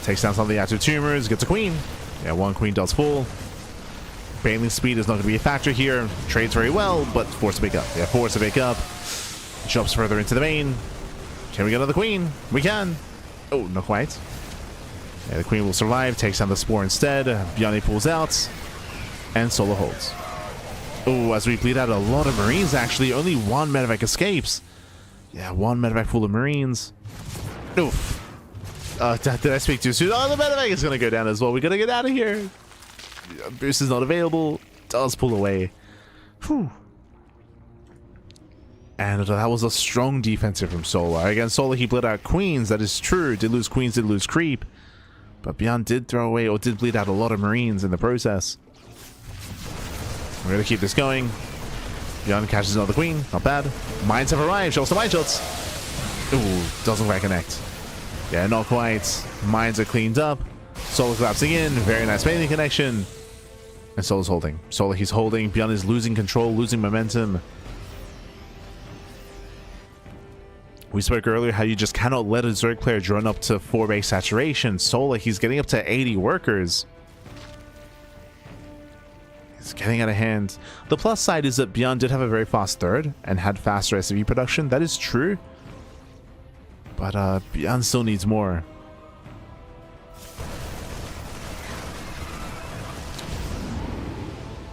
Takes down some of the active tumors, gets a queen. Yeah, 1 queen does fall. Bailing speed is not going to be a factor here. Trades very well, but forced to pick up. Yeah, forced to pick up. Jumps further into the main. Can we get another queen? We can. Oh, not quite. Yeah, the queen will survive. Takes down the spore instead. Beyond pulls out. And solo holds. Oh, as we bleed out a lot of marines, actually. Only 1 medevac escapes. Yeah, 1 medevac full of marines. Oof. Did I speak too soon? Oh, the medevac is going to go down as well. We got to get out of here. Boost is not available. Does pull away. Whew. And that was a strong defensive from Solar. Again, Solar, he bled out queens. That is true. Did lose queens, did lose creep. But Beyond did throw away or did bleed out a lot of marines in the process. We're going to keep this going. Beyond catches another queen. Not bad. Mines have arrived. Shows the mine shots. Ooh, doesn't quite connect. Yeah, not quite. Mines are cleaned up. Solar collapsing in. Very nice melee connection. And Solar's holding. Solar, he's holding. Beyond is losing control, losing momentum. We spoke earlier how you just cannot let a Zerg player drone up to 4 base saturation. Solar, he's getting up to 80 workers. It's getting out of hand. The plus side is that Beyond did have a very fast third and had faster SCV production. That is true. But Beyond still needs more.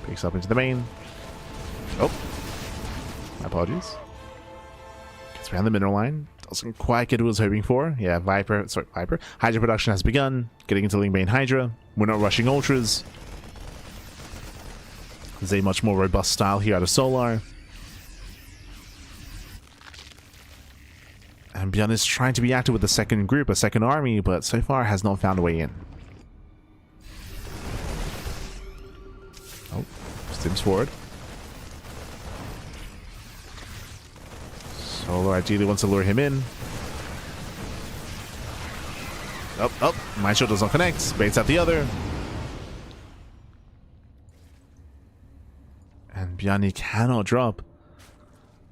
Picks up into the main. Oh. My apologies. Gets behind the mineral line. Doesn't quite get what I was hoping for. Yeah, Viper. Hydra production has begun. Getting into Lingbane Hydra. We're not rushing Ultras. There's a much more robust style here out of Solar. And Beyond is trying to be active with the second group, a second army, but so far has not found a way in. Oh, stims forward. Solar ideally wants to lure him in. Oh, my shield does not connect. Baits out the other. And Beyond, he cannot drop.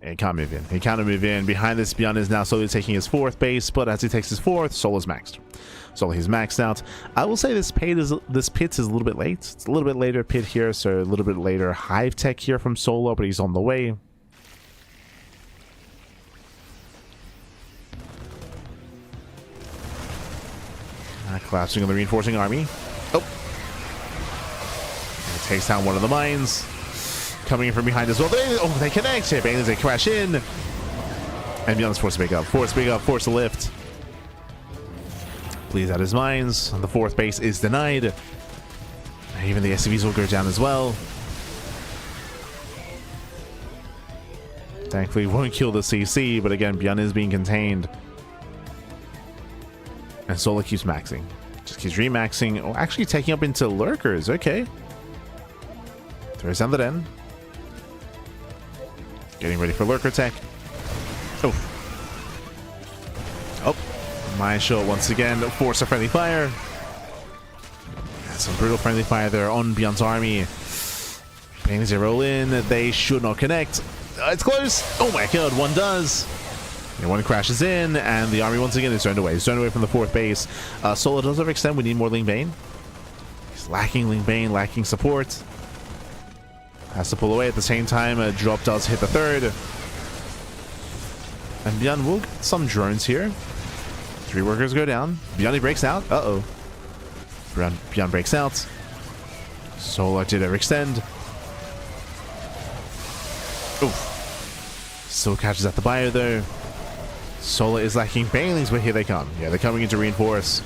He can't move in. He cannot move in. Behind this, Beyond is now slowly taking his 4th base, but as he takes his 4th, Solar's maxed. Solar, he's maxed out. I will say this pit is a little bit late. It's a little bit later pit here, so a little bit later Hive Tech here from Solar, but he's on the way. Collapsing on the reinforcing army. Oh. And it takes down one of the mines. Coming in from behind as well. They connect. Bangers, they crash in. And Beyond is forced to pick up. Forced to pick up. Forced to lift. Bleeds out his mines. The 4th base is denied. And even the SCVs will go down as well. Thankfully, won't kill the CC, but again, Bjorn is being contained. And Solar keeps maxing. Just keeps remaxing. Oh, actually taking up into lurkers. Okay. Throws down the den. Getting ready for lurker attack. Oh. Oh. My shot once again. Force a friendly fire. Some brutal friendly fire there on Bjorn's army. Paintings they roll in. They should not connect. It's close. Oh my god, one does. And one crashes in, and the army once again is turned away. He's turned away from the fourth base. Solo does overextend. We need more Ling Bane. He's lacking Ling Bane, lacking support. Has to pull away at the same time. A drop does hit the third. And Bjorn will get some drones here. 3 workers go down. Bjorn breaks out. Uh-oh. Bjorn breaks out. Solar did overextend. Oof. Still catches at the bio though. Solar is lacking Banelings, but here they come. Yeah, they're coming in to reinforce.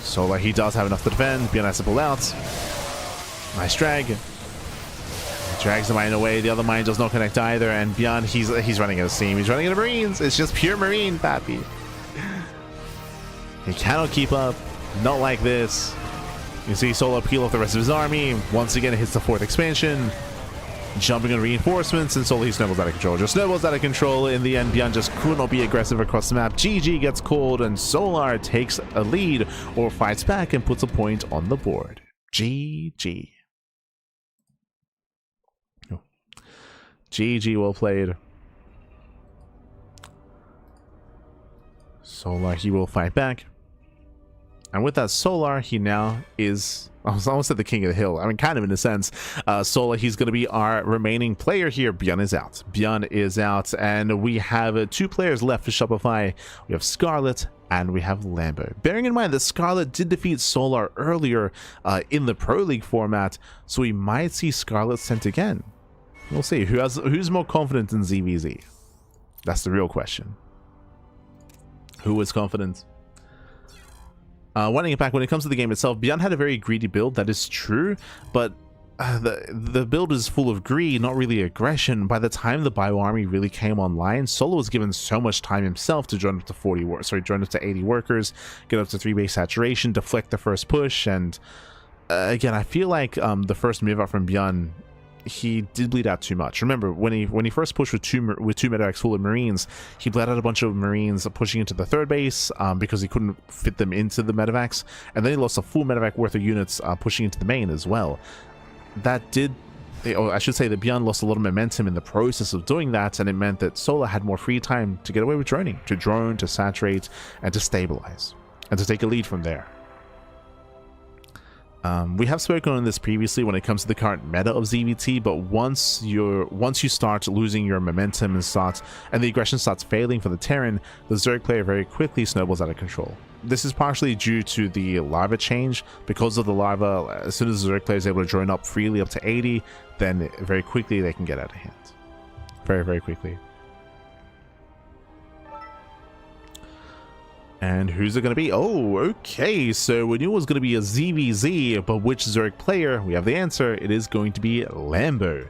Solar, he does have enough to defend. Bjorn has to pull out. Nice drag. He drags the mine away. The other mine does not connect either. And Bjorn, he's running out of steam. He's running out of Marines. It's just pure Marine, pappy. He cannot keep up. Not like this. You see Solar peel off the rest of his army. Once again, it hits the 4th expansion. Jumping on reinforcements, and Solar, he snowballs out of control. Just snowballs out of control. In the end, Bjorn just could not be aggressive across the map. GG gets called, and Solar takes a lead or fights back and puts a point on the board. GG. Oh. GG, well played. Solar, he will fight back. And with that Solar, he now is, I was almost at the king of the hill. I mean, kind of in a sense. Solar, he's going to be our remaining player here. Bjorn is out. Bjorn is out. And we have 2 players left for Shopify. We have Scarlet and we have Lambo. Bearing in mind that Scarlet did defeat Solar earlier in the Pro League format. So we might see Scarlet sent again. We'll see. Who's more confident in ZVZ? That's the real question. Who is confident? Winding it back, when it comes to the game itself, Bjorn had a very greedy build, that is true, but the build is full of greed, not really aggression. By the time the bio army really came online, Solo was given so much time himself to join up to join up to 80 workers, get up to 3 base saturation, deflect the first push, and again, I feel like the first move out from Bjorn, he did bleed out too much. Remember, when he first pushed with two medevacs full of Marines, he bled out a bunch of Marines pushing into the 3rd base because he couldn't fit them into the medevacs, and then he lost a full medevac worth of units pushing into the main as well. That did, I should say that Bjorn lost a lot of momentum in the process of doing that, and it meant that Solar had more free time to get away with droning, to drone, to saturate, and to stabilize, and to take a lead from there. We have spoken on this previously when it comes to the current meta of ZVT, but once you start losing your momentum and the aggression starts failing for the Terran, the Zerg player very quickly snowballs out of control. This is partially due to the larva change. Because of the larva, as soon as the Zerg player is able to join up freely up to 80, then very quickly they can get out of hand. Very, very quickly. And who's it going to be? Oh, okay. So we knew it was going to be a ZVZ, but which Zerg player? We have the answer. It is going to be Lambo.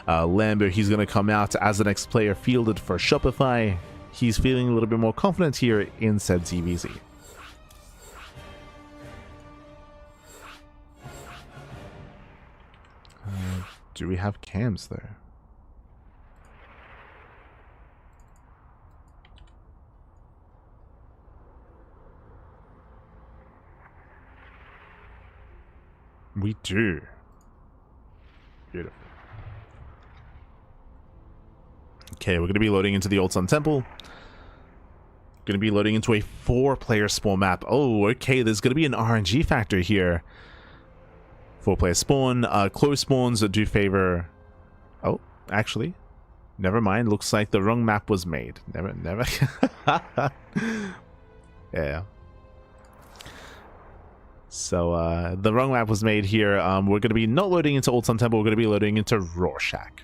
Lambo, he's going to come out as the next player fielded for Shopify. He's feeling a little bit more confident here in said ZVZ. Do we have cams there? We do. Beautiful. Okay, we're going to be loading into the Old Sun Temple. Going to be loading into a 4-player spawn map. Oh, okay, there's going to be an RNG factor here. 4-player spawn. Close spawns do favor... Oh, actually, never mind. Looks like the wrong map was made. Never. Yeah. So the wrong map was made here. We're going to be not loading into Old Sun Temple. We're going to be loading into Rorschach.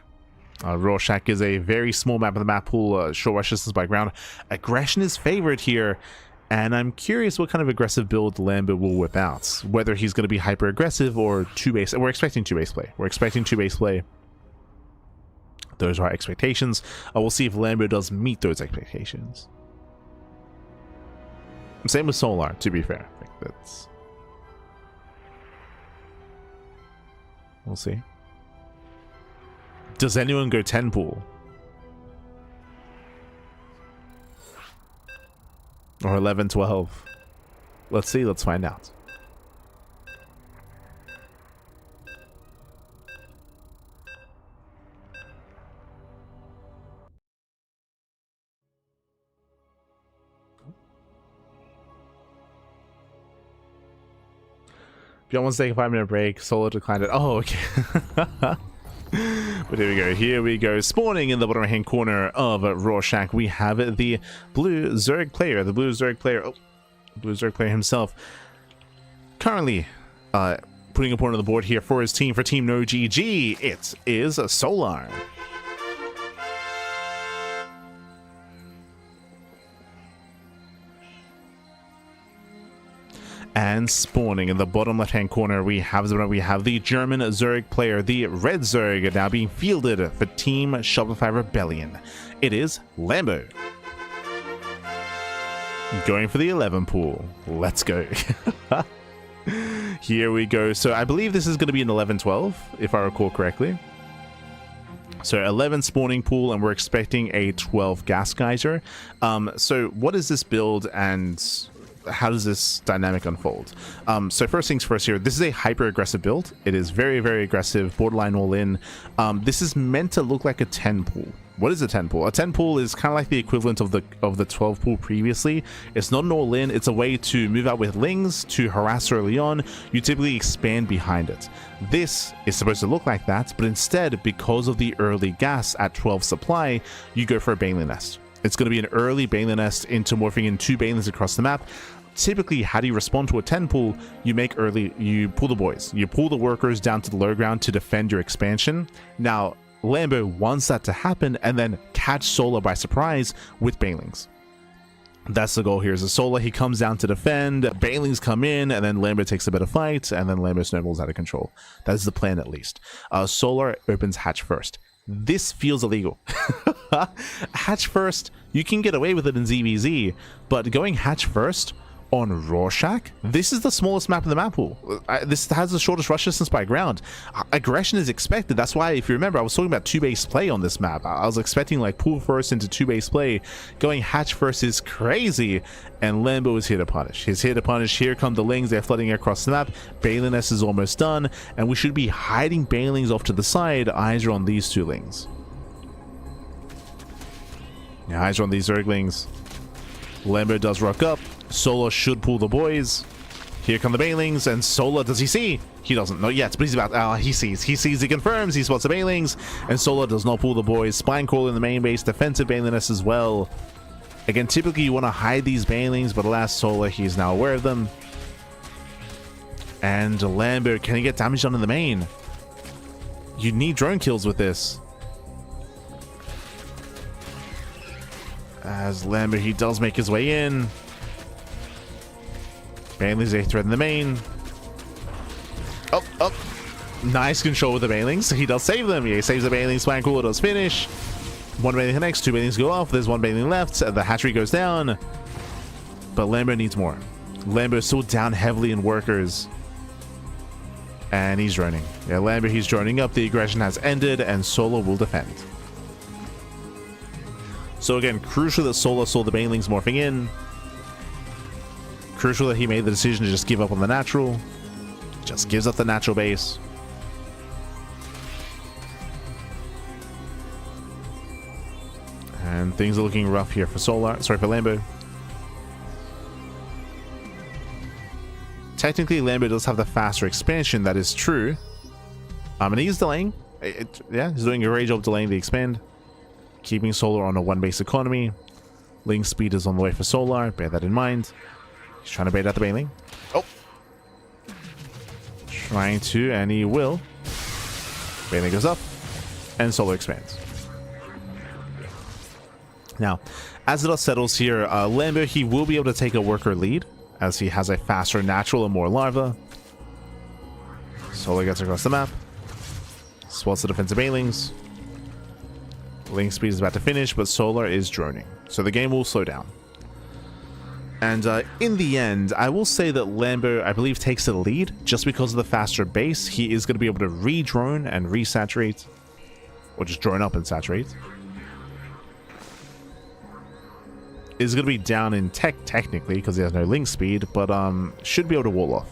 Rorschach is a very small map of the map pool. Short rush distance by ground. Aggression is favored here. And I'm curious what kind of aggressive build Lambo will whip out. Whether he's going to be hyper aggressive or 2-base. We're expecting 2-base play. Those are our expectations. We'll see if Lambo does meet those expectations. Same with Solar, to be fair. I think that's... We'll see. Does anyone go 10 pool? Or 11, 12? Let's see, let's find out. If you want to take a 5-minute break, Solo declined it. Oh, okay. But here we go. Here we go. Spawning in the bottom right-hand corner of Rorschach, we have the blue Zerg player. The blue Zerg player. Oh, blue Zerg player himself. Currently putting a point on the board here for his team, for Team No GG. It is Solar. And spawning in the bottom left-hand corner, we have the German Zerg player, the Red Zerg, now being fielded for Team Shopify Rebellion. It is Lambo. Going for the 11 pool. Let's go. Here we go. So I believe this is going to be an 11-12, if I recall correctly. So 11 spawning pool, and we're expecting a 12 gas geyser. So what is this build, and how does this dynamic unfold? So first things first here, this is a hyper aggressive build. It is very, very aggressive, borderline all in. This is meant to look like a 10 pool. What is a 10 pool? A 10 pool is kind of like the equivalent of the 12 pool previously. It's not an all in, it's a way to move out with lings, to harass early on. You typically expand behind it. This is supposed to look like that, but instead, because of the early gas at 12 supply, you go for a Baneling Nest. It's going to be an early Baneling Nest into morphing in 2 Banelings across the map. Typically, how do you respond to a 10 pool? You pull the boys. You pull the workers down to the low ground to defend your expansion. Now, Lambo wants that to happen and then catch Solar by surprise with Banelings. That's the goal here. Is a Solar, he comes down to defend, Banelings come in, and then Lambo takes a bit of fight, and then Lambo snowballs out of control. That is the plan, at least. Solar opens hatch first. This feels illegal. Hatch first, you can get away with it in ZVZ, but going hatch first on Rorschach, this is the smallest map in the map pool. This has the shortest rush distance by ground. Aggression is expected. That's why, if you remember, I was talking about 2-base play on this map. I was expecting like pool first into 2-base play. Going hatch first is crazy, and Lambo is here to punish. He's here to punish. Here come the lings. They're flooding across the map. Baneling Nest is almost done, and we should be hiding Banelings off to the side. Eyes are on these 2 lings. Yeah, eyes are on these Zerglings. Lambo does rock up. Solar should pull the boys. Here come the Banelings, and Solar, does he see? He doesn't know yet, but he's about, he sees, he confirms, he spots the Banelings, and Solar does not pull the boys. Spine Crawl in the main base, defensive Baneling Nest as well. Again, typically you want to hide these Banelings, but alas, Solar, he is now aware of them. And Lambo, can he get damage done in the main? You need drone kills with this. As Lambo, he does make his way in. Banelings, they threaten the main. Oh. Nice control with the Banelings. He does save them. Yeah, he saves the Banelings. Spine Cooler does finish. 1 Baneling connects, 2 Banelings go off. There's 1 Baneling left. The hatchery goes down. But Lambo needs more. Lambo is still down heavily in workers. And he's droning. Yeah, Lambo, he's droning up. The aggression has ended, and Solar will defend. So again, crucial that Solar saw the Banelings morphing in. Crucial that he made the decision to just give up on the natural. Just gives up the natural base. And things are looking rough here for Solar. Sorry, for Lambo. Technically, Lambo does have the faster expansion. That is true. And he's delaying. Yeah, he's doing a great job delaying the expand. Keeping Solar on a 1-base economy. Ling speed is on the way for Solar. Bear that in mind. He's trying to bait out the Baneling. Oh. Trying to, and he will. Baneling goes up. And Solar expands. Now, as the dust settles here, Lambo, he will be able to take a worker lead, as he has a faster natural and more larva. Solar gets across the map. Spots the defensive Banelings. Link speed is about to finish, but Solar is droning. So the game will slow down. And in the end, I will say that Lambo, I believe, takes the lead just because of the faster base. He is going to be able to re-drone and resaturate, or just drone up and saturate. Is going to be down in tech technically because he has no link speed, but should be able to wall off.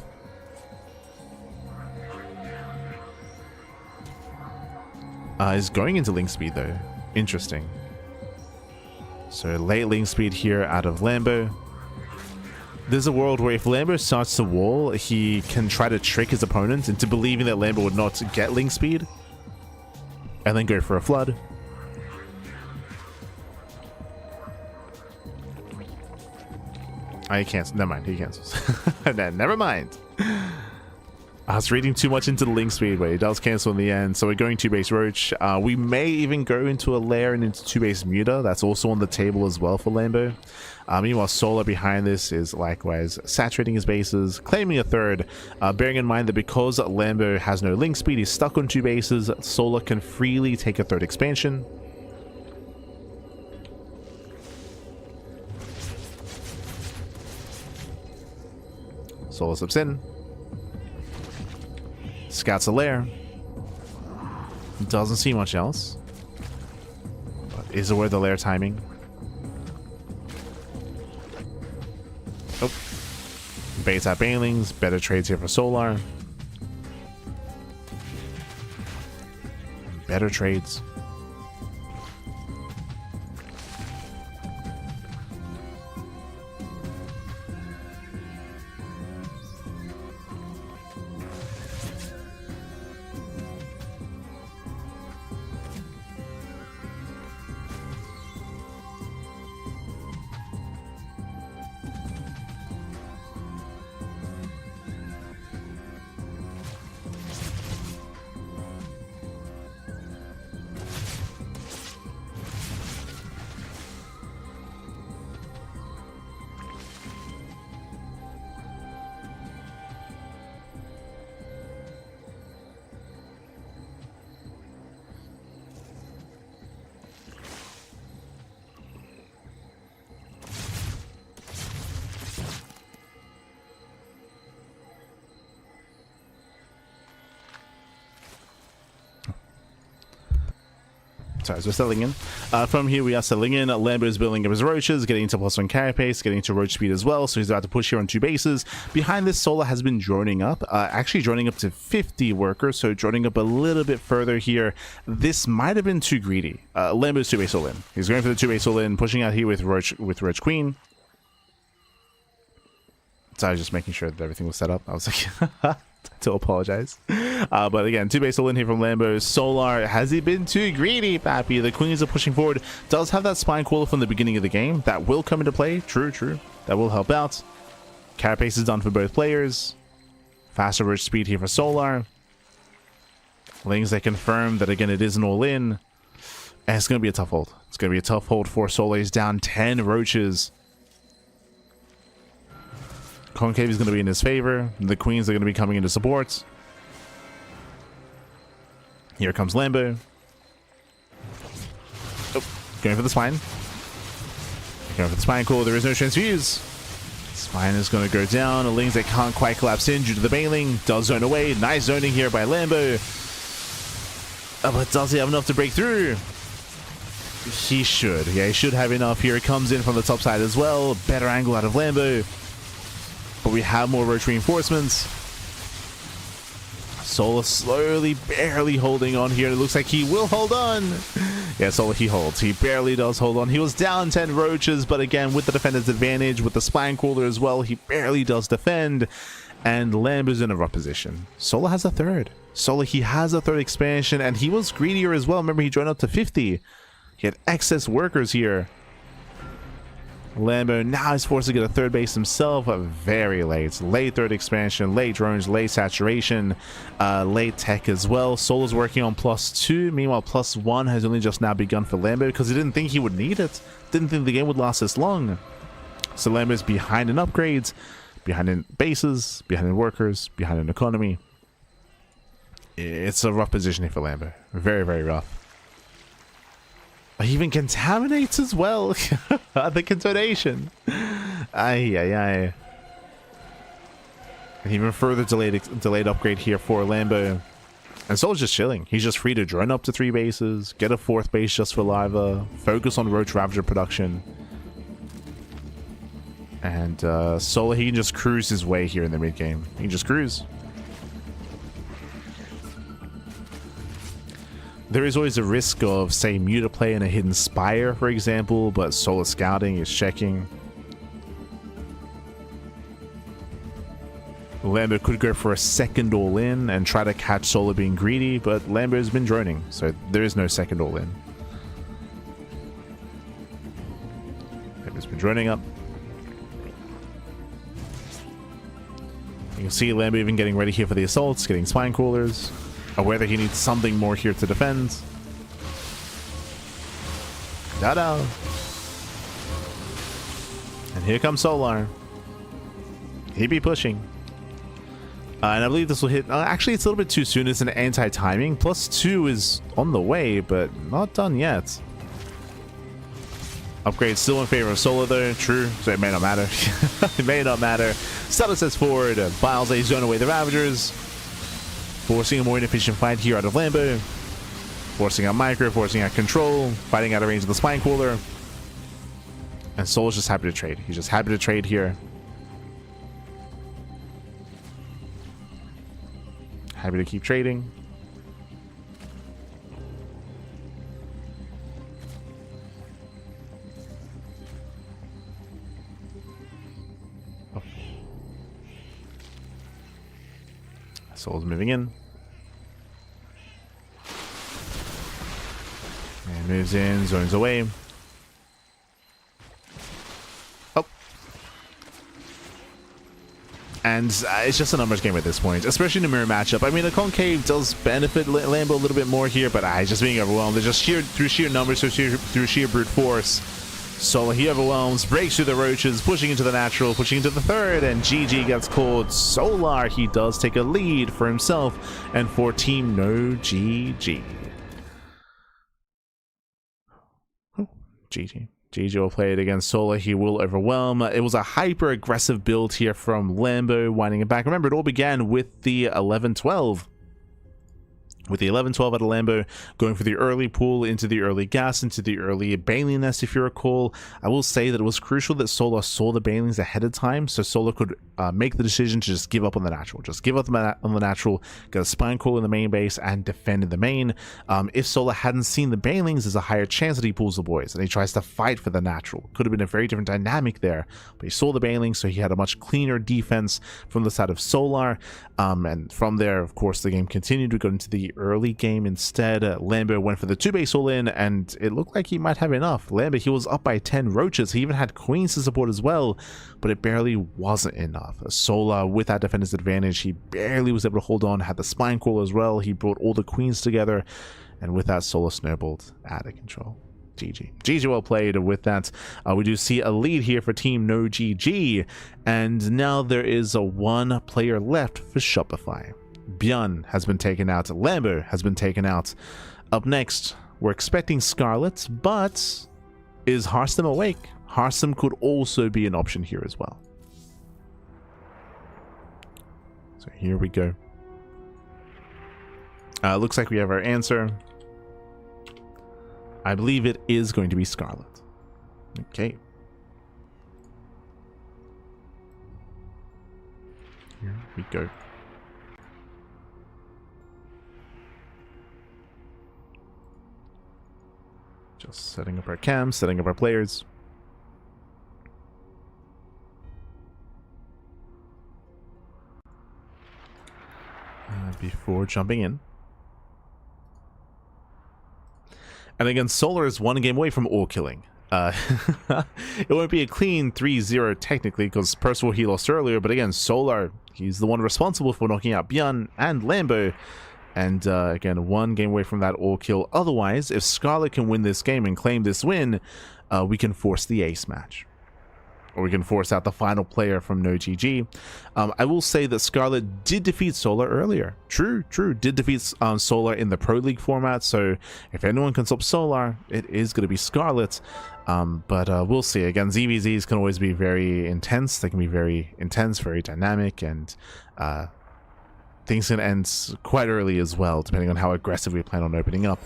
Is going into link speed though. Interesting. So late link speed here out of Lambo. There's a world where if Lambo starts to wall, he can try to trick his opponent into believing that Lambo would not get link speed, and then go for a flood. He cancels. Never mind. He cancels. Never mind. I was reading too much into the link speed, but he does cancel in the end. So we're going 2-base Roach. We may even go into a lair and into 2-base Muta. That's also on the table as well for Lambo. Meanwhile, Solar behind this is likewise saturating his bases, claiming a third. Bearing in mind that because Lambo has no link speed, he's stuck on 2 bases. Solar can freely take a third expansion. Solar slips in. Scouts a lair. Doesn't see much else. But is aware of the lair timing. Oh. Baits out Banelings. Better trades here for Solar. Better trades. Sorry, so we're settling in. From here, we are settling in. Lambo is building up his roaches, getting into +1 carapace, getting into roach speed as well. So he's about to push here on 2 bases. Behind this, Solar has been droning up, actually droning up to 50 workers. So droning up a little bit further here. This might have been too greedy. Lambo's 2-base all in. He's going for the 2-base all in, pushing out here with Roach Queen. So I was just making sure that everything was set up. I was like, to apologize. But again, 2-base all in here from Lambo. Solar, has he been too greedy, Pappy? The Queens are pushing forward. Does have that Spine Crawler from the beginning of the game. That will come into play. True. That will help out. Carapace is done for both players. Faster roach speed here for Solar. Lings, they confirm that again it is an all-in. And it's going to be a tough hold. It's going to be a tough hold for Solar. He's down 10 roaches. Concave is going to be in his favor. The Queens are going to be coming into support. Here comes Lambo. Oh, going for the spine. Going for the spine call. There is no transfuse. Spine is going to go down. The Lings that can't quite collapse in due to the bailing. Does zone away. Nice zoning here by Lambo. But does he have enough to break through? He should. Yeah, he should have enough. Here it comes in from the top side as well. Better angle out of Lambo. But we have more roach reinforcements. Solar slowly, barely holding on here. It looks like he will hold on. Yeah, Solar, he holds. He barely does hold on. He was down 10 roaches, but again, with the defender's advantage, with the Spine Crawler as well, he barely does defend. And Lambo's in a rough position. Solar has a third. Solar, he has a third expansion, and he was greedier as well. Remember, he joined up to 50. He had excess workers here. Lambo now is forced to get a third base himself. Very late. Late third expansion, late drones, late saturation, late tech as well. Solar's working on +2. Meanwhile, +1 has only just now begun for Lambo because he didn't think he would need it. Didn't think the game would last this long. So Lambo's behind in upgrades, behind in bases, behind in workers, behind in economy. It's a rough position here for Lambo. Very, very rough. Even contaminates as well. The contamination. Ay, ay, ay. And even further delayed upgrade here for Lambo. And Soul's just chilling. He's just free to drone up to 3 bases, get a 4th base just for Lava, focus on Roach Ravager production. And Solar, he can just cruise his way here in the mid game. He can just cruise. There is always a risk of, say, Mutaplay and a Hidden Spire, for example, but Solar Scouting is checking. Lambo could go for a second all-in and try to catch Solar being greedy, but Lambo's been droning, so there is no second all-in. Lambo's been droning up. You can see Lambo even getting ready here for the assaults, getting spine crawlers, aware that he needs something more here to defend. Ta-da! And here comes Solar. He be pushing. And I believe this will hit... actually, it's a little bit too soon. It's an anti-timing. +2 is on the way, but not done yet. Upgrade still in favor of Solar, though. True, so it may not matter. It may not matter. Status says forward. Biles a zone away the Ravagers. Forcing a more inefficient fight here out of Lambo. Forcing out Micro, forcing out Control. Fighting out of range of the Spine Cooler. And Solar's just happy to trade. He's just happy to trade here. Happy to keep trading. Oh. Soul's moving in. And moves in, zones away. And it's just a numbers game at this point, especially in the mirror matchup. I mean, the concave does benefit Lambo a little bit more here, but he's just being overwhelmed. They're just through sheer numbers, through sheer brute force. So he overwhelms, breaks through the roaches, pushing into the natural, pushing into the third, and GG gets called. Solar, he does take a lead for himself and for Team No GG. Oh, GG. GG will play it against Solar. He will overwhelm. It was a hyper-aggressive build here from Lambo, winding it back. Remember, it all began with the 11-12. With the 11-12 out of Lambo, going for the early pull into the early gas, into the early Baneling nest, if you recall. I will say that it was crucial that Solar saw the Banelings ahead of time, so Solar could make the decision to just give up on the natural. Just give up on the natural, get a Spine Call in the main base, and defend in the main. If Solar hadn't seen the Banelings, there's a higher chance that he pulls the boys, and he tries to fight for the natural. Could have been a very different dynamic there, but he saw the Banelings, so he had a much cleaner defense from the side of Solar. And from there, of course, the game continued. We got into the early game instead. Lambo went for the 2-base all-in, and it looked like he might have enough. Lambo, he was up by 10 roaches. He even had queens to support as well, but it barely wasn't enough. Solar, with that defender's advantage, he barely was able to hold on, had the spine call as well. He brought all the queens together, and with that, Solar snowballed out of control. GG. GG well played with that. We do see a lead here for Team No GG, and now there is a 1 player left for Shopify. Bjorn has been taken out. Lambo has been taken out. Up next, we're expecting Scarlet, but is Hearthstone awake? Hearthstone could also be an option here as well. So here we go. Looks like we have our answer. I believe it is going to be Scarlet. Okay. Here we go. Just setting up our cams, setting up our players. Before jumping in. And again, Solar is 1 game away from all killing. It won't be a clean 3-0 technically, because Percival he lost earlier, but again, Solar, he's the one responsible for knocking out Bjorn and Lambo. And again, 1 game away from that all kill. Otherwise, if Scarlet can win this game and claim this win, we can force the ace match. or we can force out the final player from no GG. I will say that Scarlet did defeat Solar earlier. True, did defeat Solar in the Pro League format, so if anyone can stop Solar, it is going to be Scarlet. But we'll see. Again, ZVZs can always be very intense. They can be very intense, very dynamic, and things can end quite early as well, depending on how aggressive we plan on opening up.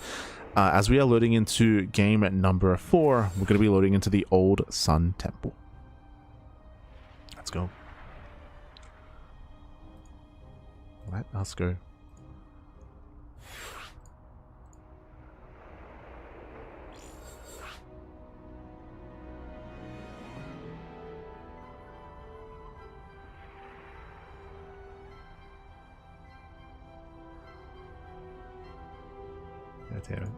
As we are loading into game number 4, we're going to be loading into the Old Sun Temple. Let's go. Let us go. Damn it.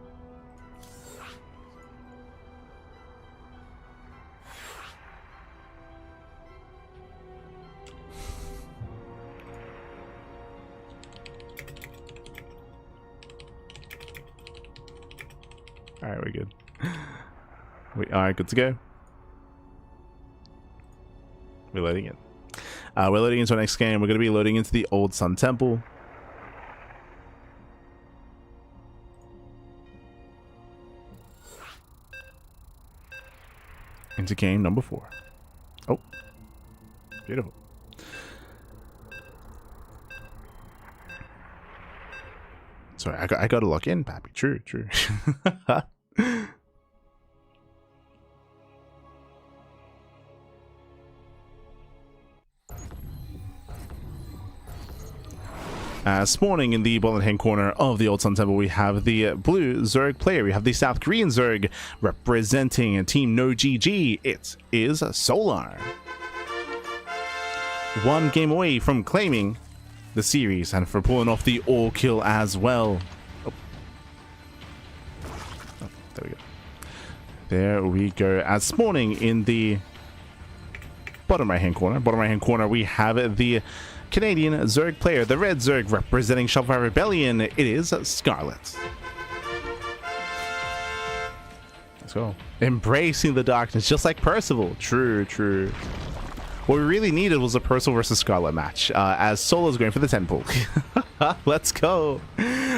Alright, we're good. We are good to go. We're loading it. We're loading into our next game. We're going to be loading into the Old Sun Temple. Into game number 4. Oh, beautiful. Sorry, I got to lock in, Pappy. True. Spawning in the bottom hand corner of the Old Sun Temple, we have the blue Zerg player. We have the South Korean Zerg representing Team No GG. It is Solar. One game away from claiming the series and for pulling off the all kill as well. Oh, there we go. There we go. As spawning in the bottom right hand corner, we have the Canadian Zerg player, the red Zerg representing Shopify Rebellion. It is Scarlet. Let's go. Embracing the darkness, just like Percival. True. What we really needed was a Percival versus Scarlet match, as Solo's going for the 10 pull. Let's go.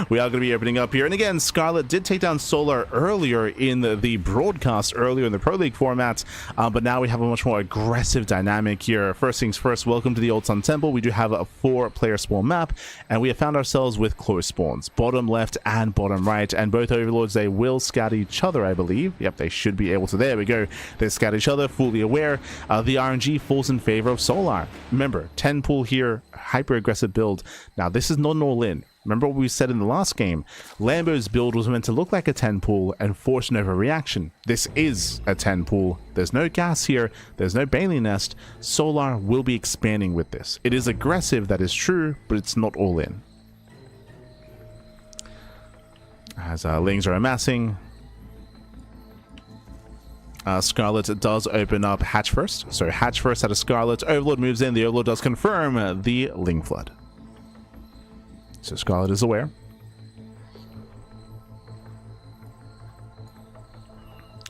We are going to be opening up here. And again, Scarlet did take down Solar earlier in the broadcast, earlier in the Pro League format, but now we have a much more aggressive dynamic here. First things first, welcome to the Old Sun Temple. We do have a 4-player spawn map, and we have found ourselves with close spawns, bottom left and bottom right, and both overlords, they will scout each other, I believe. Yep, they should be able to. There we go. They scout each other, fully aware. The RNG falls in favor of Solar. Remember, 10 pull here, hyper aggressive build. Now, this is not an all-in. Remember what we said in the last game? Lambo's build was meant to look like a 10 pull and force an overreaction. This is a 10 pull. There's no gas here. There's no Bailey nest. Solar will be expanding with this. It is aggressive, that is true, but it's not all in. As Lings are amassing, Scarlet does open up hatch first. So hatch first out of Scarlet. Overlord moves in. The Overlord does confirm the Ling Flood. So Scarlet is aware.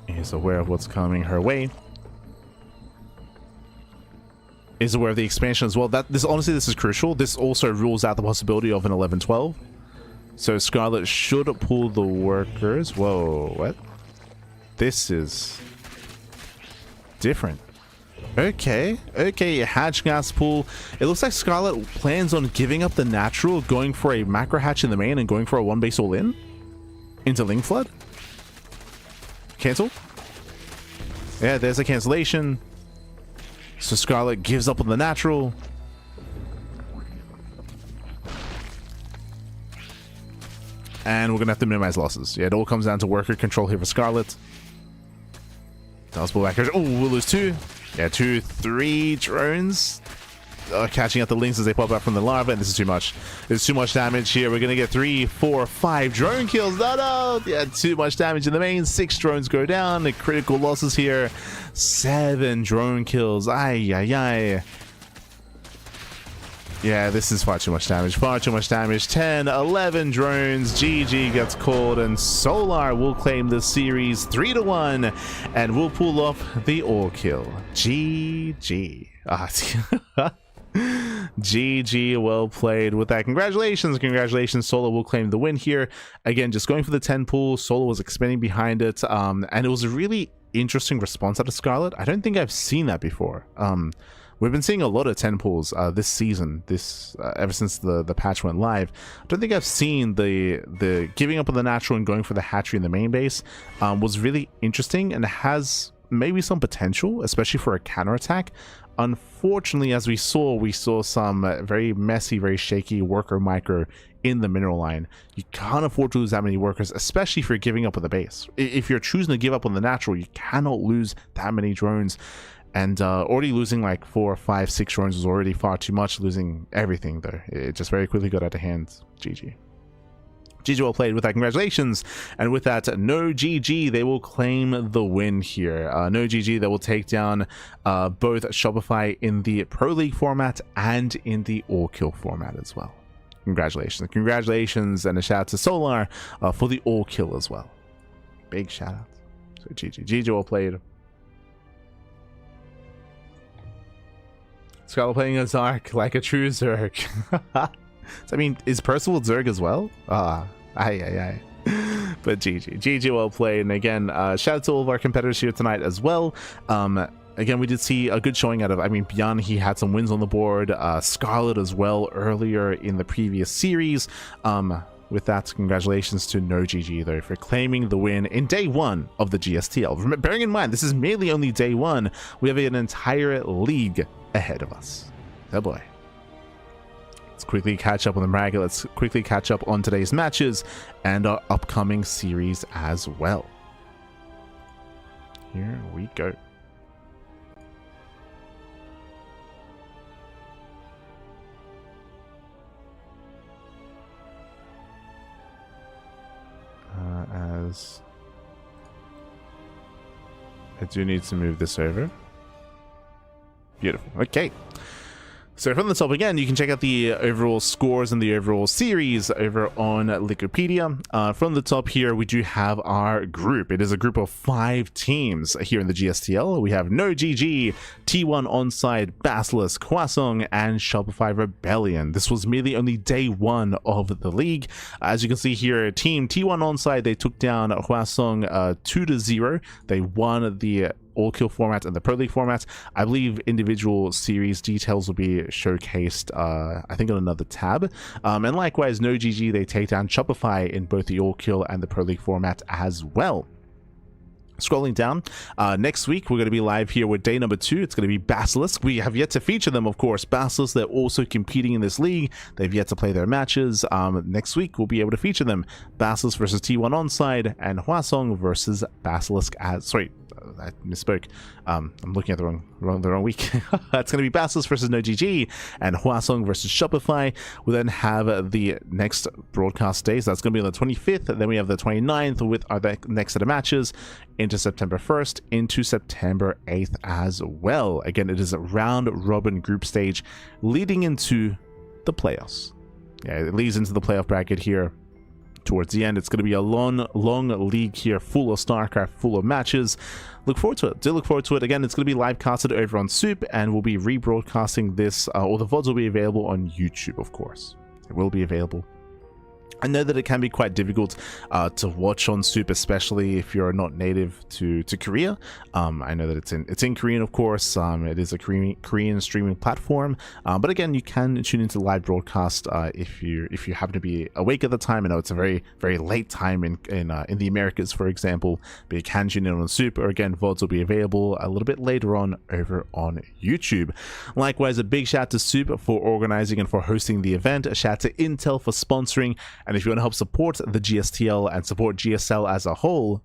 Is aware of what's coming her way. Is aware of the expansion as well. Honestly, this is crucial. This also rules out the possibility of an 11-12. So Scarlet should pull the workers. Whoa, what? This is different. Okay, hatch gas pool. It looks like Scarlet plans on giving up the natural, going for a macro hatch in the main and going for a 1 base all in into Ling Flood. Cancel. Yeah, there's a cancellation. So Scarlet gives up on the natural. And we're gonna have to minimize losses. Yeah, it all comes down to worker control here for Scarlet. Does pull back. Oh, we'll lose 2. Yeah, 2, 3 drones catching up the Lings as they pop out from the larva, and this is too much. There's too much damage here. We're gonna get 3, 4, 5 drone kills. No. Yeah, too much damage in the main. 6 drones go down. The critical losses here. 7 drone kills. Ay. Yeah, this is far too much damage. Far too much damage. 10, 11 drones. GG gets called, and Solar will claim the series 3-1, and will pull off the all kill. GG. GG, well played with that. Congratulations. Solar will claim the win here. Again, just going for the 10 pool. Solar was expanding behind it, and it was a really interesting response out of Scarlet. I don't think I've seen that before. We've been seeing a lot of 10 pools this season, ever since the patch went live. I don't think I've seen the giving up on the natural and going for the hatchery in the main base. Was really interesting and has maybe some potential, especially for a counterattack. Unfortunately, as we saw some very messy, very shaky worker micro in the mineral line. You can't afford to lose that many workers, especially if you're giving up on the base. If you're choosing to give up on the natural, you cannot lose that many drones. And already losing like 4, 5, 6 drones was already far too much. Losing everything there, it just very quickly got out of hand. GG. GG, well played with that. Congratulations. And with that, no GG, they will claim the win here. No GG, they will take down both Shopify in the Pro League format and in the All Kill format as well. Congratulations, and a shout out to Solar for the All Kill as well. Big shout out. So GG, well played. Scarlet playing a Zark like a true Zerg. So, I mean, is Percival Zerg as well? But GG, well played. And again, shout out to all of our competitors here tonight as well. Again, we did see a good showing out of, Beyond, he had some wins on the board. Scarlet as well earlier in the previous series. With that, congratulations to no GG though for claiming the win in day 1 of the GSTL. Bearing in mind, this is merely only day 1. We have an entire league ahead of us. Oh boy. Let's quickly catch up on the bracket. Let's quickly catch up on today's matches and our upcoming series as well. Here we go. As I do need to move this over. Beautiful. Okay. So from the top again, you can check out the overall scores and the overall series over on Wikipedia. From the top here, we do have our group. It is a group of 5 teams here in the GSTL. We have No GG, T1 Onside, Basilisk, Hwasong, and Shopify Rebellion. This was merely only day 1 of the league. As you can see here, Team T1 Onside, they took down Hwasong 2-0. They won the All Kill format and the Pro League format. I believe individual series details will be showcased I think on another tab, and likewise No GG, they take down Shopify in both the All Kill and the Pro League format as well. Scrolling down, next week we're going to be live here with day number 2. It's going to be Basilisk. We have yet to feature them, of course. Basilisk, they're also competing in this league. They've yet to play their matches. Next week we'll be able to feature them. Basilisk versus T1 Onside, and Hwasong versus Basilisk as... Sorry, I misspoke. I'm looking at the wrong week. It's going to be Basilisk versus No GG and Hwasong versus Shopify. We then have the next broadcast days. That's going to be on the 25th. Then we have the 29th with our next set of matches into September 1st, into September 8th as well. Again, it is a round robin group stage leading into the playoffs. Yeah, it leads into the playoff bracket here. Towards the end, it's going to be a long league here, full of StarCraft, full of matches. Look forward to it. Do look forward to it. Again, it's going to be live casted over on SOOP, and we'll be rebroadcasting this, or the VODs will be available on YouTube, of course. It will be available. I know that it can be quite difficult to watch on SOOP, especially if you're not native to Korea. I know that it's in Korean, of course. It is a Korean streaming platform, but again, you can tune into live broadcast if you happen to be awake at the time. I know it's a very late time in the Americas, for example, but you can tune in on SOOP, or again, VODs will be available a little bit later on over on YouTube. Likewise, a big shout out to SOOP for organizing and for hosting the event. A shout out to Intel for sponsoring. And if you want to help support the GSTL and support GSL as a whole,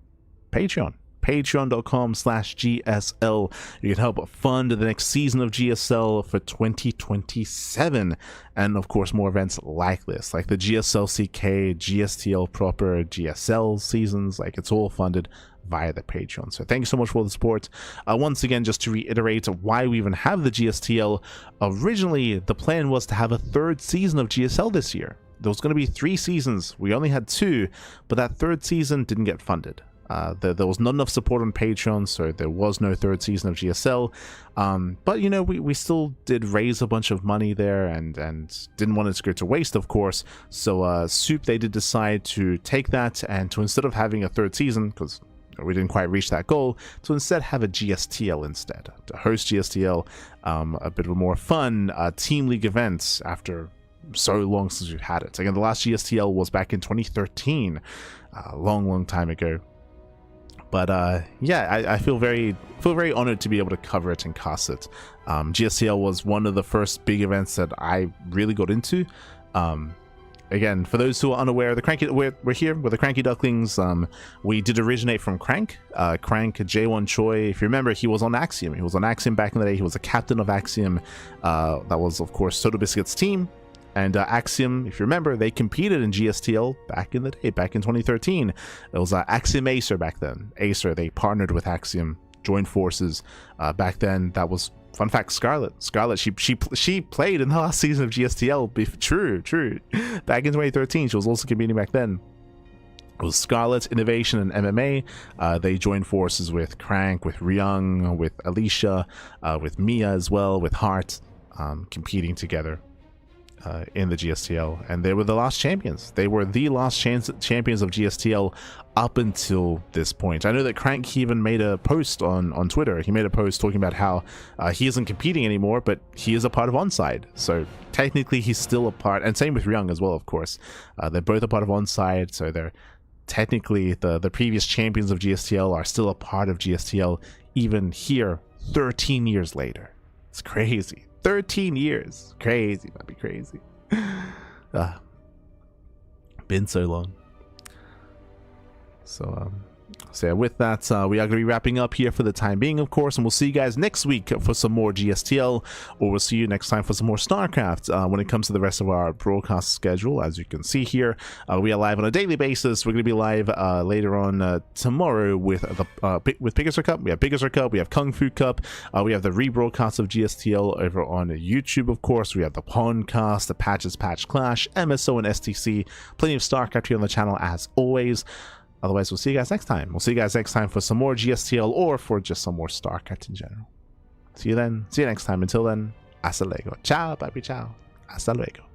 patreon.com/GSL. You can help fund the next season of GSL for 2027. And of course, more events like this, like the GSL CK, GSTL proper, GSL seasons. Like, it's all funded via the Patreon. So thank you so much for the support. Once again, just to reiterate why we even have the GSTL, originally the plan was to have a 3rd season of GSL this year. There was going to be 3 seasons. We only had 2, but that 3rd season didn't get funded. There was not enough support on Patreon, so there was no 3rd season of GSL. But you know, we still did raise a bunch of money there, and didn't want it to go to waste, of course. So SOOP, they did decide to take that, and to, instead of having a 3rd season, because we didn't quite reach that goal, to instead have a GSTL instead, to host GSTL, a bit of a more fun team league event after so long since we've had it. Again, the last GSTL was back in 2013, a long time ago. But yeah, I feel very honored to be able to cover it and cast it. GSTL was one of the first big events that I really got into. Again, for those who are unaware, the CranKy, we're here with the CranKy Ducklings. We did originate from Crank J1 Choi. If you remember, he was on Axiom. He was on Axiom back in the day. He was a captain of Axiom. That was, of course, Soda Biscuit's team. And Axiom, if you remember, they competed in GSTL back in the day, back in 2013. It was Axiom Acer back then. Acer, they partnered with Axiom, joined forces. Back then, that was, fun fact, Scarlet, she played in the last season of GSTL. True. Back in 2013, she was also competing back then. It was Scarlet, Innovation, and MMA. They joined forces with Crank, with Ryung, with Alicia, with Mia as well, with Heart, competing together in the GSTL, and they were the last champions. They were the last champions of GSTL up until this point. I know that CranKy even made a post on Twitter. He made a post talking about how he isn't competing anymore, but he is a part of Onside. So technically he's still a part, and same with Ryung as well, of course. They're both a part of Onside, so they're technically the previous champions of GSTL are still a part of GSTL, even here 13 years later. It's crazy. 13 years. Crazy, might be crazy. Been so long. So yeah, with that, we are going to be wrapping up here for the time being, of course, and we'll see you guys next week for some more GSTL, or we'll see you next time for some more StarCraft. When it comes to the rest of our broadcast schedule, as you can see here, we are live on a daily basis. We're going to be live later on tomorrow with Biggest Cup. We have Biggest Cup, we have Kung Fu Cup, we have the rebroadcast of GSTL over on YouTube, of course. We have the Pondcast, the Patches Patch Clash, MSO, and STC. Plenty of StarCraft here on the channel as always. Otherwise, we'll see you guys next time. We'll see you guys next time for some more GSTL, or for just some more StarCraft in general. See you then. See you next time. Until then, hasta luego. Ciao, papi, ciao. Hasta luego.